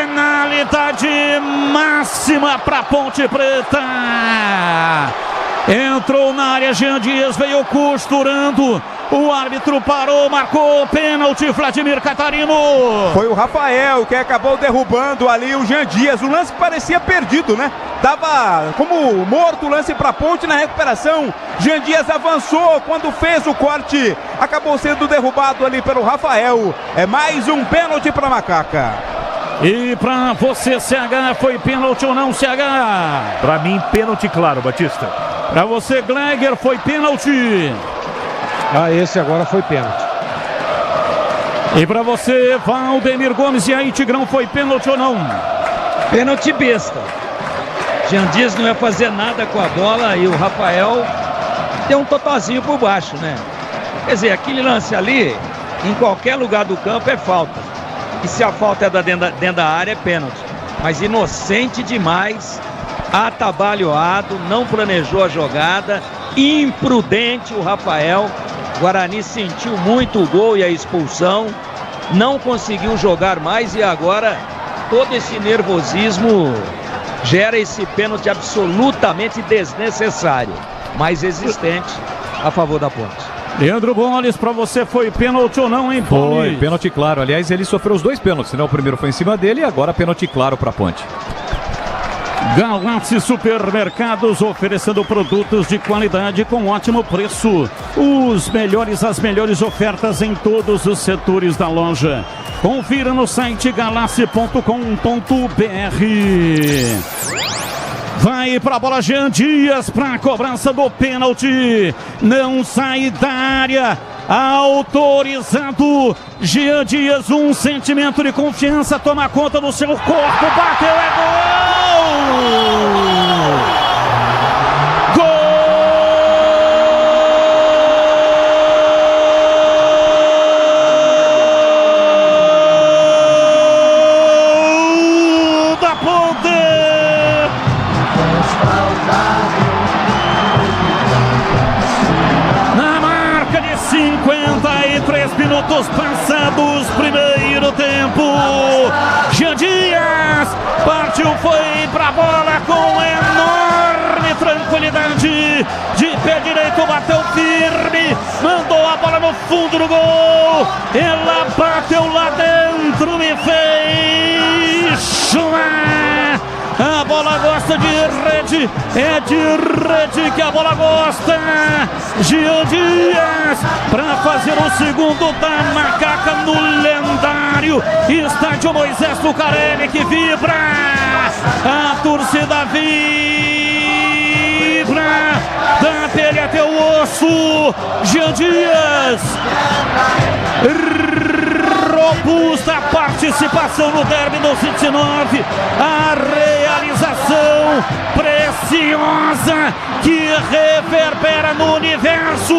Penalidade máxima para Ponte Preta. Entrou na área, Jean Dias veio costurando. O árbitro parou, marcou o pênalti, Vladimir Catarino. Foi o Rafael que acabou derrubando ali o Jean Dias. O lance parecia perdido, né? Tava como morto o lance para Ponte na recuperação. Jean Dias avançou quando fez o corte. Acabou sendo derrubado ali pelo Rafael. É mais um pênalti para Macaca. E pra você, CH, foi pênalti ou não, CH? Pra mim, pênalti claro, Batista. Pra você, Gleger, foi pênalti. Esse agora foi pênalti. E pra você, Valdemir Gomes, e aí, Tigrão, foi pênalti ou não? Pênalti besta. Jean Dias não ia fazer nada com a bola e o Rafael deu um totozinho por baixo, né? Quer dizer, aquele lance ali, em qualquer lugar do campo é falta. E se a falta é dentro da área, é pênalti. Mas inocente demais, atabalhoado, não planejou a jogada, imprudente o Rafael. Guarani sentiu muito o gol e a expulsão, não conseguiu jogar mais e agora todo esse nervosismo gera esse pênalti absolutamente desnecessário, mas existente a favor da Ponte. Leandro Boles, pra você foi pênalti ou não, hein, Boles? Foi, pênalti claro. Aliás, ele sofreu os dois pênaltis, né? O primeiro foi em cima dele e agora pênalti claro pra Ponte. Galassi Supermercados, oferecendo produtos de qualidade com ótimo preço. As melhores ofertas em todos os setores da loja. Confira no site galassi.com.br. Vai para a bola Jean Dias para a cobrança do pênalti. Não sai da área. Autorizado. Jean Dias, um sentimento de confiança. Toma conta do seu corpo. Bateu, é gol! Gol da Ponte! minutos passados, primeiro tempo. Jean Dias partiu, foi pra bola com enorme tranquilidade. De pé direito, bateu firme, mandou a bola no fundo do gol. Ela bateu lá dentro, me fez chorar. A bola gosta de rede, é de rede que a bola gosta. Jean Dias para fazer o segundo da Macaca no lendário estádio Moisés Lucarelli, que vibra. A torcida vibra, da pele até o osso. Jean Dias, robusta participação no derby do 29, a realização preciosa que reverbera no universo.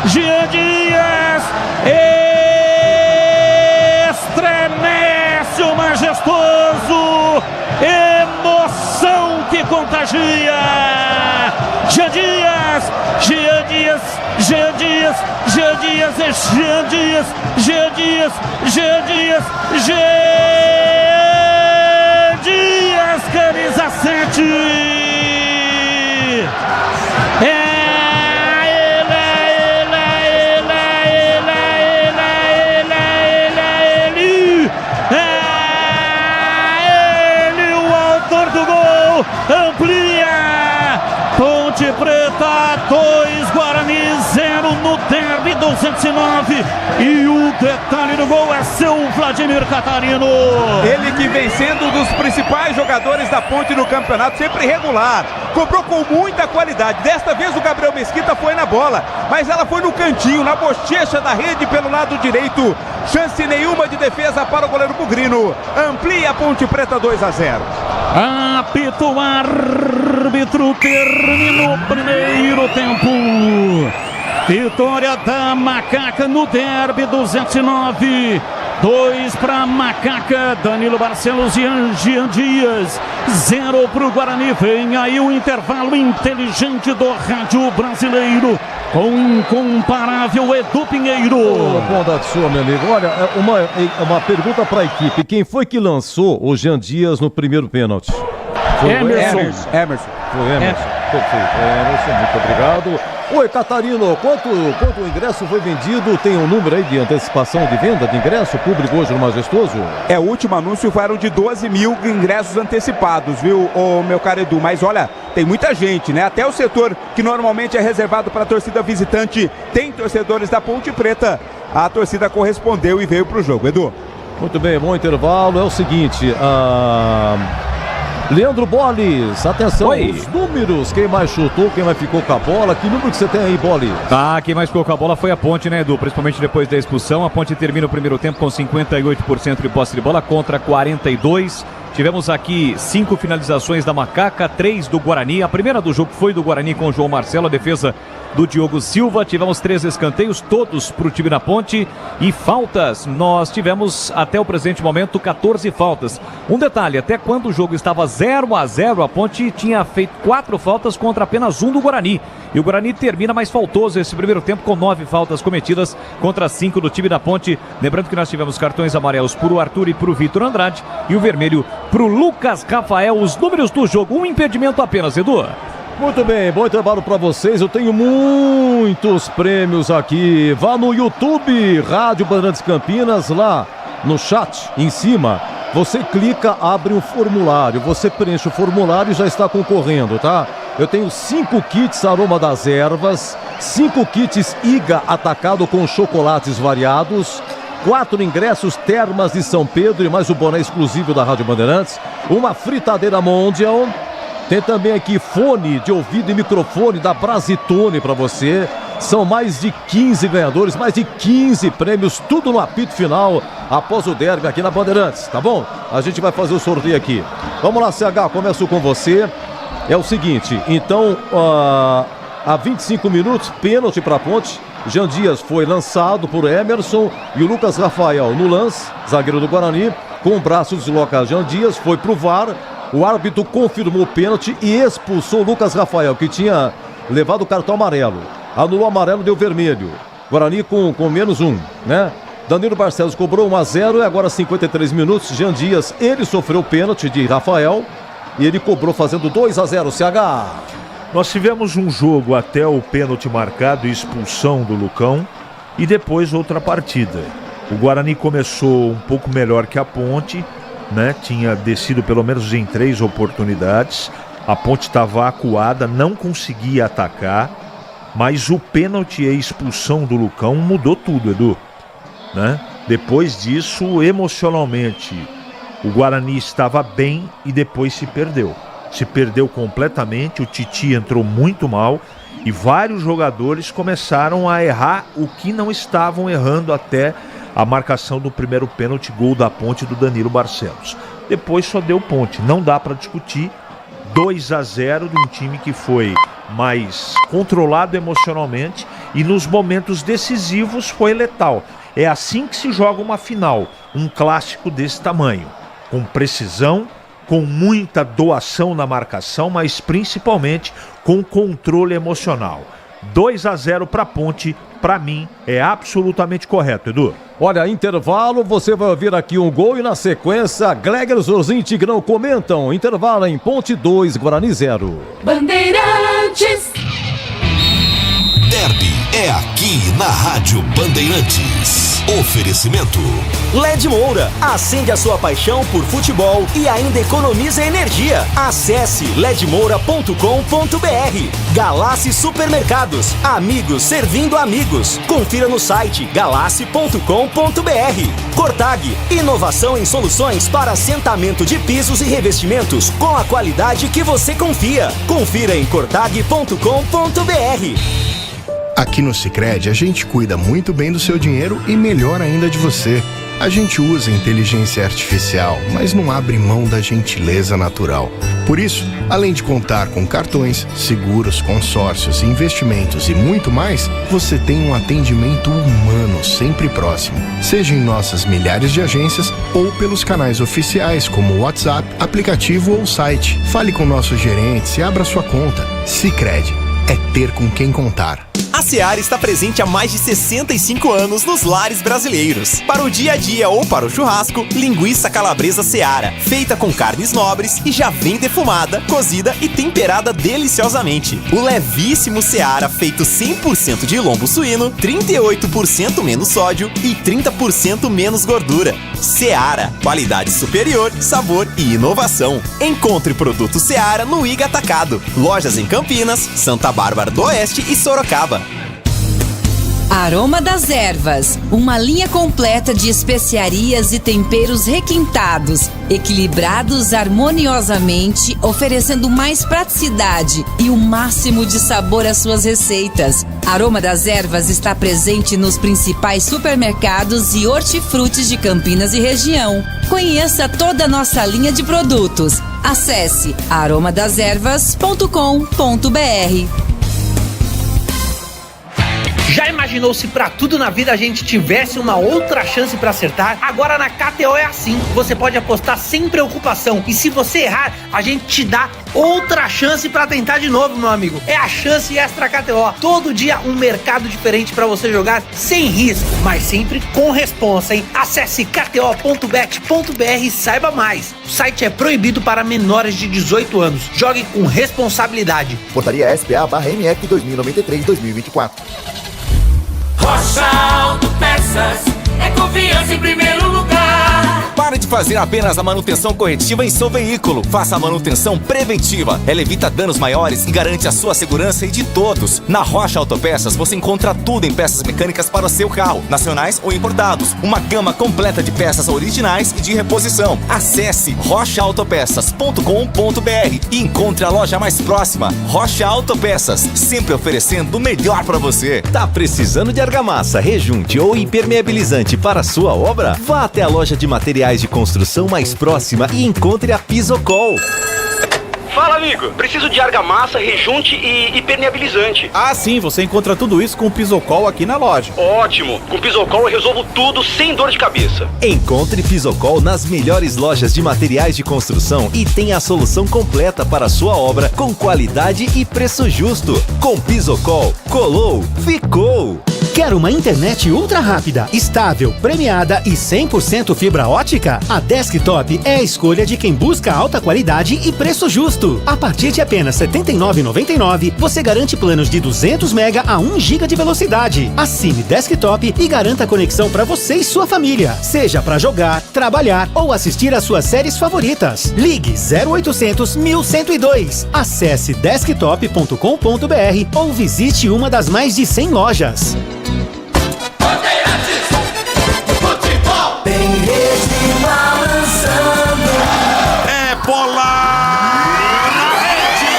Jean Dias estremece o majestoso, emoção que contagia. Jean Dias, Jean Dias, Jean Dias, Jean Dias, Jean Dias, Jean Dias, Jean Dias, Jean Dias, camisa 7. Ele, o autor do gol, amplia. Ponte Preta 2, Guarani 0 no derby 209. E o detalhe do gol é seu Vladimir Catarino. Ele que vem sendo um dos principais jogadores da Ponte no campeonato, sempre regular, cobrou com muita qualidade. Desta vez o Gabriel Mesquita foi na bola, mas ela foi no cantinho, na bochecha da rede pelo lado direito. Chance nenhuma de defesa para o goleiro Bugrino. Amplia a Ponte Preta 2-0. Apita o árbitro, termina o primeiro tempo. Vitória da Macaca no derby 209. 2 para Macaca, Danilo Barcelos e Jean Dias. 0 para o Guarani. Vem aí o intervalo inteligente do rádio brasileiro com o incomparável Edu Pinheiro. Bondade sua, meu amigo. Olha, uma pergunta para a equipe. Quem foi que lançou o Jean Dias no primeiro pênalti? Foi Emerson. Foi Emerson. Perfeito. Emerson, muito obrigado. Oi, Catarino, quanto o ingresso foi vendido? Tem um número aí de antecipação de venda de ingresso público hoje no Majestoso? O último anúncio foram de 12 mil ingressos antecipados, viu, meu caro Edu? Mas olha, tem muita gente, né? Até o setor que normalmente é reservado para a torcida visitante, tem torcedores da Ponte Preta. A torcida correspondeu e veio para o jogo, Edu. Muito bem, bom intervalo. É o seguinte, Leandro Bolis, atenção, Oi. Os números, quem mais chutou, quem mais ficou com a bola, que número que você tem aí, Bolis? Quem mais ficou com a bola foi a Ponte, né, Edu? Principalmente depois da expulsão. A Ponte termina o primeiro tempo com 58% de posse de bola contra 42%. Tivemos aqui 5 finalizações da Macaca, 3 do Guarani. A primeira do jogo foi do Guarani com o João Marcelo, a defesa do Diogo Silva. Tivemos 3 escanteios, todos para o time da Ponte. E faltas, nós tivemos até o presente momento 14 faltas. Um detalhe, até quando o jogo estava 0-0, a Ponte tinha feito 4 faltas contra apenas 1 do Guarani. E o Guarani termina mais faltoso esse primeiro tempo com 9 faltas cometidas contra 5 do time da Ponte. Lembrando que nós tivemos cartões amarelos para o Arthur e para o Vitor Andrade e o vermelho para o Lucas Rafael. Os números do jogo, um impedimento apenas, Edu. Muito bem, bom intervalo para vocês. Eu tenho muitos prêmios aqui. Vá no YouTube, Rádio Bandeirantes Campinas, lá no chat, em cima. Você clica, abre um formulário. Você preenche o formulário e já está concorrendo, tá? Eu tenho 5 kits Aroma das Ervas, 5 kits Iga Atacado com chocolates variados, 4 ingressos Termas de São Pedro e mais o boné exclusivo da Rádio Bandeirantes, uma fritadeira Mondial. Tem também aqui fone de ouvido e microfone da Brasitone para você. São mais de 15 ganhadores, mais de 15 prêmios, tudo no apito final, após o derby aqui na Bandeirantes, tá bom? A gente vai fazer o sorteio aqui. Vamos lá, CH, começo com você. É o seguinte, então, há 25 minutos, pênalti para a Ponte. Jean Dias foi lançado por Emerson e o Lucas Rafael no lance, zagueiro do Guarani, com o braço deslocado. Jean Dias foi pro VAR. O árbitro confirmou o pênalti e expulsou o Lucas Rafael, que tinha levado o cartão amarelo. Anulou o amarelo, deu vermelho. Guarani com menos 1, né? Danilo Barcelos cobrou 1-0 e agora 53 minutos. Jean Dias, ele sofreu o pênalti de Rafael e ele cobrou fazendo 2-0, CH. Nós tivemos um jogo até o pênalti marcado e expulsão do Lucão e depois outra partida. O Guarani começou um pouco melhor que a Ponte, né? Tinha descido pelo menos em 3 oportunidades. A Ponte estava acuada, não conseguia atacar, mas o pênalti e a expulsão do Lucão mudou tudo, Edu. Né? Depois disso, emocionalmente, o Guarani estava bem e depois se perdeu. Se perdeu completamente, o Titi entrou muito mal e vários jogadores começaram a errar o que não estavam errando até a marcação do primeiro pênalti, gol da Ponte do Danilo Barcelos. Depois só deu Ponte, não dá para discutir. 2-0 de um time que foi mais controlado emocionalmente e nos momentos decisivos foi letal. É assim que se joga uma final, um clássico desse tamanho, com precisão, com muita doação na marcação, mas principalmente com controle emocional. 2-0 para a Ponte, para mim, é absolutamente correto, Edu. Olha, intervalo, você vai ouvir aqui um gol e na sequência, Gleger, Zorzinho e Tigrão comentam. Intervalo em Ponte 2, Guarani 0. Bandeirantes. Derby é aqui na Rádio Bandeirantes. Oferecimento LED Moura, acende a sua paixão por futebol e ainda economiza energia. Acesse ledmoura.com.br. Galassi Supermercados, amigos servindo amigos. Confira no site galassi.com.br. Cortag, inovação em soluções para assentamento de pisos e revestimentos com a qualidade que você confia. Confira em cortag.com.br. Aqui no Sicredi a gente cuida muito bem do seu dinheiro e melhor ainda de você. A gente usa inteligência artificial, mas não abre mão da gentileza natural. Por isso, além de contar com cartões, seguros, consórcios, investimentos e muito mais, você tem um atendimento humano sempre próximo. Seja em nossas milhares de agências ou pelos canais oficiais como o WhatsApp, aplicativo ou site. Fale com nossos gerentes e abra sua conta. Sicredi é ter com quem contar. A Seara está presente há mais de 65 anos nos lares brasileiros. Para o dia a dia ou para o churrasco, linguiça calabresa Seara, feita com carnes nobres e já vem defumada, cozida e temperada deliciosamente. O levíssimo Seara, feito 100% de lombo suíno, 38% menos sódio e 30% menos gordura. Seara, qualidade superior, sabor e inovação. Encontre produto Seara no Iga Atacado. Lojas em Campinas, Santa Bárbara do Oeste e Sorocaba. Aroma das Ervas, uma linha completa de especiarias e temperos requintados, equilibrados harmoniosamente, oferecendo mais praticidade e o máximo de sabor às suas receitas. Aroma das Ervas está presente nos principais supermercados e hortifrutis de Campinas e região. Conheça toda a nossa linha de produtos. Acesse aromadeservas.com.br. Já imaginou se pra tudo na vida a gente tivesse uma outra chance pra acertar? Agora na KTO é assim, você pode apostar sem preocupação e se você errar, a gente te dá outra chance pra tentar de novo, meu amigo. É a chance extra KTO. Todo dia um mercado diferente pra você jogar sem risco, mas sempre com responsa, hein? Acesse kto.bet.br e saiba mais. O site é proibido para menores de 18 anos. Jogue com responsabilidade. Portaria SPA/MF 2093-2024. Rocha Autopeças é confiança em primeiro lugar. Pare de fazer apenas a manutenção corretiva em seu veículo. Faça a manutenção preventiva. Ela evita danos maiores e garante a sua segurança e de todos. Na Rocha Autopeças você encontra tudo em peças mecânicas para o seu carro, nacionais ou importados. Uma gama completa de peças originais e de reposição. Acesse rochaautopeças.com.br e encontre a loja mais próxima. Rocha Autopeças, sempre oferecendo o melhor para você. Tá precisando de argamassa, rejunte ou impermeabilizante para a sua obra? Vá até a loja de materiais de construção mais próxima e encontre a Pisocol. Fala, amigo. Preciso de argamassa, rejunte e impermeabilizante. Ah, sim. Você encontra tudo isso com o Pisocol aqui na loja. Ótimo. Com o Pisocol eu resolvo tudo sem dor de cabeça. Encontre Pisocol nas melhores lojas de materiais de construção e tenha a solução completa para a sua obra com qualidade e preço justo. Com Pisocol, colou, ficou. Quer uma internet ultra rápida, estável, premiada e 100% fibra ótica? A Desktop é a escolha de quem busca alta qualidade e preço justo. A partir de apenas R$ 79,99, você garante planos de 200 MB a 1 GB de velocidade. Assine Desktop e garanta conexão para você e sua família, seja para jogar, trabalhar ou assistir às suas séries favoritas. Ligue 0800 1102. Acesse desktop.com.br ou visite uma das mais de 100 lojas. Tem rede balançando. É bola na rede.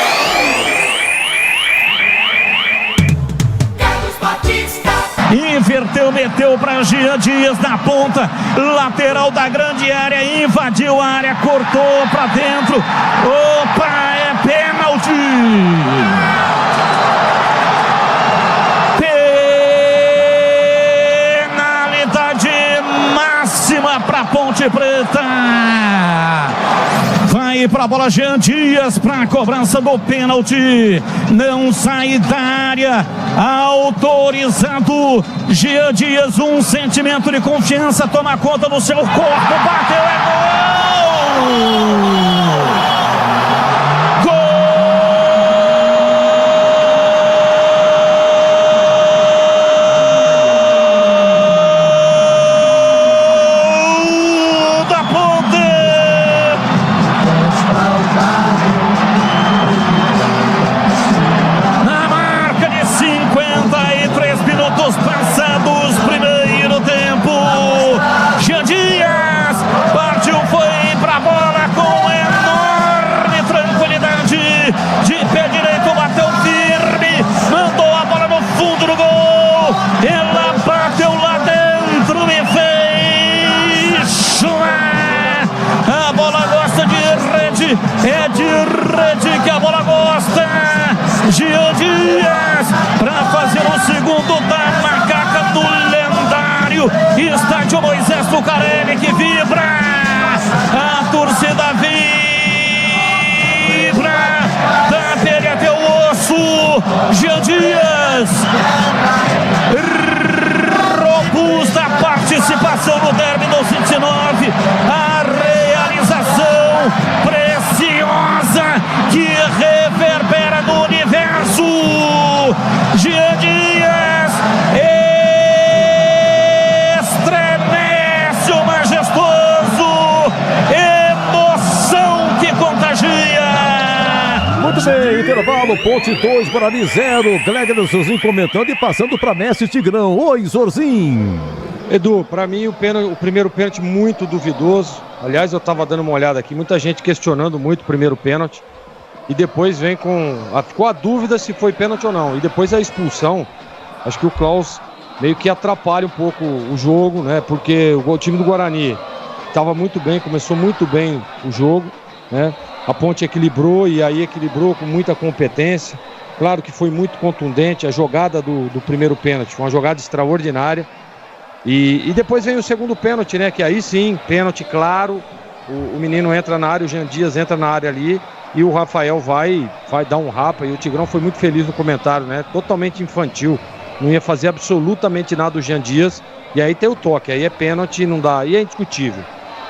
Carlos Batista. Inverteu, meteu para Jean Dias na ponta lateral da grande área, invadiu a área, cortou para dentro. Opa, é pênalti. Para Ponte Preta. Vai para a bola Jean Dias para a cobrança do pênalti. Não sai da área. Autorizado. Jean Dias, um sentimento de confiança. Toma conta do seu corpo. Bateu, é gol! Passados primeiro tempo, Jean Dias partiu, foi pra bola com enorme tranquilidade, de pé direito, bateu firme, mandou a bola no fundo do gol, ela bateu lá dentro e fez a bola gosta de rede, é de rede que a bola gosta. Jean Dias para fazer o segundo da macaca do lendário estádio Moisés Lucarelli, que vibra, a torcida vibra, da pele até o osso. Jean Dias, robusta participação no derby do 29, a realização preciosa que reverbera no universo. Jean Dias estremece o majestoso, emoção que contagia. Muito bem, intervalo, Ponte 2, Guarani 0, Gleger Zorzinho comentando e passando para Messi Tigrão. Oi, Zorzinho. Edu, para mim o primeiro pênalti muito duvidoso. Aliás, eu estava dando uma olhada aqui, muita gente questionando muito o primeiro pênalti. E depois vem ficou a dúvida se foi pênalti ou não. E depois a expulsão, acho que o Klaus meio que atrapalha um pouco o jogo, né? Porque o time do Guarani estava muito bem, começou muito bem o jogo, né? A Ponte equilibrou e aí equilibrou com muita competência. Claro que foi muito contundente a jogada do primeiro pênalti, foi uma jogada extraordinária. E depois vem o segundo pênalti, né? Que aí sim, pênalti claro, o menino entra na área, o Jean Dias entra na área ali e o Rafael vai dar um rapa. E o Tigrão foi muito feliz no comentário, né? Totalmente infantil, não ia fazer absolutamente nada o Jean Dias. E aí tem o toque, aí é pênalti, não dá, e é indiscutível.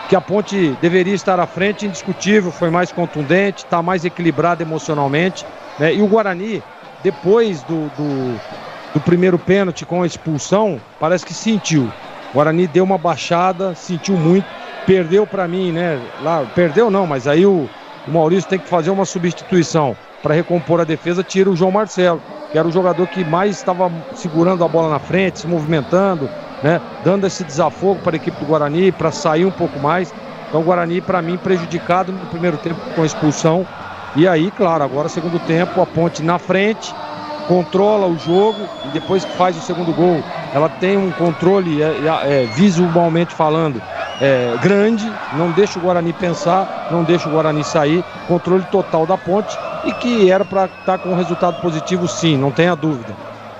Que a Ponte deveria estar à frente, indiscutível, foi mais contundente, está mais equilibrado emocionalmente, né? E o Guarani, depois do primeiro pênalti com a expulsão, parece que sentiu. O Guarani deu uma baixada, sentiu muito, perdeu para mim, né? Lá, perdeu não, mas aí o Maurício tem que fazer uma substituição para recompor a defesa, tira o João Marcelo, que era o jogador que mais estava segurando a bola na frente, se movimentando, né? Dando esse desafogo para a equipe do Guarani, para sair um pouco mais. Então o Guarani, para mim, prejudicado no primeiro tempo com a expulsão. E aí, claro, agora segundo tempo, a Ponte na frente, controla o jogo e depois que faz o segundo gol, ela tem um controle, visualmente falando, grande, não deixa o Guarani pensar, não deixa o Guarani sair, controle total da Ponte e que era para estar com um resultado positivo sim, não tenha dúvida.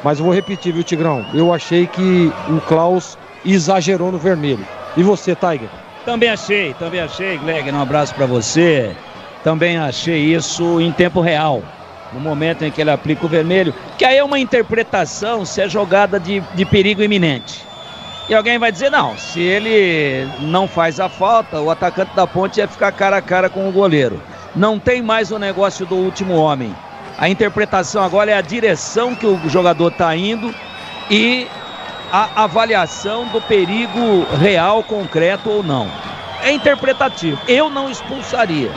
Mas eu vou repetir, viu, Tigrão? Eu achei que o Klaus exagerou no vermelho. E você, Tiger? Também achei, Gleger, um abraço para você. Também achei isso em tempo real. no momento em que ele aplica o vermelho, que aí é uma interpretação se é jogada de perigo iminente. E alguém vai dizer, não, se ele não faz a falta, o atacante da Ponte ia ficar cara a cara com o goleiro. Não tem mais o negócio do último homem. A interpretação agora é a direção que o jogador está indo e a avaliação do perigo real, concreto ou não. É interpretativo. Eu não expulsaria.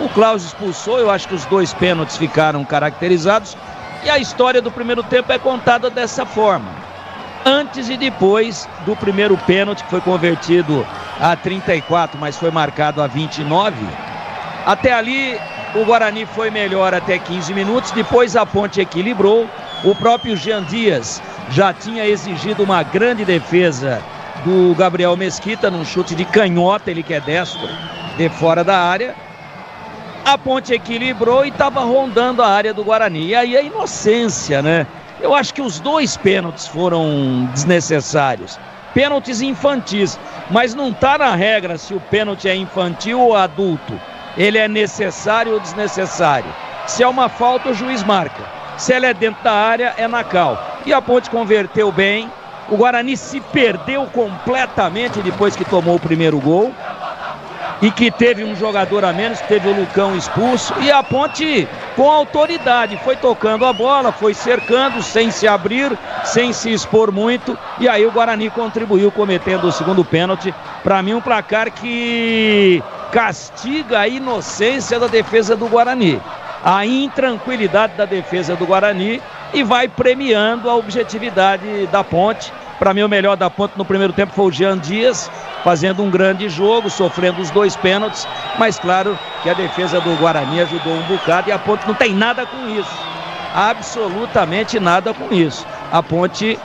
O Klaus expulsou, eu acho que os 2 pênaltis ficaram caracterizados e a história do primeiro tempo é contada dessa forma. Antes e depois do primeiro pênalti, que foi convertido a 34, mas foi marcado a 29. Até ali, o Guarani foi melhor até 15 minutos, depois a Ponte equilibrou. O próprio Jean Dias já tinha exigido uma grande defesa do Gabriel Mesquita, num chute de canhota, ele que é destro, de fora da área. A Ponte equilibrou e estava rondando a área do Guarani. E aí a inocência, né? Eu acho que os 2 pênaltis foram desnecessários. Pênaltis infantis. Mas não está na regra se o pênalti é infantil ou adulto. Ele é necessário ou desnecessário. Se é uma falta, o juiz marca. Se ela é dentro da área, é na cal. E a Ponte converteu bem. O Guarani se perdeu completamente depois que tomou o primeiro gol. E que teve um jogador a menos, teve o Lucão expulso, e a Ponte com autoridade, foi tocando a bola, foi cercando, sem se abrir, sem se expor muito, e aí o Guarani contribuiu cometendo o segundo pênalti. Para mim um placar que castiga a inocência da defesa do Guarani, a intranquilidade da defesa do Guarani, e vai premiando a objetividade da Ponte. Para mim o melhor da Ponte no primeiro tempo foi o Jean Dias, fazendo um grande jogo, sofrendo os 2 pênaltis, mas claro que a defesa do Guarani ajudou um bocado e a Ponte não tem nada com isso, absolutamente nada com isso. A Ponte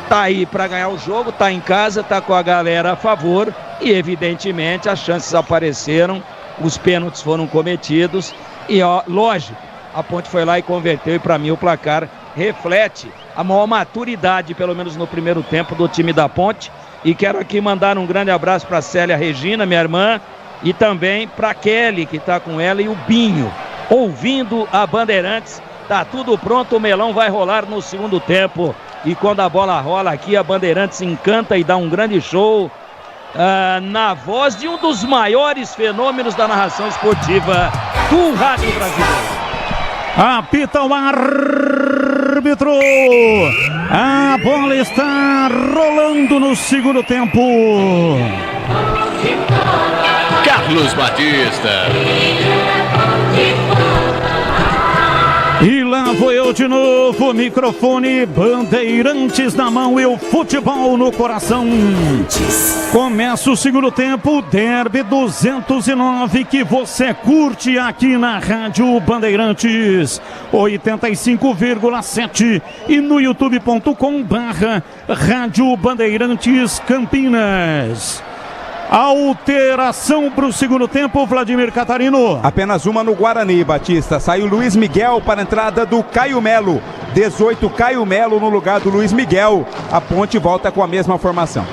tá aí para ganhar o jogo, tá em casa, tá com a galera a favor e evidentemente as chances apareceram, os pênaltis foram cometidos e ó, lógico, a Ponte foi lá e converteu e para mim o placar reflete a maior maturidade, pelo menos no primeiro tempo, do time da Ponte. E quero aqui mandar um grande abraço para Célia Regina, minha irmã, e também para Kelly, que está com ela, e o Binho, ouvindo a Bandeirantes. Tá tudo pronto, o melão vai rolar no segundo tempo. E quando a bola rola aqui, a Bandeirantes encanta e dá um grande show na voz de um dos maiores fenômenos da narração esportiva do rádio brasileiro. Apita o árbitro. A bola está rolando no segundo tempo. Carlos Batista. E lá vou eu de novo, microfone, Bandeirantes na mão e o futebol no coração. Começa o segundo tempo, Derby 209, que você curte aqui na Rádio Bandeirantes 85,7 e no youtube.com/Rádio Bandeirantes Campinas. Alteração para o segundo tempo, Vladimir Catarino. Apenas uma no Guarani, Batista. Saiu Luiz Miguel para a entrada do Caio Melo. 18, Caio Melo no lugar do Luiz Miguel. A Ponte volta com a mesma formação.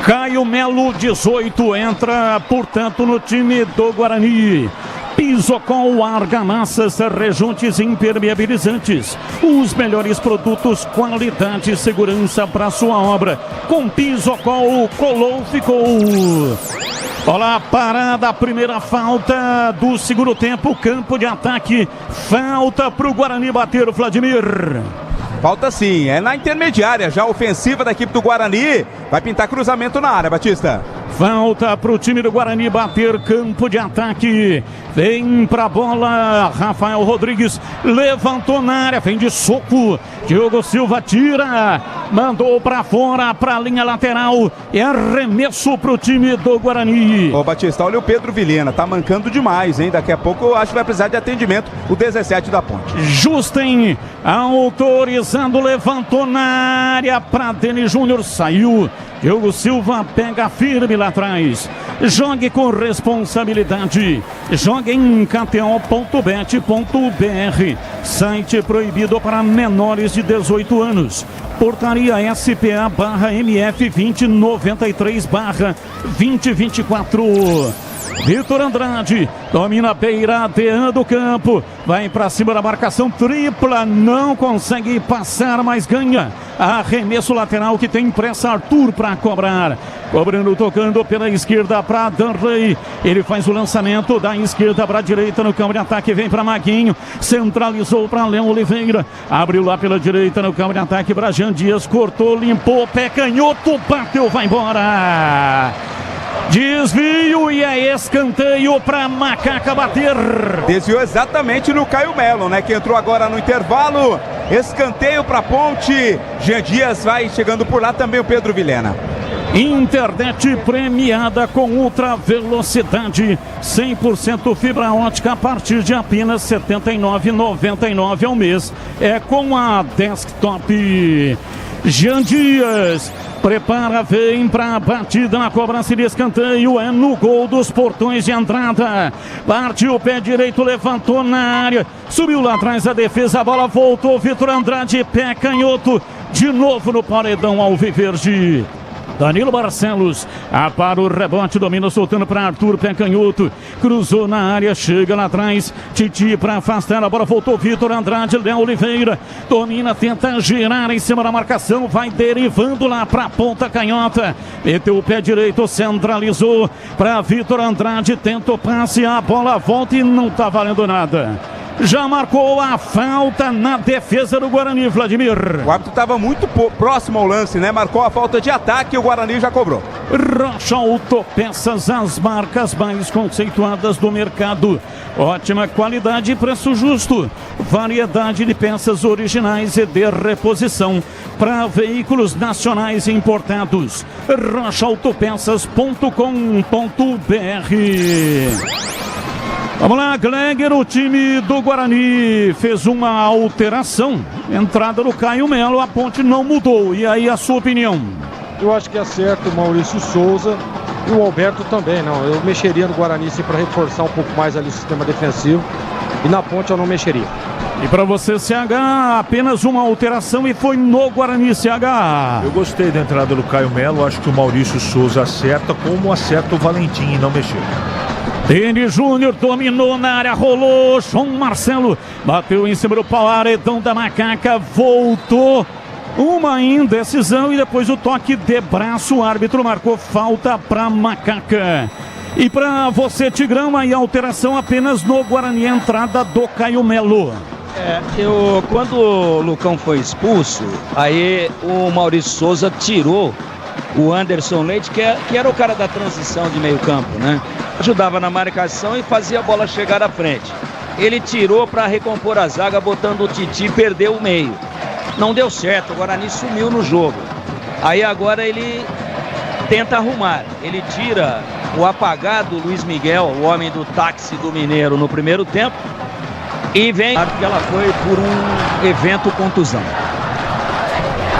Caio Melo, 18, entra, portanto, no time do Guarani. Pisocol, argamassas, rejuntes impermeabilizantes. Os melhores produtos, qualidade e segurança para sua obra. Com Pisocol, colou, ficou. Olha a parada, a primeira falta do segundo tempo, campo de ataque. Falta para o Guarani bater, o Vladimir. Falta sim, é na intermediária, já ofensiva da equipe do Guarani. Vai pintar cruzamento na área, Batista. Falta para o time do Guarani bater, campo de ataque. Vem para a bola, Rafael Rodrigues levantou na área, vem de soco. Diogo Silva tira, mandou para fora, para a linha lateral. É arremesso para o time do Guarani. Ô Batista, olha o Pedro Vilhena, tá mancando demais, hein? Daqui a pouco eu acho que vai precisar de atendimento o 17 da Ponte. Justen, autorizado, levantou na área para Denis Júnior, saiu. Diogo Silva pega firme lá atrás. Jogue com responsabilidade. Jogue em kto.bet.br. Site proibido para menores de 18 anos. Portaria SPA/MF 2093/2024. Vitor Andrade domina a beiradeira do campo, vai para cima da marcação tripla, não consegue passar, mas ganha. Arremesso lateral que tem pressa Arthur para cobrar. Cobrando, tocando pela esquerda para Danley. Ele faz o lançamento da esquerda para a direita no campo de ataque. Vem para Maguinho. Centralizou para Léo Oliveira. Abriu lá pela direita no campo de ataque para Jean Dias. Cortou, limpou, pé canhoto, bateu, vai embora. Desvio e é escanteio para Macaca bater. Desviou exatamente no Caio Melo, né? Que entrou agora no intervalo. Escanteio para Ponte. Jean Dias vai chegando por lá também o Pedro Vilhena. Internet premiada com ultra velocidade, 100% fibra ótica a partir de apenas R$ 79,99 ao mês. É com a Desktop. Jean Dias prepara, vem para a batida na cobrança de escanteio, é no gol dos Portões de entrada. Partiu o pé direito, levantou na área, subiu lá atrás a defesa, a bola voltou, Vitor Andrade, pé canhoto, de novo no paredão alviverde. Danilo Barcelos, para o rebote, domina soltando para Arthur, pé canhoto, cruzou na área, chega lá atrás, Titi para afastar, a bola voltou, Vitor Andrade, Léo Oliveira, domina, tenta girar em cima da marcação, vai derivando lá para a ponta canhota, meteu o pé direito, centralizou para Vitor Andrade, tenta o passe, a bola volta e não está valendo nada. Já marcou a falta na defesa do Guarani, Vladimir. O árbitro estava muito próximo ao lance, né? Marcou a falta de ataque e o Guarani já cobrou. Rocha Autopeças, as marcas mais conceituadas do mercado. Ótima qualidade e preço justo. Variedade de peças originais e de reposição para veículos nacionais e importados. rochaautopeças.com.br. Vamos lá, Gleger, o time do Guarani fez uma alteração. Entrada do Caio Melo, a Ponte não mudou. E aí, a sua opinião? Eu acho que é certo o Maurício Souza e o Alberto também, não. Eu mexeria no Guarani sim para reforçar um pouco mais ali o sistema defensivo. E na Ponte eu não mexeria. E para você, CH, apenas uma alteração e foi no Guarani, CH. Eu gostei da entrada do Caio Melo, acho que o Maurício Souza acerta como acerta o Valentim e não mexeu. Denis Júnior dominou na área, rolou, João Marcelo bateu em cima do paredão da Macaca, voltou, uma indecisão e depois o toque de braço, o árbitro marcou falta para Macaca. E para você, Tigrão, aí a alteração apenas no Guarani, entrada do Caio Melo. Quando o Lucão foi expulso, aí o Maurício Souza tirou o Anderson Leite, que era o cara da transição de meio campo, né? Ajudava na marcação e fazia a bola chegar à frente. Ele tirou para recompor a zaga, botando o Titi e perdeu o meio. Não deu certo, o Guarani sumiu no jogo. Aí agora ele tenta arrumar. Ele tira o apagado Luiz Miguel, o homem do táxi do Mineiro, no primeiro tempo. E vem, porque ela foi por um evento contusão.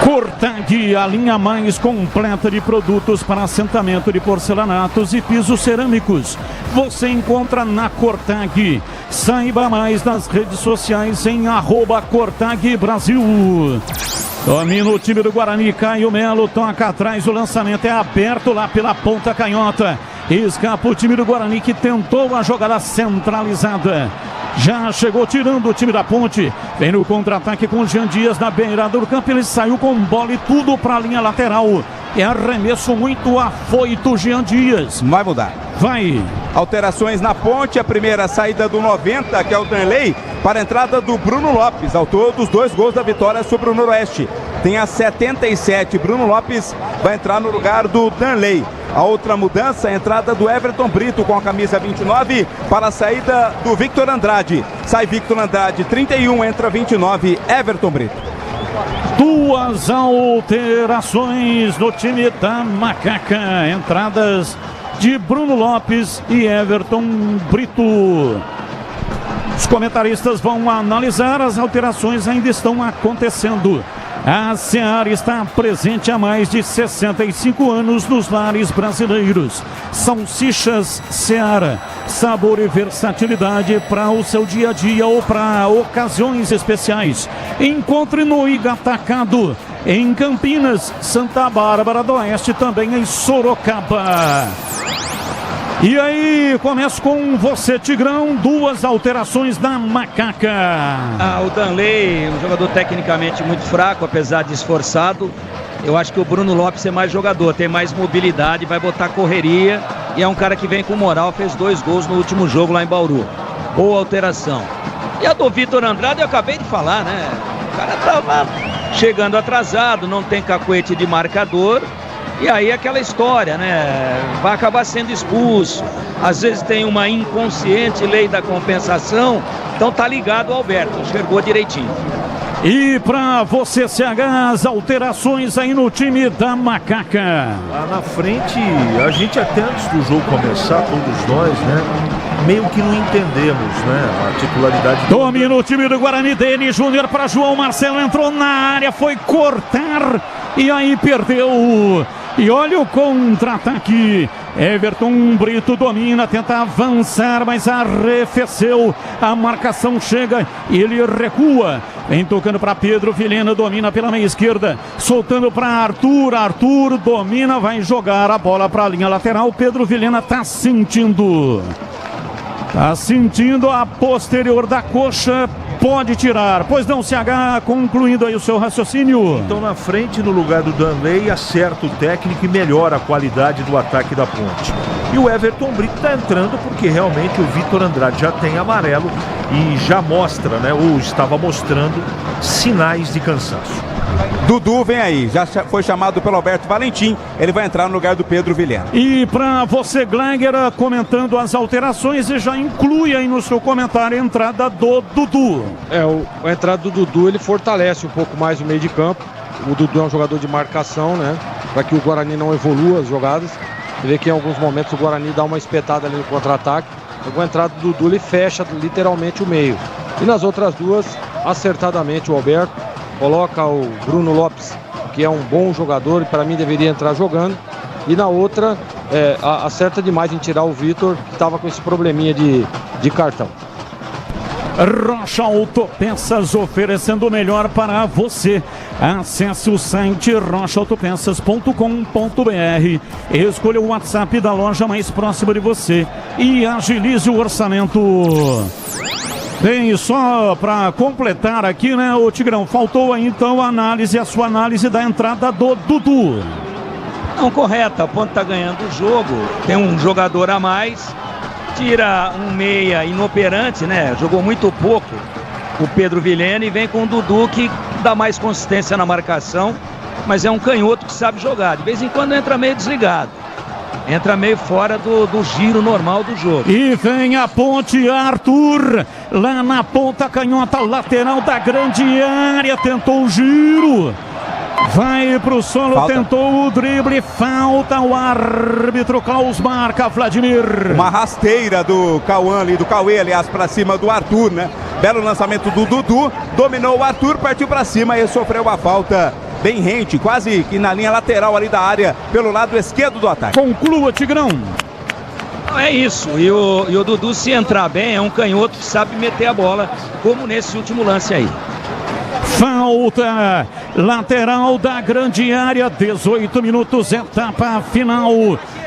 Cortag, a linha mais completa de produtos para assentamento de porcelanatos e pisos cerâmicos. Você encontra na Cortag. Saiba mais nas redes sociais em @CortagBrasil. Domina o time do Guarani, Caio Melo toca atrás, o lançamento é aberto lá pela ponta canhota. Escapa o time do Guarani que tentou a jogada centralizada. Já chegou tirando o time da Ponte. Vem no contra-ataque com o Jean Dias na beirada do campo. Ele saiu com bola e tudo para a linha lateral. É arremesso muito afoito, Jean Dias. Vai mudar. Vai. Alterações na Ponte. A primeira saída do 90, que é o Danley, para a entrada do Bruno Lopes. Autor dos 2 gols da vitória sobre o Noroeste. Tem a 77. Bruno Lopes vai entrar no lugar do Danley. A outra mudança, a entrada do Everton Brito com a camisa 29 para a saída do Victor Andrade. Sai Victor Andrade, 31, entra 29, Everton Brito. 2 alterações no time da Macaca. Entradas de Bruno Lopes e Everton Brito. Os comentaristas vão analisar, as alterações ainda estão acontecendo. A Seara está presente há mais de 65 anos nos lares brasileiros. Salsichas Seara, sabor e versatilidade para o seu dia a dia ou para ocasiões especiais. Encontre no Igatacado, em Campinas, Santa Bárbara do Oeste, também em Sorocaba. E aí, começo com você, Tigrão, 2 alterações da Macaca. O Danley, um jogador tecnicamente muito fraco, apesar de esforçado. Eu acho que o Bruno Lopes é mais jogador, tem mais mobilidade, vai botar correria e é um cara que vem com moral, fez 2 gols no último jogo lá em Bauru. Boa alteração. E a do Vitor Andrade eu acabei de falar, né? O cara tava chegando atrasado, não tem cacuete de marcador. E aí aquela história, né? Vai acabar sendo expulso. Às vezes tem uma inconsciente lei da compensação. Então tá ligado o Alberto, enxergou direitinho. E pra você, CH, as alterações aí no time da Macaca. Lá na frente, a gente até antes do jogo começar, todos nós, né? Meio que não entendemos, né? A titularidade. Domina o time do Guarani, Denis Júnior para João Marcelo, entrou na área, foi cortar e aí perdeu. E olha o contra-ataque. Everton Brito domina, tenta avançar, mas arrefeceu. A marcação chega e ele recua. Vem tocando para Pedro Vilhena, domina pela meia esquerda. Soltando para Arthur. Arthur domina, vai jogar a bola para a linha lateral. Pedro Vilhena tá sentindo. Tá sentindo a posterior da coxa. Pode tirar. Pois não, CH, concluindo aí o seu raciocínio. Então na frente, no lugar do Danley, acerta o técnico e melhora a qualidade do ataque da Ponte. E o Everton Brito está entrando porque realmente o Vitor Andrade já tem amarelo e já mostra, né? Ou estava mostrando sinais de cansaço. Dudu vem aí, já foi chamado pelo Alberto Valentim, ele vai entrar no lugar do Pedro Vilhena. E para você, Gleiger, comentando as alterações, e já inclui aí no seu comentário a entrada do Dudu. A entrada do Dudu, ele fortalece um pouco mais o meio de campo. O Dudu é um jogador de marcação, né? Para que o Guarani não evolua as jogadas. Você vê que em alguns momentos o Guarani dá uma espetada ali no contra-ataque. Com a entrada do Dudu, ele fecha literalmente o meio. E nas outras duas, acertadamente o Alberto coloca o Bruno Lopes, que é um bom jogador e para mim deveria entrar jogando. E na outra, acerta demais em tirar o Vitor, que estava com esse probleminha de cartão. Rocha Autopeças, oferecendo o melhor para você. Acesse o site rochaautopeças.com.br. Escolha o WhatsApp da loja mais próxima de você e agilize o orçamento. Bem, só para completar aqui, né, o Tigrão, faltou aí então a sua análise da entrada do Dudu. Não, correta, a Ponte está ganhando o jogo, tem um jogador a mais, tira um meia inoperante, né, jogou muito pouco o Pedro Vilhena e vem com o Dudu que dá mais consistência na marcação, mas é um canhoto que sabe jogar, de vez em quando entra meio desligado. Entra meio fora do giro normal do jogo. E vem a Ponte, Arthur, lá na ponta canhota lateral da grande área, tentou o giro. Vai pro solo, falta. Tentou o drible, falta, o árbitro Klaus marca, Vladimir. Uma rasteira do Cauê, aliás, pra cima do Arthur, né? Belo lançamento do Dudu, dominou o Arthur, partiu pra cima e sofreu uma falta bem rente, quase que na linha lateral ali da área, pelo lado esquerdo do ataque. Conclua, Tigrão. É isso, e o Dudu, se entrar bem, é um canhoto que sabe meter a bola, como nesse último lance aí. Falta lateral da grande área, 18 minutos, etapa final.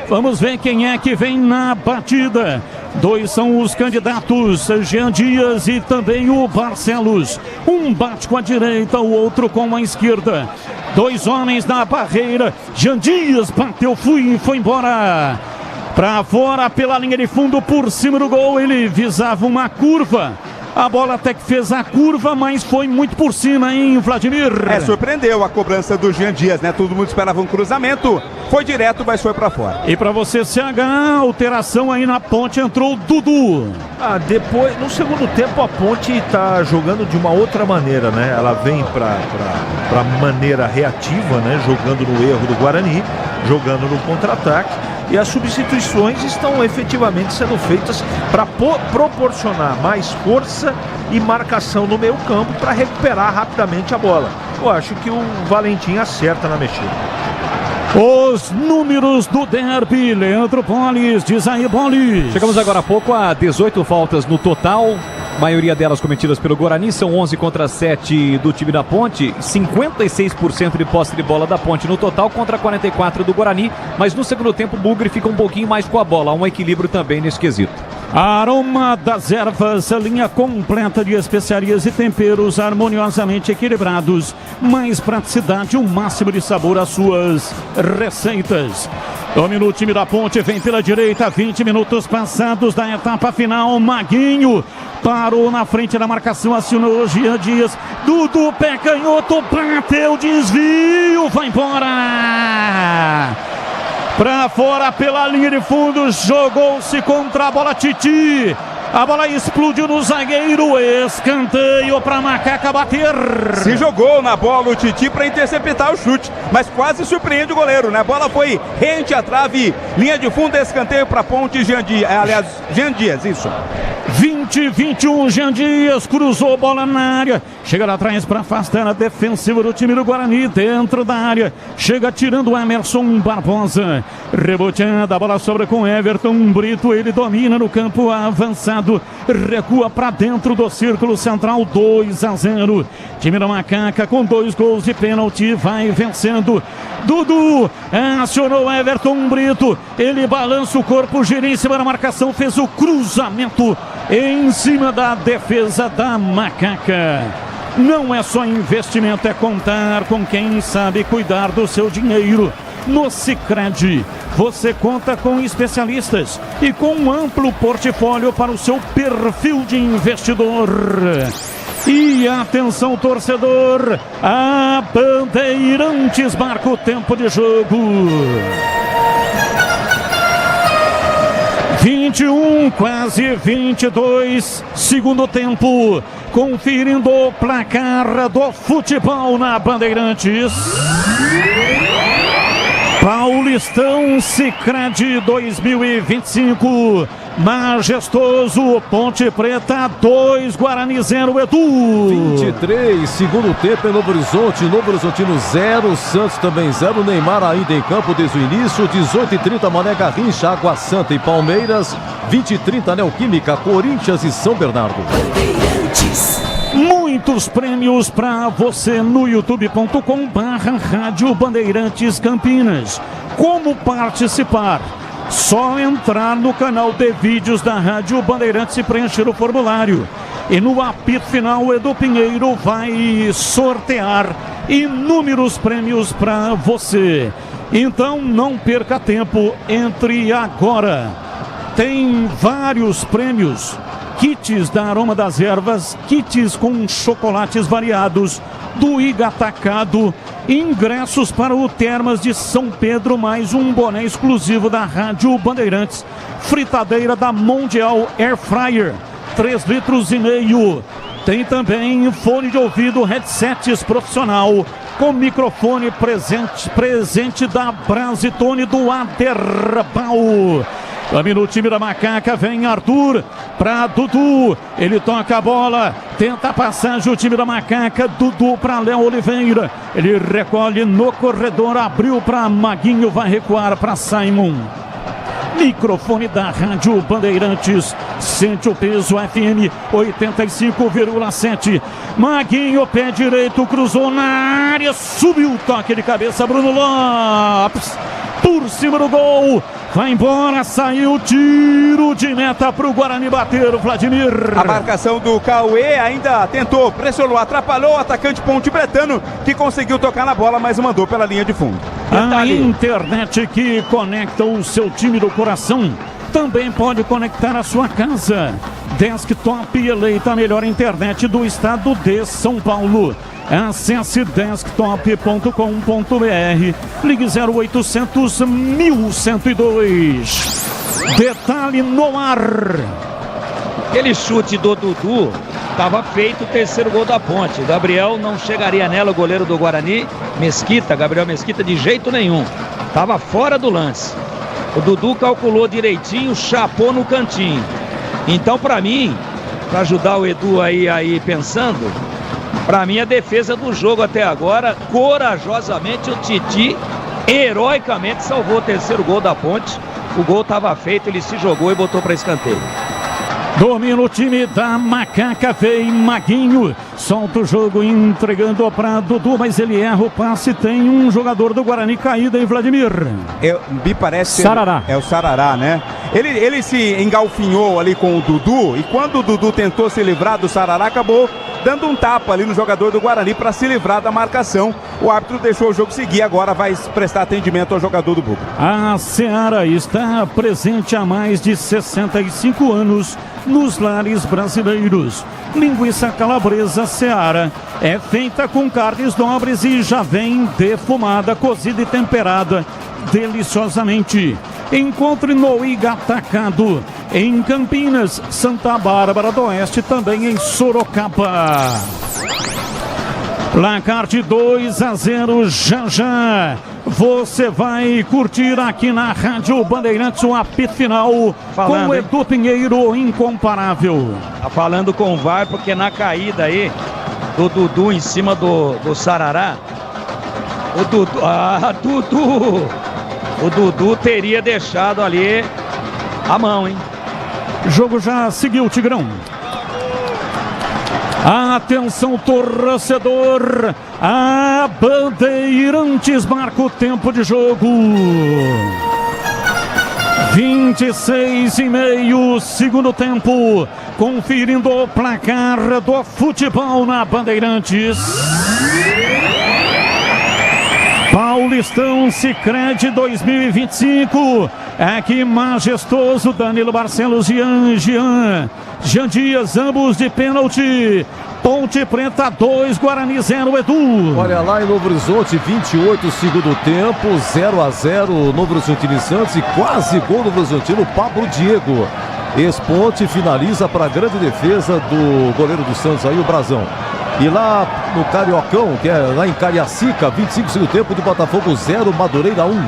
Vamos ver quem é que vem na batida. 2 são os candidatos, Jean Dias e também o Barcelos. Um bate com a direita, o outro com a esquerda. 2 homens na barreira. Jean Dias bateu, foi embora. Pra fora, pela linha de fundo, por cima do gol. Ele visava uma curva. A bola até que fez a curva, mas foi muito por cima, hein, Vladimir? Surpreendeu a cobrança do Jean Dias, né? Todo mundo esperava um cruzamento. Foi direto, mas foi pra fora. E pra você, CH, alteração aí na Ponte, entrou o Dudu. Depois, no segundo tempo, a Ponte tá jogando de uma outra maneira, né? Ela vem pra maneira reativa, né? Jogando no erro do Guarani, jogando no contra-ataque. E as substituições estão efetivamente sendo feitas para proporcionar mais força e marcação no meio campo para recuperar rapidamente a bola. Eu acho que o Valentim acerta na mexida. Os números do derby, Leandro Polis, diz aí, Polis. Chegamos agora há pouco a 18 faltas no total, maioria delas cometidas pelo Guarani, são 11 contra 7 do time da Ponte, 56% de posse de bola da Ponte no total contra 44% do Guarani, mas no segundo tempo o Bugre fica um pouquinho mais com a bola, há um equilíbrio também nesse quesito. Aroma das Ervas, linha completa de especiarias e temperos harmoniosamente equilibrados. Mais praticidade, o máximo de sabor às suas receitas. Domina o time da Ponte, vem pela direita, 20 minutos passados da etapa final. Maguinho parou na frente da marcação, acionou Jean Dias. Dudu, pé canhoto, bateu, desvio, vai embora! Pra fora pela linha de fundo, jogou-se contra a bola Titi. A bola explodiu no zagueiro, escanteio para Macaca bater. Se jogou na bola o Titi para interceptar o chute, mas quase surpreende o goleiro, né? A bola foi rente à trave, linha de fundo, escanteio para Ponte, Jean Dias, isso. 20-21, Jean Dias cruzou a bola na área, chega lá atrás para afastar a defensiva do time do Guarani, dentro da área, chega tirando o Emerson Barbosa, reboteada, a bola sobra com Everton Brito, ele domina no campo avançado, recua para dentro do círculo central, 2-0, time da Macaca com 2 gols de pênalti, vai vencendo. Dudu acionou Everton Brito, ele balança o corpo, gira em cima da marcação, fez o cruzamento em cima da defesa da Macaca. Não é só investimento, é contar com quem sabe cuidar do seu dinheiro. No Sicredi, você conta com especialistas e com um amplo portfólio para o seu perfil de investidor. E atenção, torcedor, a Bandeirantes marca o tempo de jogo. 21, quase 22, segundo tempo. Conferindo o placar do futebol na Bandeirantes. Paulistão Sicredi 2025. Majestoso, Ponte Preta 2, Guarani 0, Edu. 23, segundo tempo em Novo Horizonte, Novo Horizontino 0, Santos também 0, Neymar ainda em campo desde o início, 18h30 Mané Garrincha, Água Santa e Palmeiras, 20h30 Neoquímica, Corinthians e São Bernardo. Muitos prêmios para você no youtube.com/Rádio Bandeirantes Campinas. Como participar? Só entrar no canal de vídeos da Rádio Bandeirantes e preencher o formulário. E no apito final, o Edu Pinheiro vai sortear inúmeros prêmios para você. Então não perca tempo, entre agora. Tem vários prêmios. Kits da Aroma das Ervas, kits com chocolates variados do Iga Atacado, ingressos para o Termas de São Pedro, mais um boné exclusivo da Rádio Bandeirantes, fritadeira da Mundial Air Fryer, 3,5 litros. Tem também fone de ouvido, headsets profissional com microfone presente da Brasitone do Aderbal. Domina o time da Macaca, vem Arthur para Dudu, ele toca a bola, tenta a passagem o time da Macaca, Dudu para Léo Oliveira, ele recolhe no corredor, abriu para Maguinho, vai recuar para Simon. Microfone da Rádio Bandeirantes, sente o peso, FM 85,7. Maguinho, pé direito, cruzou na área, subiu o toque de cabeça, Bruno Lopes, por cima do gol. Vai embora, saiu, tiro de meta para o Guarani bater, o Vladimir. A marcação do Cauê ainda tentou, pressionou, atrapalhou o atacante Ponte Pretano, que conseguiu tocar na bola, mas mandou pela linha de fundo. A internet que conecta o seu time do coração também pode conectar a sua casa. Desktop eleita a melhor internet do estado de São Paulo. Acesse desktop.com.br, ligue 0800 1102. Detalhe no ar. Aquele chute do Dudu, estava feito o terceiro gol da Ponte. O Gabriel não chegaria nela, o goleiro do Guarani, Gabriel Mesquita, de jeito nenhum. Estava fora do lance. O Dudu calculou direitinho, chapou no cantinho. Então, para mim, para ajudar o Edu aí pensando, para mim a defesa do jogo até agora, corajosamente o Titi heroicamente salvou o terceiro gol da Ponte. O gol estava feito, ele se jogou e botou para escanteio. Domina o time da Macaca, vem Maguinho, solta o jogo entregando para Dudu, mas ele erra o passe, tem um jogador do Guarani caído em Vladimir. Me parece Sarará. É o Sarará, né? Ele se engalfinhou ali com o Dudu e quando o Dudu tentou se livrar do Sarará, acabou dando um tapa ali no jogador do Guarani para se livrar da marcação. O árbitro deixou o jogo seguir, agora vai prestar atendimento ao jogador do Buco. A Seara está presente há mais de 65 anos nos lares brasileiros. Linguiça calabresa Seara é feita com carnes nobres e já vem defumada, cozida e temperada deliciosamente. Encontre no Iga Atacado, em Campinas, Santa Bárbara do Oeste, também em Sorocaba. Placar de 2-0 já. Você vai curtir aqui na Rádio Bandeirantes o apito final com o Edu Pinheiro, incomparável. Tá falando com o VAR porque na caída aí do Dudu em cima do Sarará, o Dudu teria deixado ali a mão, hein? O jogo já seguiu, Tigrão. Atenção, torcedor, a Bandeirantes marca o tempo de jogo. 26,5 segundo tempo, conferindo o placar do futebol na Bandeirantes. Paulistão Sicredi 2025. Aqui majestoso, Danilo Barcelos e Jean Dias, ambos de pênalti. Ponte Preta 2, Guarani 0, Edu. Olha lá em Novo Horizonte, 28 segundo tempo, 0-0, Novo Horizontino e Santos e quase gol do Novo Horizontino, Pablo Diego. Ex-Ponte finaliza para a grande defesa do goleiro do Santos aí, o Brazão. E lá no Cariocão, que é lá em Cariacica, 25 segundo tempo do Botafogo 0, Madureira 1.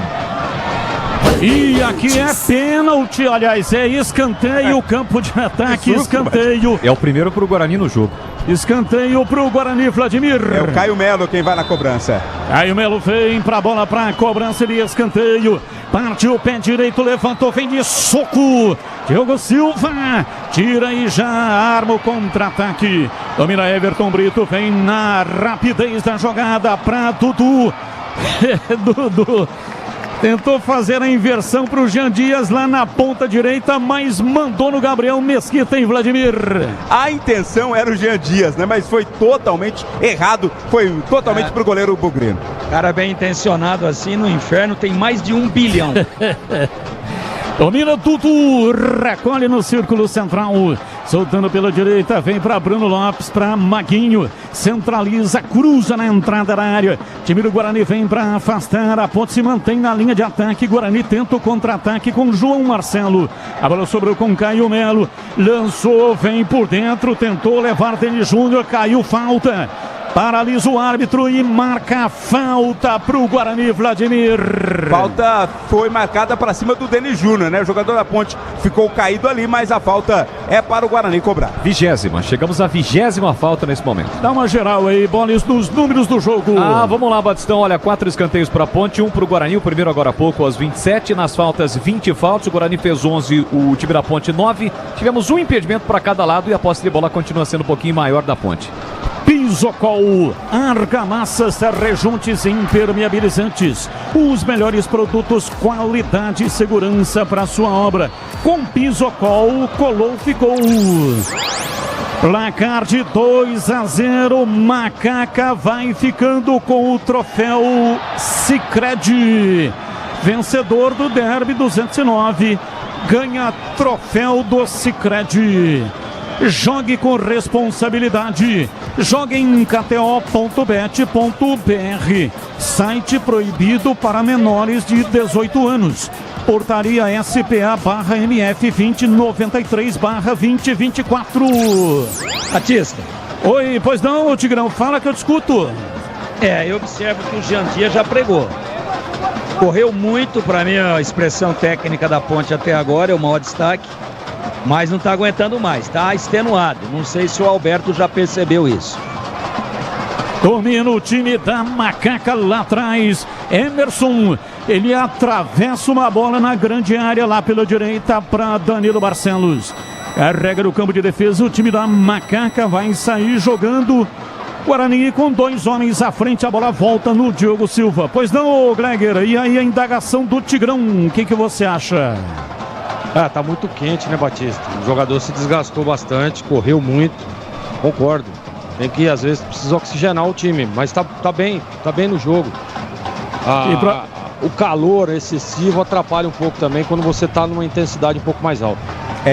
E aqui é pênalti, aliás, é escanteio, campo de ataque, escanteio. É o primeiro pro Guarani no jogo. Escanteio pro Guarani, Vladimir. É o Caio Melo quem vai na cobrança. Caio Melo vem pra bola, pra cobrança de escanteio. Partiu o pé direito, levantou, vem de soco. Diogo Silva tira e já arma o contra-ataque. Domina Everton Brito, vem na rapidez da jogada pra Dudu. Dudu tentou fazer a inversão para o Jean Dias lá na ponta direita, mas mandou no Gabriel Mesquita em Vladimir. A intenção era o Jean Dias, né? Mas foi totalmente errado, foi totalmente pro goleiro Bugrino. Cara bem intencionado assim, no inferno tem mais de 1 bilhão. Domina Dudu, recolhe no círculo central, soltando pela direita, vem para Bruno Lopes, para Maguinho, centraliza, cruza na entrada da área. Time do Guarani vem para afastar, a Ponte se mantém na linha de ataque. Guarani tenta o contra-ataque com João Marcelo. A bola sobrou com Caio Melo, lançou, vem por dentro, tentou levar Denis Júnior, caiu, falta. Paralisa o árbitro e marca a falta para o Guarani, Vladimir. Falta foi marcada para cima do Denis Júnior, né? O jogador da Ponte ficou caído ali, mas a falta é para o Guarani cobrar. 20ª, chegamos à 20ª falta nesse momento. Dá uma geral aí, Bolis, nos números do jogo. Vamos lá, Batistão, olha, 4 escanteios para a Ponte, 1 para o Guarani, o primeiro agora há pouco, aos 27, nas faltas 20 faltas, o Guarani fez 11, o time da Ponte 9, tivemos um impedimento para cada lado e a posse de bola continua sendo um pouquinho maior da Ponte. Pisocol, argamassas, rejuntes e impermeabilizantes. Os melhores produtos, qualidade e segurança para sua obra. Com Pisocol, colou, ficou. Placar de 2-0, Macaca vai ficando com o troféu Sicredi. Vencedor do Derby 209, ganha troféu do Sicredi. Jogue com responsabilidade. Jogue em kto.bet.br. Site proibido para menores de 18 anos. Portaria SPA/MF 2093/2024. Batista. Oi, pois não, Tigrão, fala que eu discuto. Eu observo que o Jean Dias já pregou. Correu muito, para mim, a expressão técnica da Ponte até agora é o maior destaque. Mas não está aguentando mais, está extenuado. Não sei se o Alberto já percebeu isso. Domina o time da Macaca lá atrás. Emerson, ele atravessa uma bola na grande área lá pela direita para Danilo Barcelos. Carrega no campo de defesa, o time da Macaca vai sair jogando. Guarani com 2 homens à frente, a bola volta no Diogo Silva. Pois não, Gleger, e aí a indagação do Tigrão, o que você acha? Tá muito quente, né, Batista? O jogador se desgastou bastante, correu muito, concordo. Tem que, às vezes, precisa oxigenar o time, mas tá bem no jogo. O calor excessivo atrapalha um pouco também quando você tá numa intensidade um pouco mais alta.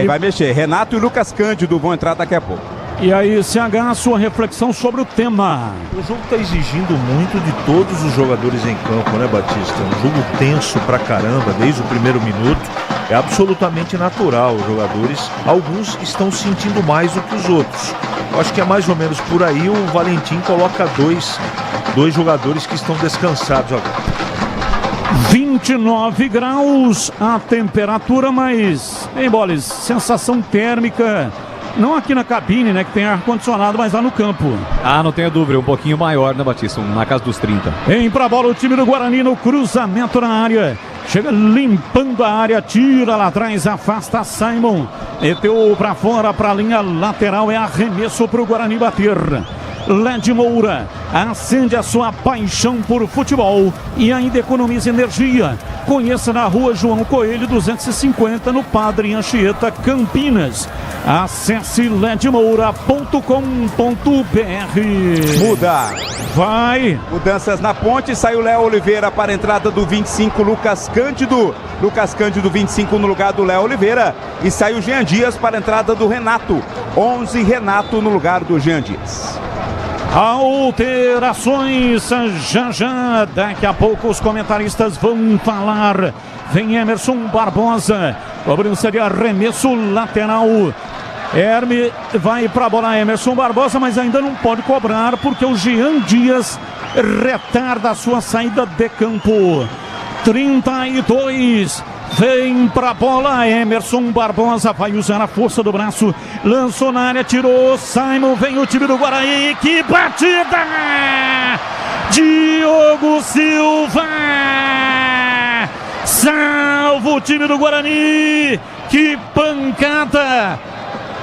Vai mexer. Renato e Lucas Cândido vão entrar daqui a pouco. E aí, CH, sua reflexão sobre o tema. O jogo está exigindo muito de todos os jogadores em campo, né, Batista? Um jogo tenso pra caramba, desde o primeiro minuto. É absolutamente natural. Os jogadores, alguns estão sentindo mais do que os outros. Eu acho que é mais ou menos por aí. O Valentim coloca dois jogadores que estão descansados agora. 29 graus a temperatura, mas, Boles, sensação térmica. Não aqui na cabine, né, que tem ar-condicionado, mas lá no campo. Não tenho dúvida, um pouquinho maior, né, Batista? Na casa dos 30. Vem pra bola o time do Guarani no cruzamento na área. Chega limpando a área, tira lá atrás, afasta Simon. Meteu pra fora, pra linha lateral, é arremesso pro Guarani bater. Led Moura acende a sua paixão por futebol e ainda economiza energia. Conheça na rua João Coelho 250 no Padre Anchieta, Campinas. Acesse ledmoura.com.br. Muda. Vai. Mudanças na ponte. Saiu Léo Oliveira para a entrada do 25, Lucas Cândido. Lucas Cândido, 25 no lugar do Léo Oliveira. E saiu Jean Dias para a entrada do Renato. 11, Renato no lugar do Jean Dias. Alterações já. Daqui a pouco os comentaristas vão falar. Vem Emerson Barbosa. Cobrança de arremesso lateral. Herme vai para a bola, Emerson Barbosa, mas ainda não pode cobrar porque o Jean Dias retarda a sua saída de campo. 32. Vem pra bola, Emerson Barbosa vai usar a força do braço, lançou na área, tirou Simon, vem o time do Guarani, que batida! Diogo Silva! Salva o time do Guarani! Que pancada!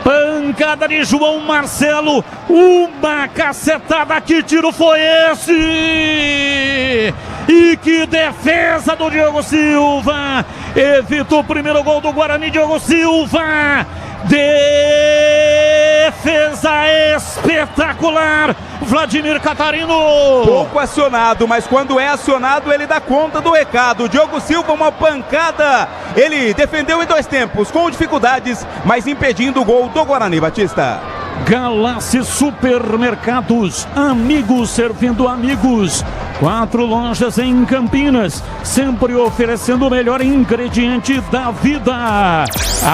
Pancada de João Marcelo, uma cacetada, que tiro foi esse? E que defesa do Diogo Silva! Evita o primeiro gol do Guarani, Diogo Silva! Defesa espetacular, Vladimir Catarino. Pouco acionado, mas quando é acionado ele dá conta do recado. Diogo Silva, uma pancada. Ele defendeu em 2 tempos, com dificuldades, mas impedindo o gol do Guarani, Batista. Galassi Supermercados, amigos servindo amigos. 4 lojas em Campinas, sempre oferecendo o melhor ingrediente da vida: a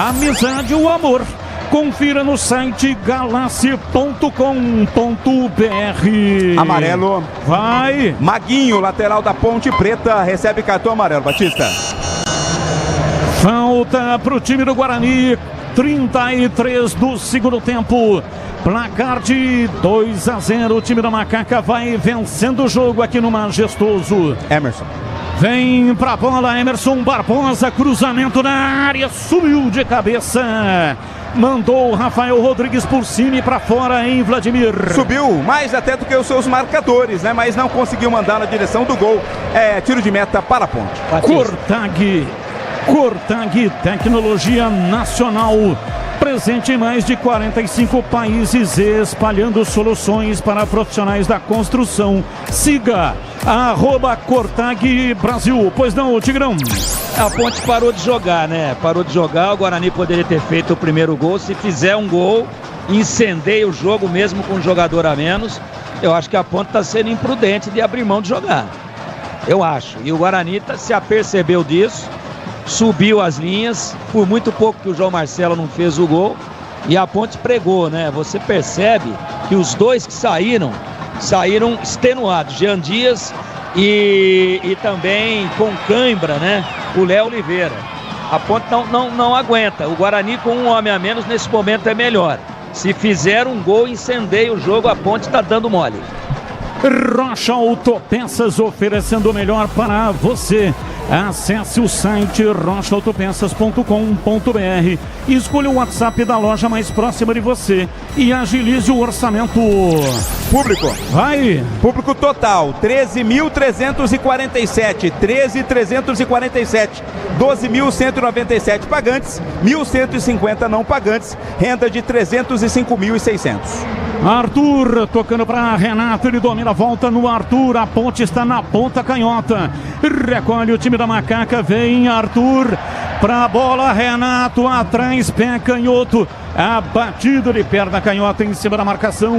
amizade e o amor. Confira no site galassi.com.br. Amarelo. Vai. Maguinho, lateral da Ponte Preta, recebe cartão amarelo, Batista. Falta para o time do Guarani. 33 do segundo tempo. Placar de 2-0. O time da Macaca vai vencendo o jogo aqui no Majestoso. Emerson. Vem pra bola, Emerson Barbosa. Cruzamento na área. Subiu de cabeça. Mandou o Rafael Rodrigues por cima e pra fora, hein, Vladimir? Subiu mais até do que os seus marcadores, né? Mas não conseguiu mandar na direção do gol. É tiro de meta para a Ponte. Cortag, tecnologia nacional, presente em mais de 45 países, espalhando soluções para profissionais da construção. Siga @Cortag Brasil. Pois não, Tigrão? A Ponte parou de jogar, né? Parou de jogar. O Guarani poderia ter feito o primeiro gol. Se fizer um gol, incendeia o jogo mesmo com um jogador a menos. Eu acho que a Ponte está sendo imprudente de abrir mão de jogar. Eu acho. E o Guarani se apercebeu disso. Subiu as linhas, por muito pouco que o João Marcelo não fez o gol, e a Ponte pregou, né? Você percebe que os dois que saíram extenuados, Jean Dias e também com cãibra, né? O Léo Oliveira. A Ponte não aguenta. O Guarani com um homem a menos nesse momento é melhor. Se fizer um gol, incendeia o jogo, a Ponte está dando mole. Rocha Autopeças, oferecendo o melhor para você. Acesse o site rochaautopeças.com.br, escolha o WhatsApp da loja mais próxima de você e agilize o orçamento. Público. Vai. Público total, 13.347, 13.347, 12.197 pagantes, 1.150 não pagantes, renda de 305.600. Arthur tocando para Renato, ele domina, volta no Arthur, a ponte está na ponta canhota, recolhe o time da Macaca, vem Arthur para a bola, Renato atrás, pé canhoto, a batida de perna canhota em cima da marcação.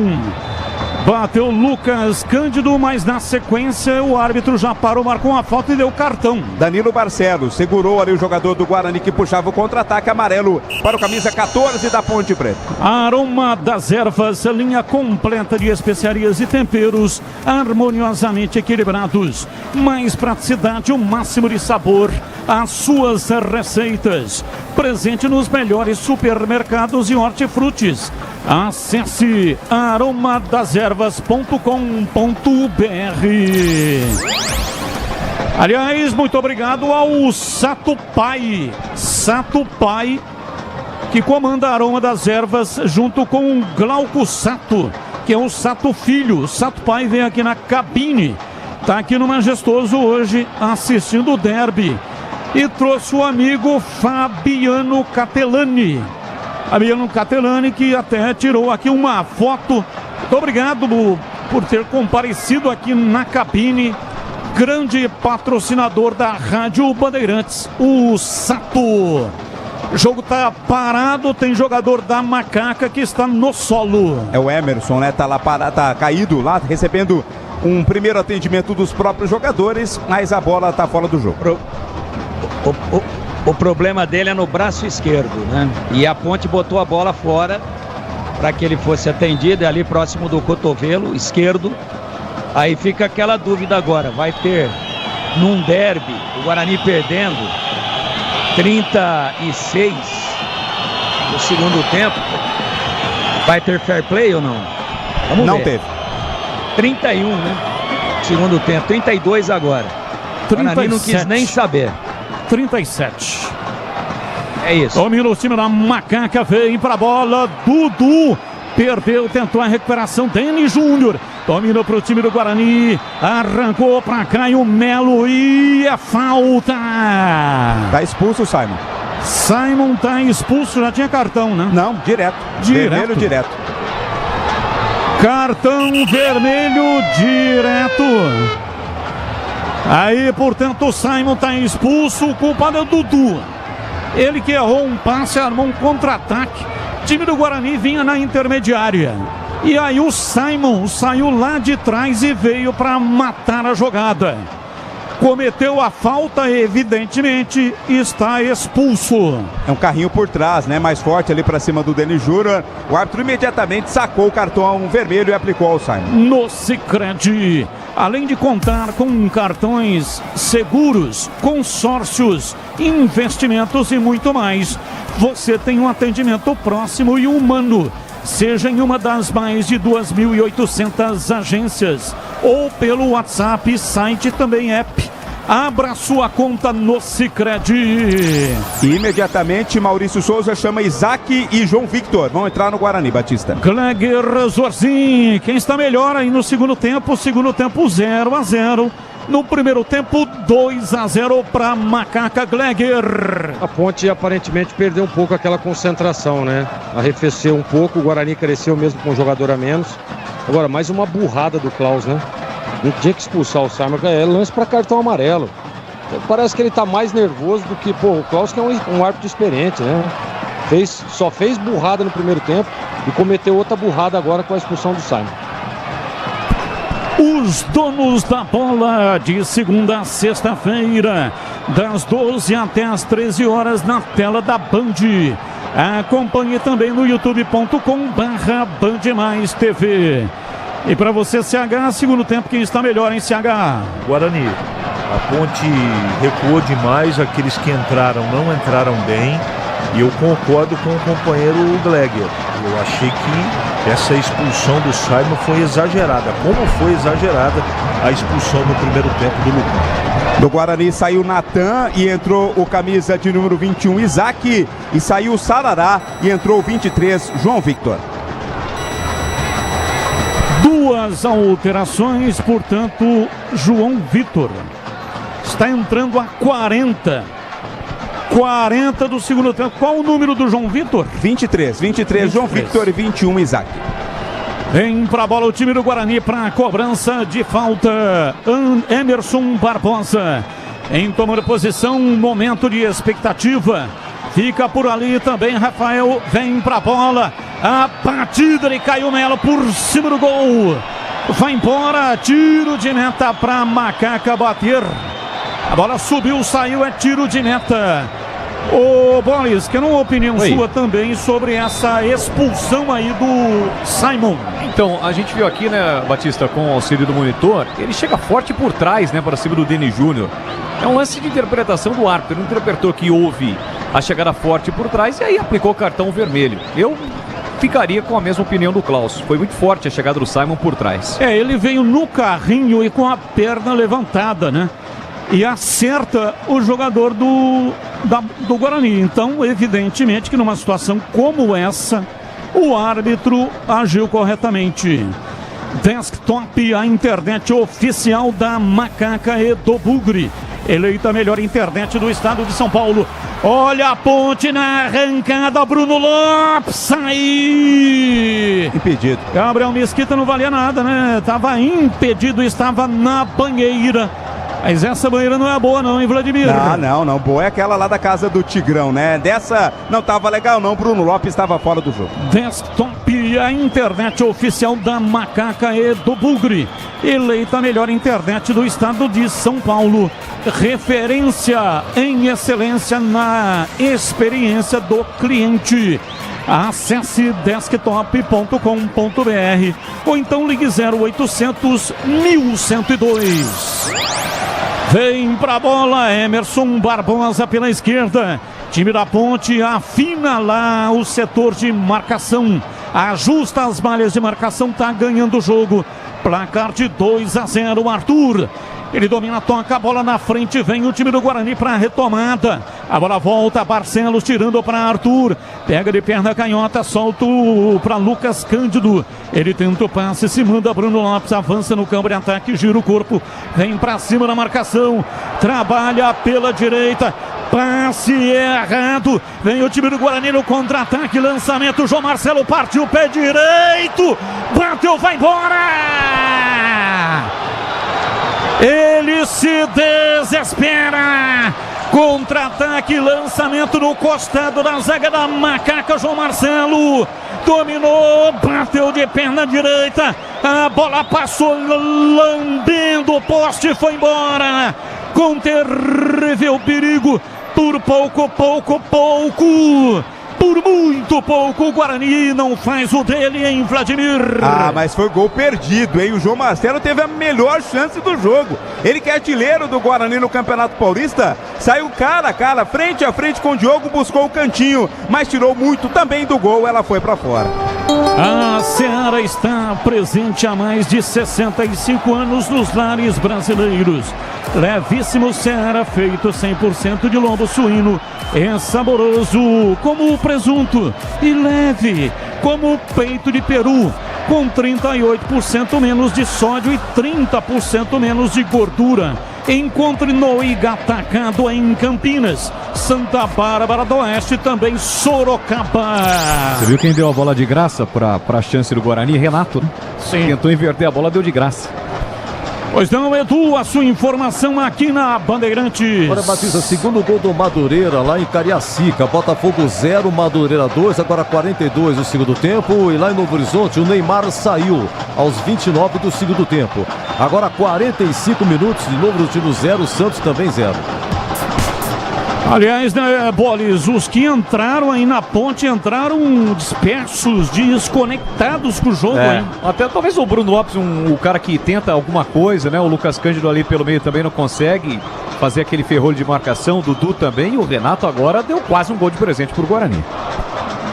Bateu Lucas Cândido, mas na sequência o árbitro já parou, marcou uma falta e deu cartão. Danilo Barcelos segurou ali o jogador do Guarani que puxava o contra-ataque, amarelo para o camisa 14 da Ponte Preta. Aroma das Ervas, linha completa de especiarias e temperos harmoniosamente equilibrados. Mais praticidade, o máximo de sabor às suas receitas. Presente nos melhores supermercados e hortifrutis. Acesse aromadazervas.com.br. Aliás, muito obrigado ao Sato Pai. Sato Pai, que comanda a Aroma das Ervas junto com o Glauco Sato, que é o Sato Filho. O Sato Pai vem aqui na cabine. Está aqui no Majestoso hoje assistindo o derby. E trouxe o amigo Fabiano Catelani. Fabiano Catelani, que até tirou aqui uma foto. Muito obrigado por ter comparecido aqui na cabine. Grande patrocinador da Rádio Bandeirantes, o Sato. O jogo tá parado, tem jogador da Macaca que está no solo. É o Emerson, né? Tá lá parado, tá caído lá, recebendo um primeiro atendimento dos próprios jogadores, mas a bola tá fora do jogo. O problema dele é no braço esquerdo, né? E a Ponte botou a bola fora para que ele fosse atendido, é ali próximo do cotovelo esquerdo. Aí fica aquela dúvida agora, vai ter num derby, o Guarani perdendo 36 no segundo tempo, vai ter fair play ou não? Vamos não ver. Teve. 31, né? Segundo tempo, 32 agora. O Guarani não quis nem saber. 37. É isso. Domina o time da Macaca, vem pra bola, Dudu perdeu, tentou a recuperação, Denis Júnior domina pro time do Guarani, arrancou pra cá e o Melo, e a falta. Tá expulso o Simon. Simon tá expulso, já tinha cartão, né? Não, direto. Vermelho direto. Cartão vermelho direto. Aí, portanto, o Simon tá expulso, o culpado é o Dudu. Ele que errou um passe, armou um contra-ataque. O time do Guarani vinha na intermediária. E aí o Simon saiu lá de trás e veio para matar a jogada. Cometeu a falta, evidentemente, está expulso. É um carrinho por trás, né? Mais forte ali para cima do Denis Júnior. O árbitro imediatamente sacou o cartão vermelho e aplicou ao Simon. No Sicredi, além de contar com cartões seguros, consórcios, investimentos e muito mais, você tem um atendimento próximo e humano. Seja em uma das mais de 2.800 agências ou pelo WhatsApp, site, também app. Abra sua conta no Sicredi. E imediatamente Maurício Souza chama Isaac e João Victor. Vão entrar no Guarani, Batista. Gleger Zorzin, quem está melhor aí no segundo tempo? 0-0. No primeiro tempo, 2-0 para Macaca. Gleger. A Ponte aparentemente perdeu um pouco aquela concentração, né? Arrefeceu um pouco, o Guarani cresceu mesmo com um jogador a menos. Agora, mais uma burrada do Klaus, né? Não tinha que expulsar o Simon, é lance para cartão amarelo. Parece que ele tá mais nervoso do que, o Klaus, que é um árbitro experiente, né? Só fez burrada no primeiro tempo e cometeu outra burrada agora com a expulsão do Simon. Os donos da bola, de segunda a sexta-feira, das 12 até as 13 horas na tela da Band. Acompanhe também no youtube.com/BandMaisTV. E para você, CH, segundo tempo, quem está melhor, hein, CH? Guarani. A Ponte recuou demais, aqueles que entraram não entraram bem. E eu concordo com o companheiro Gleger. Eu achei que essa expulsão do Simon foi exagerada. Como foi exagerada a expulsão no primeiro tempo do Lucão. Do Guarani saiu Natan e entrou o camisa de número 21, Isaac. E saiu o Sarará e entrou o 23, João Victor. Duas alterações, portanto, João Vitor está entrando a 40 do segundo tempo. Qual o número do João Vitor? 23, João Victor e 21, Isaac. Vem pra bola o time do Guarani para cobrança de falta. Emerson Barbosa em tomando posição, momento de expectativa. Fica por ali também Rafael, vem pra bola. A batida, ele caiu nela por cima do gol. Vai embora, tiro de meta pra Macaca bater. A bola subiu, saiu, é tiro de meta. Ô Boris, quero uma opinião sua também sobre essa expulsão aí do Simon. Então, a gente viu aqui, né, Batista, com o auxílio do monitor, ele chega forte por trás, né, para cima do Denis Júnior. É um lance de interpretação do árbitro, ele interpretou que houve a chegada forte por trás e aí aplicou o cartão vermelho. Eu ficaria com a mesma opinião do Klaus. Foi muito forte a chegada do Simon por trás. Ele veio no carrinho e com a perna levantada, né? E acerta o jogador do Guarani. Então, evidentemente que numa situação como essa, o árbitro agiu corretamente. Desktop, a internet oficial da Macaca e do Bugre. Eleita a melhor internet do estado de São Paulo. Olha a ponte na arrancada, Bruno Lopes, sai! Impedido. Gabriel Mesquita não valia nada, né? Estava impedido, estava na banheira. Mas essa banheira não é boa não, hein, Vladimir? Não. Boa é aquela lá da casa do Tigrão, né? Dessa não tava legal não, Bruno Lopes estava fora do jogo. Desktop, a internet oficial da Macaca e do Bugre. Eleita a melhor internet do estado de São Paulo. Referência em excelência na experiência do cliente. Acesse desktop.com.br ou então ligue 0800 1102. Vem pra bola, Emerson Barbosa pela esquerda. Time da Ponte afina lá o setor de marcação. Ajusta as malhas de marcação, tá ganhando o jogo. Placar de 2-0, Arthur. Ele domina, toca a bola na frente, vem o time do Guarani para a retomada. A bola volta, Barcelos tirando para Arthur. Pega de perna canhota, solta para Lucas Cândido. Ele tenta o passe, se manda Bruno Lopes, avança no campo de ataque, gira o corpo, vem para cima na marcação. Trabalha pela direita, passe errado. Vem o time do Guarani no contra-ataque, lançamento, João Marcelo partiu, pé direito. Bateu, vai embora! Ele se desespera. Contra-ataque, lançamento no costado da zaga da Macaca. João Marcelo dominou, bateu de perna direita. A bola passou lambendo o poste, foi embora. Com terrível perigo. Por pouco. Por muito pouco, o Guarani não faz o dele, hein, Vladimir? Mas foi gol perdido, hein? O João Marcelo teve a melhor chance do jogo. Ele que é artilheiro do Guarani no Campeonato Paulista, saiu cara a cara, frente a frente com o Diogo, buscou o cantinho, mas tirou muito também do gol, ela foi pra fora. A Seara está presente há mais de 65 anos nos lares brasileiros. Levíssimo Seara, feito 100% de lombo suíno. É saboroso como o presunto e leve como o peito de peru, com 38% menos de sódio e 30% menos de gordura. Encontre no Igatacado em Campinas, Santa Bárbara do Oeste, também Sorocaba. Você viu quem deu a bola de graça para a chance do Guarani? Renato, né? Sim. Tentou inverter a bola, deu de graça. Pois não, Edu, a sua informação aqui na Bandeirantes. Olha, Batista, segundo gol do Madureira lá em Cariacica. Botafogo 0, Madureira 2, agora 42 do segundo tempo. E lá em Novo Horizonte, o Neymar saiu aos 29 do segundo tempo. Agora 45 minutos, de novo no time 0, o Santos também 0. Aliás, né, Bolis, os que entraram aí na Ponte entraram dispersos, desconectados com o jogo, hein? Até talvez o Bruno Lopes, o cara que tenta alguma coisa, né? O Lucas Cândido ali pelo meio também não consegue fazer aquele ferrolho de marcação. O Dudu também. E o Renato agora deu quase um gol de presente pro Guarani.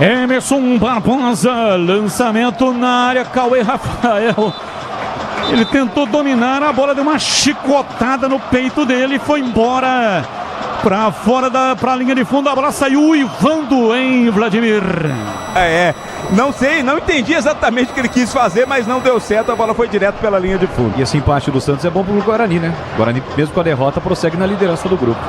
Emerson Barbosa, lançamento na área, Cauê Rafael. Ele tentou dominar, a bola deu uma chicotada no peito dele e foi embora para fora para a linha de fundo. A bola saiu uivando, hein, Vladimir? Não sei, não entendi exatamente o que ele quis fazer, mas não deu certo, a bola foi direto pela linha de fundo. E esse empate do Santos é bom pro Guarani, né? O Guarani, mesmo com a derrota, prossegue na liderança do grupo.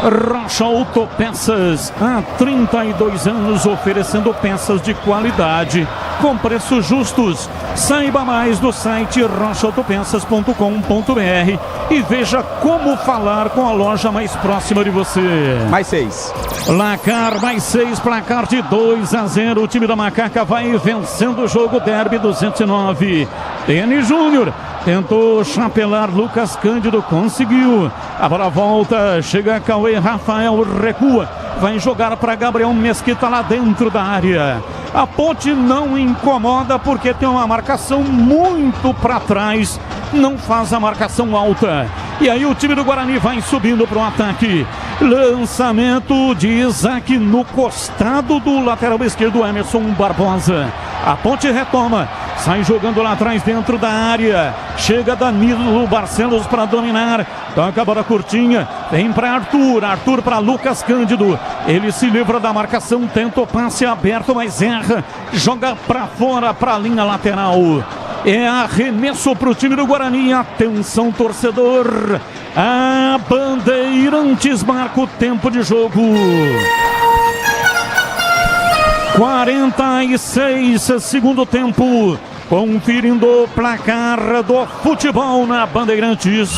Rocha Autopeças, há 32 anos oferecendo peças de qualidade com preços justos. Saiba mais no site rochaautopeças.com.br e veja como falar com a loja mais próxima de você. Mais 6. Placar mais 6, placar de 2-0. O time da Macaca vai vencendo o jogo. Derby 209. Tênis Júnior tentou chapelar, Lucas Cândido conseguiu. A bola volta, chega Cauê, Rafael recua, vai jogar para Gabriel Mesquita lá dentro da área. A Ponte não incomoda porque tem uma marcação muito para trás, não faz a marcação alta. E aí o time do Guarani vai subindo para o ataque. Lançamento de Isaac no costado do lateral esquerdo, Emerson Barbosa. A Ponte retoma, sai jogando lá atrás dentro da área. Chega Danilo Barcelos para dominar. Toca a bola curtinha, vem para Arthur para Lucas Cândido. Ele se livra da marcação, tenta o passe aberto, mas erra. Joga para fora, para a linha lateral. É arremesso para o time do Guarani. Atenção, torcedor. A Bandeirantes marca o tempo de jogo. 46, segundo tempo. Conferindo o placar do futebol na Bandeirantes.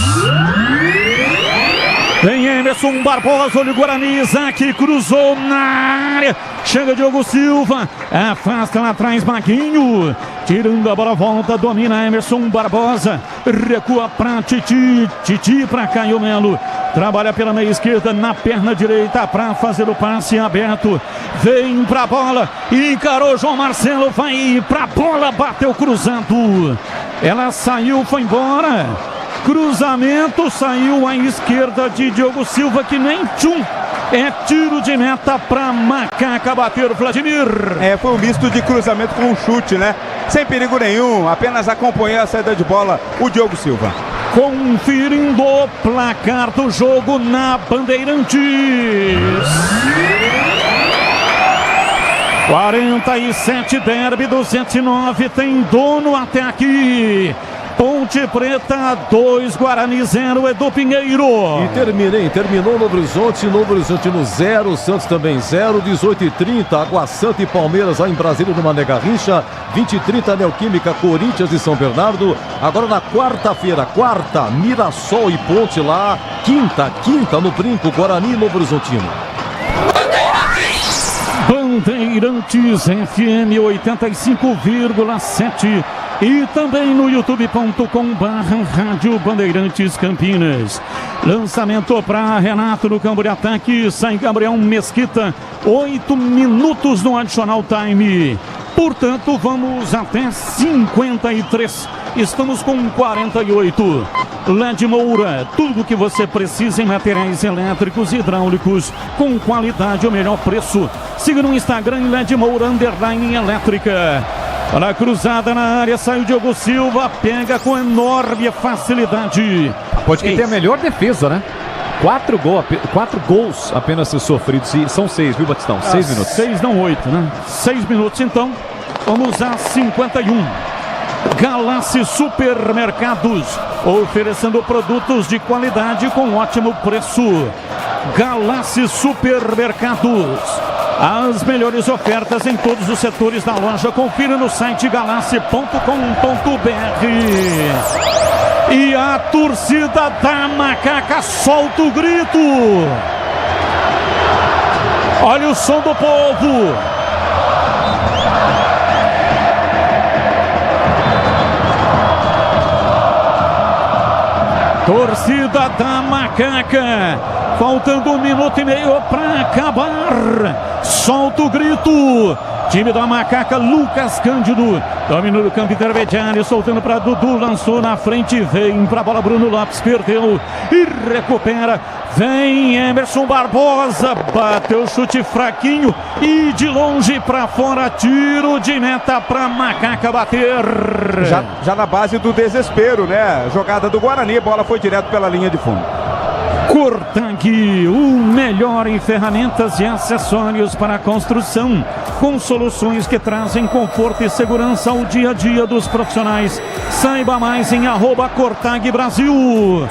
Vem Emerson Barbosa, olha o Guarani, Isaac cruzou na área. Chega Diogo Silva, afasta lá atrás Maguinho. Tirando a bola, volta, domina Emerson Barbosa. Recua para Titi para Caio Melo. Trabalha pela meia esquerda, na perna direita para fazer o passe aberto. Vem pra bola, encarou João Marcelo, vai pra bola, bateu cruzado. Ela saiu, foi embora. Cruzamento, saiu à esquerda de Diogo Silva, que nem tchum. É tiro de meta para Macaca bater, Vladimir. Foi um misto de cruzamento com um chute, né? Sem perigo nenhum, apenas acompanhou a saída de bola o Diogo Silva. Conferindo o placar do jogo na Bandeirantes. 47, Derby 209, tem dono até aqui. Ponte Preta 2, Guarani 0, Edu Pinheiro. E terminou Novo Horizonte no 0, Santos também 0, 18h30, Água Santa e Palmeiras lá em Brasília no Mané Garrincha, 20h30 Neoquímica, Corinthians e São Bernardo. Agora na quarta-feira, Mirassol e Ponte lá, quinta no Brinco, Guarani e Novo Horizontino. Bandeirantes FM 85,7 e também no youtube.com/Rádio Bandeirantes Campinas. Lançamento para Renato no campo de ataque, sai Gabriel Mesquita, 8 minutos no adicional time. Portanto, vamos até 53. Estamos com 48. LED Moura, tudo que você precisa em materiais elétricos e hidráulicos com qualidade e o melhor preço. Siga no Instagram LED Moura _elétrica. Olha a cruzada na área, saiu Diogo Silva, pega com enorme facilidade. Pode que ter a melhor defesa, né? 4 gols apenas sofridos, e são 6, viu, Batistão? 6 minutos. 6 não 8, né? 6 minutos, então. Vamos a 51. Galassi Supermercados, oferecendo produtos de qualidade com ótimo preço. Galassi Supermercados, as melhores ofertas em todos os setores da loja. Confira no site galassi.com.br. E a torcida da Macaca solta o grito. Olha o som do povo. Torcida da Macaca, faltando 1 minuto e meio para acabar. Solta o grito. Time da Macaca, Lucas Cândido. Dominou no campo intermediário, soltando para Dudu, lançou na frente, vem para a bola Bruno Lopes, perdeu e recupera. Vem Emerson Barbosa, bateu chute fraquinho e de longe para fora, tiro de meta para Macaca bater. Já na base do desespero, né? Jogada do Guarani, bola foi direto pela linha de fundo. Cortag, o melhor em ferramentas e acessórios para a construção, com soluções que trazem conforto e segurança ao dia a dia dos profissionais. Saiba mais em @Cortag Brasil.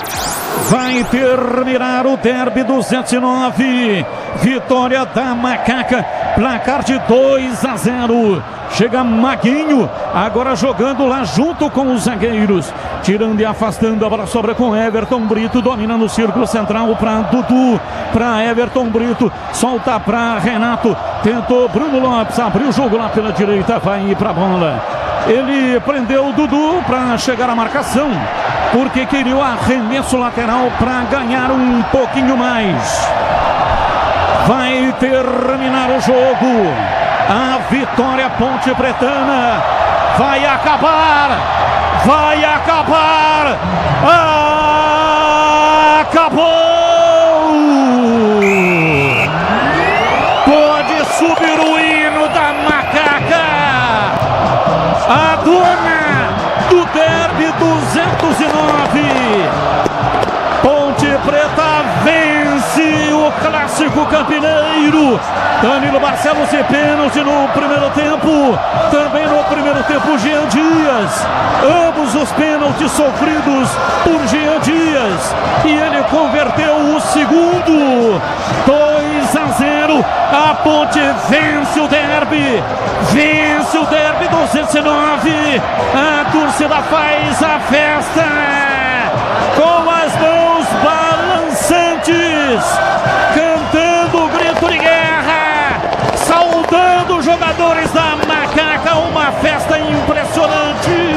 Vai terminar o derby 209. Vitória da Macaca, placar de 2-0. Chega Maguinho, agora jogando lá junto com os zagueiros. Tirando e afastando, a bola sobra com Everton Brito. Domina no círculo central para Dudu, para Everton Brito. Solta para Renato. Tentou Bruno Lopes, abriu o jogo lá pela direita, vai ir para a bola. Ele prendeu o Dudu para chegar à marcação, porque queria o arremesso lateral para ganhar um pouquinho mais. Vai terminar o jogo. A Vitória Ponte Pretana vai acabar. Vai acabar. Acabou. Pode subir o hino da Macaca. A dona do derby 209. Ponte Preta vence o clássico campineiro. Danilo Barcelos e pênalti no primeiro tempo. Também no primeiro tempo, Jean Dias. Ambos os pênaltis sofridos por Jean Dias. E ele converteu o segundo. 2-0. A Ponte vence o derby. Vence o derby 209. A torcida faz a festa com as mãos balançantes, cantando o grito de guerra, saudando os jogadores da Macaca. Uma festa impressionante,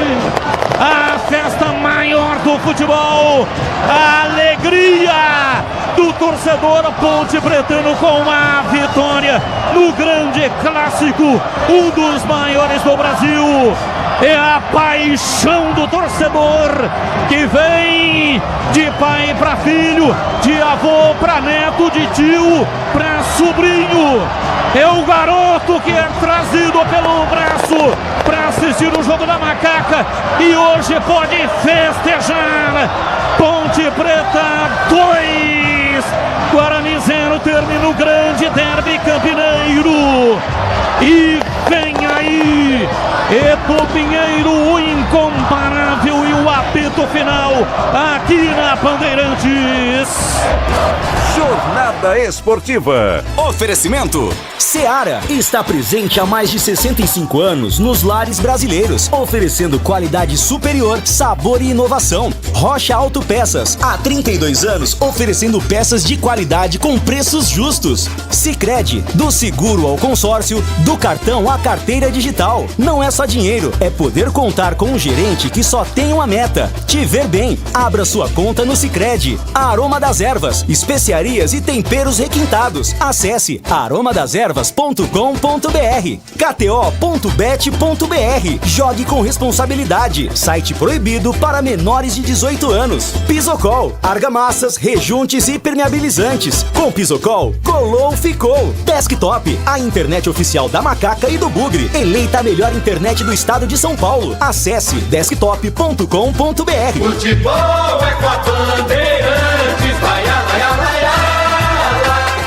a festa maior do futebol, a alegria do torcedor Ponte Pretano com a vitória no grande clássico, um dos maiores do Brasil. É a paixão do torcedor que vem de pai para filho, de avô para neto, de tio para sobrinho. É o garoto que é trazido pelo braço para assistir o jogo da Macaca e hoje pode festejar. Ponte Preta 2, Guarani 0, termina o grande derby campineiro. E vem aí Edu Pinheiro, o incomparável, e o apito final aqui na Bandeirantes. Jornada Esportiva. Oferecimento Seara está presente há mais de 65 anos nos lares brasileiros, oferecendo qualidade superior, sabor e inovação. Rocha Autopeças, há 32 anos, oferecendo peças de qualidade com preços justos. Sicredi, do seguro ao consórcio, do cartão à carteira digital. Não é só dinheiro, é poder contar com um gerente que só tem uma meta: te ver bem. Abra sua conta no Sicredi. Aroma das Ervas, especiarias e temperos requintados. Acesse aromadeservas.com.br. KTO.bet.br. Jogue com responsabilidade. Site proibido para menores de 18 anos. Pisocol, argamassas, rejuntes e permeabilizantes. Com Pisocol, colou, ficou. Desktop, a internet oficial da Macaca e do Bugre. Eleita a melhor internet do estado de São Paulo. Acesse desktop.com.br. Futebol é com a Bandeirantes, vai, vai, vai,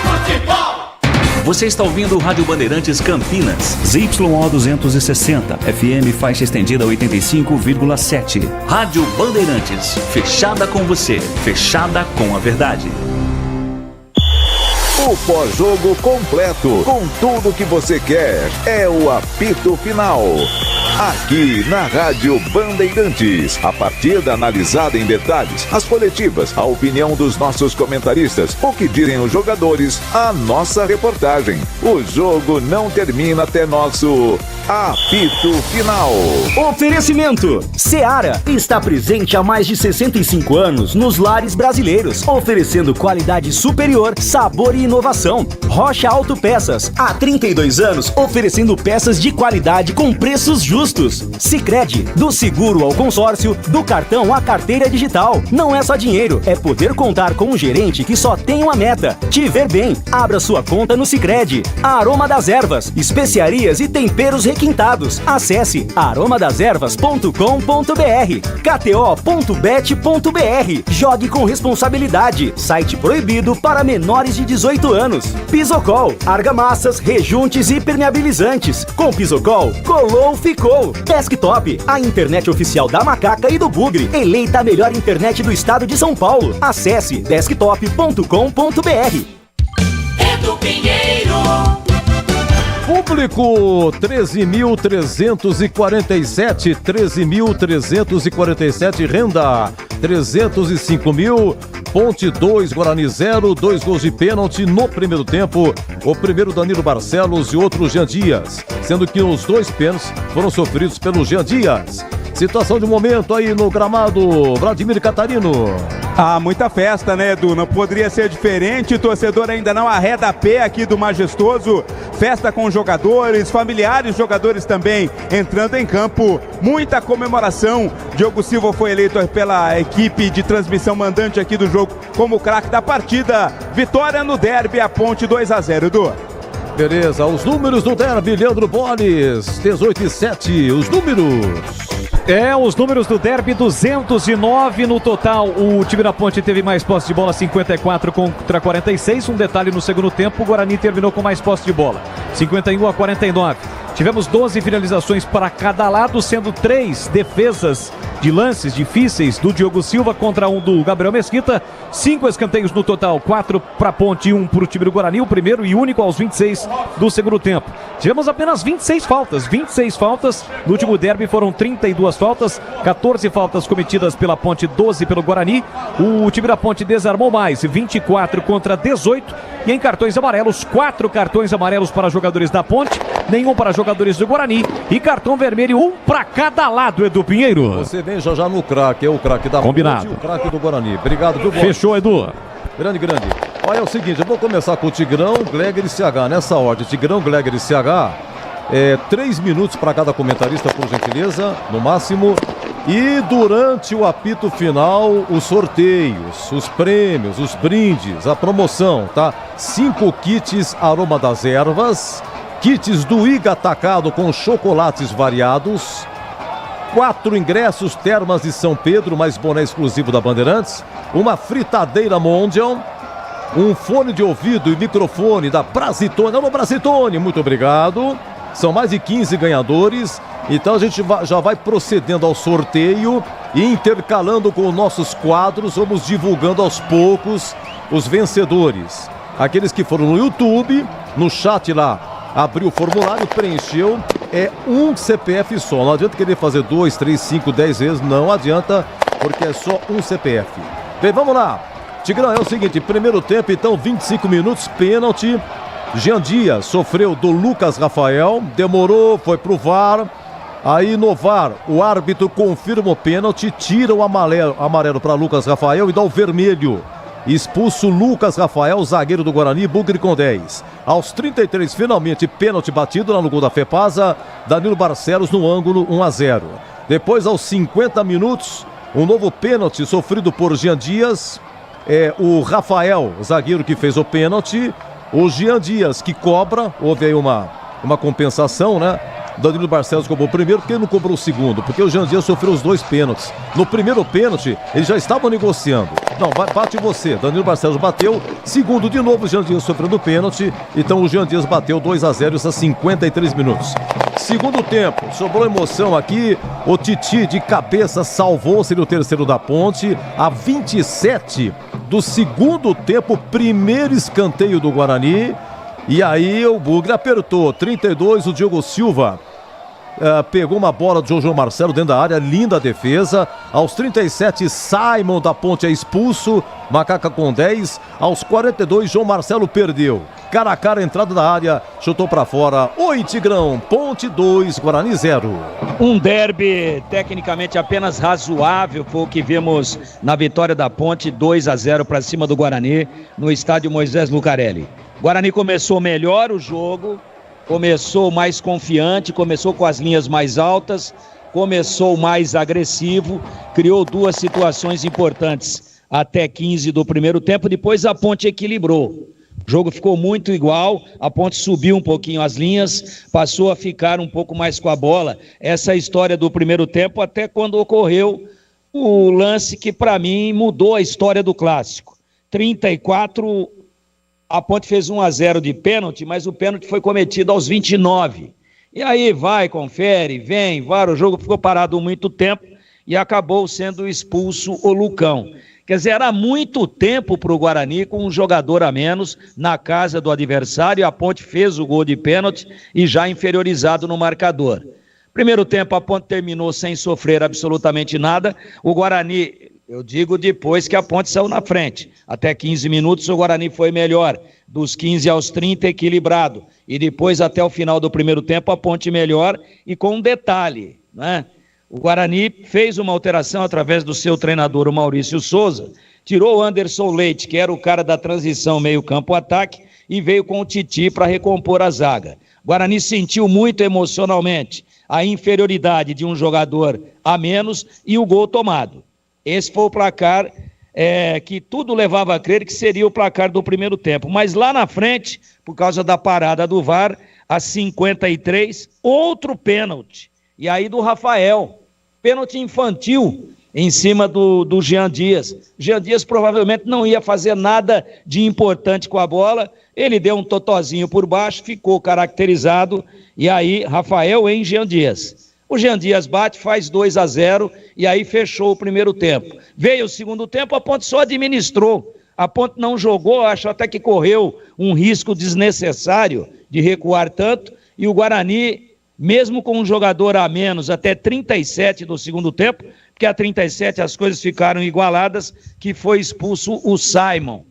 futebol. Você está ouvindo o Rádio Bandeirantes Campinas, ZYO 260, FM faixa estendida 85,7. Rádio Bandeirantes, fechada com você, fechada com a verdade. O pós-jogo completo, com tudo que você quer, é o apito final. aqui na Rádio Bandeirantes. A partida analisada em detalhes, as coletivas, a opinião dos nossos comentaristas, o que dizem os jogadores, a nossa reportagem. O jogo não termina até nosso apito final. Oferecimento: Seara está presente há mais de 65 anos nos lares brasileiros, oferecendo qualidade superior, sabor e inovação. Rocha Autopeças, há 32 anos, oferecendo peças de qualidade com preços justos. Sicredi, do seguro ao consórcio, do cartão à carteira digital. Não é só dinheiro, é poder contar com um gerente que só tem uma meta: te ver bem. Abra sua conta no Sicredi. Aroma das Ervas, especiarias e temperos requintados. Acesse aromadaservas.com.br. kto.bet.br. Jogue com responsabilidade. Site proibido para menores de 18 anos. Pisocol, argamassas, rejuntes e permeabilizantes. Com Pisocol, colou, ficou. Desktop, a internet oficial da Macaca e do Bugre. Eleita a melhor internet do estado de São Paulo. Acesse desktop.com.br. Edu Pinheiro. Público 13.347, 13.347, renda 305.000, Ponte 2, Guarani 0, 2 gols de pênalti no primeiro tempo, o primeiro Danilo Barcelos e outro Jean Dias, sendo que os 2 pênaltis foram sofridos pelo Jean Dias. Situação de momento aí no gramado, Vladimir Catarino. Ah, muita festa, né, Edu? Não poderia ser diferente. O torcedor ainda não arreda pé aqui do Majestoso. Festa com jogadores, familiares, jogadores também entrando em campo. Muita comemoração. Diogo Silva foi eleito pela equipe de transmissão mandante aqui do jogo como craque da partida. Vitória no derby, a Ponte 2-0, Edu. Beleza, os números do derby, Leandro Boles, 18 e 7, os números. Os números do derby, 209 no total. O time da Ponte teve mais posse de bola, 54 contra 46. Um detalhe no segundo tempo, o Guarani terminou com mais posse de bola, 51 a 49. Tivemos 12 finalizações para cada lado, sendo 3 defesas de lances difíceis do Diogo Silva contra um do Gabriel Mesquita. 5 escanteios no total, 4 para a Ponte e 1 para o time do Guarani, o primeiro e único aos 26 do segundo tempo. Tivemos apenas 26 faltas. No último derby foram 32 faltas, 14 faltas cometidas pela Ponte, 12 pelo Guarani. O time da Ponte desarmou mais, 24 contra 18. E em cartões amarelos, 4 cartões amarelos para jogadores da Ponte, nenhum para jogadores do Guarani e cartão vermelho, 1 para cada lado, Edu Pinheiro. Você vem já no craque, é o craque da Combinado. Ponte e o craque do Guarani. Obrigado, viu, Fechou, Edu. Grande. Olha, é o seguinte, eu vou começar com o Tigrão, Gleger e CH. Nessa ordem, Tigrão, Gleger e CH, 3 minutos para cada comentarista, por gentileza, no máximo. E durante o apito final, os sorteios, os prêmios, os brindes, a promoção, tá? 5 kits Aroma das Ervas, kits do Iga Atacado com chocolates variados, 4 ingressos Termas de São Pedro, mais boné exclusivo da Bandeirantes, uma fritadeira Mondial, um fone de ouvido e microfone da Brasitone. Alô, Brasitone, muito obrigado. São mais de 15 ganhadores. Então a gente já vai procedendo ao sorteio e intercalando com os nossos quadros, vamos divulgando aos poucos os vencedores. Aqueles que foram no YouTube, no chat lá, abriu o formulário, preencheu, é um CPF só. Não adianta querer fazer 2, 3, 5, 10 vezes, não adianta, porque é só um CPF. Bem, vamos lá. Tigrão, é o seguinte, primeiro tempo, então, 25 minutos, pênalti. Jean Dias sofreu do Lucas Rafael, demorou, foi pro VAR. Aí no VAR, o árbitro confirma o pênalti, tira o amarelo para Lucas Rafael e dá o vermelho. Expulso Lucas Rafael, zagueiro do Guarani, Bugre com 10. Aos 33, finalmente, pênalti batido lá no gol da Fepasa, Danilo Barcelos no ângulo, 1-0. Depois, aos 50 minutos, um novo pênalti sofrido por Jean Dias. O Rafael, zagueiro que fez o pênalti. O Jean Dias que cobra, houve aí uma compensação, né? Danilo Barcelos cobrou o primeiro, porque ele não cobrou o segundo, porque o Jean Dias sofreu os 2 pênaltis. No primeiro pênalti, eles já estavam negociando. Não, bate você. Danilo Barcelos bateu. Segundo, de novo, o Jean Dias sofrendo o pênalti. Então o Jean Dias bateu 2-0, isso a 53 minutos. Segundo tempo, sobrou emoção aqui. O Titi de cabeça salvou-se no terceiro da Ponte. A 27 do segundo tempo, primeiro escanteio do Guarani. E aí o Bugre apertou. 32, o Diogo Silva. pegou uma bola do João Marcelo dentro da área, linda a defesa. Aos 37, Simon da Ponte é expulso, Macaca com 10. Aos 42, João Marcelo perdeu. Cara a cara, entrada da área, chutou pra fora. Oi, Tigrão, Ponte 2, Guarani 0. Um derby tecnicamente apenas razoável, foi o que vimos na vitória da Ponte, 2-0 para cima do Guarani, no estádio Moisés Lucarelli. Guarani começou melhor o jogo, começou mais confiante, começou com as linhas mais altas, começou mais agressivo, criou duas situações importantes até 15 do primeiro tempo, depois a Ponte equilibrou. O jogo ficou muito igual, a Ponte subiu um pouquinho as linhas, passou a ficar um pouco mais com a bola. Essa história do primeiro tempo, até quando ocorreu o lance que para mim mudou a história do clássico. 34, a Ponte fez 1-0 de pênalti, mas o pênalti foi cometido aos 29. E aí vai, confere, vem, o jogo ficou parado muito tempo e acabou sendo expulso o Lucão. Quer dizer, era muito tempo para o Guarani com um jogador a menos na casa do adversário. A Ponte fez o gol de pênalti e já inferiorizado no marcador. Primeiro tempo, a Ponte terminou sem sofrer absolutamente nada. O Guarani, eu digo depois que a Ponte saiu na frente. Até 15 minutos o Guarani foi melhor. Dos 15 aos 30, equilibrado. E depois, até o final do primeiro tempo, a Ponte melhor. E com um detalhe, né? O Guarani fez uma alteração através do seu treinador, o Maurício Souza, tirou o Anderson Leite, que era o cara da transição meio-campo-ataque, e veio com o Titi para recompor a zaga. O Guarani sentiu muito emocionalmente a inferioridade de um jogador a menos e o gol tomado. Esse foi o placar que tudo levava a crer que seria o placar do primeiro tempo. Mas lá na frente, por causa da parada do VAR, a 53, outro pênalti. E aí do Rafael, pênalti infantil em cima do Jean Dias. Jean Dias provavelmente não ia fazer nada de importante com a bola, ele deu um totozinho por baixo, ficou caracterizado, e aí Rafael em Jean Dias. O Jean Dias bate, faz 2-0, e aí fechou o primeiro tempo. Veio o segundo tempo, a Ponte só administrou. A Ponte não jogou, acho até que correu um risco desnecessário de recuar tanto, e o Guarani, mesmo com um jogador a menos, até 37 do segundo tempo, porque a 37 as coisas ficaram igualadas, que foi expulso o Simon.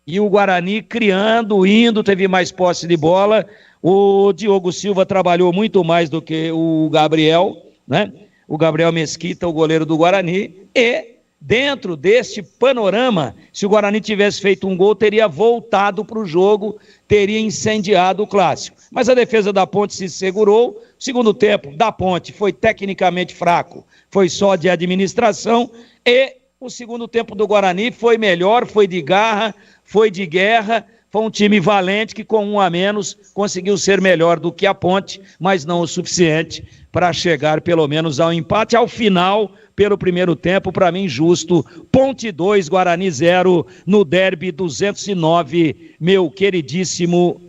E o Guarani criando, indo, teve mais posse de bola. O Diogo Silva trabalhou muito mais do que o Gabriel, né? O Gabriel Mesquita, o goleiro do Guarani, e dentro deste panorama, se o Guarani tivesse feito um gol, teria voltado para o jogo, teria incendiado o clássico. Mas a defesa da Ponte se segurou. O segundo tempo da Ponte foi tecnicamente fraco, foi só de administração, e o segundo tempo do Guarani foi melhor, foi de garra, foi de guerra. Foi um time valente que com um a menos conseguiu ser melhor do que a Ponte, mas não o suficiente para chegar pelo menos ao empate. Ao final, pelo primeiro tempo, para mim justo, Ponte 2, Guarani 0, no derby 209, meu queridíssimo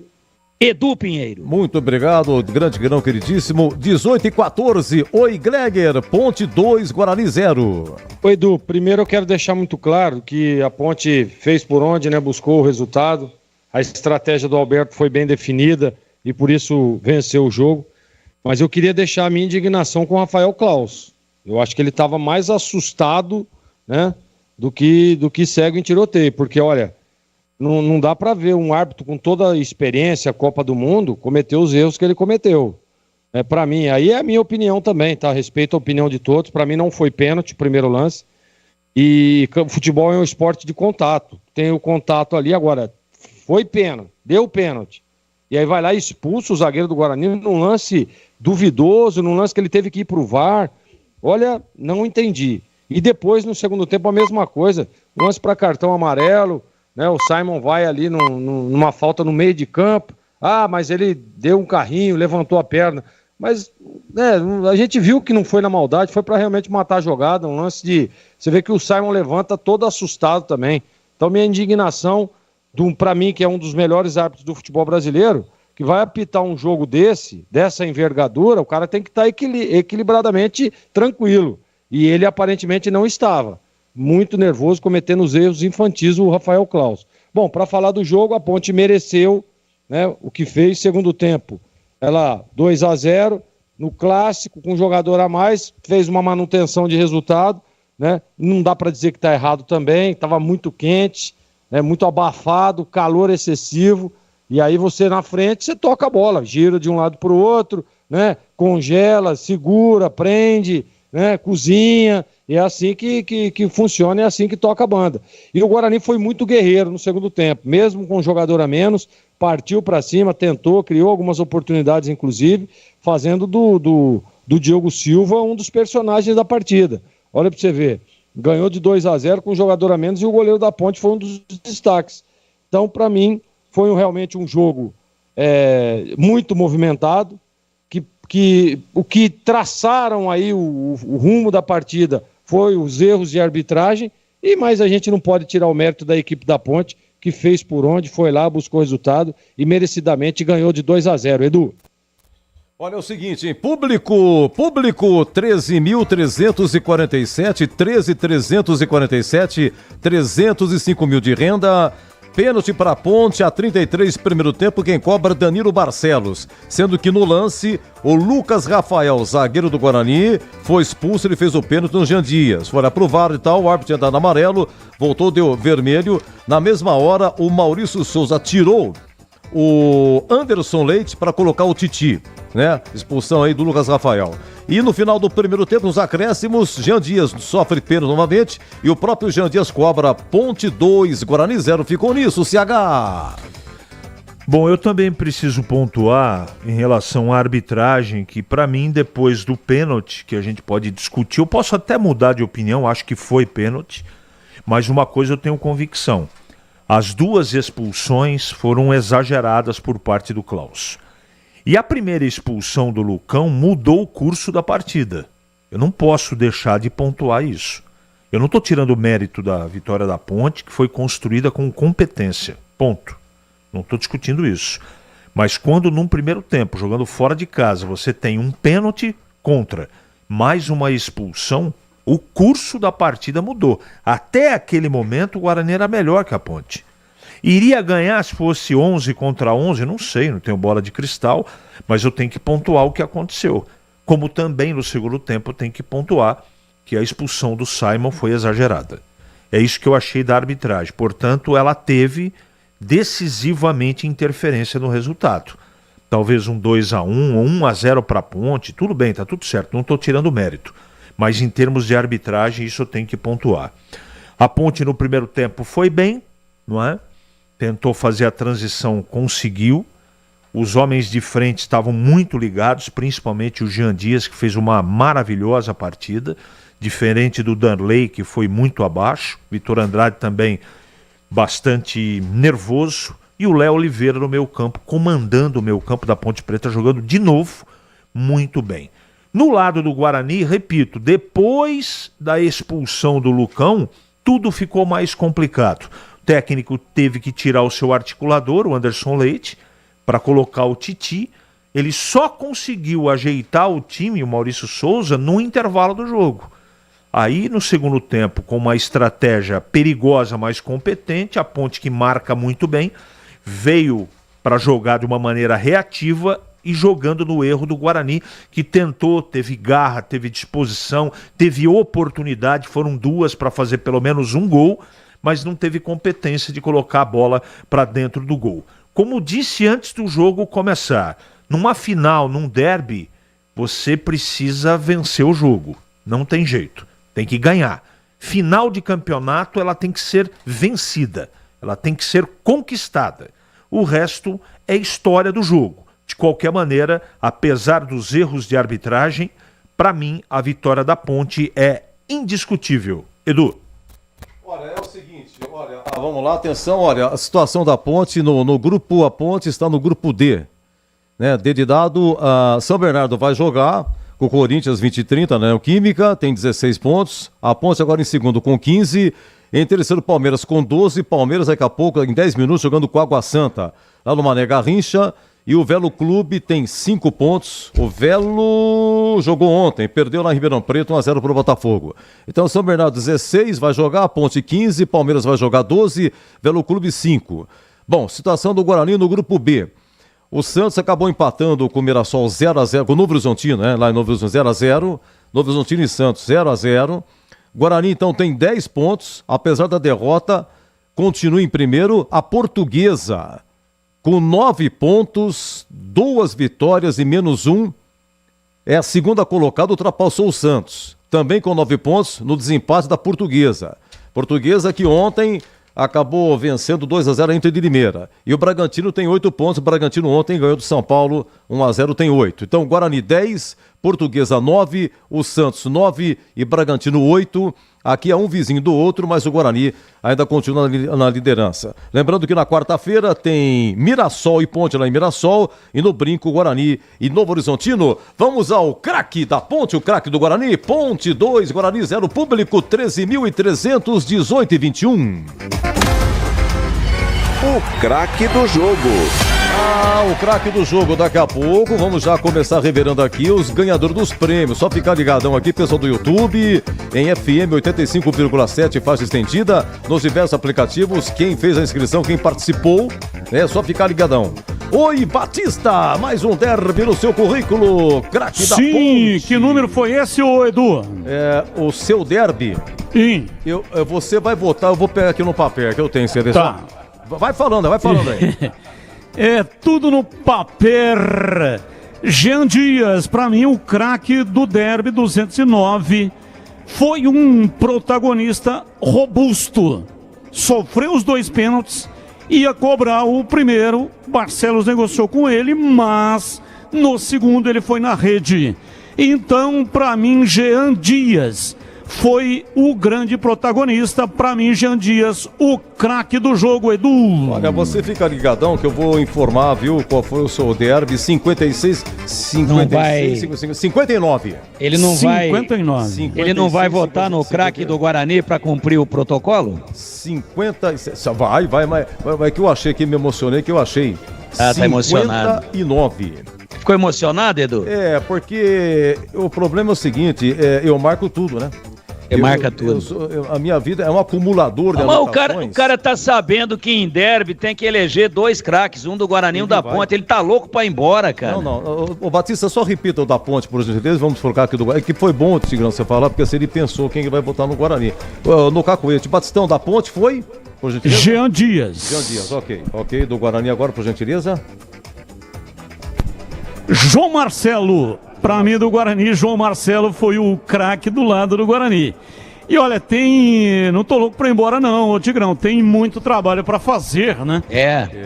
Edu Pinheiro. Muito obrigado, grande grão queridíssimo. 18-14, oi Gleger, Ponte 2, Guarani 0. Oi Edu, primeiro eu quero deixar muito claro que a Ponte fez por onde, né? Buscou o resultado. A estratégia do Alberto foi bem definida e por isso venceu o jogo. Mas eu queria deixar a minha indignação com o Rafael Claus. Eu acho que ele estava mais assustado, né, do que cego em tiroteio. Porque, olha, não dá para ver um árbitro com toda a experiência, a Copa do Mundo, cometer os erros que ele cometeu. Para mim, aí é a minha opinião também, tá? Respeito a opinião de todos. Para mim não foi pênalti o primeiro lance. E futebol é um esporte de contato. Tem o contato ali agora. Foi pênalti, deu pênalti. E aí vai lá e expulsa o zagueiro do Guarani num lance duvidoso, num lance que ele teve que ir pro VAR. Olha, não entendi. E depois, no segundo tempo, a mesma coisa. Lance para cartão amarelo, né? O Simon vai ali numa falta no meio de campo. Ah, mas ele deu um carrinho, levantou a perna. Mas a gente viu que não foi na maldade, foi para realmente matar a jogada. Um lance de... Você vê que o Simon levanta todo assustado também. Então, minha indignação... para mim, que é um dos melhores árbitros do futebol brasileiro, que vai apitar um jogo dessa envergadura, o cara tem que estar equilibradamente tranquilo. E ele aparentemente não estava. Muito nervoso, cometendo os erros infantis, o Rafael Claus. Bom, para falar do jogo, a Ponte mereceu, né, o que fez. Segundo tempo, ela 2-0, no clássico, com um jogador a mais, fez uma manutenção de resultado, né? Não dá para dizer que está errado também, estava muito quente, né? Muito abafado, calor excessivo, e aí você na frente, você toca a bola, gira de um lado para o outro, né? Congela, segura, prende, né? Cozinha, e é assim que funciona, é assim que toca a banda. E o Guarani foi muito guerreiro no segundo tempo, mesmo com um jogador a menos, partiu para cima, tentou, criou algumas oportunidades, inclusive, fazendo do Diogo Silva um dos personagens da partida. Olha para você ver, ganhou de 2-0 com um jogador a menos e o goleiro da Ponte foi um dos destaques. Então, para mim, foi realmente um jogo muito movimentado, que o que traçaram aí o rumo da partida foi os erros de arbitragem, mas a gente não pode tirar o mérito da equipe da Ponte, que fez por onde, foi lá, buscou resultado e merecidamente ganhou de 2-0. Edu. Olha, é o seguinte, hein? Público 13.347, 13.347, 305 mil de renda. Pênalti para a Ponte, a 33 primeiro tempo, quem cobra Danilo Barcelos. Sendo que no lance, o Lucas Rafael, zagueiro do Guarani, foi expulso, ele fez o pênalti no Jean Dias. Foi lá pro VAR e tal, o árbitro tinha dado amarelo, voltou, deu vermelho. Na mesma hora, o Maurício Souza tirou o Anderson Leite para colocar o Titi, né? Expulsão aí do Lucas Rafael. E no final do primeiro tempo, nos acréscimos, Jean Dias sofre pênalti novamente e o próprio Jean Dias cobra. Ponte 2, Guarani 0. Ficou nisso, CH. Bom, eu também preciso pontuar em relação à arbitragem, que para mim, depois do pênalti, que a gente pode discutir, eu posso até mudar de opinião, acho que foi pênalti, mas uma coisa eu tenho convicção. As duas expulsões foram exageradas por parte do Klaus. E a primeira expulsão do Lucão mudou o curso da partida. Eu não posso deixar de pontuar isso. Eu não estou tirando o mérito da vitória da Ponte, que foi construída com competência. Ponto. Não estou discutindo isso. Mas quando num primeiro tempo, jogando fora de casa, você tem um pênalti contra mais uma expulsão, o curso da partida mudou. Até aquele momento o Guarani era melhor que a Ponte. Iria ganhar se fosse 11 contra 11? Não sei, não tenho bola de cristal, mas eu tenho que pontuar o que aconteceu. Como também no segundo tempo eu tenho que pontuar que a expulsão do Simon foi exagerada. É isso que eu achei da arbitragem. Portanto, ela teve decisivamente interferência no resultado. Talvez um 2-1 ou 1-0 para a Ponte, tudo bem, tá tudo certo, não estou tirando mérito. Mas em termos de arbitragem, isso eu tenho que pontuar. A Ponte no primeiro tempo foi bem, não é? Tentou fazer a transição, conseguiu. Os homens de frente estavam muito ligados, principalmente o Jean Dias, que fez uma maravilhosa partida, diferente do Danley, que foi muito abaixo. Vitor Andrade também bastante nervoso. E o Léo Oliveira no meio campo, comandando o meio campo da Ponte Preta, jogando de novo muito bem. No lado do Guarani, repito, depois da expulsão do Lucão, tudo ficou mais complicado. O técnico teve que tirar o seu articulador, o Anderson Leite, para colocar o Titi. Ele só conseguiu ajeitar o time, o Maurício Souza, no intervalo do jogo. Aí, no segundo tempo, com uma estratégia perigosa, mas competente, a Ponte, que marca muito bem, veio para jogar de uma maneira reativa e jogando no erro do Guarani, que tentou, teve garra, teve disposição, teve oportunidade, foram duas para fazer pelo menos um gol, mas não teve competência de colocar a bola para dentro do gol. Como disse antes do jogo começar, numa final, num derby, você precisa vencer o jogo, não tem jeito, tem que ganhar. Final de campeonato, ela tem que ser vencida, ela tem que ser conquistada. O resto é história do jogo. De qualquer maneira, apesar dos erros de arbitragem, para mim, a vitória da Ponte é indiscutível. Edu. Olha, é o seguinte, olha, vamos lá, atenção, olha, a situação da Ponte no grupo, a Ponte está no grupo D, né, D de dado, São Bernardo vai jogar com o Corinthians 20 e 30, né, o Química tem 16 pontos, a Ponte agora em segundo com 15, em terceiro Palmeiras com 12, Palmeiras daqui a pouco, em 10 minutos, jogando com Água Santa, lá no Mané Garrincha. E o Velo Clube tem 5 pontos. O Velo jogou ontem, perdeu lá em Ribeirão Preto, 1-0 para o Botafogo. Então, São Bernardo 16 vai jogar, a Ponte 15, Palmeiras vai jogar 12, Velo Clube 5. Bom, situação do Guarani no grupo B. O Santos acabou empatando com o Mirassol 0x0, com o Novo Horizontino, né? Lá em Novo Horizontino 0x0. Novo Horizontino e Santos 0x0. Guarani, então, tem 10 pontos. Apesar da derrota, continua em primeiro. A Portuguesa, com 9 pontos, 2 vitórias e menos 1. É a segunda colocada, ultrapassou o Santos. Também com 9 pontos no desempate da Portuguesa. Portuguesa que ontem acabou vencendo 2x0 a Inter de Limeira. E o Bragantino tem 8 pontos. O Bragantino ontem ganhou do São Paulo 1x0, tem 8. Então, Guarani 10, Portuguesa 9, o Santos 9 e Bragantino 8. Aqui é um vizinho do outro, mas o Guarani ainda continua na liderança. Lembrando que na quarta-feira tem Mirassol e Ponte lá em Mirassol, e no Brinco, Guarani e Novo Horizontino. Vamos ao craque da Ponte, o craque do Guarani. Ponte 2, Guarani 0, público 13.300, 18 e 21. O craque do jogo. O craque do jogo daqui a pouco. Vamos já começar revelando aqui os ganhadores dos prêmios. Só ficar ligadão aqui, pessoal do YouTube, em FM 85,7, faixa estendida, nos diversos aplicativos. Quem fez a inscrição, quem participou, é só ficar ligadão. Oi, Batista, mais um derby no seu currículo, craque da Ponte. Sim, que número foi esse, ô Edu? É, o seu derby. Sim. Você vai votar, eu vou pegar aqui no papel, que eu tenho certeza. Tá. Vai falando aí. É tudo no papel. Jean Dias, pra mim, o craque do derby 209, foi um protagonista robusto. Sofreu os 2 pênaltis, ia cobrar o primeiro, Barcelos negociou com ele, mas no segundo ele foi na rede. Então, pra mim, Jean Dias foi o grande protagonista. Pra mim, Jean Dias, o craque do jogo, Edu. Olha, você fica ligadão que eu vou informar, viu, qual foi o seu derby. 56, 59. Ele não vai. 59. Ele não vai votar no craque do Guarani para cumprir o protocolo? 50. Vai, mas que eu achei que me emocionei, que eu achei. Tá emocionado. 59. Ficou emocionado, Edu? É, porque o problema é o seguinte, eu marco tudo, né? Marca tudo. A minha vida é um acumulador de anotações. O cara tá sabendo que em derby tem que eleger 2 craques, um do Guarani e um da Ponte. Ele tá louco pra ir embora, cara. Não. O Batista, só repita o da Ponte, por gentileza. Vamos colocar aqui do Guarani. Que foi bom, Tigrão, você falar, porque se ele pensou quem vai votar no Guarani. No Cacoete, Batistão da Ponte foi, por gentileza? Jean Dias. Jean Dias, ok. Do Guarani agora, por gentileza. João Marcelo, pra mim do Guarani, João Marcelo foi o craque do lado do Guarani. E olha, não tô louco pra ir embora não, ô Tigrão, tem muito trabalho pra fazer, né?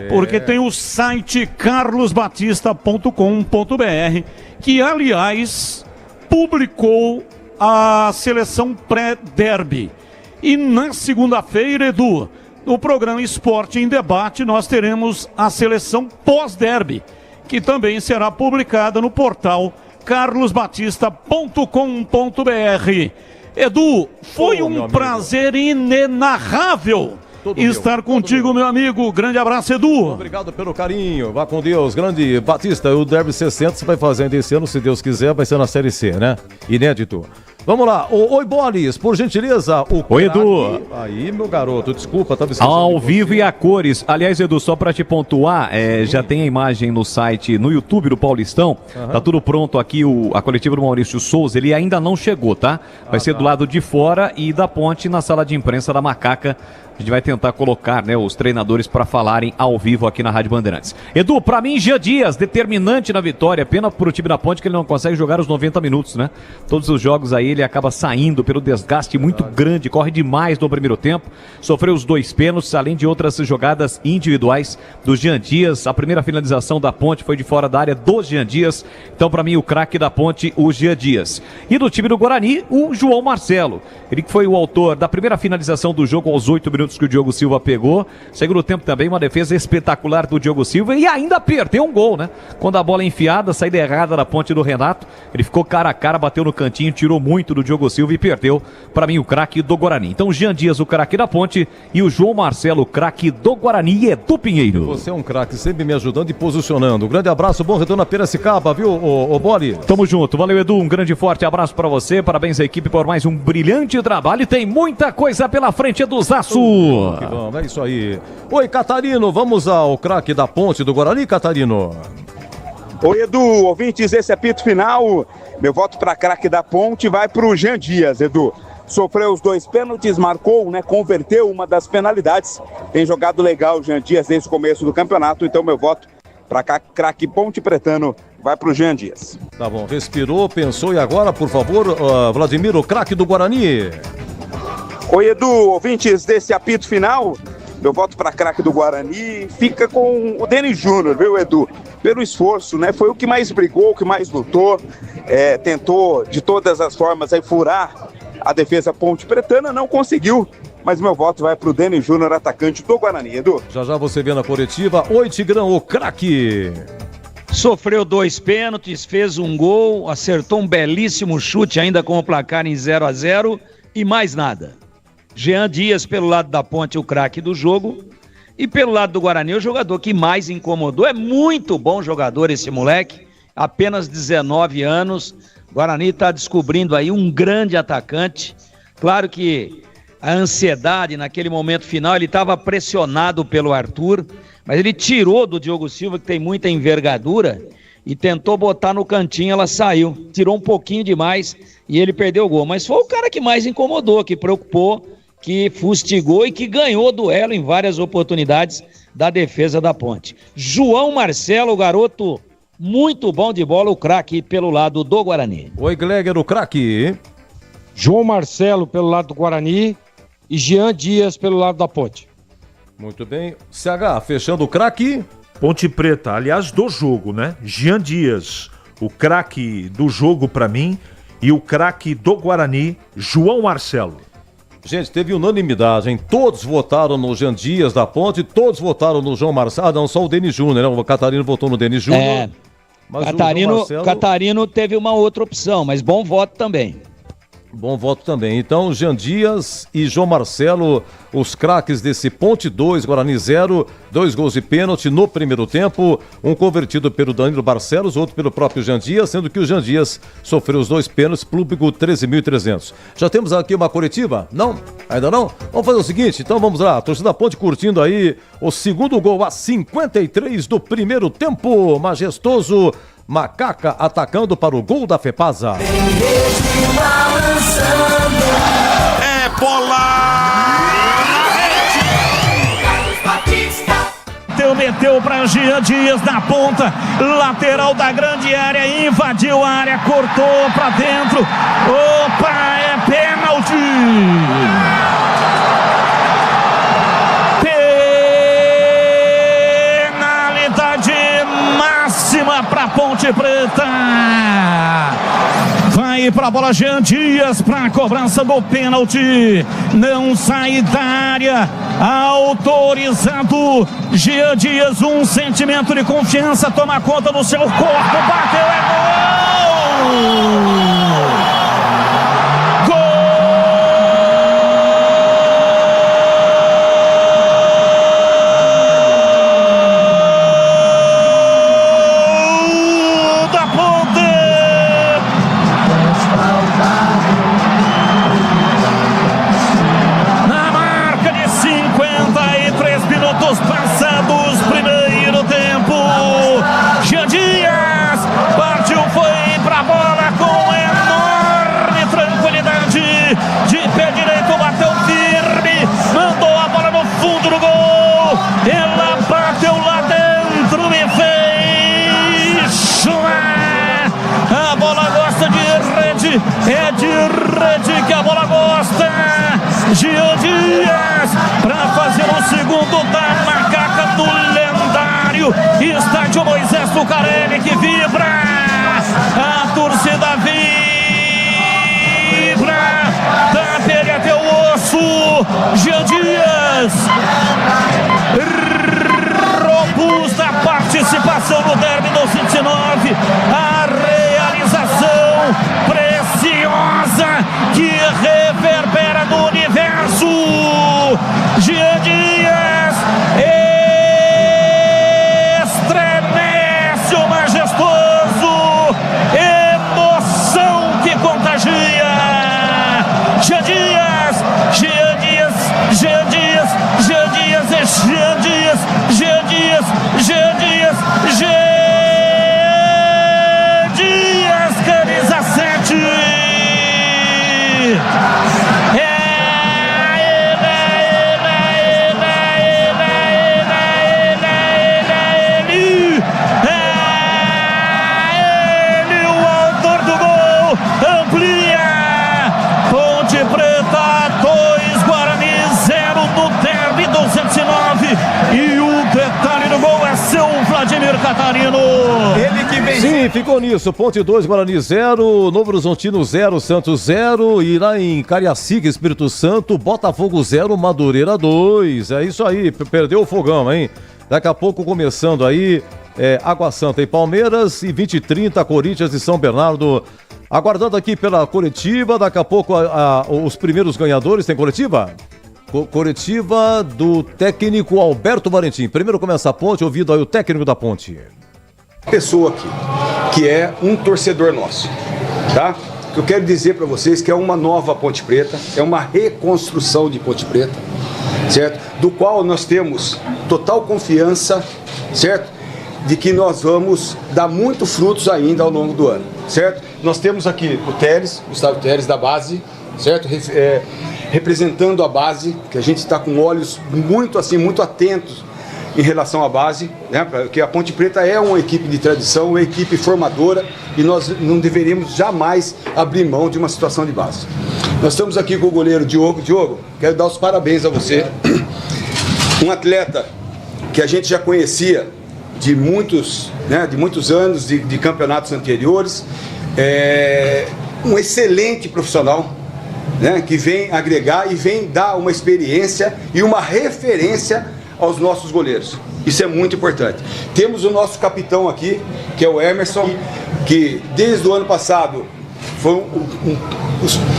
Porque tem o site carlosbatista.com.br, que aliás publicou a seleção pré-derby. E na segunda-feira, Edu, no programa Esporte em Debate, nós teremos a seleção pós-derby, que também será publicada no portal carlosbatista.com.br. Edu, foi um prazer inenarrável estar contigo, meu amigo. Grande abraço, Edu. Obrigado pelo carinho. Vá com Deus. Grande Batista, o Derby 60 você vai fazendo esse ano, se Deus quiser, vai ser na Série C, né? Inédito. Vamos lá. Oi, Bolis, por gentileza. Oi, Edu. Aí, meu garoto, desculpa, tava esquecendo. Ao vivo e a cores. Aliás, Edu, só pra te pontuar, já tem a imagem no site, no YouTube do Paulistão. Tá tudo pronto aqui, a coletiva do Maurício Souza, ele ainda não chegou, tá? Vai ser do lado de fora e da ponte na sala de imprensa da Macaca. A gente vai tentar colocar, né, os treinadores para falarem ao vivo aqui na Rádio Bandeirantes. Edu, pra mim, Jean Dias, determinante na vitória. Pena pro time da Ponte que ele não consegue jogar os 90 minutos, né? Todos os jogos aí ele acaba saindo pelo desgaste muito grande, corre demais no primeiro tempo. Sofreu os 2 pênaltis, além de outras jogadas individuais do Jean Dias. A primeira finalização da Ponte foi de fora da área do Jean Dias. Então, pra mim, o craque da Ponte, o Jean Dias. E do time do Guarani, o João Marcelo. Ele que foi o autor da primeira finalização do jogo aos 8 minutos que o Diogo Silva pegou. Segundo tempo também, uma defesa espetacular do Diogo Silva e ainda perdeu um gol, né? Quando a bola enfiada, saída errada da Ponte do Renato, ele ficou cara a cara, bateu no cantinho, tirou muito do Diogo Silva e perdeu, para mim, o craque do Guarani. Então, Jean Dias, o craque da Ponte, e o João Marcelo, o craque do Guarani, é do Pinheiro. Você é um craque, sempre me ajudando e posicionando. Um grande abraço, bom retorno a Piracicaba, viu, ô Boli? Tamo junto, valeu, Edu, um grande e forte abraço para você, parabéns à equipe por mais um brilhante trabalho e tem muita coisa pela frente do Zaço. Edu. Vamos, é isso aí. Oi, Catarino, vamos ao craque da Ponte do Guarani, Catarino. Oi, Edu, ouvintes, esse apito final. Meu voto para craque da Ponte vai para o Jean Dias, Edu. Sofreu os 2 pênaltis, marcou, né? Converteu uma das penalidades. Tem jogado legal o Jean Dias desde o começo do campeonato, então meu voto para craque Ponte Pretano vai para o Jean Dias. Tá bom, respirou, pensou e agora, por favor, Vladimir, o craque do Guarani. Oi, Edu, ouvintes desse apito final. Meu voto para craque do Guarani fica com o Denis Júnior, viu, Edu? Pelo esforço, né? Foi o que mais brigou, o que mais lutou, tentou de todas as formas aí furar a defesa Ponte Pretana, não conseguiu. Mas meu voto vai pro Denis Júnior, atacante do Guarani, Edu. Já você vê na coletiva. Oi, Tigrão, o craque. Sofreu 2 pênaltis, fez um gol, acertou um belíssimo chute ainda com o placar em 0-0 e mais nada. Jean Dias pelo lado da Ponte, o craque do jogo. E pelo lado do Guarani, o jogador que mais incomodou. É muito bom jogador esse moleque, apenas 19 anos. O Guarani está descobrindo aí um grande atacante. Claro que a ansiedade naquele momento final, ele estava pressionado pelo Arthur, mas ele tirou do Diogo Silva, que tem muita envergadura, e tentou botar no cantinho, ela saiu. Tirou um pouquinho demais e ele perdeu o gol. Mas foi o cara que mais incomodou, que preocupou, que fustigou e que ganhou duelo em várias oportunidades da defesa da Ponte. João Marcelo, o garoto muito bom de bola, o craque pelo lado do Guarani. Oi, Gleger, o craque. João Marcelo pelo lado do Guarani e Jean Dias pelo lado da Ponte. Muito bem. CH, fechando o craque. Ponte Preta, aliás, do jogo, né? Jean Dias, o craque do jogo pra mim, e o craque do Guarani, João Marcelo. Gente, teve unanimidade, hein? Todos votaram no Jean Dias da Ponte, todos votaram no João Marcelo. Ah, não, só o Denis Júnior, né? O Catarino votou no Denis Júnior. Mas Catarino teve uma outra opção, mas bom voto também. Bom voto também. Então, Jean Dias e João Marcelo, os craques desse Ponte 2, Guarani 0, 2 gols de pênalti no primeiro tempo, um convertido pelo Danilo Barcelos, outro pelo próprio Jean Dias, sendo que o Jean Dias sofreu os 2 pênaltis, público 13.300. Já temos aqui uma coletiva? Não? Ainda não? Vamos fazer o seguinte, então vamos lá, a torcida da Ponte curtindo aí o segundo gol a 53 do primeiro tempo, majestoso. Macaca atacando para o gol da Fepasa. É bola! Meteu para Jean Dias na ponta, lateral da grande área, invadiu a área, cortou para dentro. Opa, é pênalti! Para Ponte Preta, vai para a bola Jean Dias para a cobrança do pênalti, não sai da área, autorizado. Jean Dias, um sentimento de confiança, toma conta do seu corpo, bateu, é gol! Ela bateu lá dentro, me fez chorar. A bola gosta de rede, é de rede que a bola gosta. Jean Dias para fazer o segundo da Macaca do lendário estádio Moisés Lucarelli, que vibra. A torcida vibra da pele até o osso. Jean Dias, robusta participação no derby do 29, a realização preciosa que reverbera no universo. Jean Dias estremece o majestoso, emoção que contagia. Jean Dias, Jean Dias, Jean Dias Ficou nisso, Ponte 2, Guarani 0, Novo Horizontino 0, Santos 0, e lá em Cariacica, Espírito Santo, Botafogo 0, Madureira 2. É isso aí, perdeu o fogão, hein? Daqui a pouco começando aí, Água Santa e Palmeiras, e 20h30, Corinthians e São Bernardo. Aguardando aqui pela coletiva, daqui a pouco os primeiros ganhadores. Tem coletiva? Coletiva do técnico Alberto Valentim. Primeiro começa a Ponte, ouvido aí o técnico da Ponte. Pessoa aqui, que é um torcedor nosso, tá? O que eu quero dizer para vocês que é uma nova Ponte Preta, é uma reconstrução de Ponte Preta, certo? Do qual nós temos total confiança, certo? De que nós vamos dar muitos frutos ainda ao longo do ano, certo? Nós temos aqui o Teres, Gustavo Teres da base, certo? Representando a base, que a gente está com olhos muito atentos em relação à base, né? Porque a Ponte Preta é uma equipe de tradição, uma equipe formadora, e nós não deveríamos jamais abrir mão de uma situação de base. Nós estamos aqui com o goleiro Diogo. Diogo, quero dar os parabéns a você, um atleta que a gente já conhecia de muitos anos de campeonatos anteriores, um excelente profissional, né? Que vem agregar e vem dar uma experiência e uma referência aos nossos goleiros. Isso é muito importante. Temos o nosso capitão aqui, que é o Emerson, que desde o ano passado foi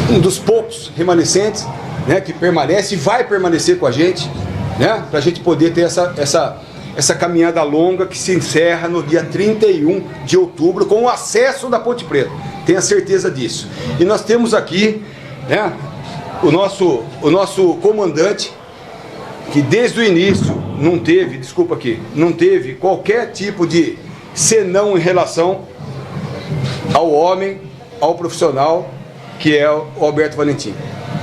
um dos poucos remanescentes, né, que permanece e vai permanecer com a gente, né, para a gente poder ter essa caminhada longa que se encerra no dia 31 de outubro com o acesso da Ponte Preta. Tenha certeza disso. E nós temos aqui, né, o nosso comandante, que desde o início não teve qualquer tipo de senão em relação ao homem, ao profissional, que é o Alberto Valentim,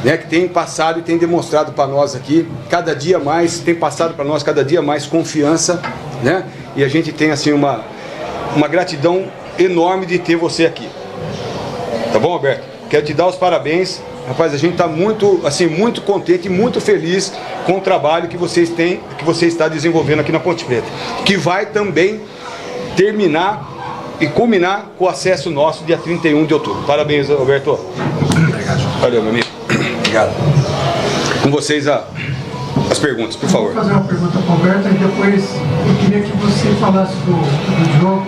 né, que tem passado e tem demonstrado para nós aqui, cada dia mais, tem passado para nós cada dia mais confiança, né, e a gente tem assim uma gratidão enorme de ter você aqui. Tá bom, Alberto? Quero te dar os parabéns. Rapaz, a gente está muito contente e muito feliz com o trabalho que você está desenvolvendo aqui na Ponte Preta, que vai também terminar e culminar com o acesso nosso dia 31 de outubro. Parabéns, Alberto. Obrigado. Valeu, meu amigo. Obrigado. Com vocês as perguntas, por favor. Vou fazer uma pergunta para o Alberto e depois eu queria que você falasse do jogo,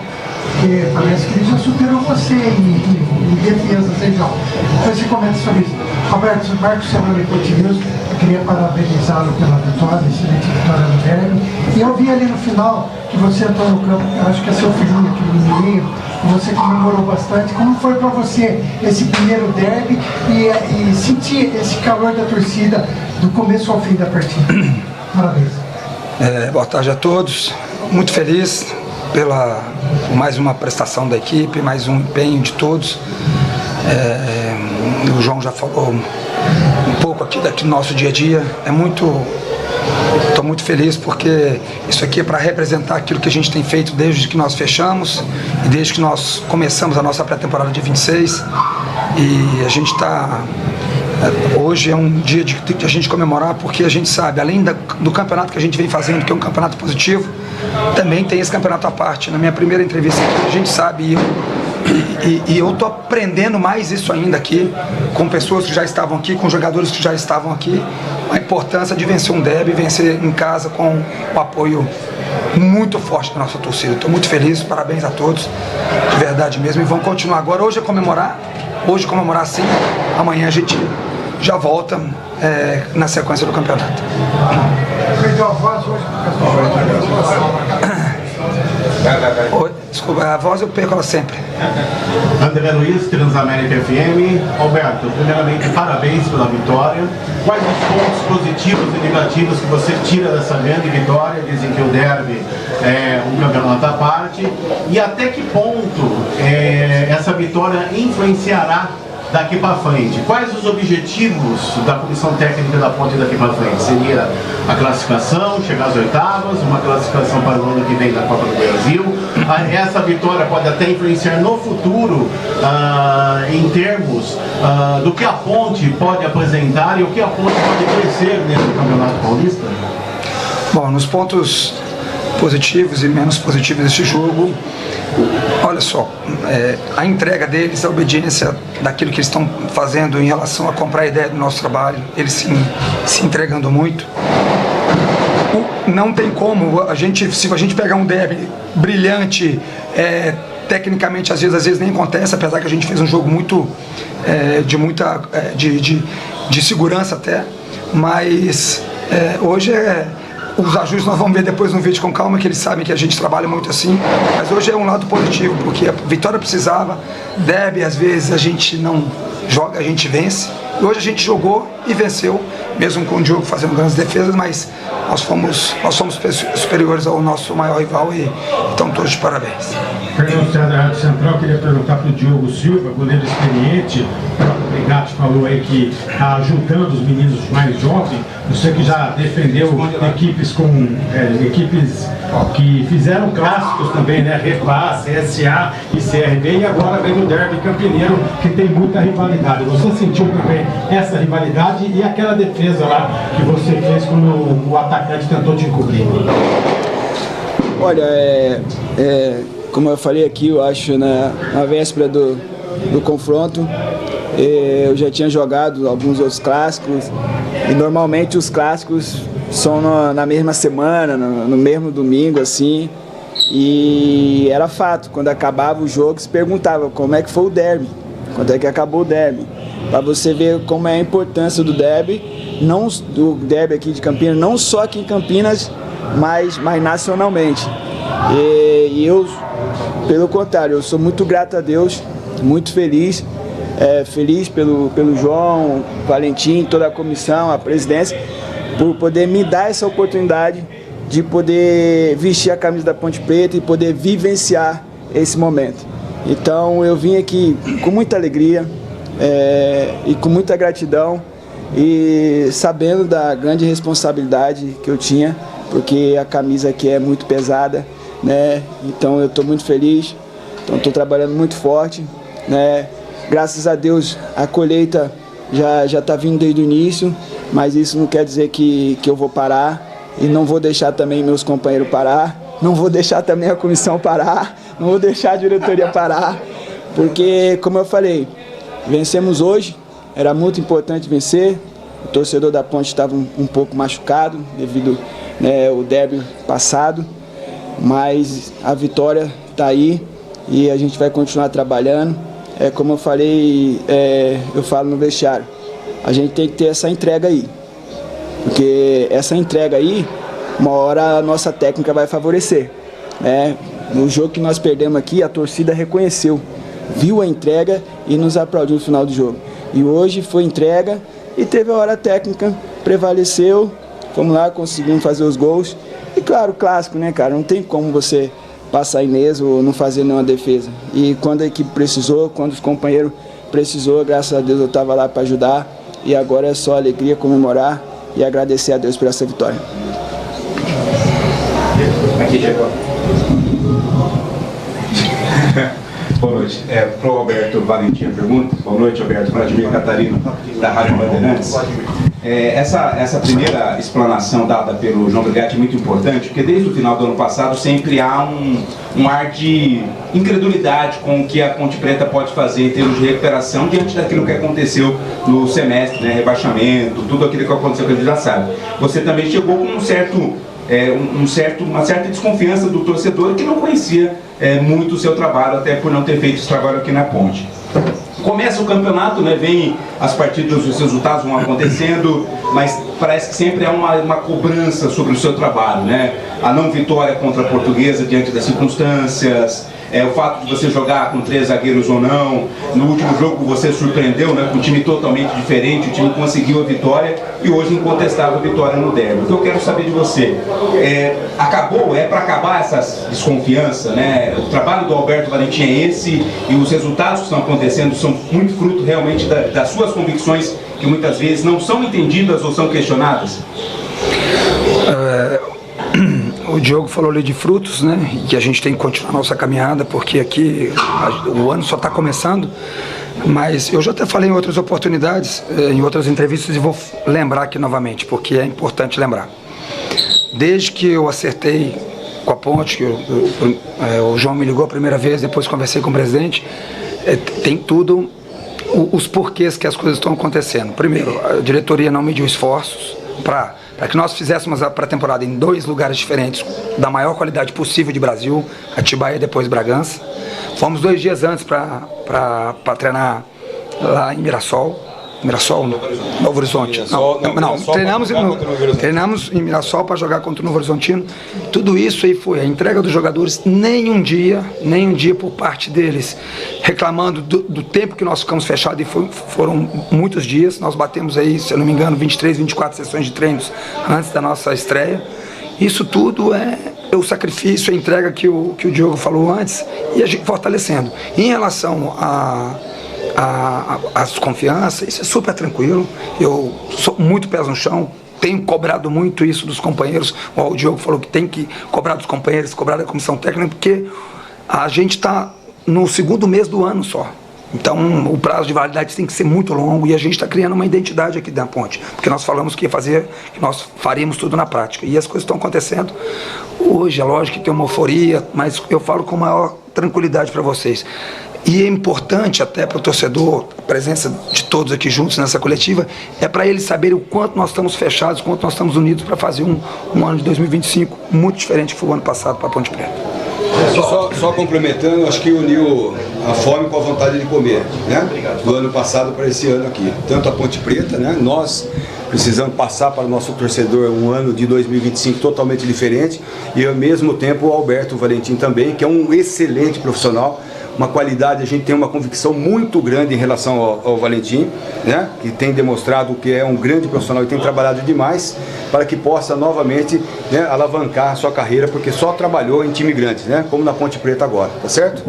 porque parece que ele já superou você em defesa, legal. Depois você comenta sobre isso. Alberto, Marcos Samuel News, eu queria parabenizá-lo pela vitória, excelente vitória no derby. E eu vi ali no final que você entrou no campo, acho que é seu filhinho, aquele menininho, que você comemorou bastante. Como foi para você esse primeiro derby e sentir esse calor da torcida do começo ao fim da partida? Parabéns. Boa tarde a todos. Muito feliz por mais uma prestação da equipe, mais um empenho de todos. O João já falou um pouco aqui do nosso dia a dia. Estou muito feliz porque isso aqui é para representar aquilo que a gente tem feito desde que nós fechamos e desde que nós começamos a nossa pré-temporada de 26. E a gente está... Hoje é um dia de a gente comemorar, porque a gente sabe, além do campeonato que a gente vem fazendo, que é um campeonato positivo, também tem esse campeonato à parte. Na minha primeira entrevista aqui, a gente sabe, e eu estou aprendendo mais isso ainda aqui, com pessoas que já estavam aqui, com jogadores que já estavam aqui, a importância de vencer um derby, vencer em casa com o apoio muito forte da nossa torcida. Estou muito feliz, parabéns a todos, de verdade mesmo, e vamos continuar agora. Hoje comemorar sim, amanhã a gente já volta na sequência do campeonato. Perdeu a voz hoje? Desculpa, a voz eu perco ela sempre. André Luiz, Transamérica FM. Alberto, primeiramente, parabéns pela vitória. Quais os pontos positivos e negativos que você tira dessa grande vitória? Dizem que o derby é um campeonato à parte. E até que ponto essa vitória influenciará daqui para frente? Quais os objetivos da comissão técnica da Ponte daqui para frente? Seria a classificação, chegar às oitavas, uma classificação para o ano que vem da Copa do Brasil? Essa vitória pode até influenciar no futuro em termos do que a Ponte pode apresentar e o que a Ponte pode crescer nesse Campeonato Paulista? Bom, nos pontos positivos e menos positivos deste jogo, Olha só, a entrega deles, a obediência daquilo que eles estão fazendo em relação a comprar a ideia do nosso trabalho, eles se entregando muito. Não tem como, se a gente pegar um derby brilhante, tecnicamente às vezes nem acontece, apesar que a gente fez um jogo muito de segurança até, mas hoje os ajustes nós vamos ver depois no vídeo com calma, que eles sabem que a gente trabalha muito assim, mas hoje é um lado positivo, porque a vitória precisava, derby às vezes a gente não joga, a gente vence, e hoje a gente jogou e venceu, mesmo com o Diogo fazendo grandes defesas, mas nós somos superiores ao nosso maior rival e estão todos de parabéns. Fernando César da Rádio Central, queria perguntar para o Diogo Silva, goleiro experiente, o próprio Brigatti falou aí que está juntando os meninos mais jovens, você que já defendeu equipes que fizeram clássicos também, né? Repá, CSA e CRB, e agora vem o derby campineiro, que tem muita rivalidade. Você sentiu também essa rivalidade e aquela defesa lá que você fez quando o atacante tentou te encobrir? Olha, como eu falei aqui, eu acho na véspera do confronto, eu já tinha jogado alguns outros clássicos e normalmente os clássicos são na mesma semana, no mesmo domingo, assim, e era fato, quando acabava o jogo se perguntava como é que foi o derby, quando é que acabou o derby, para você ver como é a importância do derby, não do derby aqui de Campinas, não só aqui em Campinas, mas nacionalmente. E eu, pelo contrário, eu sou muito grato a Deus, muito feliz, feliz pelo João, Valentim, toda a comissão, a presidência, por poder me dar essa oportunidade de poder vestir a camisa da Ponte Preta e poder vivenciar esse momento. Então eu vim aqui com muita alegria e com muita gratidão e sabendo da grande responsabilidade que eu tinha, porque a camisa aqui é muito pesada, né? Então eu estou muito feliz, então estou trabalhando muito forte, né? Graças a Deus a colheita já está vindo desde o início, mas isso não quer dizer que eu vou parar e não vou deixar também meus companheiros parar, não vou deixar também a comissão parar, não vou deixar a diretoria parar, porque, como eu falei, vencemos hoje, era muito importante vencer, o torcedor da Ponte estava um pouco machucado devido ao derby passado, mas a vitória está aí e a gente vai continuar trabalhando. Como eu falei, eu falo no vestiário, a gente tem que ter essa entrega aí, porque essa entrega aí, uma hora a nossa técnica vai favorecer. No jogo que nós perdemos aqui, a torcida reconheceu, viu a entrega e nos aplaudiu no final do jogo. E hoje foi entrega e teve a hora técnica, prevaleceu, fomos lá, conseguimos fazer os gols. E claro, clássico, né, cara? Não tem como você passar ileso ou não fazer nenhuma defesa. E quando a equipe precisou, quando os companheiros precisou, graças a Deus eu estava lá para ajudar. E agora é só alegria, comemorar e agradecer a Deus por essa vitória. Aqui, Jacob. Boa noite. Para o Alberto Valentim a pergunta. Boa noite, Alberto. Vladimir Catarino, da Rádio Bandeirantes. Essa primeira explanação dada pelo João Brigatti é muito importante, porque desde o final do ano passado sempre há um ar de incredulidade com o que a Ponte Preta pode fazer em termos de recuperação diante daquilo que aconteceu no semestre, né, rebaixamento, tudo aquilo que aconteceu que a gente já sabe. Você também chegou com uma certa desconfiança do torcedor que não conhecia muito o seu trabalho, até por não ter feito esse trabalho aqui na Ponte. Começa o campeonato, né, vem as partidas, os resultados vão acontecendo, mas parece que sempre há uma cobrança sobre o seu trabalho, né? A não vitória contra a Portuguesa diante das circunstâncias, o fato de você jogar com 3 zagueiros ou não. No último jogo você surpreendeu, né, com um time totalmente diferente, o time conseguiu a vitória e hoje incontestável a vitória no derby. O que eu quero saber de você, é para acabar essa desconfiança, né? O trabalho do Alberto Valentim é esse e os resultados que estão acontecendo são muito fruto realmente das suas convicções que muitas vezes não são entendidas ou são questionadas? O Diogo falou ali de frutos, né? E que a gente tem que continuar a nossa caminhada, porque aqui o ano só está começando. Mas eu já até falei em outras oportunidades, em outras entrevistas, e vou lembrar aqui novamente, porque é importante lembrar. Desde que eu acertei com a Ponte, que o João me ligou a primeira vez, depois conversei com o presidente, tem tudo os porquês que as coisas estão acontecendo. Primeiro, a diretoria não mediu esforços para que nós fizéssemos a pré-temporada em 2 lugares diferentes, da maior qualidade possível de Brasil, Atibaia e depois Bragança. Fomos 2 dias antes para treinar lá em Mirassol, Novo Horizonte. Treinamos em Mirassol para jogar contra o Novo Horizontino. Tudo isso aí foi a entrega dos jogadores, nem um dia por parte deles reclamando do tempo que nós ficamos fechados, e foram muitos dias. Nós batemos aí, se eu não me engano, 23, 24 sessões de treinos antes da nossa estreia. Isso tudo é o sacrifício, a entrega que o Diogo falou antes, e a gente fortalecendo. Em relação a desconfiança, isso é super tranquilo. Eu sou muito pés no chão, tenho cobrado muito isso dos companheiros. O Diogo falou que tem que cobrar dos companheiros, cobrar da comissão técnica, porque a gente está no 2º mês do ano só. Então o prazo de validade tem que ser muito longo, e a gente está criando uma identidade aqui da Ponte, porque nós falamos que nós faríamos tudo na prática, e as coisas estão acontecendo. Hoje é lógico que tem uma euforia, mas eu falo com maior tranquilidade para vocês. E é importante até para o torcedor, a presença de todos aqui juntos nessa coletiva, é para eles saberem o quanto nós estamos fechados, o quanto nós estamos unidos para fazer um ano de 2025 muito diferente que foi o ano passado para a Ponte Preta. Só complementando, acho que uniu a fome com a vontade de comer, né? Do ano passado para esse ano aqui. Tanto a Ponte Preta, né? Nós precisamos passar para o nosso torcedor um ano de 2025 totalmente diferente, e ao mesmo tempo o Alberto Valentim também, que é um excelente profissional, uma qualidade, a gente tem uma convicção muito grande em relação ao Valentim, né? Que tem demonstrado que é um grande profissional e tem trabalhado demais para que possa novamente, né, alavancar a sua carreira, porque só trabalhou em time grande, né? Como na Ponte Preta agora, tá certo?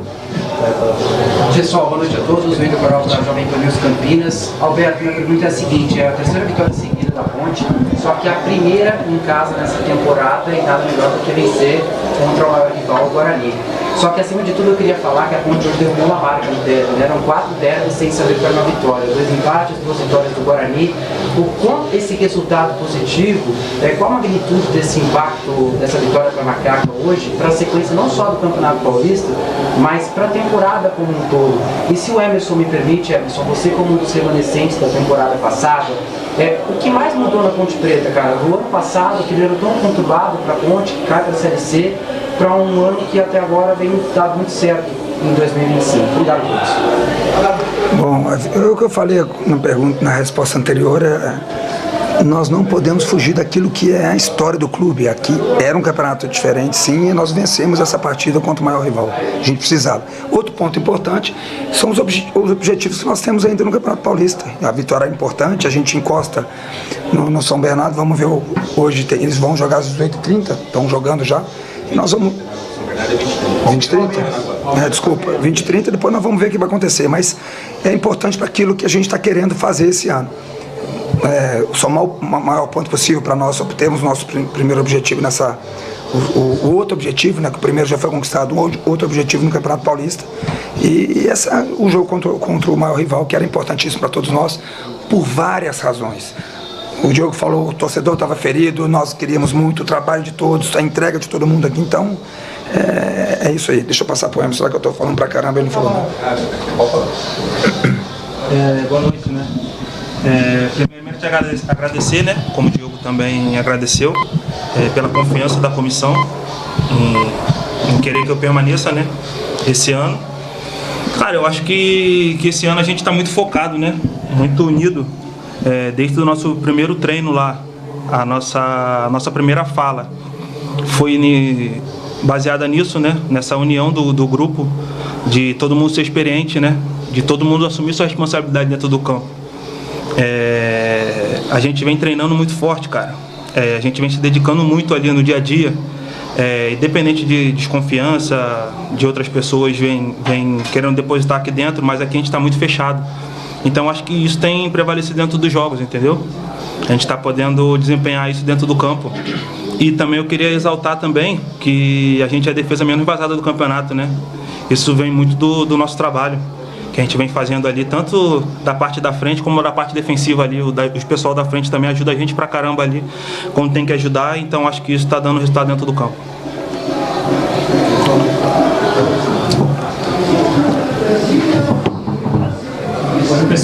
Pessoal, boa noite a todos, Wendel Coral da Jovem Pan News Campinas. Alberto, minha pergunta é a seguinte: é a 3ª vitória seguida da Ponte, só que a primeira em casa nessa temporada, e nada melhor do que vencer contra o maior rival, o Guarani. Só que acima de tudo eu queria falar que a Ponte hoje derrubou uma marca no derby, né? Eram 4 derbys sem saber para uma vitória, 2 empates, 2 vitórias do Guarani. O quanto esse resultado positivo, qual a magnitude desse impacto, dessa vitória para a Macaca hoje, para a sequência não só do Campeonato Paulista, mas para a temporada como um todo? E se o Emerson me permite, Emerson, você como um dos remanescentes da temporada passada, o que mais mudou na Ponte Preta, cara? Do ano passado, aquele ano tão conturbado para a Ponte, que cai para a Série C, para um ano que até agora vem dado muito certo em 2025. Obrigado a todos. Bom, o que eu falei na resposta anterior nós não podemos fugir daquilo que é a história do clube. Aqui era um campeonato diferente, sim, e nós vencemos essa partida contra o maior rival. A gente precisava. Outro ponto importante são os objetivos que nós temos ainda no Campeonato Paulista. A vitória é importante, a gente encosta no São Bernardo, vamos ver hoje, eles vão jogar às 18h30, estão jogando já, e nós vamos... 20h30? Desculpa, 20h30, depois nós vamos ver o que vai acontecer, mas é importante para aquilo que a gente está querendo fazer esse ano. Somar o maior ponto possível para nós obtermos o nosso primeiro objetivo nessa... O outro objetivo, né, que o primeiro já foi conquistado, outro objetivo no Campeonato Paulista, e o jogo contra o maior rival, que era importantíssimo para todos nós, por várias razões. O Diogo falou, o torcedor estava ferido, nós queríamos muito o trabalho de todos, a entrega de todo mundo aqui, então é isso aí. Deixa eu passar para o Emerson, será que eu estou falando pra caramba, ele não falou nada. Boa noite, né? Primeiramente agradecer, né, como o Diogo também agradeceu, pela confiança da comissão em querer que eu permaneça, né, esse ano. Cara, eu acho que esse ano a gente está muito focado, né, muito unido, desde o nosso primeiro treino lá, a nossa primeira fala foi baseada nisso, né, nessa união do grupo, de todo mundo ser experiente, né, de todo mundo assumir sua responsabilidade dentro do campo. A gente vem treinando muito forte, cara. A gente vem se dedicando muito ali no dia a dia, independente de desconfiança de outras pessoas vem querendo depositar aqui dentro, mas aqui a gente está muito fechado. Então acho que isso tem prevalecido dentro dos jogos, entendeu? A gente está podendo desempenhar isso dentro do campo. E também eu queria exaltar também que a gente é a defesa menos vazada do campeonato, né? Isso vem muito do nosso trabalho, que a gente vem fazendo ali, tanto da parte da frente como da parte defensiva ali. O pessoal da frente também ajuda a gente pra caramba ali, quando tem que ajudar, então acho que isso está dando resultado dentro do campo.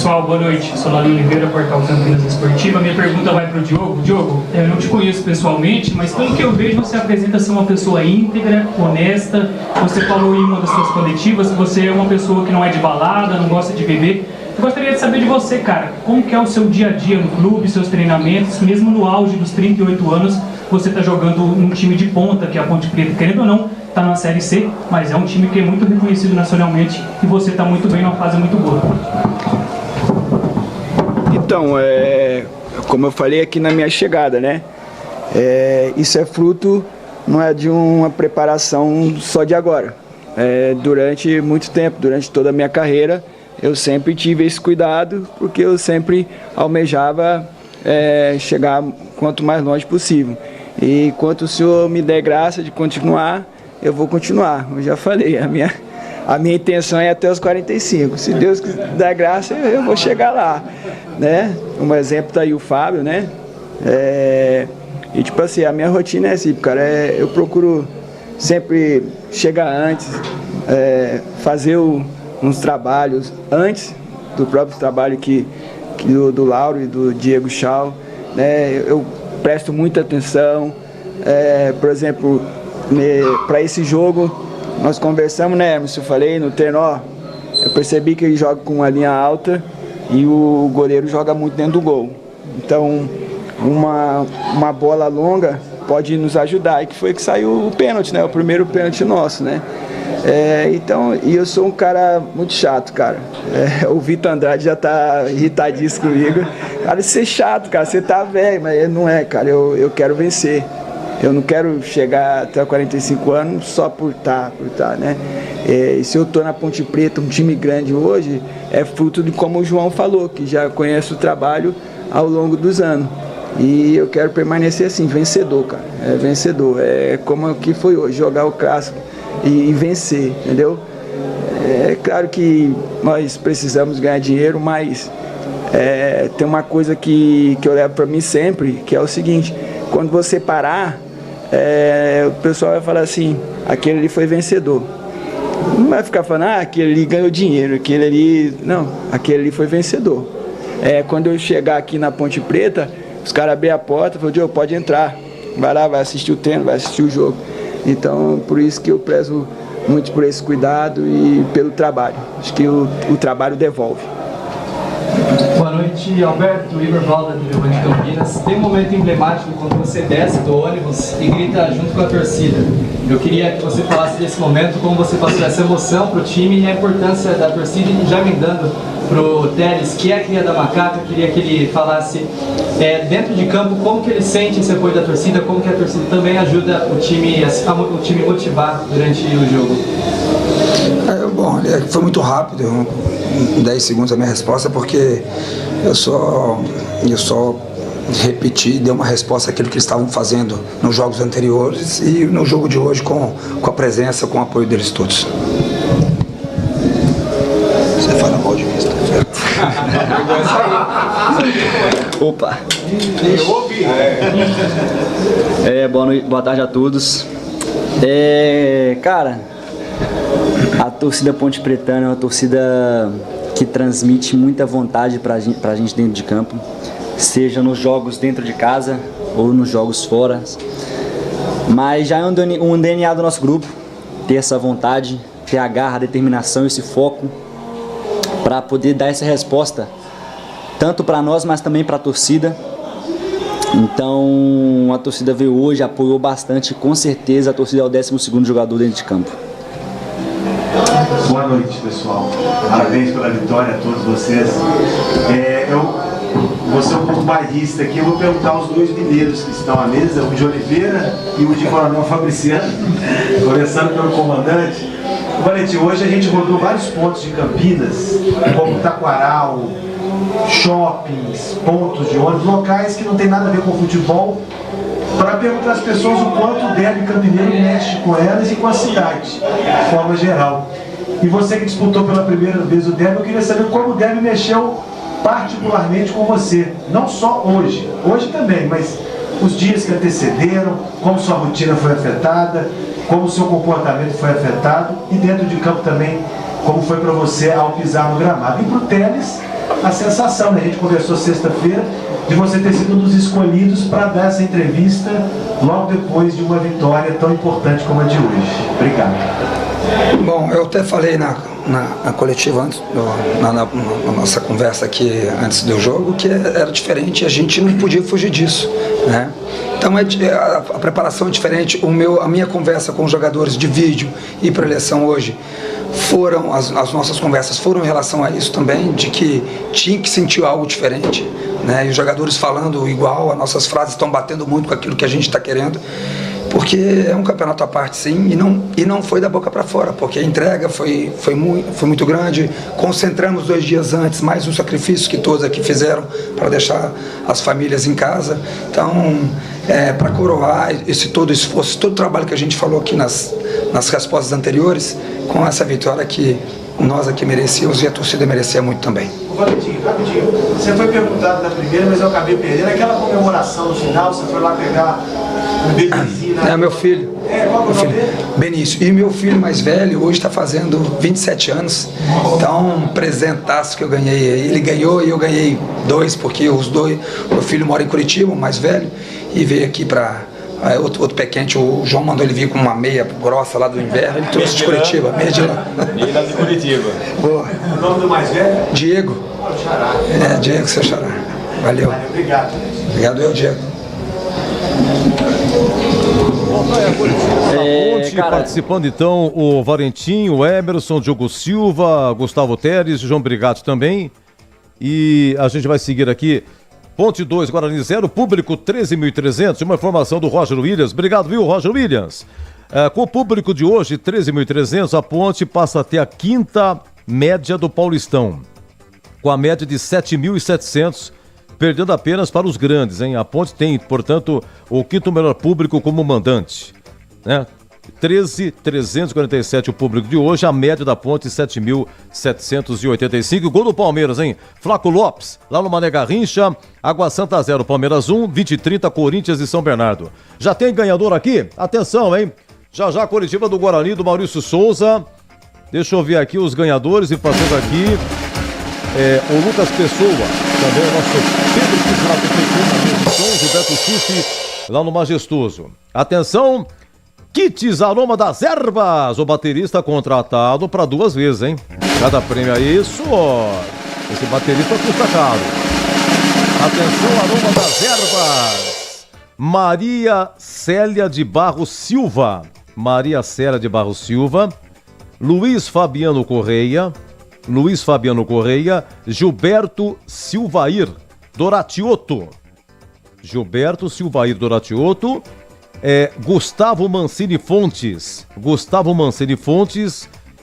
Pessoal, boa noite. Sou Lali Oliveira, Portal Campinas Esportiva. Minha pergunta vai para o Diogo. Diogo, eu não te conheço pessoalmente, mas pelo que eu vejo, você apresenta ser uma pessoa íntegra, honesta. Você falou em uma das suas coletivas que você é uma pessoa que não é de balada, não gosta de beber. Eu gostaria de saber de você, cara, como que é o seu dia a dia no clube, seus treinamentos, mesmo no auge dos 38 anos, você está jogando num time de ponta, que é a Ponte Preta, querendo ou não, está na Série C, mas é um time que é muito reconhecido nacionalmente e você está muito bem, numa fase muito boa. Então, como eu falei aqui na minha chegada, né? Isso é fruto, não é de uma preparação só de agora. Durante muito tempo, durante toda a minha carreira, eu sempre tive esse cuidado, porque eu sempre almejava chegar quanto mais longe possível. E enquanto o Senhor me der graça de continuar, eu vou continuar. Eu já falei, a minha intenção é até os 45. Se Deus der graça, eu vou chegar lá, né? Um exemplo tá aí o Fábio, né? E tipo assim, a minha rotina é assim, cara, eu procuro sempre chegar antes, fazer uns trabalhos antes do próprio trabalho do Lauro e do Diego Chau, né? Eu presto muita atenção, por exemplo, para esse jogo nós conversamos, né, Emerson? Eu falei no treino, eu percebi que ele joga com uma linha alta e o goleiro joga muito dentro do gol. Então, uma bola longa pode nos ajudar. E que foi que saiu o pênalti, né? O primeiro pênalti nosso, né? Então, e eu sou um cara muito chato, cara. O Vitor Andrade já tá irritadíssimo comigo. Cara, você é chato, cara. Você tá velho, mas não é, cara. Eu quero vencer. Eu não quero chegar até 45 anos só por estar, né? E se eu tô na Ponte Preta, um time grande hoje, é fruto de como o João falou, que já conhece o trabalho ao longo dos anos. E eu quero permanecer assim, vencedor, cara. Vencedor. Como que foi hoje, jogar o clássico e vencer, entendeu? É claro que nós precisamos ganhar dinheiro, mas tem uma coisa que eu levo para mim sempre, que é o seguinte: quando você parar, o pessoal vai falar assim, aquele ali foi vencedor. Não vai ficar falando, aquele ali ganhou dinheiro, aquele ali... Não, aquele ali foi vencedor. Quando eu chegar aqui na Ponte Preta, os caras abrem a porta e falam, Diogo, pode entrar. Vai lá, vai assistir o treino, vai assistir o jogo. Então, por isso que eu prezo muito por esse cuidado e pelo trabalho. Acho que o trabalho devolve. Boa noite, Alberto, Igor Valda do Rio de Campinas. Tem um momento emblemático quando você desce do ônibus e grita junto com a torcida. Eu queria que você falasse desse momento, como você passou essa emoção para o time e a importância da torcida, e já emendando para o Teles, que é a cria da macaca, queria que ele falasse dentro de campo como que ele sente esse apoio da torcida, como que a torcida também ajuda o time motivar durante o jogo. Bom, foi muito rápido, 10 segundos a minha resposta, porque eu só repeti, dei uma resposta àquilo que eles estavam fazendo nos jogos anteriores e no jogo de hoje com a presença, com o apoio deles todos. Você fala mal de mim, tá certo? Opa! Boa tarde a todos. Cara, a torcida Ponte Pretana é uma torcida que transmite muita vontade pra gente dentro de campo, seja nos jogos dentro de casa ou nos jogos fora. Mas já é um DNA do nosso grupo ter essa vontade, ter a garra, a determinação, esse foco para poder dar essa resposta tanto para nós, mas também para a torcida. Então a torcida veio hoje, apoiou bastante, com certeza a torcida é o 12º jogador dentro de campo. Boa noite, pessoal. Parabéns pela vitória a todos vocês. Eu vou ser um pouco bairrista aqui. Eu vou perguntar aos dois mineiros que estão à mesa, o de Oliveira e o de Coronel Fabriciano, começando pelo comandante. Valentim, hoje a gente rodou vários pontos de Campinas, como Taquaral, shoppings, pontos de ônibus, locais que não tem nada a ver com futebol, para perguntar às pessoas o quanto o derby campineiro mexe com elas e com a cidade, de forma geral. E você que disputou pela primeira vez o derby, eu queria saber como o derby mexeu particularmente com você, não só hoje também, mas os dias que antecederam, como sua rotina foi afetada, como o seu comportamento foi afetado e dentro de campo também, como foi para você ao pisar no gramado. E para o Teles, a sensação, né? A gente conversou sexta-feira de você ter sido um dos escolhidos para dar essa entrevista logo depois de uma vitória tão importante como a de hoje. Obrigado. Bom, eu até falei na coletiva antes, na nossa conversa aqui antes do jogo, que era diferente e a gente não podia fugir disso, né? Então a preparação é diferente, a minha conversa com os jogadores de vídeo e preleção hoje foram, as nossas conversas foram em relação a isso também, de que tinha que sentir algo diferente, né? E os jogadores falando igual, as nossas frases estão batendo muito com aquilo que a gente está querendo, porque é um campeonato à parte, sim, e não foi da boca para fora, porque a entrega foi muito grande. Concentramos 2 dias antes, mais um sacrifício que todos aqui fizeram para deixar as famílias em casa. Então, para coroar todo esforço, todo o trabalho que a gente falou aqui nas respostas anteriores, com essa vitória que nós aqui merecíamos e a torcida merecia muito também. Valentim, rapidinho, você foi perguntado na primeira, mas eu acabei perdendo. Aquela comemoração no final, você foi lá pegar um bebezinho. É meu filho. Qual é o nome dele? Benício. E meu filho mais velho hoje está fazendo 27 anos. Então, um presentaço que eu ganhei. Ele ganhou e eu ganhei 2, porque meu filho mora em Curitiba, o mais velho, e veio aqui para outro pé quente. O João mandou ele vir com uma meia grossa lá do inverno. Ele trouxe de Curitiba, meia de lá. Meia de Curitiba. Boa. O nome do mais velho? Diego. Diego, seu xará. Valeu. Obrigado. Obrigado eu, Diego. Participando então o Valentim, o Emerson, Diogo Silva, Gustavo Teres, João Brigatti também. E a gente vai seguir aqui. Ponte 2, Guarani 0, público 13.300. Uma informação do Roger Williams. Obrigado, viu, Roger Williams? Com o público de hoje, 13.300, a Ponte passa a ter a 5ª média do Paulistão, com a média de 7.700, perdendo apenas para os grandes, hein? A Ponte tem, portanto, o 5º melhor público como mandante, né? 13.347 o público de hoje, a média da Ponte 7.785. Gol do Palmeiras, hein? Flaco Lopes, lá no Mané Garrincha. Água Santa 0, Palmeiras 1, 20-30, Corinthians e São Bernardo. Já tem ganhador aqui? Atenção, hein? Já a coletiva do Guarani, do Maurício Souza. Deixa eu ver aqui os ganhadores e fazendo aqui o Lucas Pessoa, também o nosso Pedro Pisrato Pessoa, Gilberto Sufi, lá no Majestoso. Atenção! Kits Aroma das Ervas, o baterista contratado para 2 vezes, hein? Cada prêmio é isso, ó. Esse baterista custa caro. Atenção, Aroma das Ervas. Maria Célia de Barros Silva. Maria Célia de Barros Silva. Luiz Fabiano Correia. Gilberto Silvair Doratioto. Gustavo Mancini Fontes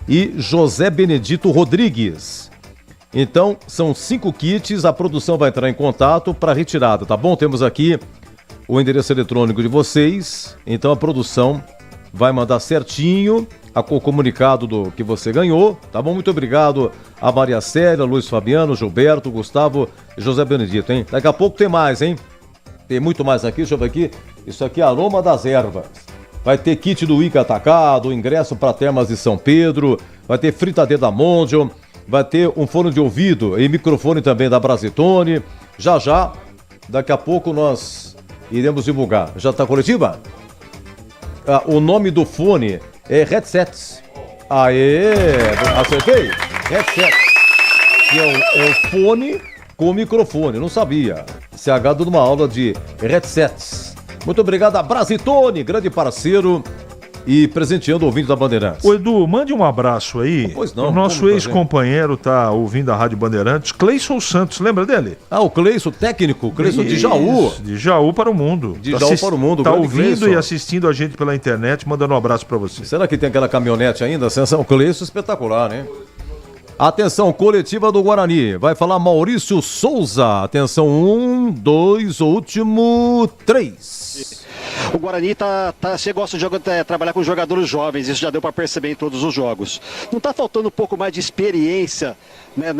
e José Benedito Rodrigues. Então, são 5 kits, a produção vai entrar em contato para retirada, tá bom? Temos aqui o endereço eletrônico de vocês, então a produção vai mandar certinho o comunicado do que você ganhou, tá bom? Muito obrigado a Maria Célia, Luiz Fabiano, Gilberto, Gustavo e José Benedito, hein? Daqui a pouco tem mais, hein? Tem muito mais aqui, deixa eu ver aqui. Isso aqui é Aroma das Ervas. Vai ter kit do Ica Atacado, ingresso para Termas de São Pedro, vai ter fritadeira da Mondial, vai ter um fone de ouvido e microfone também da Brasitone. Já, daqui a pouco nós iremos divulgar. Já tá coletiva? O nome do fone é Headsets. Aê, acertei? Headsets. Que é o fone com microfone, não sabia. CH dando uma aula de headsets. Muito obrigado a Brasitone, grande parceiro e presenteando o ouvinte da Bandeirantes. Ô Edu, mande um abraço aí. Pois não. O nosso ex-companheiro tá ouvindo a Rádio Bandeirantes, Cleison Santos, lembra dele? O Cleison, técnico, Cleison de Jaú. De Jaú para o mundo. Para o mundo. Tá ouvindo Cleison e assistindo a gente pela internet, mandando um abraço para você. Será que tem aquela caminhonete ainda? Sensação, Cleison espetacular, né? Atenção, coletiva do Guarani. Vai falar Maurício Souza. Atenção, 1, 2, último 3. O Guarani você gosta de trabalhar com jogadores jovens, isso já deu para perceber em todos os jogos. Não está faltando um pouco mais de experiência, né,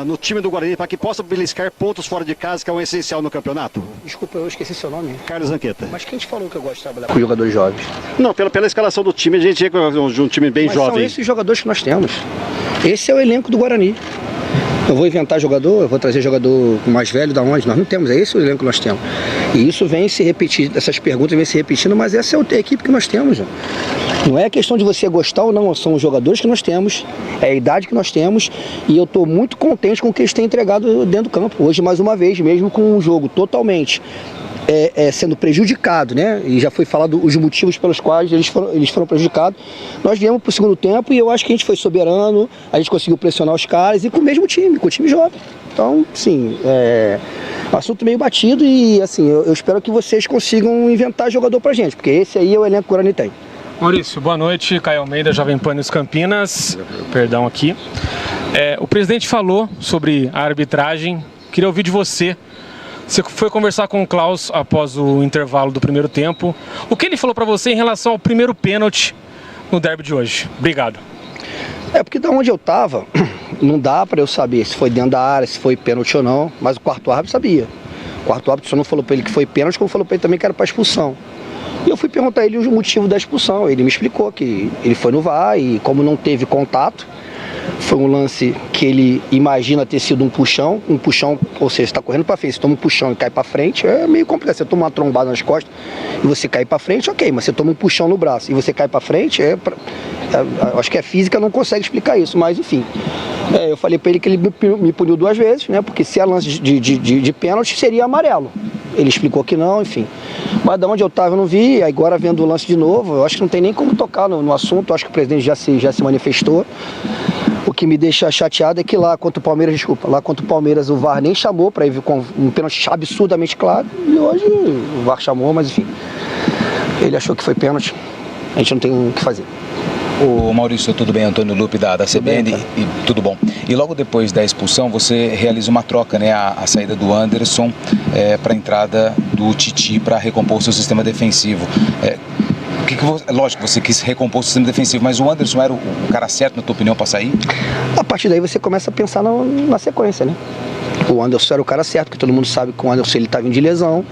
no time do Guarani para que possa beliscar pontos fora de casa, que é um essencial no campeonato? Desculpa, eu esqueci seu nome. Carlos Zanqueta. Mas quem te falou que eu gosto de trabalhar com jogadores jovens? Não, pela escalação do time, a gente é um time bem jovem. São esses jogadores que nós temos. Esse é o elenco do Guarani. Eu vou inventar jogador, eu vou trazer jogador mais velho da onde? Nós não temos, é esse o elenco que nós temos. E isso vem se repetir, essas perguntas vêm se repetindo, mas essa é a equipe que nós temos. Já. Não é questão de você gostar ou não, são os jogadores que nós temos, é a idade que nós temos, e eu estou muito contente com o que eles têm entregado dentro do campo. Hoje, mais uma vez, mesmo com um jogo totalmente sendo prejudicado, né? E já foi falado os motivos pelos quais eles foram prejudicados. Nós viemos para o segundo tempo e eu acho que a gente foi soberano, a gente conseguiu pressionar os caras e com o mesmo time, com o time jovem. Então, sim, assunto meio batido e assim, eu espero que vocês consigam inventar jogador pra gente, porque esse aí é o elenco que o Guarani tem. Maurício, boa noite, Caio Almeida, Jovem Pan News Campinas, perdão aqui. O presidente falou sobre a arbitragem, queria ouvir de você. Você foi conversar com o Klaus após o intervalo do primeiro tempo. O que ele falou para você em relação ao primeiro pênalti no derby de hoje? Obrigado. Porque da onde eu tava, não dá para eu saber se foi dentro da área, se foi pênalti ou não, mas o quarto árbitro sabia. O quarto árbitro só não falou para ele que foi pênalti, como falou para ele também que era para expulsão. E eu fui perguntar a ele o motivo da expulsão. Ele me explicou que ele foi no VAR e como não teve contato, foi um lance que ele imagina ter sido um puxão, ou seja, você está correndo para frente, você toma um puxão e cai para frente, é meio complicado. Você toma uma trombada nas costas e você cai para frente, ok, mas você toma um puxão no braço e você cai para frente, acho que a física não consegue explicar isso, mas enfim. Eu falei para ele que ele me puniu 2 vezes, né? Porque se é lance de pênalti, seria amarelo. Ele explicou que não, enfim. Mas de onde eu estava eu não vi, agora vendo o lance de novo, eu acho que não tem nem como tocar no assunto, eu acho que o presidente já se manifestou. O que me deixa chateado é que lá contra o Palmeiras o VAR nem chamou para ir com um pênalti absurdamente claro, e hoje o VAR chamou, mas enfim, ele achou que foi pênalti, a gente não tem o que fazer. Ô Maurício, tudo bem? Antônio Lupe da CBN, e tudo bom. E logo depois da expulsão você realiza uma troca, né? A saída do Anderson para a entrada do Titi para recompor o seu sistema defensivo. Lógico, você quis recompor o sistema defensivo, mas o Anderson era o cara certo, na tua opinião, para sair? A partir daí você começa a pensar na sequência, né? O Anderson era o cara certo, porque todo mundo sabe que o Anderson estava de lesão,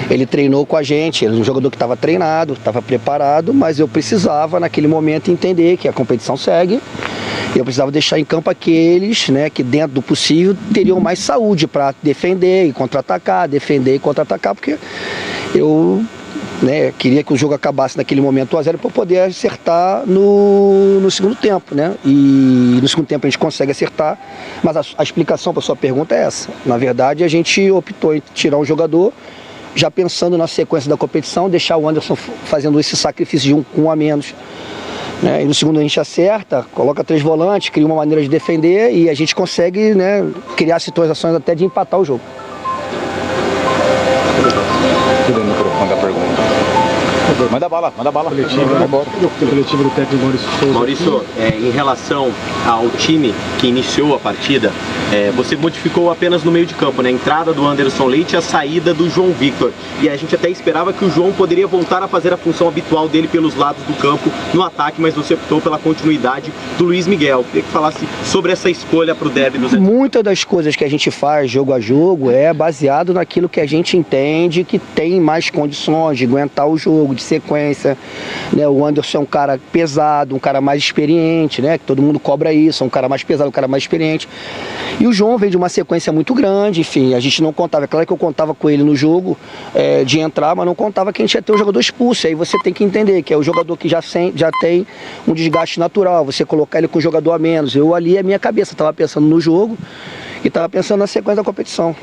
ele treinou com a gente, ele era um jogador que estava treinado, estava preparado, mas eu precisava naquele momento entender que a competição segue, e eu precisava deixar em campo aqueles, né, que dentro do possível teriam mais saúde para defender e contra-atacar, porque eu queria que o jogo acabasse naquele momento 1-0 para poder acertar no segundo tempo, né? E no segundo tempo a gente consegue acertar, mas a explicação para a sua pergunta é essa. Na verdade, a gente optou em tirar um jogador, já pensando na sequência da competição, deixar o Anderson fazendo esse sacrifício de um a menos. Né? E no segundo a gente acerta, coloca 3 volantes, cria uma maneira de defender e a gente consegue, né, criar situações até de empatar o jogo. Manda bala. Coletivo do técnico Maurício Souza. Maurício, em relação ao time que iniciou a partida, você modificou apenas no meio de campo, né? A entrada do Anderson Leite e a saída do João Victor. E a gente até esperava que o João poderia voltar a fazer a função habitual dele pelos lados do campo no ataque, mas você optou pela continuidade do Luiz Miguel. Queria que falasse sobre essa escolha para o derby do Zé. Muitas das coisas que a gente faz jogo a jogo é baseado naquilo que a gente entende que tem mais condições de aguentar o jogo, de sequência, né? O Anderson é um cara pesado, um cara mais experiente, né? Que todo mundo cobra isso, é um cara mais pesado, um cara mais experiente. E o João veio de uma sequência muito grande, enfim, a gente não contava, é claro que eu contava com ele no jogo de entrar, mas não contava que a gente ia ter um jogador expulso. Aí você tem que entender que é o jogador que já tem um desgaste natural, você colocar ele com um jogador a menos. Eu ali, a minha cabeça estava pensando no jogo e estava pensando na sequência da competição.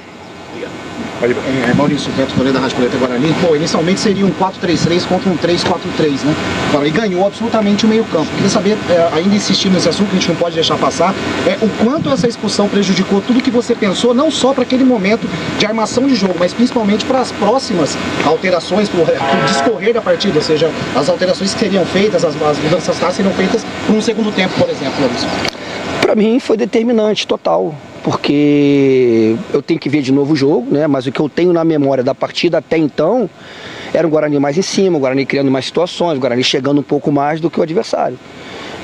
Maurício, Beto Moreira da Rádio Coleta Guarani. Inicialmente seria um 4-3-3 contra um 3-4-3, né? Agora, e ganhou absolutamente o meio campo. Queria saber, ainda insistindo nesse assunto, que a gente não pode deixar passar, o quanto essa expulsão prejudicou tudo que você pensou, não só para aquele momento de armação de jogo, mas principalmente para as próximas alterações, para o discorrer da partida, ou seja, as alterações que seriam feitas, as mudanças táticas seriam feitas por um segundo tempo, por exemplo, Maurício. Para mim foi determinante, total. Porque eu tenho que ver de novo o jogo, né? Mas o que eu tenho na memória da partida até então era o Guarani mais em cima, o Guarani criando mais situações, o Guarani chegando um pouco mais do que o adversário.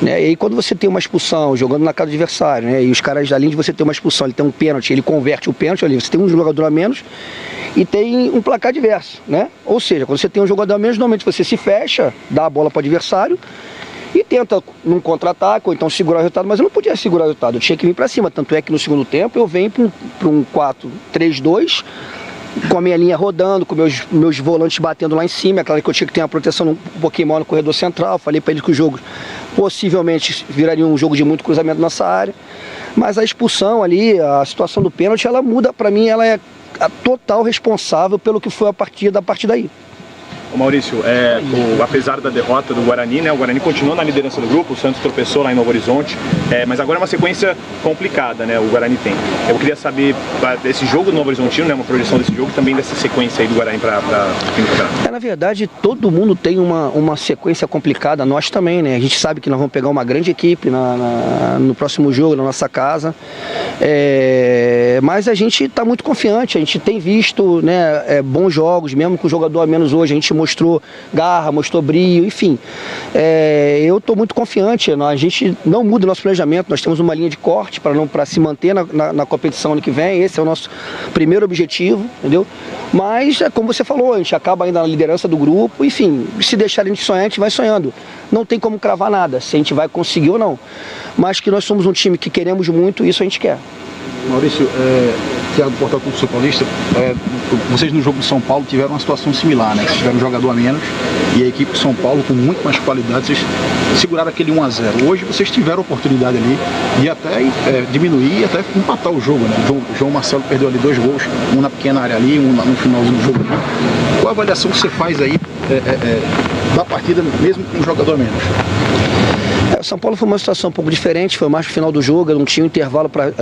Né? E aí quando você tem uma expulsão, jogando na casa do adversário, né? E os caras, além de você ter uma expulsão, ele tem um pênalti, ele converte o pênalti ali, você tem um jogador a menos e tem um placar adverso, né? Ou seja, quando você tem um jogador a menos, normalmente você se fecha, dá a bola para o adversário e tenta num contra-ataque, ou então segurar o resultado, mas eu não podia segurar o resultado, eu tinha que vir para cima, tanto é que no segundo tempo eu venho para um 4-3-2, com a minha linha rodando, com meus volantes batendo lá em cima, é claro que eu tinha que ter uma proteção um pouquinho maior no corredor central, falei para ele que o jogo possivelmente viraria um jogo de muito cruzamento na nossa área, mas a expulsão ali, a situação do pênalti, ela muda, para mim ela é a total responsável pelo que foi a partir daí. Ô Maurício, apesar da derrota do Guarani, né, o Guarani continuou na liderança do grupo, o Santos tropeçou lá em Novo Horizonte, mas agora é uma sequência complicada, né, o Guarani tem. Eu queria saber desse jogo do Novo Horizontino, né, uma projeção desse jogo e também dessa sequência aí do Guarani para o fim do campeonato. Na verdade, todo mundo tem uma sequência complicada, nós também, né, a gente sabe que nós vamos pegar uma grande equipe no próximo jogo, na nossa casa, mas a gente está muito confiante, a gente tem visto, né, bons jogos, mesmo com o jogador a menos hoje, a gente mostrou garra, mostrou brio, enfim. Eu estou muito confiante, a gente não muda o nosso planejamento, nós temos uma linha de corte para se manter na competição ano que vem, esse é o nosso primeiro objetivo, entendeu? Mas, como você falou, a gente acaba ainda na liderança do grupo, enfim, se deixar a gente sonhar, a gente vai sonhando. Não tem como cravar nada, se a gente vai conseguir ou não. Mas que nós somos um time que queremos muito, isso a gente quer. Maurício, Thiago do Portal Clube Sul Paulista, vocês no jogo do São Paulo tiveram uma situação similar, né? Vocês tiveram um jogador a menos e a equipe de São Paulo com muito mais qualidade, vocês seguraram aquele 1-0. Hoje vocês tiveram a oportunidade ali de até diminuir e até empatar o jogo, né? O João Marcelo perdeu ali 2 gols, um na pequena área ali, um no finalzinho do jogo ali. Qual a avaliação que você faz aí da partida mesmo com um jogador a menos? O São Paulo foi uma situação um pouco diferente, foi mais no final do jogo, eu não tinha um intervalo para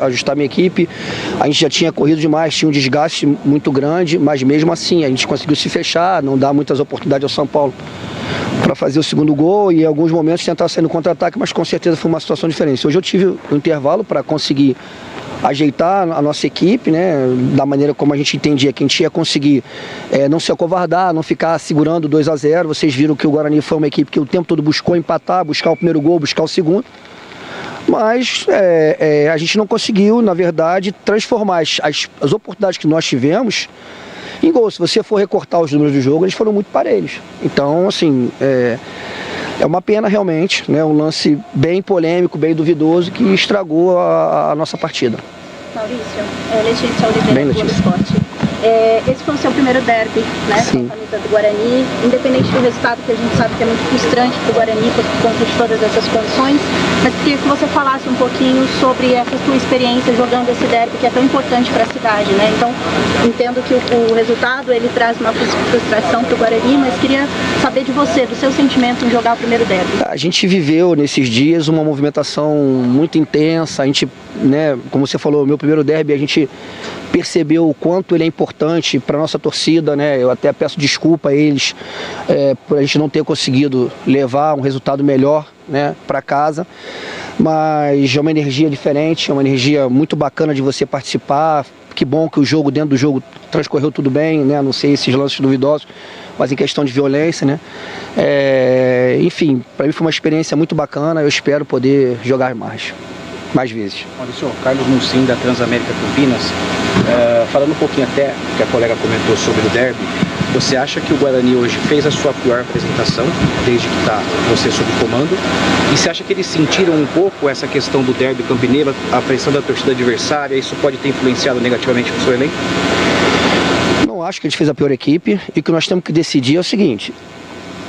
ajustar minha equipe, a gente já tinha corrido demais, tinha um desgaste muito grande, mas mesmo assim a gente conseguiu se fechar, não dá muitas oportunidades ao São Paulo para fazer o segundo gol e em alguns momentos tentar sair no contra-ataque, mas com certeza foi uma situação diferente. Hoje eu tive um intervalo para conseguir ajeitar a nossa equipe, né, da maneira como a gente entendia que a gente ia conseguir não se acovardar, não ficar segurando 2-0. Vocês viram que o Guarani foi uma equipe que o tempo todo buscou empatar, buscar o primeiro gol, buscar o segundo. Mas a gente não conseguiu, na verdade, transformar as oportunidades que nós tivemos em gol. Se você for recortar os números do jogo, eles foram muito parelhos. Então, assim, é uma pena realmente, né? Um lance bem polêmico, bem duvidoso, que estragou a nossa partida. Maurício, Letícia Oliveira, do Globo Esporte. Esse foi o seu primeiro derby, né, com a camisa do Guarani, independente do resultado, que a gente sabe que é muito frustrante para o Guarani por conta de todas essas condições, mas queria que você falasse um pouquinho sobre essa sua experiência jogando esse derby, que é tão importante para a cidade, né? Então, entendo que o resultado, ele traz uma frustração para o Guarani, mas queria saber de você, do seu sentimento em jogar o primeiro derby. A gente viveu nesses dias uma movimentação muito intensa, a gente, né, como você falou, meu primeiro derby, a gente percebeu o quanto ele é importante para a nossa torcida, né? Eu até peço desculpa a eles por a gente não ter conseguido levar um resultado melhor, né, para casa, mas é uma energia diferente, é uma energia muito bacana de você participar. Que bom que o jogo, dentro do jogo, transcorreu tudo bem, né? Não sei esses lances duvidosos, mas em questão de violência, né? Enfim, para mim foi uma experiência muito bacana, eu espero poder jogar mais vezes. Maurício, Carlos Mucim, da Transamérica Campinas, falando um pouquinho até que a colega comentou sobre o derby, você acha que o Guarani hoje fez a sua pior apresentação desde que está você sob comando? E você acha que eles sentiram um pouco essa questão do derby campineiro, a pressão da torcida adversária, isso pode ter influenciado negativamente o seu elenco? Não acho que a gente fez a pior equipe, e o que nós temos que decidir é o seguinte: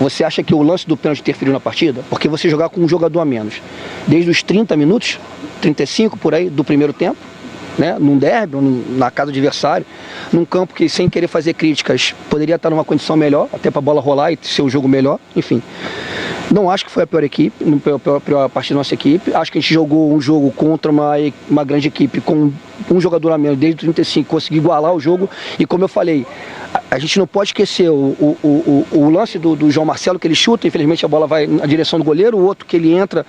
você acha que o lance do pênalti interferiu na partida? Porque você jogar com um jogador a menos, desde os 30 minutos, 35 por aí, do primeiro tempo, né, num derby, na casa do adversário, num campo que, sem querer fazer críticas, poderia estar numa condição melhor, até para a bola rolar e ser um jogo melhor, enfim. Não acho que foi a pior equipe, a pior parte da nossa equipe. Acho que a gente jogou um jogo contra uma grande equipe com um jogador a menos desde o 35, conseguiu igualar o jogo. E como eu falei, a gente não pode esquecer o lance do João Marcelo, que ele chuta, infelizmente a bola vai na direção do goleiro, o outro que ele entra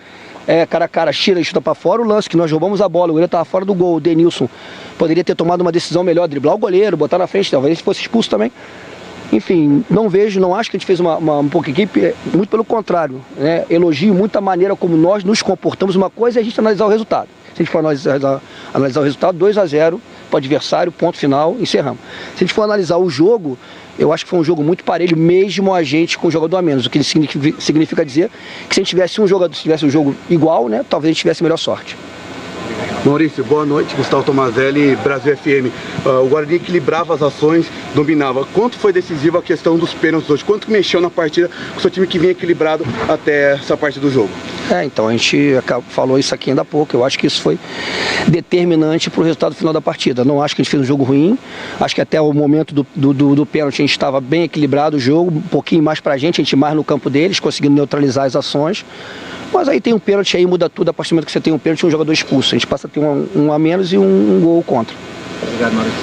cara a cara, tira e chuta para fora. O lance que nós roubamos a bola, o goleiro estava fora do gol, o Denilson poderia ter tomado uma decisão melhor, driblar o goleiro, botar na frente, talvez ele fosse expulso também. Enfim, não acho que a gente fez uma pouca equipe, muito pelo contrário, né? Elogio muito a maneira como nós nos comportamos. Uma coisa é a gente analisar o resultado. Se a gente for analisar o resultado, 2-0, para o adversário, ponto final, encerramos. Se a gente for analisar o jogo, eu acho que foi um jogo muito parelho, mesmo a gente com o jogador a menos. O que significa dizer que se a gente tivesse um jogo igual, né, talvez a gente tivesse melhor sorte. Maurício, boa noite. Gustavo Tomazelli, Brasil FM. O Guarani equilibrava as ações, dominava. Quanto foi decisiva a questão dos pênaltis hoje? Quanto mexeu na partida com o seu time que vinha equilibrado até essa parte do jogo? Então, a gente falou isso aqui ainda há pouco. Eu acho que isso foi determinante para o resultado final da partida. Não acho que a gente fez um jogo ruim. Acho que até o momento do pênalti a gente estava bem equilibrado o jogo, um pouquinho mais para a gente mais no campo deles, conseguindo neutralizar as ações. Mas aí tem um pênalti, aí muda tudo. A partir do momento que você tem um pênalti e um jogador expulso, a gente passa a ter um a menos e um gol contra. Obrigado, Maurício.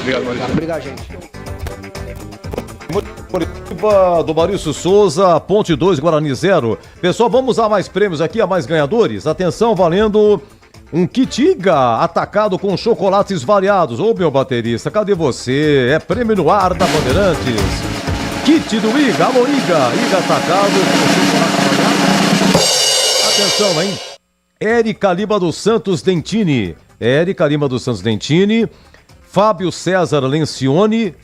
Obrigado, gente. Do Maurício Souza, Ponte 2, Guarani 0. Pessoal, vamos a mais prêmios aqui, a mais ganhadores. Atenção, valendo um kit Iga atacado com chocolates variados. Ô, meu baterista, cadê você? É prêmio no ar da Bandeirantes. Kit do Iga, alô Iga. Iga atacado com chocolates variados. Atenção, hein? Érica Lima dos Santos Dentini. Fábio César Lencioni,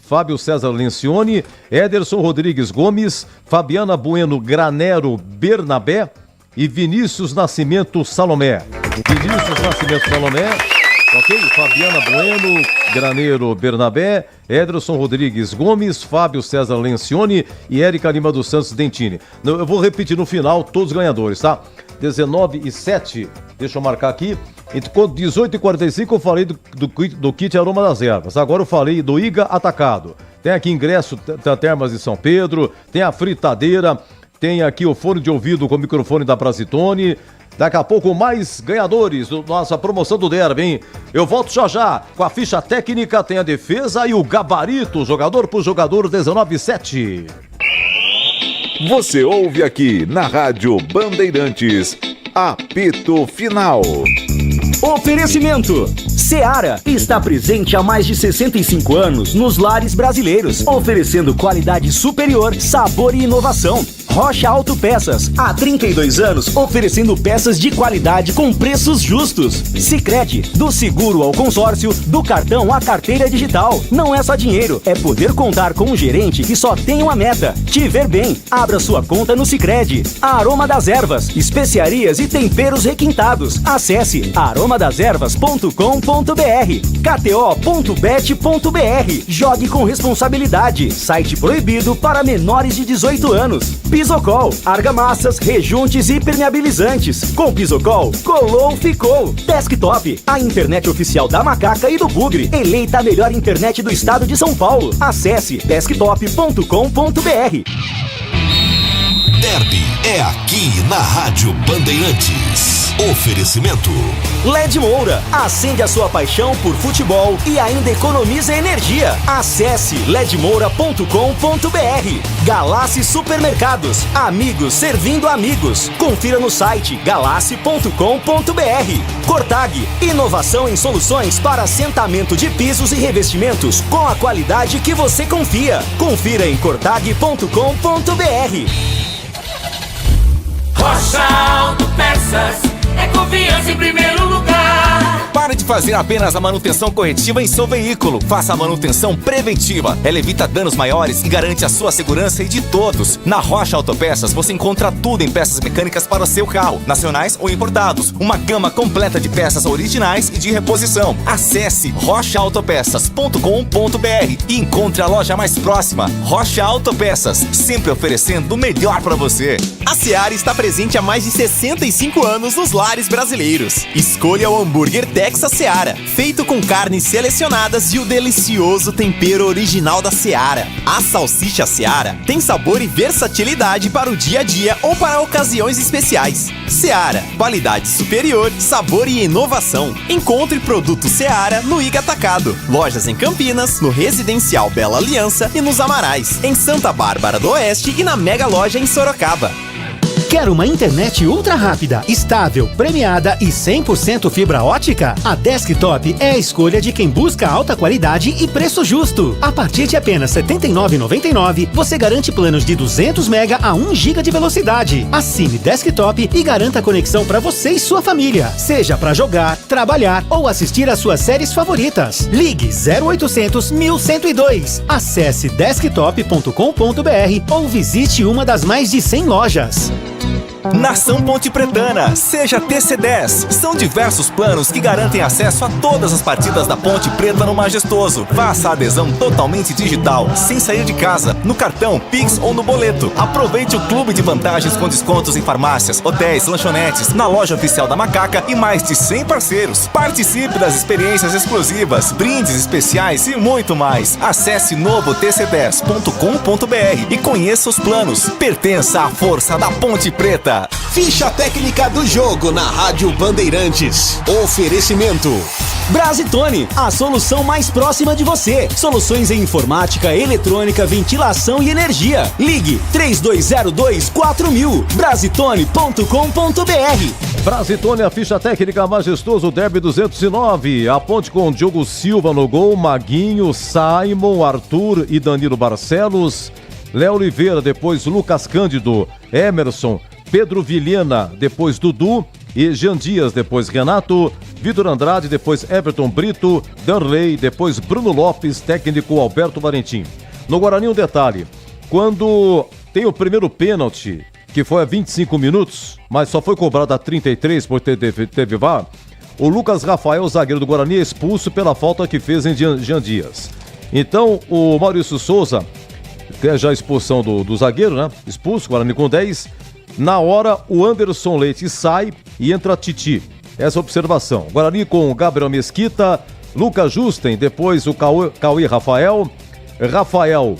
Ederson Rodrigues Gomes, Fabiana Bueno Granero Bernabé e Vinícius Nascimento Salomé. Ok? Fabiana Bueno, Graneiro Bernabé, Ederson Rodrigues Gomes, Fábio César Lencioni e Érica Lima dos Santos Dentini. Eu vou repetir no final todos os ganhadores, tá? 19 e 7, deixa eu marcar aqui. Entre 18 e 45 eu falei do kit Aroma das Ervas. Agora eu falei do Iga atacado. Tem aqui ingresso da Termas de São Pedro, tem a fritadeira, tem aqui o fone de ouvido com o microfone da Brasitone. Daqui a pouco mais ganhadores da nossa promoção do Derby, hein? Eu volto já com a ficha técnica, tem a defesa e o gabarito, jogador por jogador, 19-7. Você ouve aqui na Rádio Bandeirantes, apito final. Oferecimento: Seara está presente há mais de 65 anos nos lares brasileiros, oferecendo qualidade superior, sabor e inovação. Rocha Autopeças, há 32 anos, oferecendo peças de qualidade com preços justos. Sicredi, do seguro ao consórcio, do cartão à carteira digital. Não é só dinheiro, é poder contar com um gerente que só tem uma meta: te ver bem. Abra sua conta no Sicredi. Aroma das Ervas, especiarias e temperos requintados. Acesse aromadeservas.com.br. KTO.bet.br. Jogue com responsabilidade. Site proibido para menores de 18 anos. Pisocol, argamassas, rejuntes e permeabilizantes. Com Pisocol, colou, ficou. Desktop, a internet oficial da Macaca e do Bugre. Eleita a melhor internet do estado de São Paulo. Acesse desktop.com.br. Derby é aqui na Rádio Bandeirantes. Oferecimento: LED Moura, acende a sua paixão por futebol e ainda economiza energia. Acesse ledmoura.com.br. Galassi Supermercados, amigos servindo amigos. Confira no site galassi.com.br. Cortag, inovação em soluções para assentamento de pisos e revestimentos com a qualidade que você confia. Confira em cortag.com.br. Rocha Autopeças, é confiança em primeiro lugar. Pare de fazer apenas a manutenção corretiva em seu veículo. Faça a manutenção preventiva. Ela evita danos maiores e garante a sua segurança e de todos. Na Rocha Autopeças você encontra tudo em peças mecânicas para o seu carro, nacionais ou importados. Uma gama completa de peças originais e de reposição. Acesse rochaautopeças.com.br e encontre a loja mais próxima. Rocha Autopeças, sempre oferecendo o melhor para você. A Seara está presente há mais de 65 anos nos lares brasileiros. Escolha o hambúrguer Texas Seara, feito com carnes selecionadas e o delicioso tempero original da Seara. A salsicha Seara tem sabor e versatilidade para o dia a dia ou para ocasiões especiais. Seara, qualidade superior, sabor e inovação. Encontre produto Seara no Iga Atacado. Lojas em Campinas, no Residencial Bela Aliança e nos Amarais, em Santa Bárbara do Oeste e na Mega Loja em Sorocaba. Quer uma internet ultra rápida, estável, premiada e 100% fibra ótica? A Desktop é a escolha de quem busca alta qualidade e preço justo. A partir de apenas R$ 79,99, você garante planos de 200 MB a 1 GB de velocidade. Assine Desktop e garanta conexão para você e sua família, seja para jogar, trabalhar ou assistir às suas séries favoritas. Ligue 0800 1102. Acesse desktop.com.br ou visite uma das mais de 100 lojas. Nação Ponte Pretana, seja TC10. São diversos planos que garantem acesso a todas as partidas da Ponte Preta no Majestoso. Faça a adesão totalmente digital, sem sair de casa, no cartão, Pix ou no boleto. Aproveite o clube de vantagens com descontos em farmácias, hotéis, lanchonetes, na loja oficial da Macaca e mais de 100 parceiros. Participe das experiências exclusivas, brindes especiais e muito mais. Acesse novotc10.com.br e conheça os planos. Pertença à força da Ponte Preta. Ficha técnica do jogo na Rádio Bandeirantes. Oferecimento Brasitone, a solução mais próxima de você. Soluções em informática, eletrônica, ventilação e energia. Ligue 3202-4000. Brasitone.com.br. Brasitone, a ficha técnica Majestoso Derby 209. A Ponte com Diogo Silva no gol, Maguinho, Simon, Arthur e Danilo Barcelos. Léo Oliveira, depois Lucas Cândido, Emerson, Pedro Vilhena, depois Dudu e Jean Dias, depois Renato, Vitor Andrade, depois Everton Brito, Danley, depois Bruno Lopes, técnico Alberto Valentim. No Guarani, um detalhe, quando tem o primeiro pênalti, que foi a 25 minutos, mas só foi cobrado a 33 por teve VAR, o Lucas Rafael, zagueiro do Guarani, é expulso pela falta que fez em Jean Dias. Então, o Maurício Souza, que é já a expulsão do zagueiro, né? Expulso, Guarani com 10. Na hora, o Anderson Leite sai e entra Titi. Essa observação. Guarani com Gabriel Mesquita, Lucas Justen, depois o Cauê Rafael,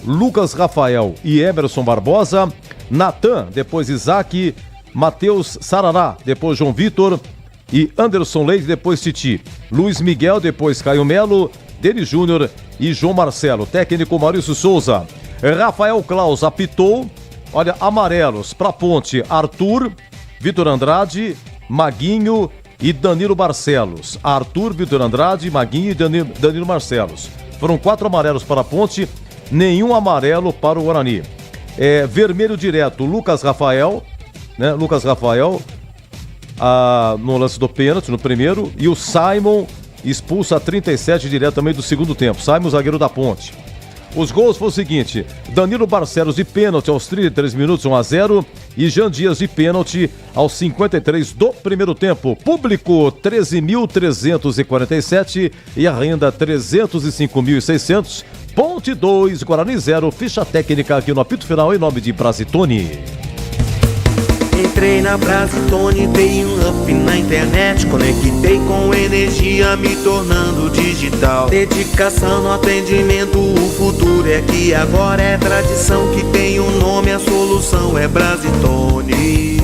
Lucas Rafael e Emerson Barbosa, Natan, depois Isaac, Matheus Sarará, depois João Vitor e Anderson Leite, depois Titi. Luiz Miguel, depois Caio Melo, Denis Júnior e João Marcelo. Técnico Maurício Souza. Rafael Claus apitou. Olha, amarelos para Ponte, Arthur, Vitor Andrade, Maguinho e Danilo Barcelos. Arthur, Vitor Andrade, Maguinho e Danilo Barcelos. Foram 4 amarelos para a Ponte, nenhum amarelo para o Guarani. Vermelho direto, Lucas Rafael, né? Lucas Rafael no lance do pênalti, no primeiro, e o Simon expulso a 37 direto também do segundo tempo. Simon, zagueiro da Ponte. Os gols foram o seguinte: Danilo Barcelos de pênalti aos 33 minutos, 1-0, e Jean Dias de pênalti aos 53 do primeiro tempo. Público 13.347 e a renda 305.600. Ponte 2, Guarani 0. Ficha técnica aqui no apito final em nome de Brasitone. Entrei na Brasitone, dei um up na internet, conectei com energia, me tornando digital. Dedicação no atendimento, o futuro é aqui agora, é tradição que tem um nome, a solução é Brasitone.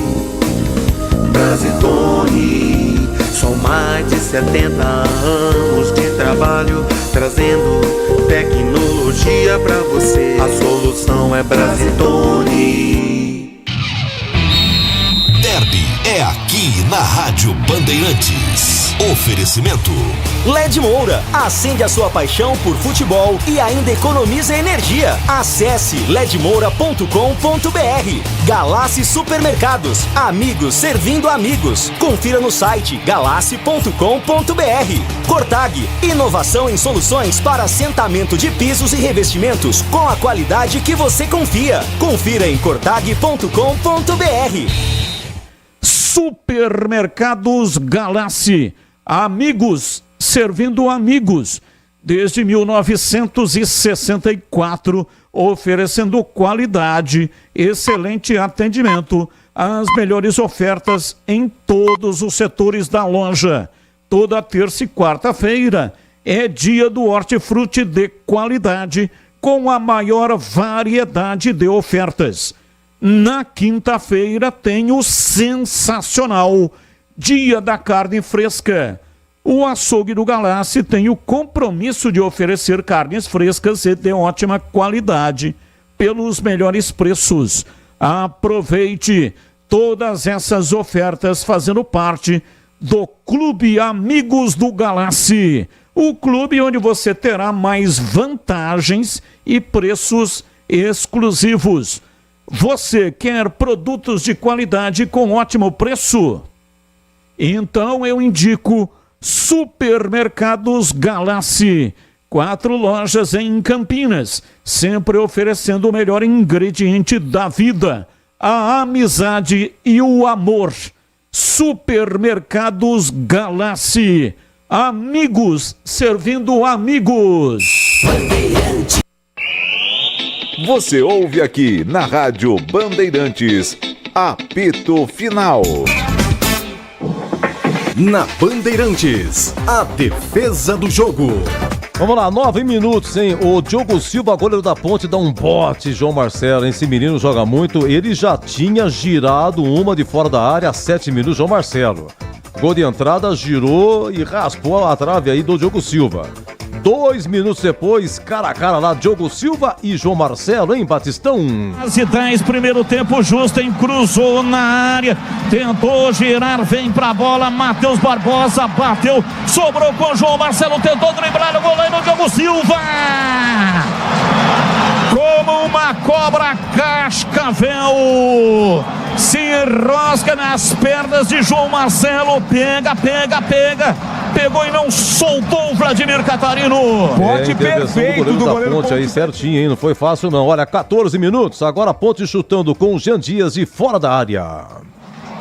Brasitone, são mais de 70 anos de trabalho, trazendo tecnologia pra você. A solução é Brasitone. Derby é aqui na Rádio Bandeirantes. Oferecimento LED Moura, acende a sua paixão por futebol e ainda economiza energia. Acesse ledmoura.com.br. Galassi Supermercados, amigos servindo amigos. Confira no site galassi.com.br. Cortag, inovação em soluções para assentamento de pisos e revestimentos com a qualidade que você confia. Confira em cortag.com.br. Supermercados Galassi, amigos servindo amigos, desde 1964, oferecendo qualidade, excelente atendimento, as melhores ofertas em todos os setores da loja. Toda terça e quarta-feira é dia do hortifruti de qualidade, com a maior variedade de ofertas. Na quinta-feira tem o sensacional Dia da Carne Fresca. O açougue do Galassi tem o compromisso de oferecer carnes frescas e de ótima qualidade pelos melhores preços. Aproveite! Todas essas ofertas fazendo parte do Clube Amigos do Galassi, o clube onde você terá mais vantagens e preços exclusivos. Você quer produtos de qualidade com ótimo preço? Então eu indico Supermercados Galassi. 4 lojas em Campinas, sempre oferecendo o melhor ingrediente da vida, a amizade e o amor. Supermercados Galassi. Amigos servindo amigos. Você ouve aqui na Rádio Bandeirantes, apito final. Na Bandeirantes, a defesa do jogo. Vamos lá, 9 minutos, hein? O Diogo Silva, goleiro da Ponte, dá um bote, João Marcelo. Esse menino joga muito. Ele já tinha girado uma de fora da área há 7 minutos, João Marcelo. Gol de entrada, girou e raspou a trave aí do Diogo Silva. 2 minutos depois, cara a cara lá, Diogo Silva e João Marcelo, hein, Batistão? Quase 10, primeiro tempo, Justen cruzou na área, tentou girar, vem pra bola, Matheus Barbosa bateu, sobrou com João Marcelo, tentou driblar o goleiro Diogo Silva. Como uma cobra cascavel, se enrosca nas pernas de João Marcelo, pega, pegou e não soltou o Vladimir Catarino. Bote perfeito do goleiro da Ponte aí, certinho, hein? Não foi fácil não. Olha, 14 minutos, agora a Ponte chutando com o Jean Dias de fora da área.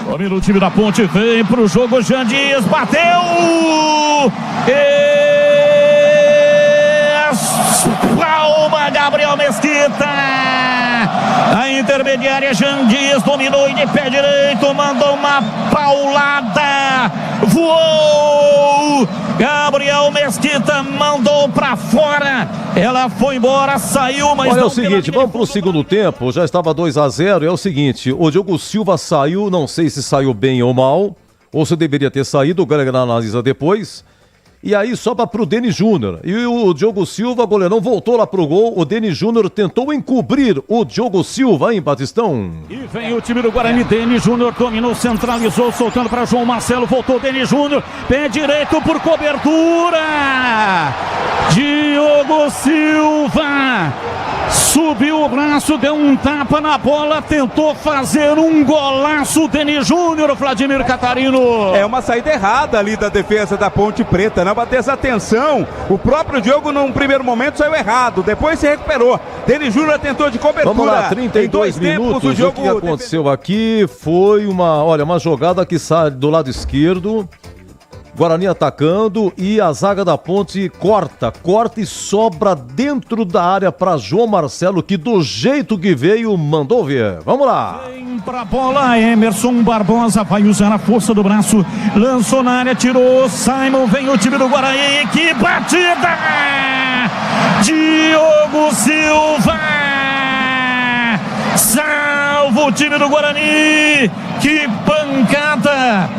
O time da Ponte vem pro jogo, Jean Dias bateu! Palma, Gabriel Mesquita. A intermediária, Jean Dias dominou e de pé direito mandou uma paulada. Voou! Gabriel Mesquita mandou pra fora. Ela foi embora, saiu, mas olha, é o seguinte, vamos pro segundo tempo. Já estava 2-0. É o seguinte, o Diogo Silva saiu, não sei se saiu bem ou mal, ou se deveria ter saído, o Greger analisa depois. E aí sobra pro Denis Júnior. E o Diogo Silva, goleirão, voltou lá pro gol. O Denis Júnior tentou encobrir o Diogo Silva, hein, Batistão? E vem o time do Guarani. Denis Júnior dominou, centralizou, soltando para João Marcelo. Voltou Denis Júnior. Pé direito por cobertura. Diogo Silva subiu o braço, deu um tapa na bola, tentou fazer um golaço. Denis Júnior, Vladimir Catarino. É uma saída errada ali da defesa da Ponte Preta, né? Uma desatenção. O próprio Diogo, num primeiro momento, saiu errado, depois se recuperou. Denis Júnior tentou de cobertura. Vamos lá, 32 minutos. O que aconteceu aqui foi uma jogada que sai do lado esquerdo. Guarani atacando e a zaga da Ponte corta e sobra dentro da área para João Marcelo, que do jeito que veio mandou ver. Vamos lá. Vem pra bola, Emerson Barbosa vai usar a força do braço, lançou na área, tirou, Simon, vem o time do Guarani, que batida! Diogo Silva salva o time do Guarani, que pancada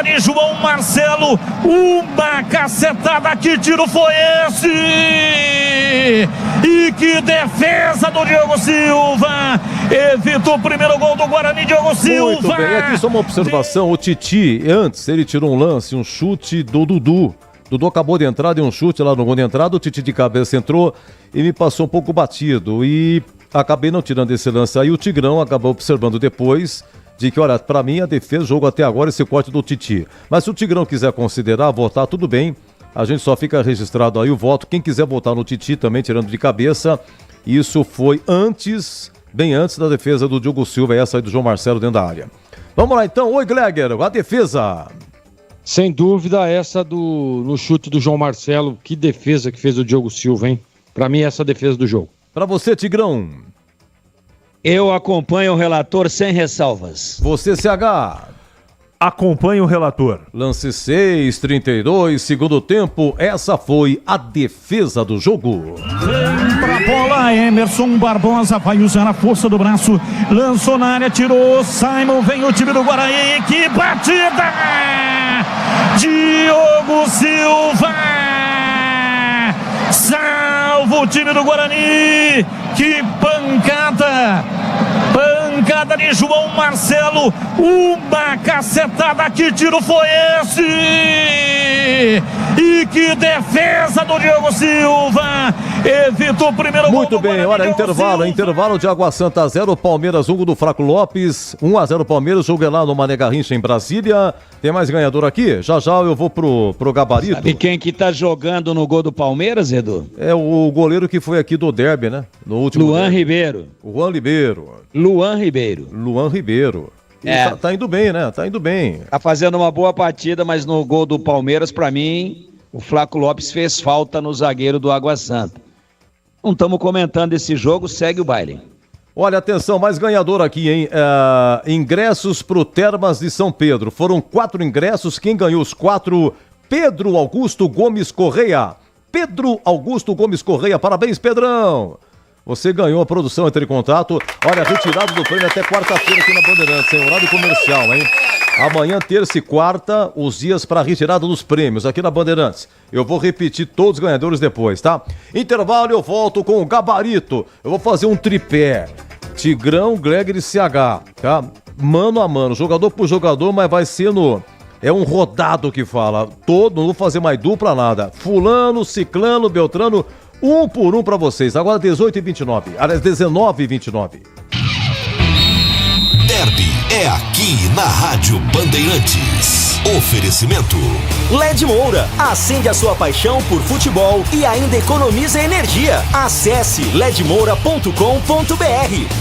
de João Marcelo, uma cacetada, que tiro foi esse? E que defesa do Diogo Silva, evita o primeiro gol do Guarani, Diogo Silva. Muito bem, aqui só uma observação, o Titi, antes ele tirou um lance, um chute do Dudu. Dudu acabou de entrar, deu um chute lá no gol de entrada, o Titi de cabeça entrou e me passou um pouco batido e acabei não tirando esse lance aí, o Tigrão acabou observando depois de que, olha, pra mim a defesa, jogo até agora, esse corte do Titi. Mas se o Tigrão quiser considerar, votar, tudo bem. A gente só fica registrado aí o voto. Quem quiser votar no Titi também, tirando de cabeça, isso foi bem antes da defesa do Diogo Silva, essa aí do João Marcelo dentro da área. Vamos lá então, oi Gleger, a defesa. Sem dúvida, essa no chute do João Marcelo, que defesa que fez o Diogo Silva, hein? Pra mim, essa é a defesa do jogo. Pra você, Tigrão. Eu acompanho o relator sem ressalvas. Você, CH. Acompanho o relator. Lance 6, 32, segundo tempo. Essa foi a defesa do jogo. Vem pra bola, Emerson Barbosa vai usar a força do braço, lançou na área, tirou, Simon, vem o time do Guarani, que batida! Diogo Silva salva o time do Guarani, Que pancada! Pancada de João Marcelo. Uma cacetada. Que tiro foi esse? E que defesa do Diego Silva. Evita o primeiro gol. Muito bem, olha, intervalo de Água Santa 0, Palmeiras 1 do Fraco Lopes, 1-0 Palmeiras, jogo é lá no Mané Garrincha em Brasília. Tem mais ganhador aqui? Já eu vou pro gabarito. Sabe quem que tá jogando no gol do Palmeiras, Edu? É o goleiro que foi aqui do derby, né? No último Luan derby. Ribeiro. Luan Ribeiro. Tá indo bem, né? Tá indo bem. Tá fazendo uma boa partida, mas no gol do Palmeiras, pra mim, o Flaco Lopes fez falta no zagueiro do Água Santa. Não estamos comentando esse jogo, segue o baile. Olha, atenção, mais ganhador aqui, hein? Ingressos pro Termas de São Pedro. Foram 4 ingressos, quem ganhou os 4? Pedro Augusto Gomes Correia. Parabéns, Pedrão! Você ganhou, a produção entra em contato. Olha, retirado do prêmio até quarta-feira aqui na Bandeirantes, em horário comercial, hein? Amanhã, terça e quarta, os dias para retirada dos prêmios aqui na Bandeirantes. Eu vou repetir todos os ganhadores depois, tá? Intervalo, eu volto com o gabarito. Eu vou fazer um tripé. Tigrão, Gleger e CH, tá? Mano a mano, jogador por jogador, mas vai ser é um rodado que fala. Não vou fazer mais dupla, nada. Fulano, Ciclano, Beltrano, um por um pra vocês. Agora 18h29. Aliás, 19h29. Derby é aqui na Rádio Bandeirantes. Oferecimento LED Moura, acende a sua paixão por futebol e ainda economiza energia. Acesse ledmoura.com.br.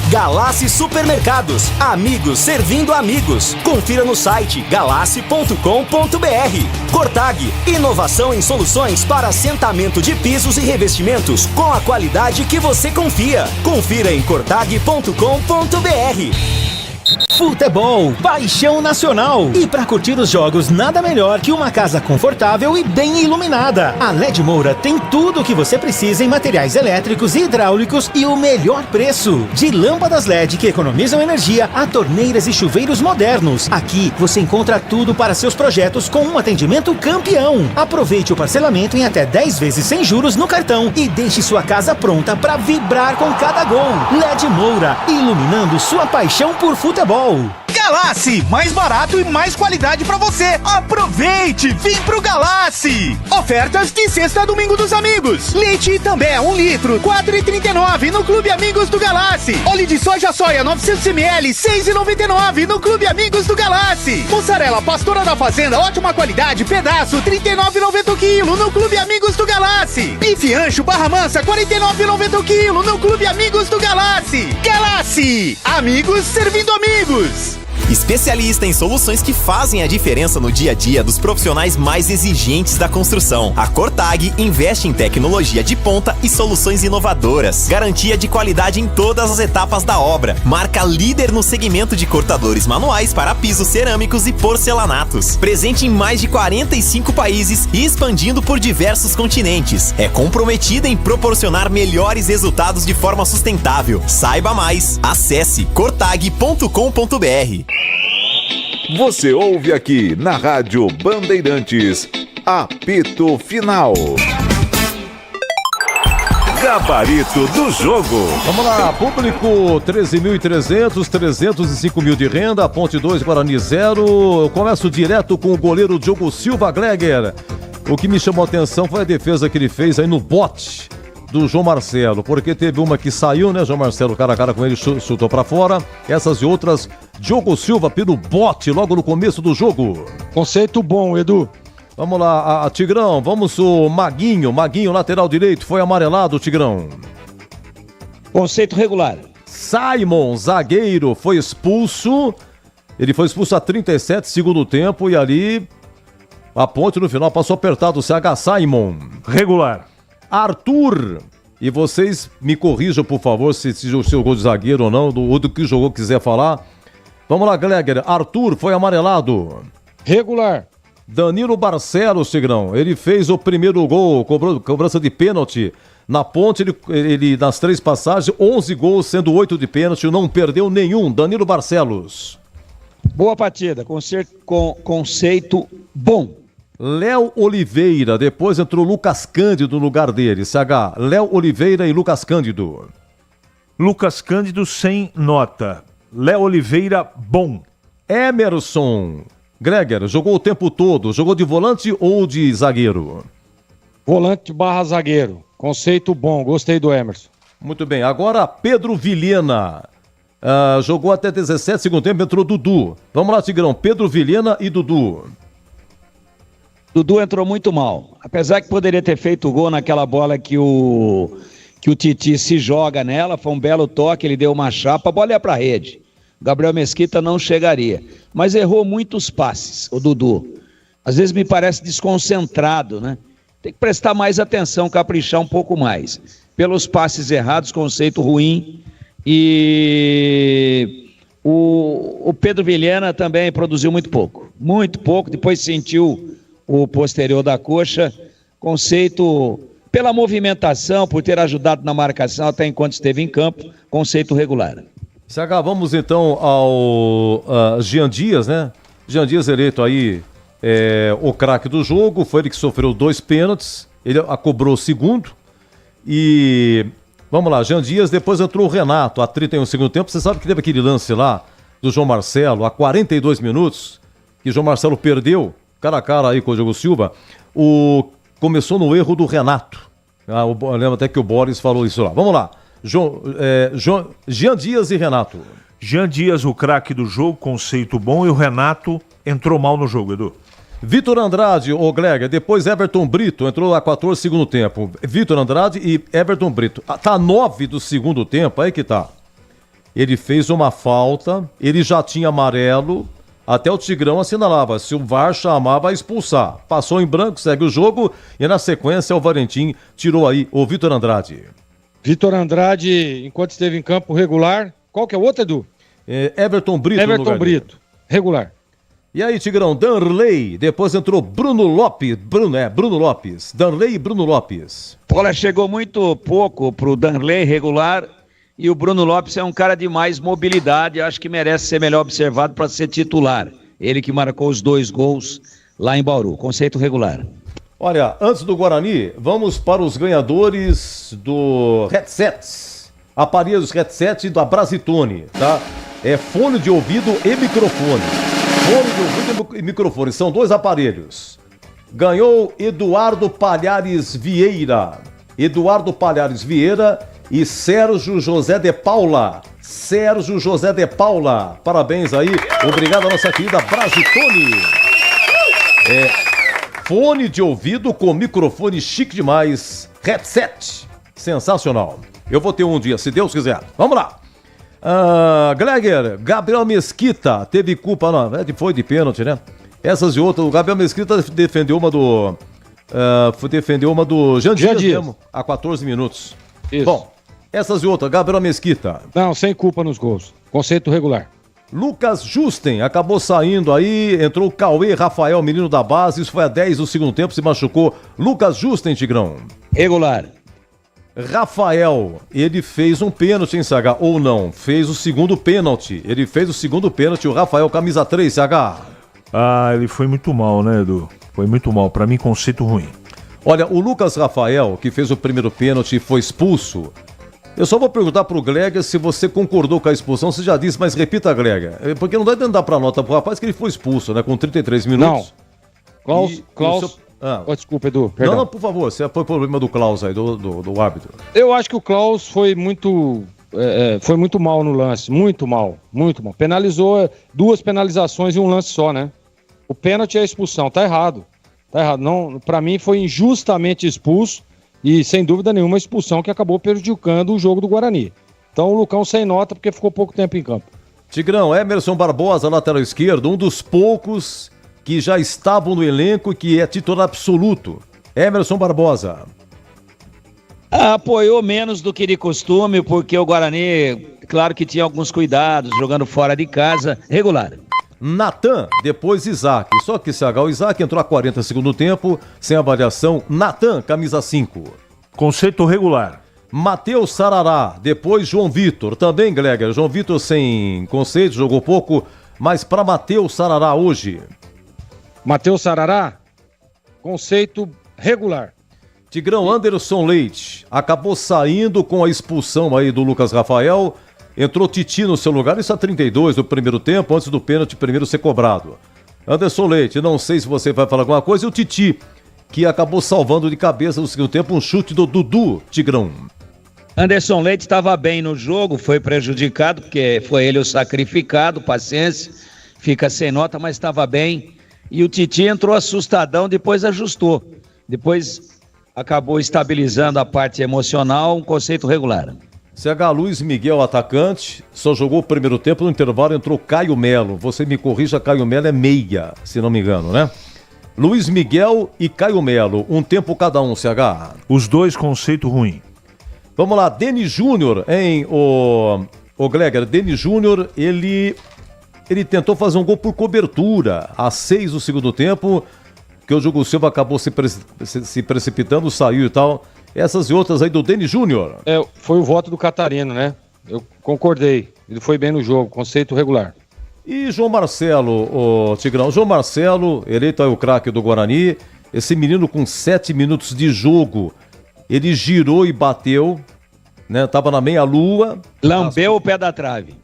Galassi Supermercados, amigos servindo amigos. Confira no site galassi.com.br. Cortag, inovação em soluções para assentamento de pisos e revestimentos com a qualidade que você confia. Confira em cortag.com.br. Futebol, paixão nacional. E para curtir os jogos, nada melhor que uma casa confortável e bem iluminada. A LED Moura tem tudo o que você precisa em materiais elétricos e hidráulicos e o melhor preço. De lâmpadas LED que economizam energia a torneiras e chuveiros modernos. Aqui você encontra tudo para seus projetos com um atendimento campeão. Aproveite o parcelamento em até 10 vezes sem juros no cartão e deixe sua casa pronta para vibrar com cada gol. LED Moura, iluminando sua paixão por futebol. Galassi, mais barato e mais qualidade pra você. Aproveite, vem pro Galassi. Ofertas de sexta a domingo dos amigos. Leite Itambé 1 litro, 4,39 no Clube Amigos do Galassi. Óleo de soja 900 ml, 6,99 no Clube Amigos do Galassi. Mussarela Pastora da Fazenda, ótima qualidade, pedaço, 39,90 quilo no Clube Amigos do Galassi. Bife Ancho Barra Mansa, 49,90 quilo no Clube Amigos do Galassi. Galassi, amigos servindo amigos. Especialista em soluções que fazem a diferença no dia a dia dos profissionais mais exigentes da construção. A Cortag investe em tecnologia de ponta e soluções inovadoras. Garantia de qualidade em todas as etapas da obra. Marca líder no segmento de cortadores manuais para pisos cerâmicos e porcelanatos. Presente em mais de 45 países e expandindo por diversos continentes. É comprometida em proporcionar melhores resultados de forma sustentável. Saiba mais. Acesse cortag.com.br. Você ouve aqui na Rádio Bandeirantes, apito final. Gabarito do jogo. Vamos lá, público 13.300, 305 mil de renda, Ponte 2, Guarani 0. Eu começo direto com o goleiro Diogo Silva Gleger. O que me chamou a atenção foi a defesa que ele fez aí no bote do João Marcelo, porque teve uma que saiu, né? João Marcelo cara a cara com ele, chutou pra fora. Essas e outras, Diogo Silva pelo bote logo no começo do jogo. Conceito bom, Edu. Vamos lá, Tigrão, vamos o Maguinho, lateral direito, foi amarelado, Tigrão. Conceito regular. Simon, zagueiro, foi expulso. Ele foi expulso a 37, segundo tempo, e ali a Ponte no final passou apertado o CH. Simon. Regular. Arthur, e vocês me corrijam, por favor, se o seu gol de zagueiro ou não, ou do que jogou quiser falar. Vamos lá, Gleger. Arthur foi amarelado. Regular. Danilo Barcelos, Tigrão, ele fez o primeiro gol, cobrança de pênalti. Na Ponte, ele nas 3 passagens, 11 gols, sendo 8 de pênalti, não perdeu nenhum. Danilo Barcelos. Boa partida, conceito bom. Léo Oliveira, depois entrou Lucas Cândido no lugar dele. CH, Léo Oliveira e Lucas Cândido. Lucas Cândido sem nota. Léo Oliveira, bom. Emerson Greger, jogou o tempo todo, jogou de volante ou de zagueiro? Volante / zagueiro. Conceito bom, gostei do Emerson. Muito bem, agora Pedro Vilhena. Jogou até 17, segundo tempo, entrou Dudu. Vamos lá, Tigrão, Pedro Vilhena e Dudu. Dudu entrou muito mal. Apesar que poderia ter feito o gol naquela bola que o Titi se joga nela, foi um belo toque, ele deu uma chapa, a bola ia pra rede. Gabriel Mesquita não chegaria. Mas errou muitos passes, o Dudu. Às vezes me parece desconcentrado, né? Tem que prestar mais atenção, caprichar um pouco mais. Pelos passes errados, conceito ruim. E o Pedro Vilhena também produziu muito pouco, depois sentiu o posterior da coxa, conceito pela movimentação, por ter ajudado na marcação até enquanto esteve em campo, conceito regular. CH, vamos então ao Jean Dias, né? Jean Dias eleito aí o craque do jogo, foi ele que sofreu 2 pênaltis, ele cobrou o segundo e... Vamos lá, Jean Dias, depois entrou o Renato, a 31 segundo tempo. Você sabe que teve aquele lance lá do João Marcelo, a 42 minutos, que o João Marcelo perdeu, cara a cara aí com o Diogo Silva. Começou no erro do Renato. Eu lembro até que o Boris falou isso lá. Vamos lá, Jean Dias e Renato. Jean Dias, o craque do jogo, conceito bom, e o Renato entrou mal no jogo, Edu. Vitor Andrade, o Glega, depois Everton Brito, entrou a 14 segundo tempo. Vitor Andrade e Everton Brito. Tá 9 do segundo tempo, aí que tá. Ele fez uma falta, ele já tinha amarelo, até o Tigrão assinalava, se o VAR chamar, vai expulsar. Passou em branco, segue o jogo, e na sequência o Valentim tirou aí o Vitor Andrade. Vitor Andrade, enquanto esteve em campo, regular. Qual que é o outro, Edu? Everton Brito. Everton Brito, regular. E aí, Tigrão, Danley, depois entrou Bruno Lopes, Danley e Bruno Lopes. Olha, chegou muito pouco pro Danley regular e o Bruno Lopes é um cara de mais mobilidade, acho que merece ser melhor observado para ser titular. Ele que marcou os 2 gols lá em Bauru, conceito regular. Olha, antes do Guarani, vamos para os ganhadores do headsets, aparelhos headset da Brasitone, tá? É fone de ouvido e microfone. Fone de ouvido e microfone, são 2 aparelhos. Ganhou Eduardo Palhares Vieira. Eduardo Palhares Vieira e Sérgio José de Paula. Sérgio José de Paula. Parabéns aí. Obrigado à nossa querida Brasitone. Fone de ouvido com microfone chique demais. Headset. Sensacional. Eu vou ter um dia, se Deus quiser. Vamos lá. Gleger, Gabriel Mesquita teve culpa, não, foi de pênalti, né? Essas e outras, o Gabriel Mesquita defendeu uma do Jean Dias mesmo, há 14 minutos. Isso. Bom, essas e outras, Gabriel Mesquita. Não, sem culpa nos gols, conceito regular. Lucas Justen acabou saindo aí, entrou o Cauê Rafael, menino da base, isso foi a 10 do segundo tempo, se machucou. Lucas Justen, Tigrão. Regular. Rafael, ele fez um pênalti em CH, ou não, fez o segundo pênalti. Ele fez o segundo pênalti, o Rafael, camisa 3, CH. Ele foi muito mal, né, Edu? Foi muito mal, pra mim, conceito ruim. Olha, o Lucas Rafael, que fez o primeiro pênalti e foi expulso, eu só vou perguntar pro Gleger se você concordou com a expulsão, você já disse, mas repita, Gleger, porque não dá de dar pra nota pro rapaz que ele foi expulso, né, com 33 minutos. Não, Klaus... desculpa, Edu, perdão. Não, por favor, você foi problema do Klaus aí, do árbitro. Eu acho que o Klaus foi muito mal no lance, muito mal. Penalizou 2 penalizações em um lance só, né? O pênalti é a expulsão, tá errado. Não, pra mim foi injustamente expulso e sem dúvida nenhuma a expulsão que acabou prejudicando o jogo do Guarani. Então o Lucão sem nota porque ficou pouco tempo em campo. Tigrão, Emerson Barbosa, lateral esquerdo, um dos poucos que já estavam no elenco, que é titular absoluto. Emerson Barbosa. Apoiou menos do que de costume, porque o Guarani, claro que tinha alguns cuidados, jogando fora de casa, regular. Natan, depois Isaac. Só que o Isaac entrou a 40 segundo tempo, sem avaliação. Natan, camisa 5. Conceito regular. Matheus Sarará, depois João Vitor. Também, Gleger, João Vitor sem conceito, jogou pouco, mas para Matheus Sarará hoje... Matheus Sarará, conceito regular. Tigrão, Anderson Leite acabou saindo com a expulsão aí do Lucas Rafael. Entrou Titi no seu lugar, isso a 32 do primeiro tempo, antes do pênalti primeiro ser cobrado. Anderson Leite, não sei se você vai falar alguma coisa, e o Titi, que acabou salvando de cabeça no segundo tempo um chute do Dudu, Tigrão. Anderson Leite estava bem no jogo, foi prejudicado, porque foi ele o sacrificado, paciência, fica sem nota, mas estava bem. E o Titi entrou assustadão, depois ajustou. Depois acabou estabilizando a parte emocional, um conceito regular. CH Luiz Miguel, atacante, só jogou o primeiro tempo, no intervalo entrou Caio Melo. Você me corrija, Caio Melo é meia, se não me engano, né? Luiz Miguel e Caio Melo, um tempo cada um, CH. Os dois, conceito ruim. Vamos lá, Denis Júnior, hein, o Gleger, Denis Júnior, ele tentou fazer um gol por cobertura, às 6 do segundo tempo, que o Diogo Silva acabou se precipitando, saiu e tal. Essas e outras aí do Denis Júnior. Foi o voto do Catarino, né? Eu concordei. Ele foi bem no jogo, conceito regular. E João Marcelo, o Tigrão. João Marcelo, eleito aí o craque do Guarani. Esse menino com 7 minutos de jogo, ele girou e bateu, né? Tava na meia-lua. Lambeu o pé da trave.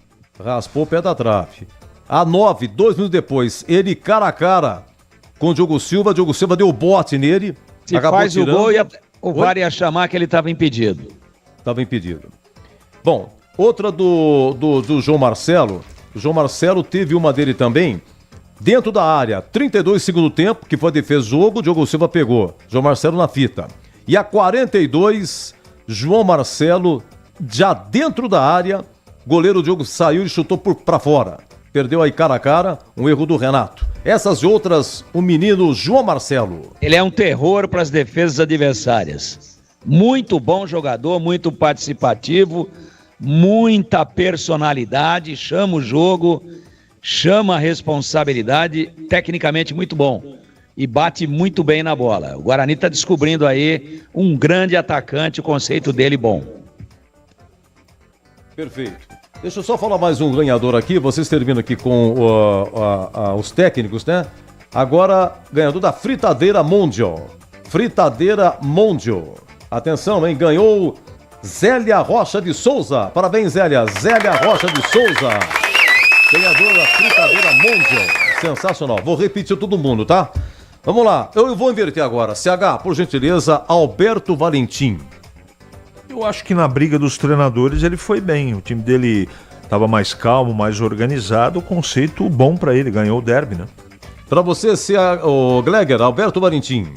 Raspou o pé da trave. A 9, 2 minutos depois, ele cara a cara com o Diogo Silva deu bote nele. Se faz tirando. O gol, o VAR ia chamar que ele estava impedido. Estava impedido. Bom, outra do João Marcelo. O João Marcelo teve uma dele também, dentro da área. 32 segundo tempo, que foi a defesa do jogo, o Diogo Silva pegou. João Marcelo na fita. E a 42, João Marcelo, já dentro da área, goleiro Diogo saiu e chutou para fora. Perdeu aí cara a cara, um erro do Renato. Essas e outras, o menino João Marcelo. Ele é um terror para as defesas adversárias. Muito bom jogador, muito participativo, muita personalidade, chama o jogo, chama a responsabilidade, tecnicamente muito bom. E bate muito bem na bola. O Guarani está descobrindo aí um grande atacante, o conceito dele bom. Perfeito. Deixa eu só falar mais um ganhador aqui, vocês terminam aqui com os técnicos, né? Agora, ganhador da Fritadeira Mondial. Fritadeira Mondial. Atenção, hein? Ganhou Zélia Rocha de Souza. Parabéns, Zélia. Zélia Rocha de Souza. Ganhador da Fritadeira Mondial. Sensacional. Vou repetir todo mundo, tá? Vamos lá. Eu vou inverter agora. CH, por gentileza, Alberto Valentim. Eu acho que na briga dos treinadores ele foi bem. O time dele estava mais calmo, mais organizado. O conceito bom para ele. Ganhou o derby, né? Para você, o Gleger, Alberto Valentim.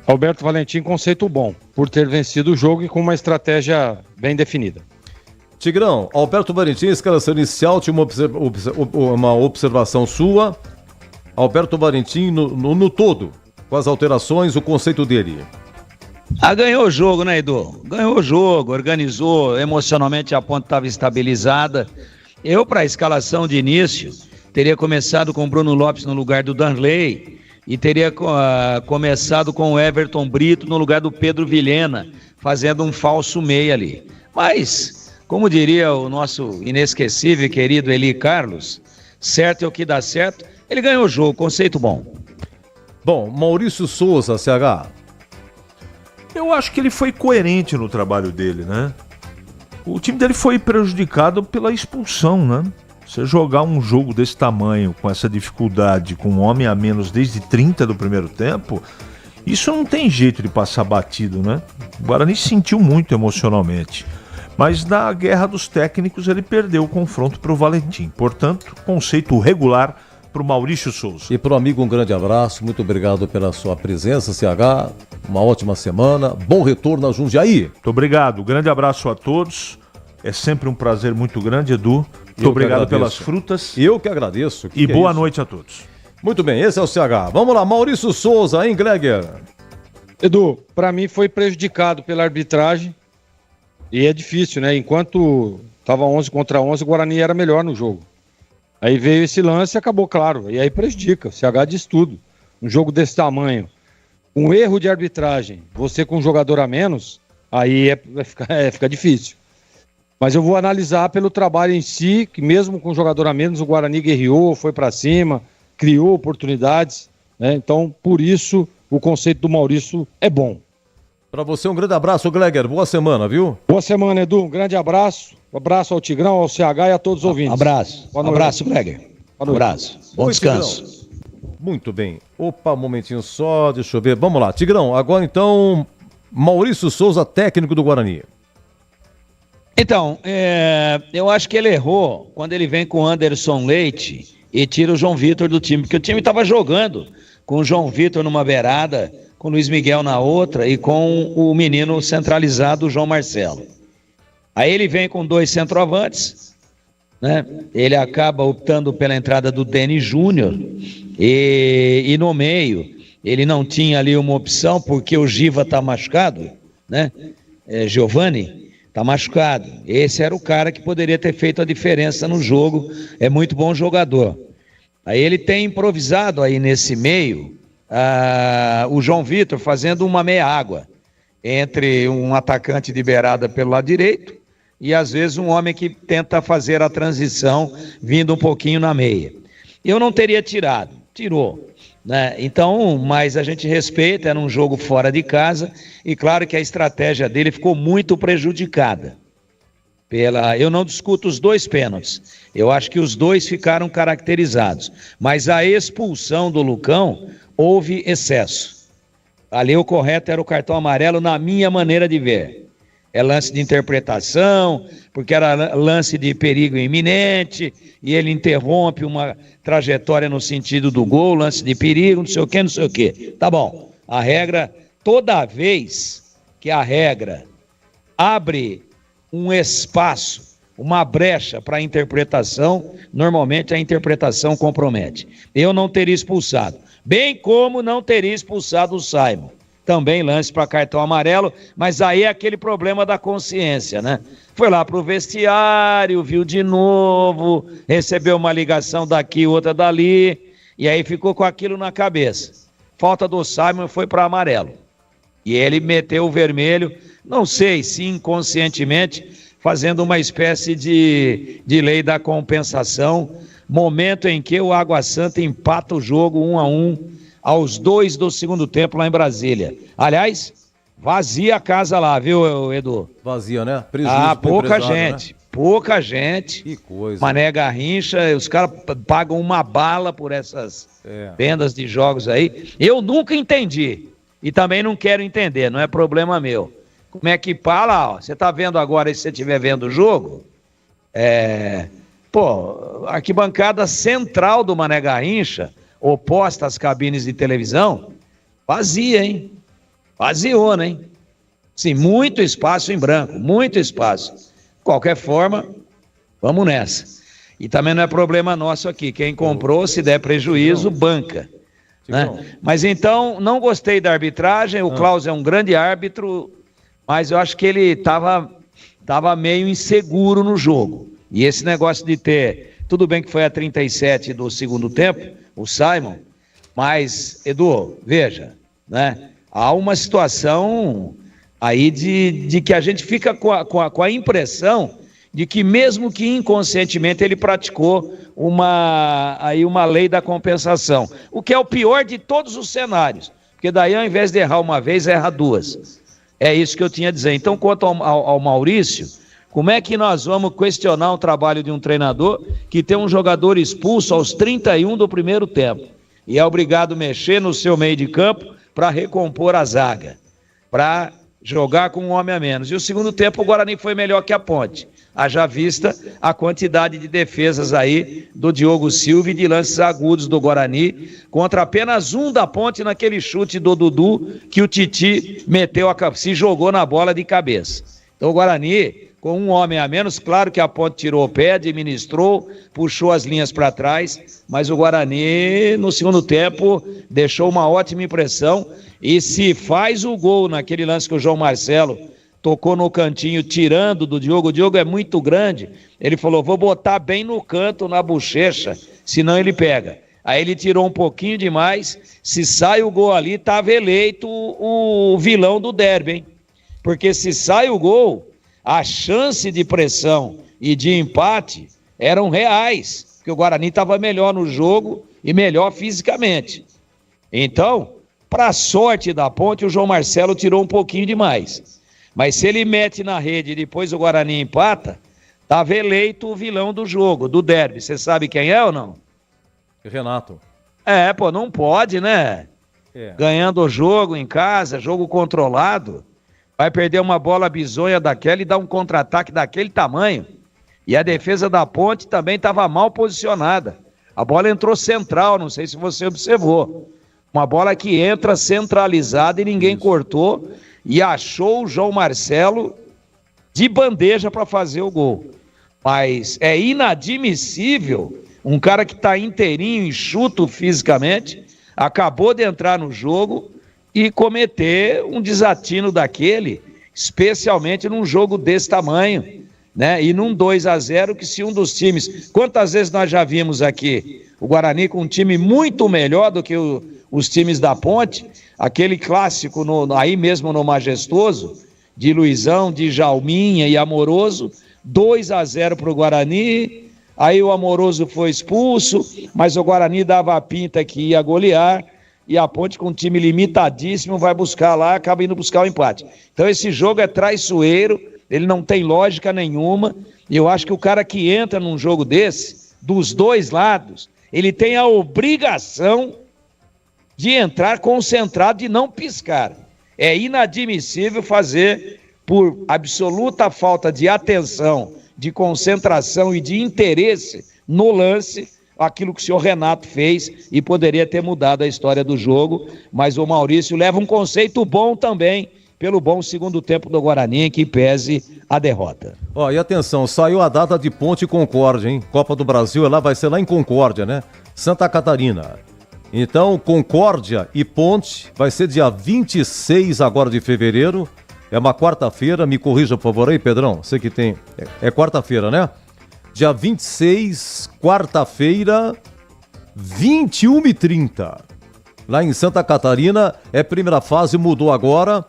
Alberto Valentim, conceito bom. Por ter vencido o jogo e com uma estratégia bem definida. Tigrão, Alberto Valentim, escalação inicial, tinha uma observação sua. Alberto Valentim no todo, com as alterações, o conceito dele. Ganhou o jogo, né, Edu? Ganhou o jogo, organizou, emocionalmente a ponta estava estabilizada. Eu, para a escalação de início, teria começado com o Bruno Lopes no lugar do Danley e teria começado com o Everton Brito no lugar do Pedro Vilhena, fazendo um falso meia ali. Mas, como diria o nosso inesquecível e querido Eli Carlos, certo é o que dá certo, ele ganhou o jogo, conceito bom. Bom, Maurício Souza, CH. Eu acho que ele foi coerente no trabalho dele, né? O time dele foi prejudicado pela expulsão, né? Você jogar um jogo desse tamanho, com essa dificuldade, com um homem a menos desde 30 do primeiro tempo, isso não tem jeito de passar batido, né? O Guarani sentiu muito emocionalmente. Mas na guerra dos técnicos ele perdeu o confronto para o Valentim. Portanto, conceito regular para o Maurício Souza. E para o amigo um grande abraço, muito obrigado pela sua presença, CH, uma ótima semana, bom retorno a Jundiaí. Muito obrigado, grande abraço a todos, é sempre um prazer muito grande, Edu, muito obrigado pelas frutas. Eu que agradeço. E boa noite a todos. Muito bem, esse é o CH. Vamos lá, Maurício Souza, hein, Gleger? Edu, para mim foi prejudicado pela arbitragem e é difícil, né? Enquanto estava 11 contra 11, o Guarani era melhor no jogo. Aí veio esse lance e acabou, claro. E aí prejudica, o CH diz tudo. Um jogo desse tamanho, um erro de arbitragem, você com um jogador a menos, aí fica difícil. Mas eu vou analisar pelo trabalho em si, que mesmo com um jogador a menos, o Guarani guerreou, foi para cima, criou oportunidades, né? Então, por isso, o conceito do Maurício é bom. Para você um grande abraço, Gleger. Boa semana, viu? Boa semana, Edu. Um grande abraço. Um abraço ao Tigrão, ao CH e a todos os ouvintes. Abraço. Abraço, Gleger. Abraço. Bom descanso. Tigrão. Muito bem. Opa, um momentinho só, deixa eu ver. Vamos lá, Tigrão. Agora então, Maurício Souza, técnico do Guarani. Então, eu acho que ele errou quando ele vem com o Anderson Leite e tira o João Vitor do time, porque o time estava jogando com o João Vitor numa beirada, com o Luiz Miguel na outra e com o menino centralizado, o João Marcelo. Aí ele vem com 2 centroavantes, né? Ele acaba optando pela entrada do Denis Júnior e no meio ele não tinha ali uma opção porque o Giva tá machucado, né? Giovani tá machucado. Esse era o cara que poderia ter feito a diferença no jogo, é muito bom jogador. Aí ele tem improvisado aí nesse meio o João Vitor fazendo uma meia água entre um atacante de beirada pelo lado direito e às vezes um homem que tenta fazer a transição vindo um pouquinho na meia. Eu não teria tirado, tirou, né? Então, mas a gente respeita, era um jogo fora de casa e claro que a estratégia dele ficou muito prejudicada. Eu não discuto os 2 pênaltis, eu acho que os 2 ficaram caracterizados, mas a expulsão do Lucão houve excesso. Ali o correto era o cartão amarelo na minha maneira de ver. É lance de interpretação, porque era lance de perigo iminente, e ele interrompe uma trajetória no sentido do gol, lance de perigo, não sei o quê, não sei o quê. Tá bom, a regra, toda vez que a regra abre um espaço, uma brecha para a interpretação, normalmente a interpretação compromete. Eu não teria expulsado, bem como não teria expulsado o Simon. Também lance para cartão amarelo, mas aí é aquele problema da consciência, né? Foi lá pro vestiário, viu de novo, recebeu uma ligação daqui, outra dali, e aí ficou com aquilo na cabeça. Falta do Simon foi para amarelo. E ele meteu o vermelho, não sei se inconscientemente, fazendo uma espécie de lei da compensação, momento em que o Água Santa empata o jogo 1-1, aos 2 do segundo tempo lá em Brasília. Aliás, vazia a casa lá, viu, Edu? Vazia, né? Prejuízo pouca gente, né? Pouca gente. Que coisa. Mané Garrincha, os caras pagam uma bala por essas vendas de jogos aí. Eu nunca entendi e também não quero entender, não é problema meu. Como é que fala, ó, você tá vendo agora, se você estiver vendo o jogo, arquibancada central do Mané Garrincha, oposta às cabines de televisão, vazia, hein? Vaziou, hein? Sim, muito espaço em branco, muito espaço. De qualquer forma, vamos nessa. E também não é problema nosso aqui. Quem comprou, se der prejuízo, banca. Né? Mas então, não gostei da arbitragem. O Klaus é um grande árbitro, mas eu acho que ele estava meio inseguro no jogo. E esse negócio de ter... Tudo bem que foi a 37 do segundo tempo, o Simon, mas, Edu, veja, né? Há uma situação aí de que a gente fica com a impressão de que mesmo que inconscientemente ele praticou uma lei da compensação, o que é o pior de todos os cenários, porque daí ao invés de errar uma vez, erra 2. É isso que eu tinha a dizer. Então, quanto ao Maurício, como é que nós vamos questionar o trabalho de um treinador que tem um jogador expulso aos 31 do primeiro tempo e é obrigado a mexer no seu meio de campo para recompor a zaga, para jogar com um homem a menos? E o segundo tempo o Guarani foi melhor que a Ponte, haja vista a quantidade de defesas aí do Diogo Silva e de lances agudos do Guarani, contra apenas um da Ponte naquele chute do Dudu que o Titi se jogou na bola de cabeça. Então o Guarani, com um homem a menos, claro que a Ponte tirou o pé, administrou, puxou as linhas para trás, mas o Guarani, no segundo tempo, deixou uma ótima impressão, e se faz o gol naquele lance que o João Marcelo tocou no cantinho, tirando do Diogo, o Diogo é muito grande, ele falou, vou botar bem no canto, na bochecha, senão ele pega. Aí ele tirou um pouquinho demais, se sai o gol ali, estava eleito o vilão do derby, hein? Porque se sai o gol, a chance de pressão e de empate eram reais, porque o Guarani estava melhor no jogo e melhor fisicamente. Então, Para sorte da Ponte, o João Marcelo tirou um pouquinho demais. Mas se ele mete na rede e depois o Guarani empata, estava eleito o vilão do jogo, do derby. Você sabe quem é ou não? Renato. Não pode, né? Ganhando o jogo em casa, jogo controlado, vai perder uma bola bizonha daquela e dar um contra-ataque daquele tamanho. E a defesa da Ponte também estava mal posicionada. A bola entrou central, não sei se você observou. Uma bola que entra centralizada e ninguém cortou e achou o João Marcelo de bandeja para fazer o gol. Mas é inadmissível um cara que está inteirinho, enxuto fisicamente, acabou de entrar no jogo e cometer um desatino daquele, especialmente num jogo desse tamanho, né? E num 2-0 que se um dos times... Quantas vezes nós já vimos aqui o Guarani com um time muito melhor do que os times da Ponte, aquele clássico aí mesmo no Majestoso, de Luizão, de Jalminha e Amoroso, 2-0 para o Guarani, aí o Amoroso foi expulso, mas o Guarani dava a pinta que ia golear, e a Ponte com um time limitadíssimo vai buscar lá, acaba indo buscar o empate. Então esse jogo é traiçoeiro, ele não tem lógica nenhuma, e eu acho que o cara que entra num jogo desse, dos dois lados, ele tem a obrigação de entrar concentrado e não piscar. É inadmissível fazer, por absoluta falta de atenção, de concentração e de interesse no lance, aquilo que o senhor Renato fez e poderia ter mudado a história do jogo, mas o Maurício leva um conceito bom também, pelo bom segundo tempo do Guarani, que pese a derrota. E atenção, saiu a data de Ponte e Concórdia, hein? Copa do Brasil, vai ser lá em Concórdia, né? Santa Catarina. Então, Concórdia e Ponte vai ser dia 26 agora de fevereiro. É uma quarta-feira, me corrija por favor aí, Pedrão. Você que tem... É quarta-feira, né? Dia 26, quarta-feira, 21h30. Lá em Santa Catarina, primeira fase, mudou agora.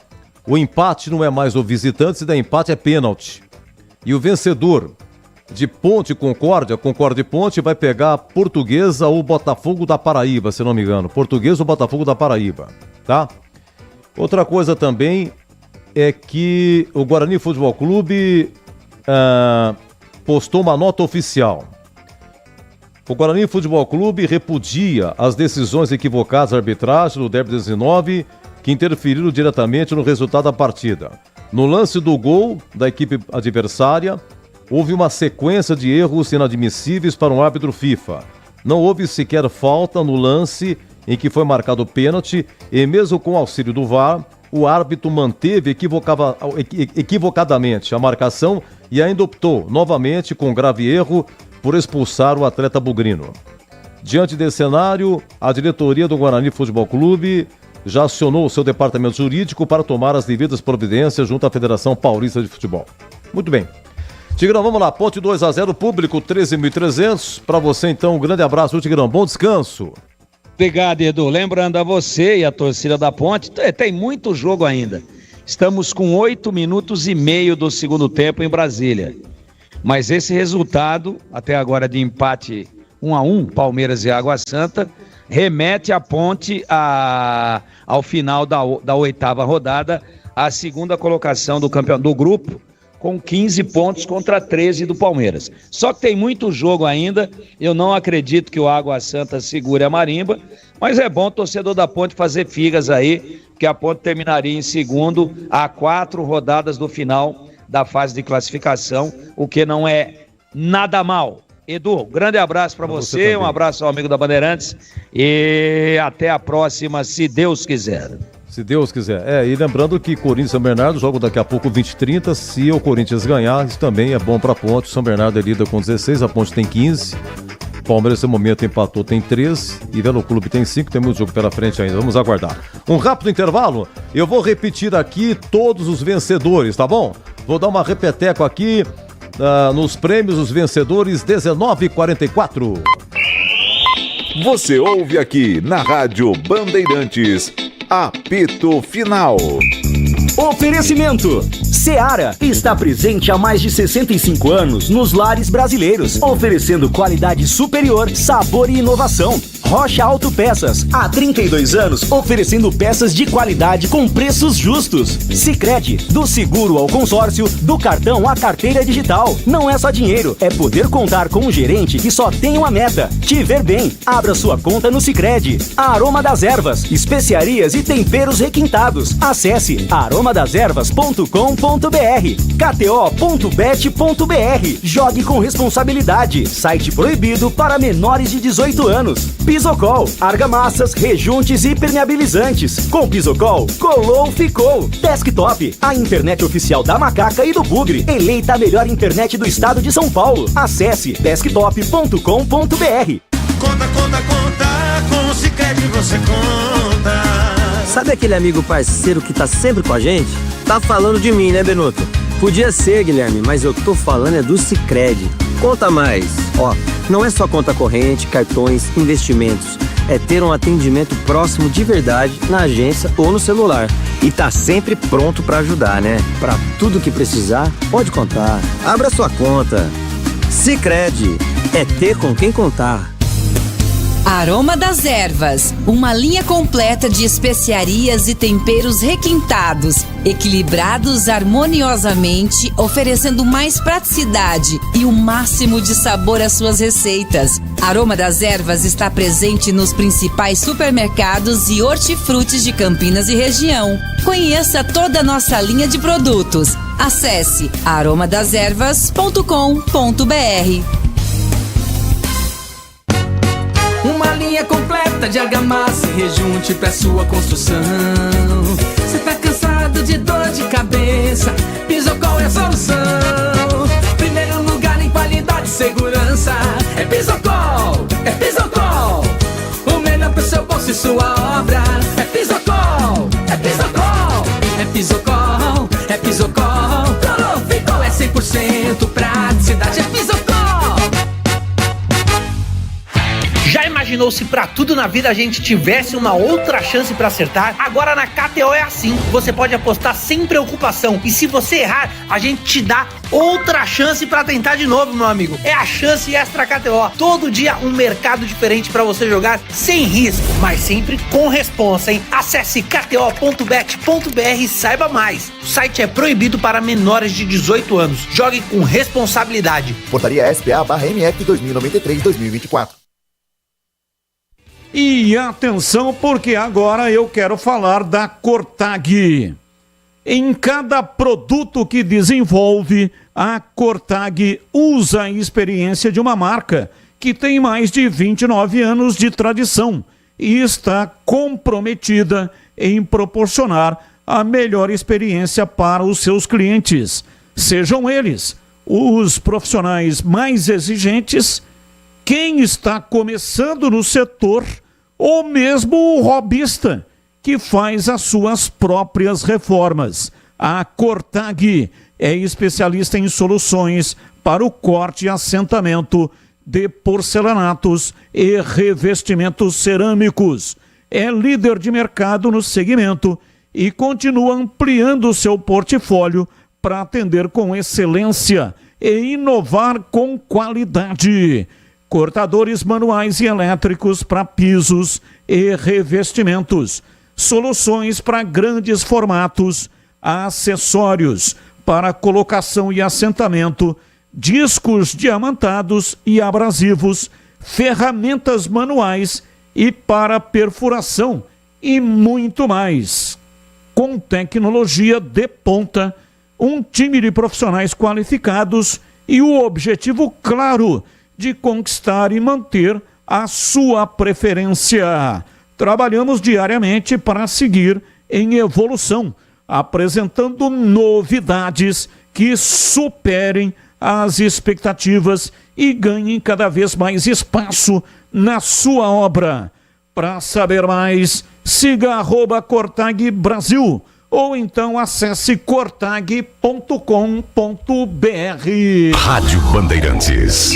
O empate não é mais o visitante, se der empate é pênalti. E o vencedor de Ponte e Concórdia e Ponte, vai pegar a Portuguesa ou Botafogo da Paraíba, se não me engano. Portuguesa ou Botafogo da Paraíba, tá? Outra coisa também é que o Guarani Futebol Clube postou uma nota oficial. O Guarani Futebol Clube repudia as decisões equivocadas da arbitragem do Derby 19 que interferiram diretamente no resultado da partida. No lance do gol da equipe adversária, houve uma sequência de erros inadmissíveis para um árbitro FIFA. Não houve sequer falta no lance em que foi marcado o pênalti e mesmo com o auxílio do VAR, o árbitro manteve equivocadamente a marcação e ainda optou novamente com grave erro por expulsar o atleta bugrino. Diante desse cenário, a diretoria do Guarani Futebol Clube já acionou o seu departamento jurídico para tomar as devidas providências junto à Federação Paulista de Futebol. Muito bem. Tigrão, vamos lá. Ponte 2-0, público 13.300. Para você, então, um grande abraço, Tigrão. Bom descanso. Obrigado, Edu. Lembrando a você e a torcida da Ponte, tem muito jogo ainda. Estamos com 8 minutos e meio do segundo tempo em Brasília. Mas esse resultado, até agora de empate 1-1, Palmeiras e Água Santa, remete a Ponte ao final da oitava rodada, a segunda colocação do grupo, com 15 pontos contra 13 do Palmeiras. Só que tem muito jogo ainda, eu não acredito que o Água Santa segure a marimba, mas é bom o torcedor da Ponte fazer figas aí, porque a Ponte terminaria em segundo a 4 rodadas do final da fase de classificação, o que não é nada mal. Edu, grande abraço para você, um abraço ao amigo da Bandeirantes e até a próxima, se Deus quiser. Se Deus quiser. E lembrando que Corinthians e São Bernardo jogam daqui a pouco 20h30. Se o Corinthians ganhar, isso também é bom para a Ponte. São Bernardo é líder com 16, a Ponte tem 15. Palmeiras, nesse momento, empatou, tem 13. E Velo Clube tem 5. Tem muito jogo pela frente ainda. Vamos aguardar. Um rápido intervalo. Eu vou repetir aqui todos os vencedores, tá bom? Vou dar uma repeteco aqui nos prêmios, os vencedores 19h44. Você ouve aqui na Rádio Bandeirantes. Apito Final. Oferecimento: Seara está presente há mais de 65 anos nos lares brasileiros, oferecendo qualidade superior, sabor e inovação. Rocha Autopeças, há 32 anos oferecendo peças de qualidade com preços justos. Sicredi, do seguro ao consórcio, do cartão à carteira digital. Não é só dinheiro, é poder contar com um gerente que só tem uma meta: te ver bem. Abra sua conta no Sicredi. Aroma das Ervas, especiarias e temperos requintados. Acesse aromadeservas.com.br. kto.bet.br. Jogue com responsabilidade. Site proibido para menores de 18 anos. Pisocol, argamassas, rejuntes e permeabilizantes. Com Pisocol, colou, ficou. Desktop, a internet oficial da Macaca e do Bugre. Eleita a melhor internet do estado de São Paulo. Acesse desktop.com.br. Conta, com o Sicredi você conta. Sabe aquele amigo parceiro que tá sempre com a gente? Tá falando de mim, né, Benuto? Podia ser, Guilherme, mas eu tô falando é do Sicredi. Conta mais. Ó, não é só conta corrente, cartões, investimentos. É ter um atendimento próximo de verdade na agência ou no celular. E tá sempre pronto pra ajudar, né? Pra tudo que precisar, pode contar. Abra sua conta. Sicredi, é ter com quem contar. Aroma das Ervas, uma linha completa de especiarias e temperos requintados, equilibrados harmoniosamente, oferecendo mais praticidade e o máximo de sabor às suas receitas. Aroma das Ervas está presente nos principais supermercados e hortifrutis de Campinas e região. Conheça toda a nossa linha de produtos. Acesse aromadeservas.com.br. Uma linha completa de argamassa e rejunte pra sua construção. Cê tá cansado de dor de cabeça? Pisocol é a solução. Primeiro lugar em qualidade e segurança. É Pisocol, é Pisocol. O melhor pro seu bolso e sua obra. É Pisocol, é Pisocol. É Pisocol, é Pisocol. Colou, ficou, é 100% praticidade. É Pisocol. Já imaginou se pra tudo na vida a gente tivesse uma outra chance pra acertar? Agora na KTO é assim, você pode apostar sem preocupação e se você errar, a gente te dá outra chance pra tentar de novo, meu amigo. É a chance extra KTO, todo dia um mercado diferente pra você jogar sem risco, mas sempre com responsa, hein? Acesse kto.bet.br e saiba mais. O site é proibido para menores de 18 anos. Jogue com responsabilidade. Portaria SPA/MF 2093-2024. E atenção, porque agora eu quero falar da Cortag. Em cada produto que desenvolve, a Cortag usa a experiência de uma marca que tem mais de 29 anos de tradição e está comprometida em proporcionar a melhor experiência para os seus clientes. Sejam eles os profissionais mais exigentes, quem está começando no setor, ou mesmo o hobbyista que faz as suas próprias reformas. A Cortag é especialista em soluções para o corte e assentamento de porcelanatos e revestimentos cerâmicos. É líder de mercado no segmento e continua ampliando seu portfólio para atender com excelência e inovar com qualidade. Cortadores manuais e elétricos para pisos e revestimentos, soluções para grandes formatos, acessórios para colocação e assentamento, discos diamantados e abrasivos, ferramentas manuais e para perfuração e muito mais. Com tecnologia de ponta, um time de profissionais qualificados e o objetivo claro de conquistar e manter a sua preferência. Trabalhamos diariamente para seguir em evolução, apresentando novidades que superem as expectativas e ganhem cada vez mais espaço na sua obra. Para saber mais, siga @Cortag Brasil ou então acesse cortag.com.br. Rádio Bandeirantes.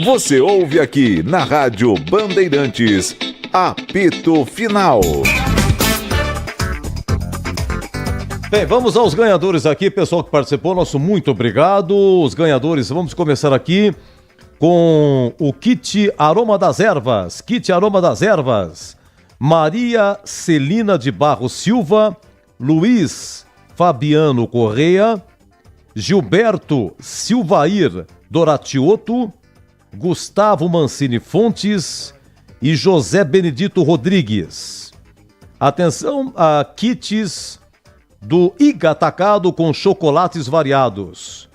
Você ouve aqui na Rádio Bandeirantes, apito final. Bem, vamos aos ganhadores aqui, pessoal que participou, nosso muito obrigado. Os ganhadores, vamos começar aqui com o kit Aroma das Ervas. Kit Aroma das Ervas. Maria Celina de Barros Silva, Luiz Fabiano Correia, Gilberto Silvair Doratioto, Gustavo Mancini Fontes e José Benedito Rodrigues. Atenção a kits do Iga Atacado com chocolates variados.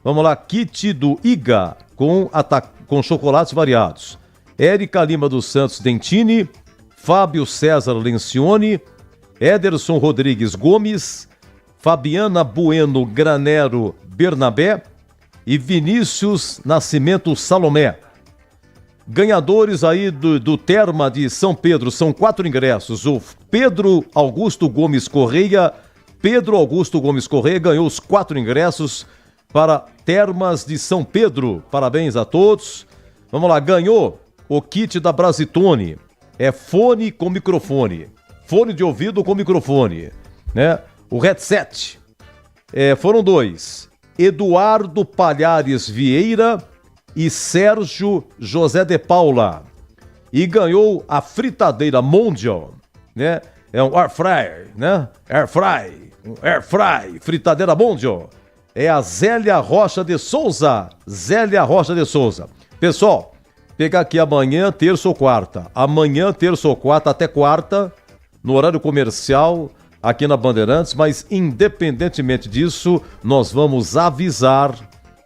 Vamos lá, kit do Iga com chocolates variados. Érica Lima dos Santos Dentini, Fábio César Lencioni, Ederson Rodrigues Gomes, Fabiana Bueno Granero Bernabé e Vinícius Nascimento Salomé. Ganhadores aí do Terma de São Pedro, são 4 ingressos. O Pedro Augusto Gomes Correia ganhou os 4 ingressos para Termas de São Pedro. Parabéns a todos. Vamos lá, ganhou o kit da Brasitone. É fone com microfone. Fone de ouvido com microfone, né? O headset. Foram 2. Eduardo Palhares Vieira e Sérgio José de Paula. E ganhou a fritadeira Mondial, né? É um air fryer, né? Air fry, fritadeira Mondial. É a Zélia Rocha de Souza. Pessoal, pegar aqui amanhã, terça ou quarta. Até quarta, no horário comercial, aqui na Bandeirantes, mas independentemente disso, nós vamos avisar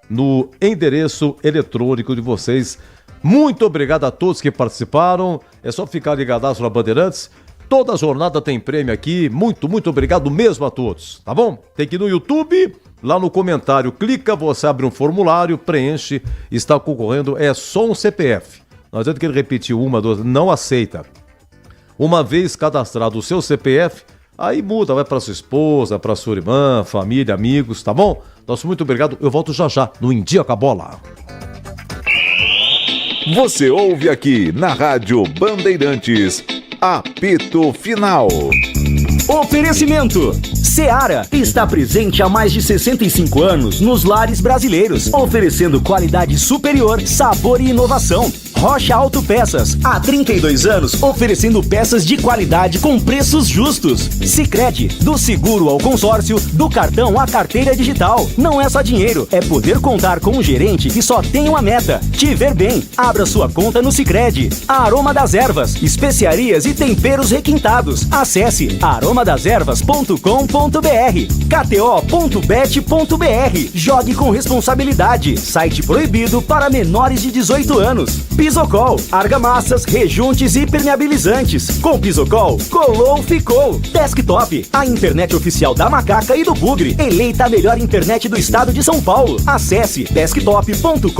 no endereço eletrônico de vocês. Muito obrigado a todos que participaram. É só ficar ligadaço na Bandeirantes. Toda a jornada tem prêmio aqui. Muito obrigado mesmo a todos, tá bom? Tem que ir no YouTube, lá no comentário, clica, você abre um formulário, preenche, está concorrendo, é só um CPF. Não adianta que ele repetiu 1, 2, não aceita. Uma vez cadastrado o seu CPF, aí muda, vai para sua esposa, para sua irmã, família, amigos, tá bom? Nosso muito obrigado, eu volto já no Em Dia com a Bola. Você ouve aqui na Rádio Bandeirantes, Apito Final. Oferecimento: Seara está presente há mais de 65 anos nos lares brasileiros, oferecendo qualidade superior, sabor e inovação. Rocha Autopeças, há 32 anos, oferecendo peças de qualidade com preços justos. Sicredi, do seguro ao consórcio, do cartão à carteira digital. Não é só dinheiro, é poder contar com um gerente que só tem uma meta: te ver bem. Abra sua conta no Sicredi. Aroma das Ervas, especiarias e temperos requintados. Acesse aromadeservas.com.br. kto.bet.br. Jogue com responsabilidade. Site proibido para menores de 18 anos. Pisocol, argamassas, rejuntes e impermeabilizantes. Com Pisocol, colou, ficou. Desktop, a internet oficial da Macaca e do Bugre. Eleita a melhor internet do estado de São Paulo. Acesse desktop.com.br.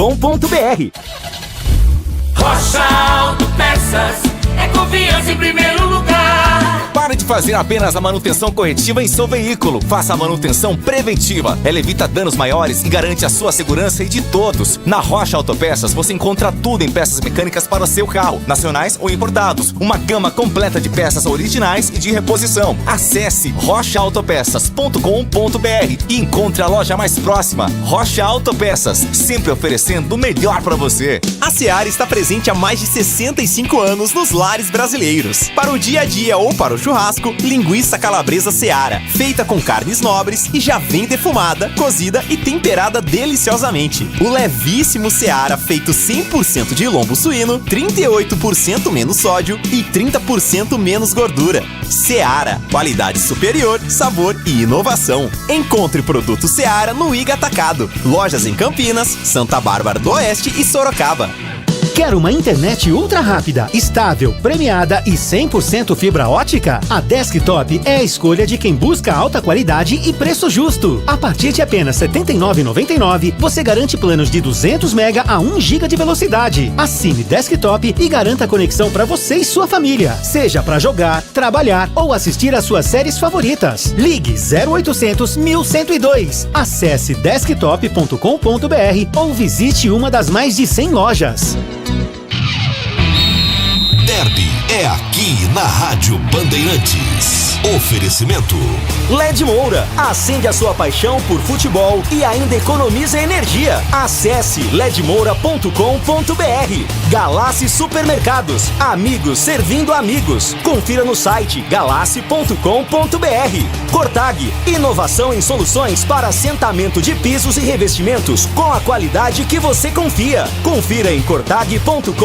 Rocha Autopeças, é confiança em primeiro lugar. Pare de fazer apenas a manutenção corretiva em seu veículo. Faça a manutenção preventiva. Ela evita danos maiores e garante a sua segurança e de todos. Na Rocha Autopeças você encontra tudo em peças mecânicas para o seu carro, nacionais ou importados. Uma gama completa de peças originais e de reposição. Acesse rochaautopeças.com.br e encontre a loja mais próxima. Rocha Autopeças, sempre oferecendo o melhor para você. A Seara está presente há mais de 65 anos nos lares brasileiros. Para o dia a dia ou para o churrasco, linguiça calabresa Seara, feita com carnes nobres e já vem defumada, cozida e temperada deliciosamente. O levíssimo Seara, feito 100% de lombo suíno, 38% menos sódio e 30% menos gordura. Seara, qualidade superior, sabor e inovação. Encontre produto Seara no Iga Atacado. Lojas em Campinas, Santa Bárbara do Oeste e Sorocaba. Quer uma internet ultra rápida, estável, premiada e 100% fibra ótica? A Desktop é a escolha de quem busca alta qualidade e preço justo. A partir de apenas R$ 79,99, você garante planos de 200 MB a 1 GB de velocidade. Assine Desktop e garanta a conexão para você e sua família, seja para jogar, trabalhar ou assistir às suas séries favoritas. Ligue 0800 1102. Acesse desktop.com.br ou visite uma das mais de 100 lojas. Derby é aqui na Rádio Bandeirantes. Oferecimento. LED Moura, acende a sua paixão por futebol e ainda economiza energia. Acesse ledmoura.com.br. Galassi Supermercados, amigos servindo amigos. Confira no site galassi.com.br. Cortag, inovação em soluções para assentamento de pisos e revestimentos com a qualidade que você confia. Confira em cortag.com.br.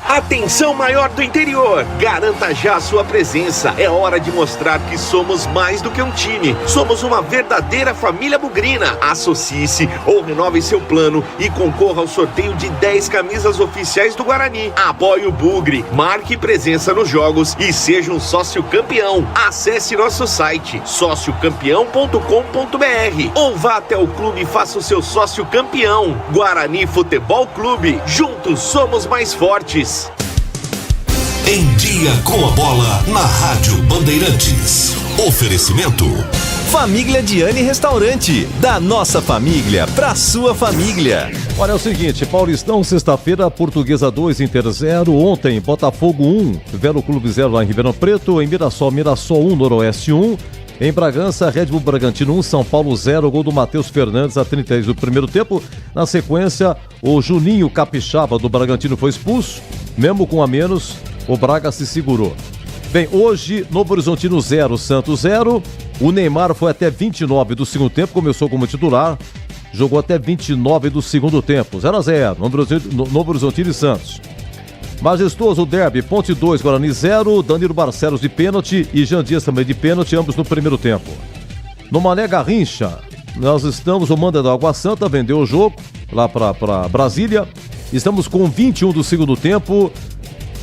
Atenção maior do interior, garanta já a sua presença. É hora de mostrar que somos mais do que um time. Somos uma verdadeira família bugrina. Associe-se ou renove seu plano e concorra ao sorteio de 10 camisas oficiais do Guarani. Apoie o Bugre, marque presença nos jogos e seja um sócio campeão. Acesse nosso site sociocampeão.com.br ou vá até o clube e faça o seu sócio campeão. Guarani Futebol Clube, juntos somos mais fortes. Em Dia com a Bola, na Rádio Bandeirantes. Oferecimento. Família Diane Restaurante, da nossa família pra sua família. Olha, é o seguinte, Paulistão, sexta-feira, Portuguesa 2, Inter 0. Ontem, Botafogo 1, Velo Clube 0 lá em Ribeirão Preto. Em Mirassol 1, Noroeste 1. Em Bragança, Red Bull Bragantino 1, São Paulo 0, gol do Matheus Fernandes a 36 do primeiro tempo. Na sequência, o Juninho Capixaba do Bragantino foi expulso, mesmo com a menos, o Braga se segurou. Bem, hoje, Novo Horizontino 0, Santos 0. O Neymar foi até 29 do segundo tempo, começou como titular, jogou até 29 do segundo tempo. 0-0, Novo Horizontino e Santos. Majestoso Derby, Ponte 2, Guarani 0, Danilo Barcelos de pênalti e Jean Dias também de pênalti, ambos no primeiro tempo. No Mané Garrincha, nós estamos, o Manda da Água Santa vendeu o jogo lá para Brasília. Estamos com 21 do segundo tempo,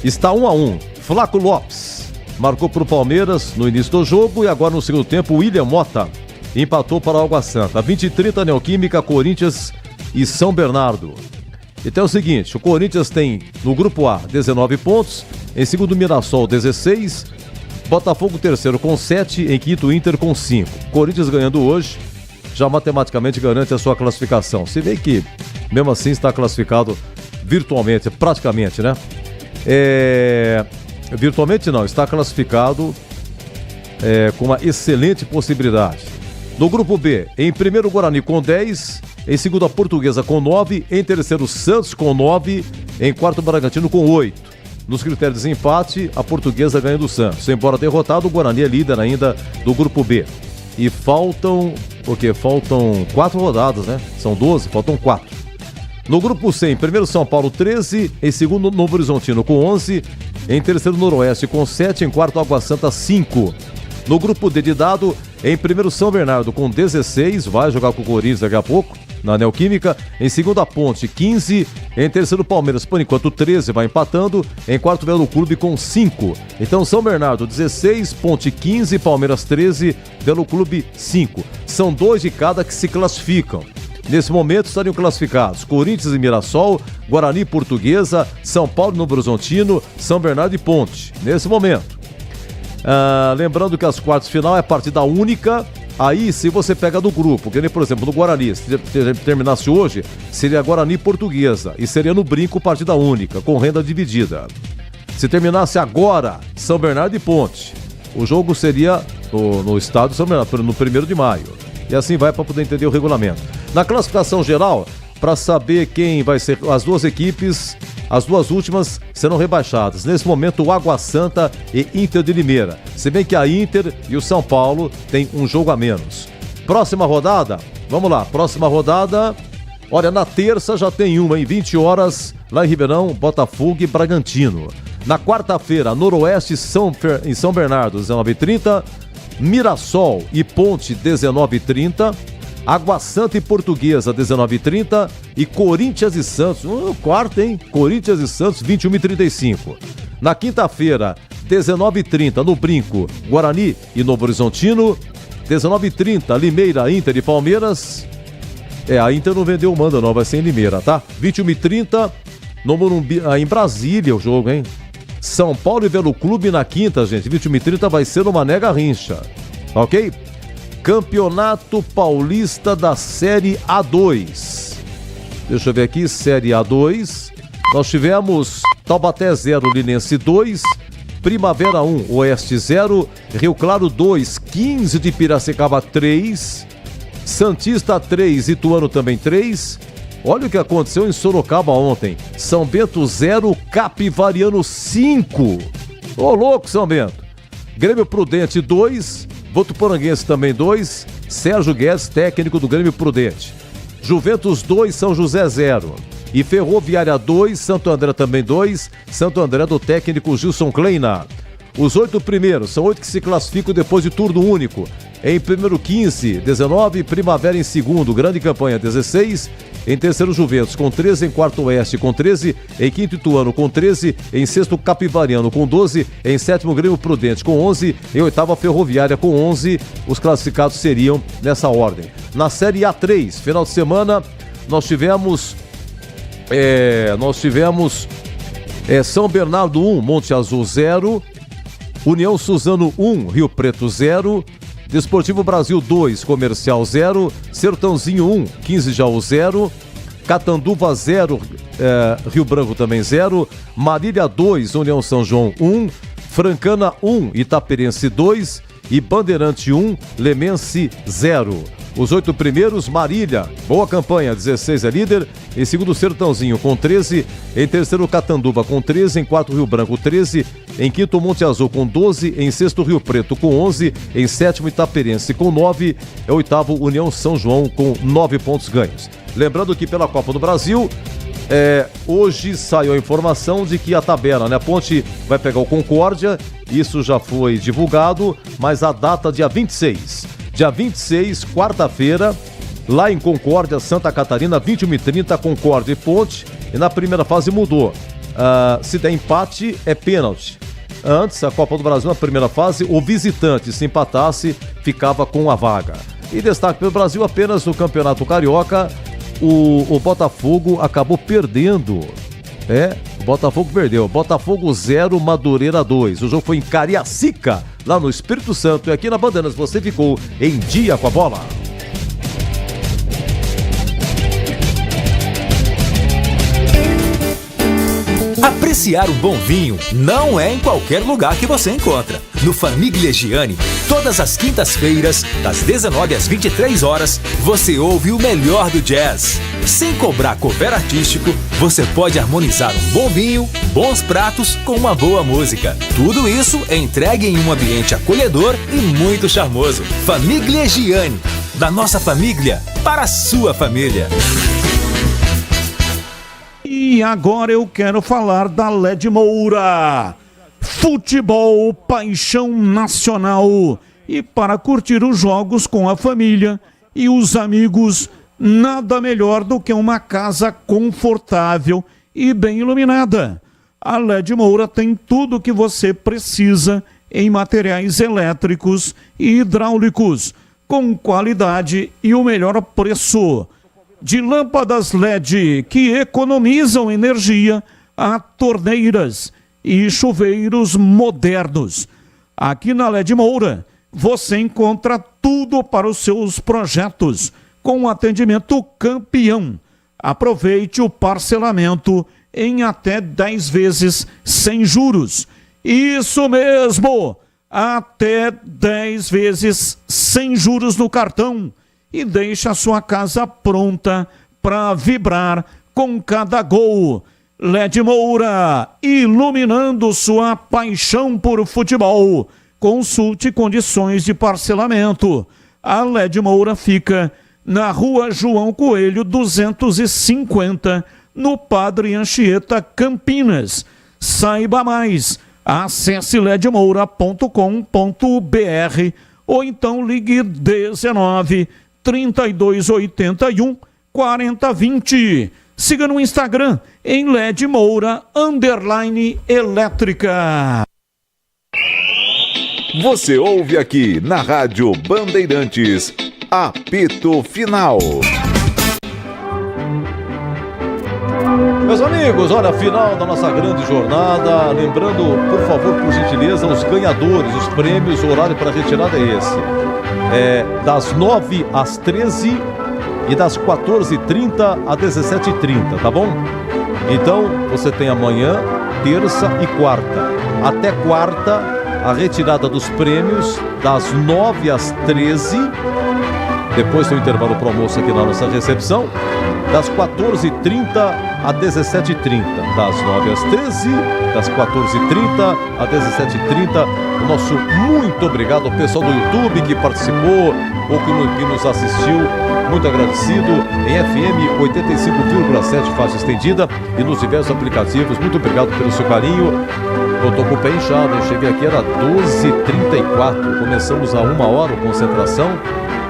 está 1-1. Flaco Lopes marcou para o Palmeiras no início do jogo e agora no segundo tempo o William Mota empatou para a Água Santa. 20-30, Neoquímica, Corinthians e São Bernardo. Então é o seguinte, o Corinthians tem no grupo A 19 pontos, em segundo Mirassol 16, Botafogo terceiro com 7, em quinto Inter com 5. Corinthians ganhando hoje, já matematicamente garante a sua classificação. Se vê que mesmo assim está classificado virtualmente, praticamente, né? Virtualmente não, está classificado com uma excelente possibilidade. No grupo B, em primeiro Guarani com 10, em segundo a Portuguesa com 9, em terceiro Santos com 9, em quarto Bragantino com 8. Nos critérios de empate, a Portuguesa ganha do Santos. Embora derrotado, o Guarani é líder ainda do grupo B. E faltam 4 rodadas, né? São 12, faltam 4. No grupo C, em primeiro São Paulo 13, em segundo Novo Horizontino com 11, em terceiro Noroeste com 7, em quarto Água Santa 5. No grupo D de dado, em primeiro São Bernardo com 16, vai jogar com o Corinthians daqui a pouco, na Neoquímica. Em segundo a Ponte, 15. Em terceiro Palmeiras, por enquanto 13, vai empatando. Em quarto Velo Clube com 5. Então São Bernardo 16, Ponte 15, Palmeiras 13, Velo Clube 5. São 2 de cada que se classificam. Nesse momento estariam classificados Corinthians e Mirassol, Guarani e Portuguesa, São Paulo e Novo Horizontino, São Bernardo e Ponte. Nesse momento. Lembrando que as quartas de final é partida única. Aí, se você pega do grupo, que nem, por exemplo, no Guarani, se terminasse hoje, seria Guarani e Portuguesa. E seria no brinco partida única, com renda dividida. Se terminasse agora, São Bernardo e Ponte, o jogo seria no estádio São Bernardo, no 1º de maio. E assim vai para poder entender o regulamento. Na classificação geral, para saber quem vai ser as duas equipes, as duas últimas serão rebaixadas. Nesse momento, o Água Santa e Inter de Limeira. Se bem que a Inter e o São Paulo têm um jogo a menos. Próxima rodada, vamos lá. Próxima rodada, olha, na terça já tem uma, em 20 horas, lá em Ribeirão, Botafogo e Bragantino. Na quarta-feira, Noroeste em São Bernardo, 19h30. Mirassol e Ponte, 19h30. Água Santa e Portuguesa, 19h30. E Corinthians e Santos, quarto, hein? Corinthians e Santos, 21h35. Na quinta-feira, 19h30, no Brinco, Guarani e Novo Horizontino. 19h30, Limeira, Inter e Palmeiras. A Inter não vendeu o mando, não, vai ser em Limeira, tá? 21h30, no Morumbi, em Brasília o jogo, hein? São Paulo e Velo Clube na quinta, gente. 21h30 vai ser no Mané Garrincha, ok? Campeonato Paulista da Série A2. Deixa eu ver aqui, Série A2. Nós tivemos Taubaté 0, Linense 2. Primavera 1, Oeste 0, Rio Claro 2, 15 de Piracicaba 3, Santista 3, Ituano também 3. Olha o que aconteceu em Sorocaba ontem. São Bento 0, Capivariano 5. Ô louco, São Bento. Grêmio Prudente 2, Votuporanguense também 2, Sérgio Guedes, técnico do Grêmio Prudente. Juventus 2, São José 0. E Ferroviária 2, Santo André também 2, Santo André do técnico Gilson Kleina. Os 8 primeiros, são 8 que se classificam depois de turno único. Em primeiro 15, 19, Primavera em segundo, grande campanha 16, em terceiro Juventus com 13, em quarto Oeste com 13, em quinto Ituano com 13, em sexto Capivariano com 12, em sétimo Grêmio Prudente com 11, em oitava Ferroviária com 11, os classificados seriam nessa ordem. Na Série A3, final de semana, nós tivemos São Bernardo 1, Monte Azul 0, União Suzano 1, Rio Preto 0, Desportivo Brasil 2, Comercial 0, Sertãozinho 1, 15 Jaú 0, Catanduva 0, Rio Branco também 0, Marília 2, União São João 1, Francana 1, Itaperense 2 e Bandeirante 1, Lemense 0. Os 8 primeiros, Marília, boa campanha, 16 é líder. Em segundo, Sertãozinho com 13. Em terceiro, Catanduva com 13. Em quarto, Rio Branco 13. Em quinto, Monte Azul com 12. Em sexto, Rio Preto com 11. Em sétimo, Itaperense com 9. Em oitavo, União São João com 9 pontos ganhos. Lembrando que pela Copa do Brasil, hoje saiu a informação de que a tabela, né? A Ponte vai pegar o Concórdia, isso já foi divulgado, mas a data dia 26. Dia 26, quarta-feira, lá em Concórdia, Santa Catarina, 21h30, Concórdia e Ponte. E na primeira fase mudou. Se der empate, é pênalti. Antes, a Copa do Brasil, na primeira fase, o visitante, se empatasse, ficava com a vaga. E destaque pelo Brasil, apenas no Campeonato Carioca, o Botafogo acabou perdendo. O Botafogo perdeu. Botafogo 0, Madureira 2. O jogo foi em Cariacica, lá no Espírito Santo. E aqui na Bandeirantes você ficou em dia com a bola. Apreciar um bom vinho não é em qualquer lugar que você encontra. No Famiglia Gianni, todas as quintas-feiras, das 19 às 23 horas, você ouve o melhor do jazz. Sem cobrar cover artístico, você pode harmonizar um bom vinho, bons pratos com uma boa música. Tudo isso é entregue em um ambiente acolhedor e muito charmoso. Famiglia Gianni, da nossa família para a sua família. E agora eu quero falar da LED Moura. Futebol, paixão nacional. E para curtir os jogos com a família e os amigos, nada melhor do que uma casa confortável e bem iluminada. A LED Moura tem tudo o que você precisa em materiais elétricos e hidráulicos, com qualidade e o melhor preço. De lâmpadas LED que economizam energia a torneiras e chuveiros modernos. Aqui na LED Moura, você encontra tudo para os seus projetos, com um atendimento campeão. Aproveite o parcelamento em até 10 vezes sem juros. Isso mesmo! Até 10 vezes sem juros no cartão. E deixa a sua casa pronta para vibrar com cada gol. LED Moura, iluminando sua paixão por futebol. Consulte condições de parcelamento. A LED Moura fica na Rua João Coelho 250, no Padre Anchieta, Campinas. Saiba mais. Acesse ledmoura.com.br ou então ligue 19 3281 4020. Siga no Instagram em LED Moura _elétrica. Você ouve aqui na Rádio Bandeirantes, apito final. Meus amigos, olha, final da nossa grande jornada. Lembrando, por favor, por gentileza, os ganhadores, os prêmios, o horário para retirada é esse. Das 9 às 13 e das 14h30 às 17h30, tá bom? Então, você tem amanhã, terça e quarta. até quarta, a retirada dos prêmios das 9 às 13. Depois tem o intervalo para o almoço aqui na nossa recepção, das 14h30 a 17h30, das 9 às 13, das 14h30 a 17h30. O nosso muito obrigado ao pessoal do YouTube que participou ou que nos assistiu, muito agradecido, em FM 85,7 faixa estendida e nos diversos aplicativos. Muito obrigado pelo seu carinho. Eu tô com o pé inchado, eu cheguei aqui, era 12h34, começamos a 1 hora a concentração.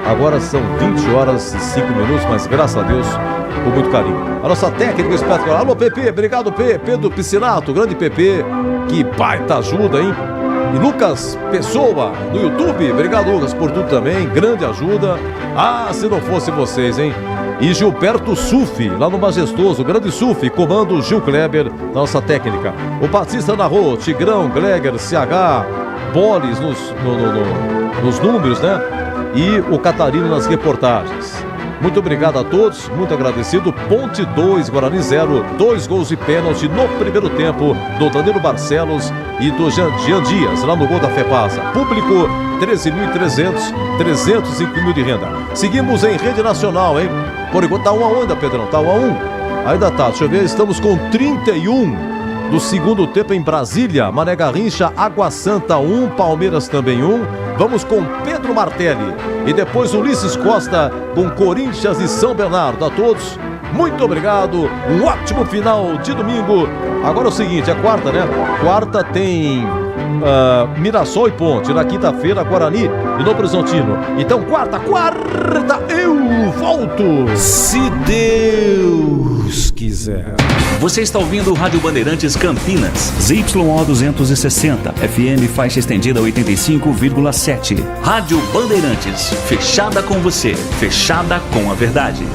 Agora são 20 horas e 5 minutos, mas graças a Deus, com muito carinho. A nossa técnica espetacular. Alô, Pepe, obrigado, Pedro Piscinato, grande Pepe, que baita ajuda, hein? E Lucas Pessoa, no YouTube, obrigado, Lucas, por tudo também, grande ajuda. Ah, se não fosse vocês, hein? E Gilberto Sufi, lá no Majestoso, grande Sufi, comando Gil Kleber, nossa técnica. O Batista narrou, Tigrão, Gleger, CH, Bolis nos números, né? E o Catarino nas reportagens. Muito obrigado a todos, muito agradecido. Ponte 2, Guarani 0, 2 gols de pênalti no primeiro tempo do Danilo Barcelos e do Jean Dias, lá no gol da FEPASA. Público 13.300, 305 mil de renda. Seguimos em rede nacional, hein? Por enquanto tá 1-1 ainda, Pedrão, tá 1-1. Ainda tá, deixa eu ver, estamos com 31 do segundo tempo em Brasília. Mané Garrincha, Água Santa 1, Palmeiras também 1. Vamos com Pedro Martelli e depois Ulisses Costa com Corinthians e São Bernardo. A todos, muito obrigado, um ótimo final de domingo. Agora é o seguinte, é quarta, né? Quarta tem Mirassol e Ponte. Na quinta-feira, Guarani e Novo Horizontino. Então quarta, eu volto, se Deus quiser. Você está ouvindo o Rádio Bandeirantes Campinas, ZYO 260, FM faixa estendida 85,7. Rádio Bandeirantes, fechada com você, fechada com a verdade.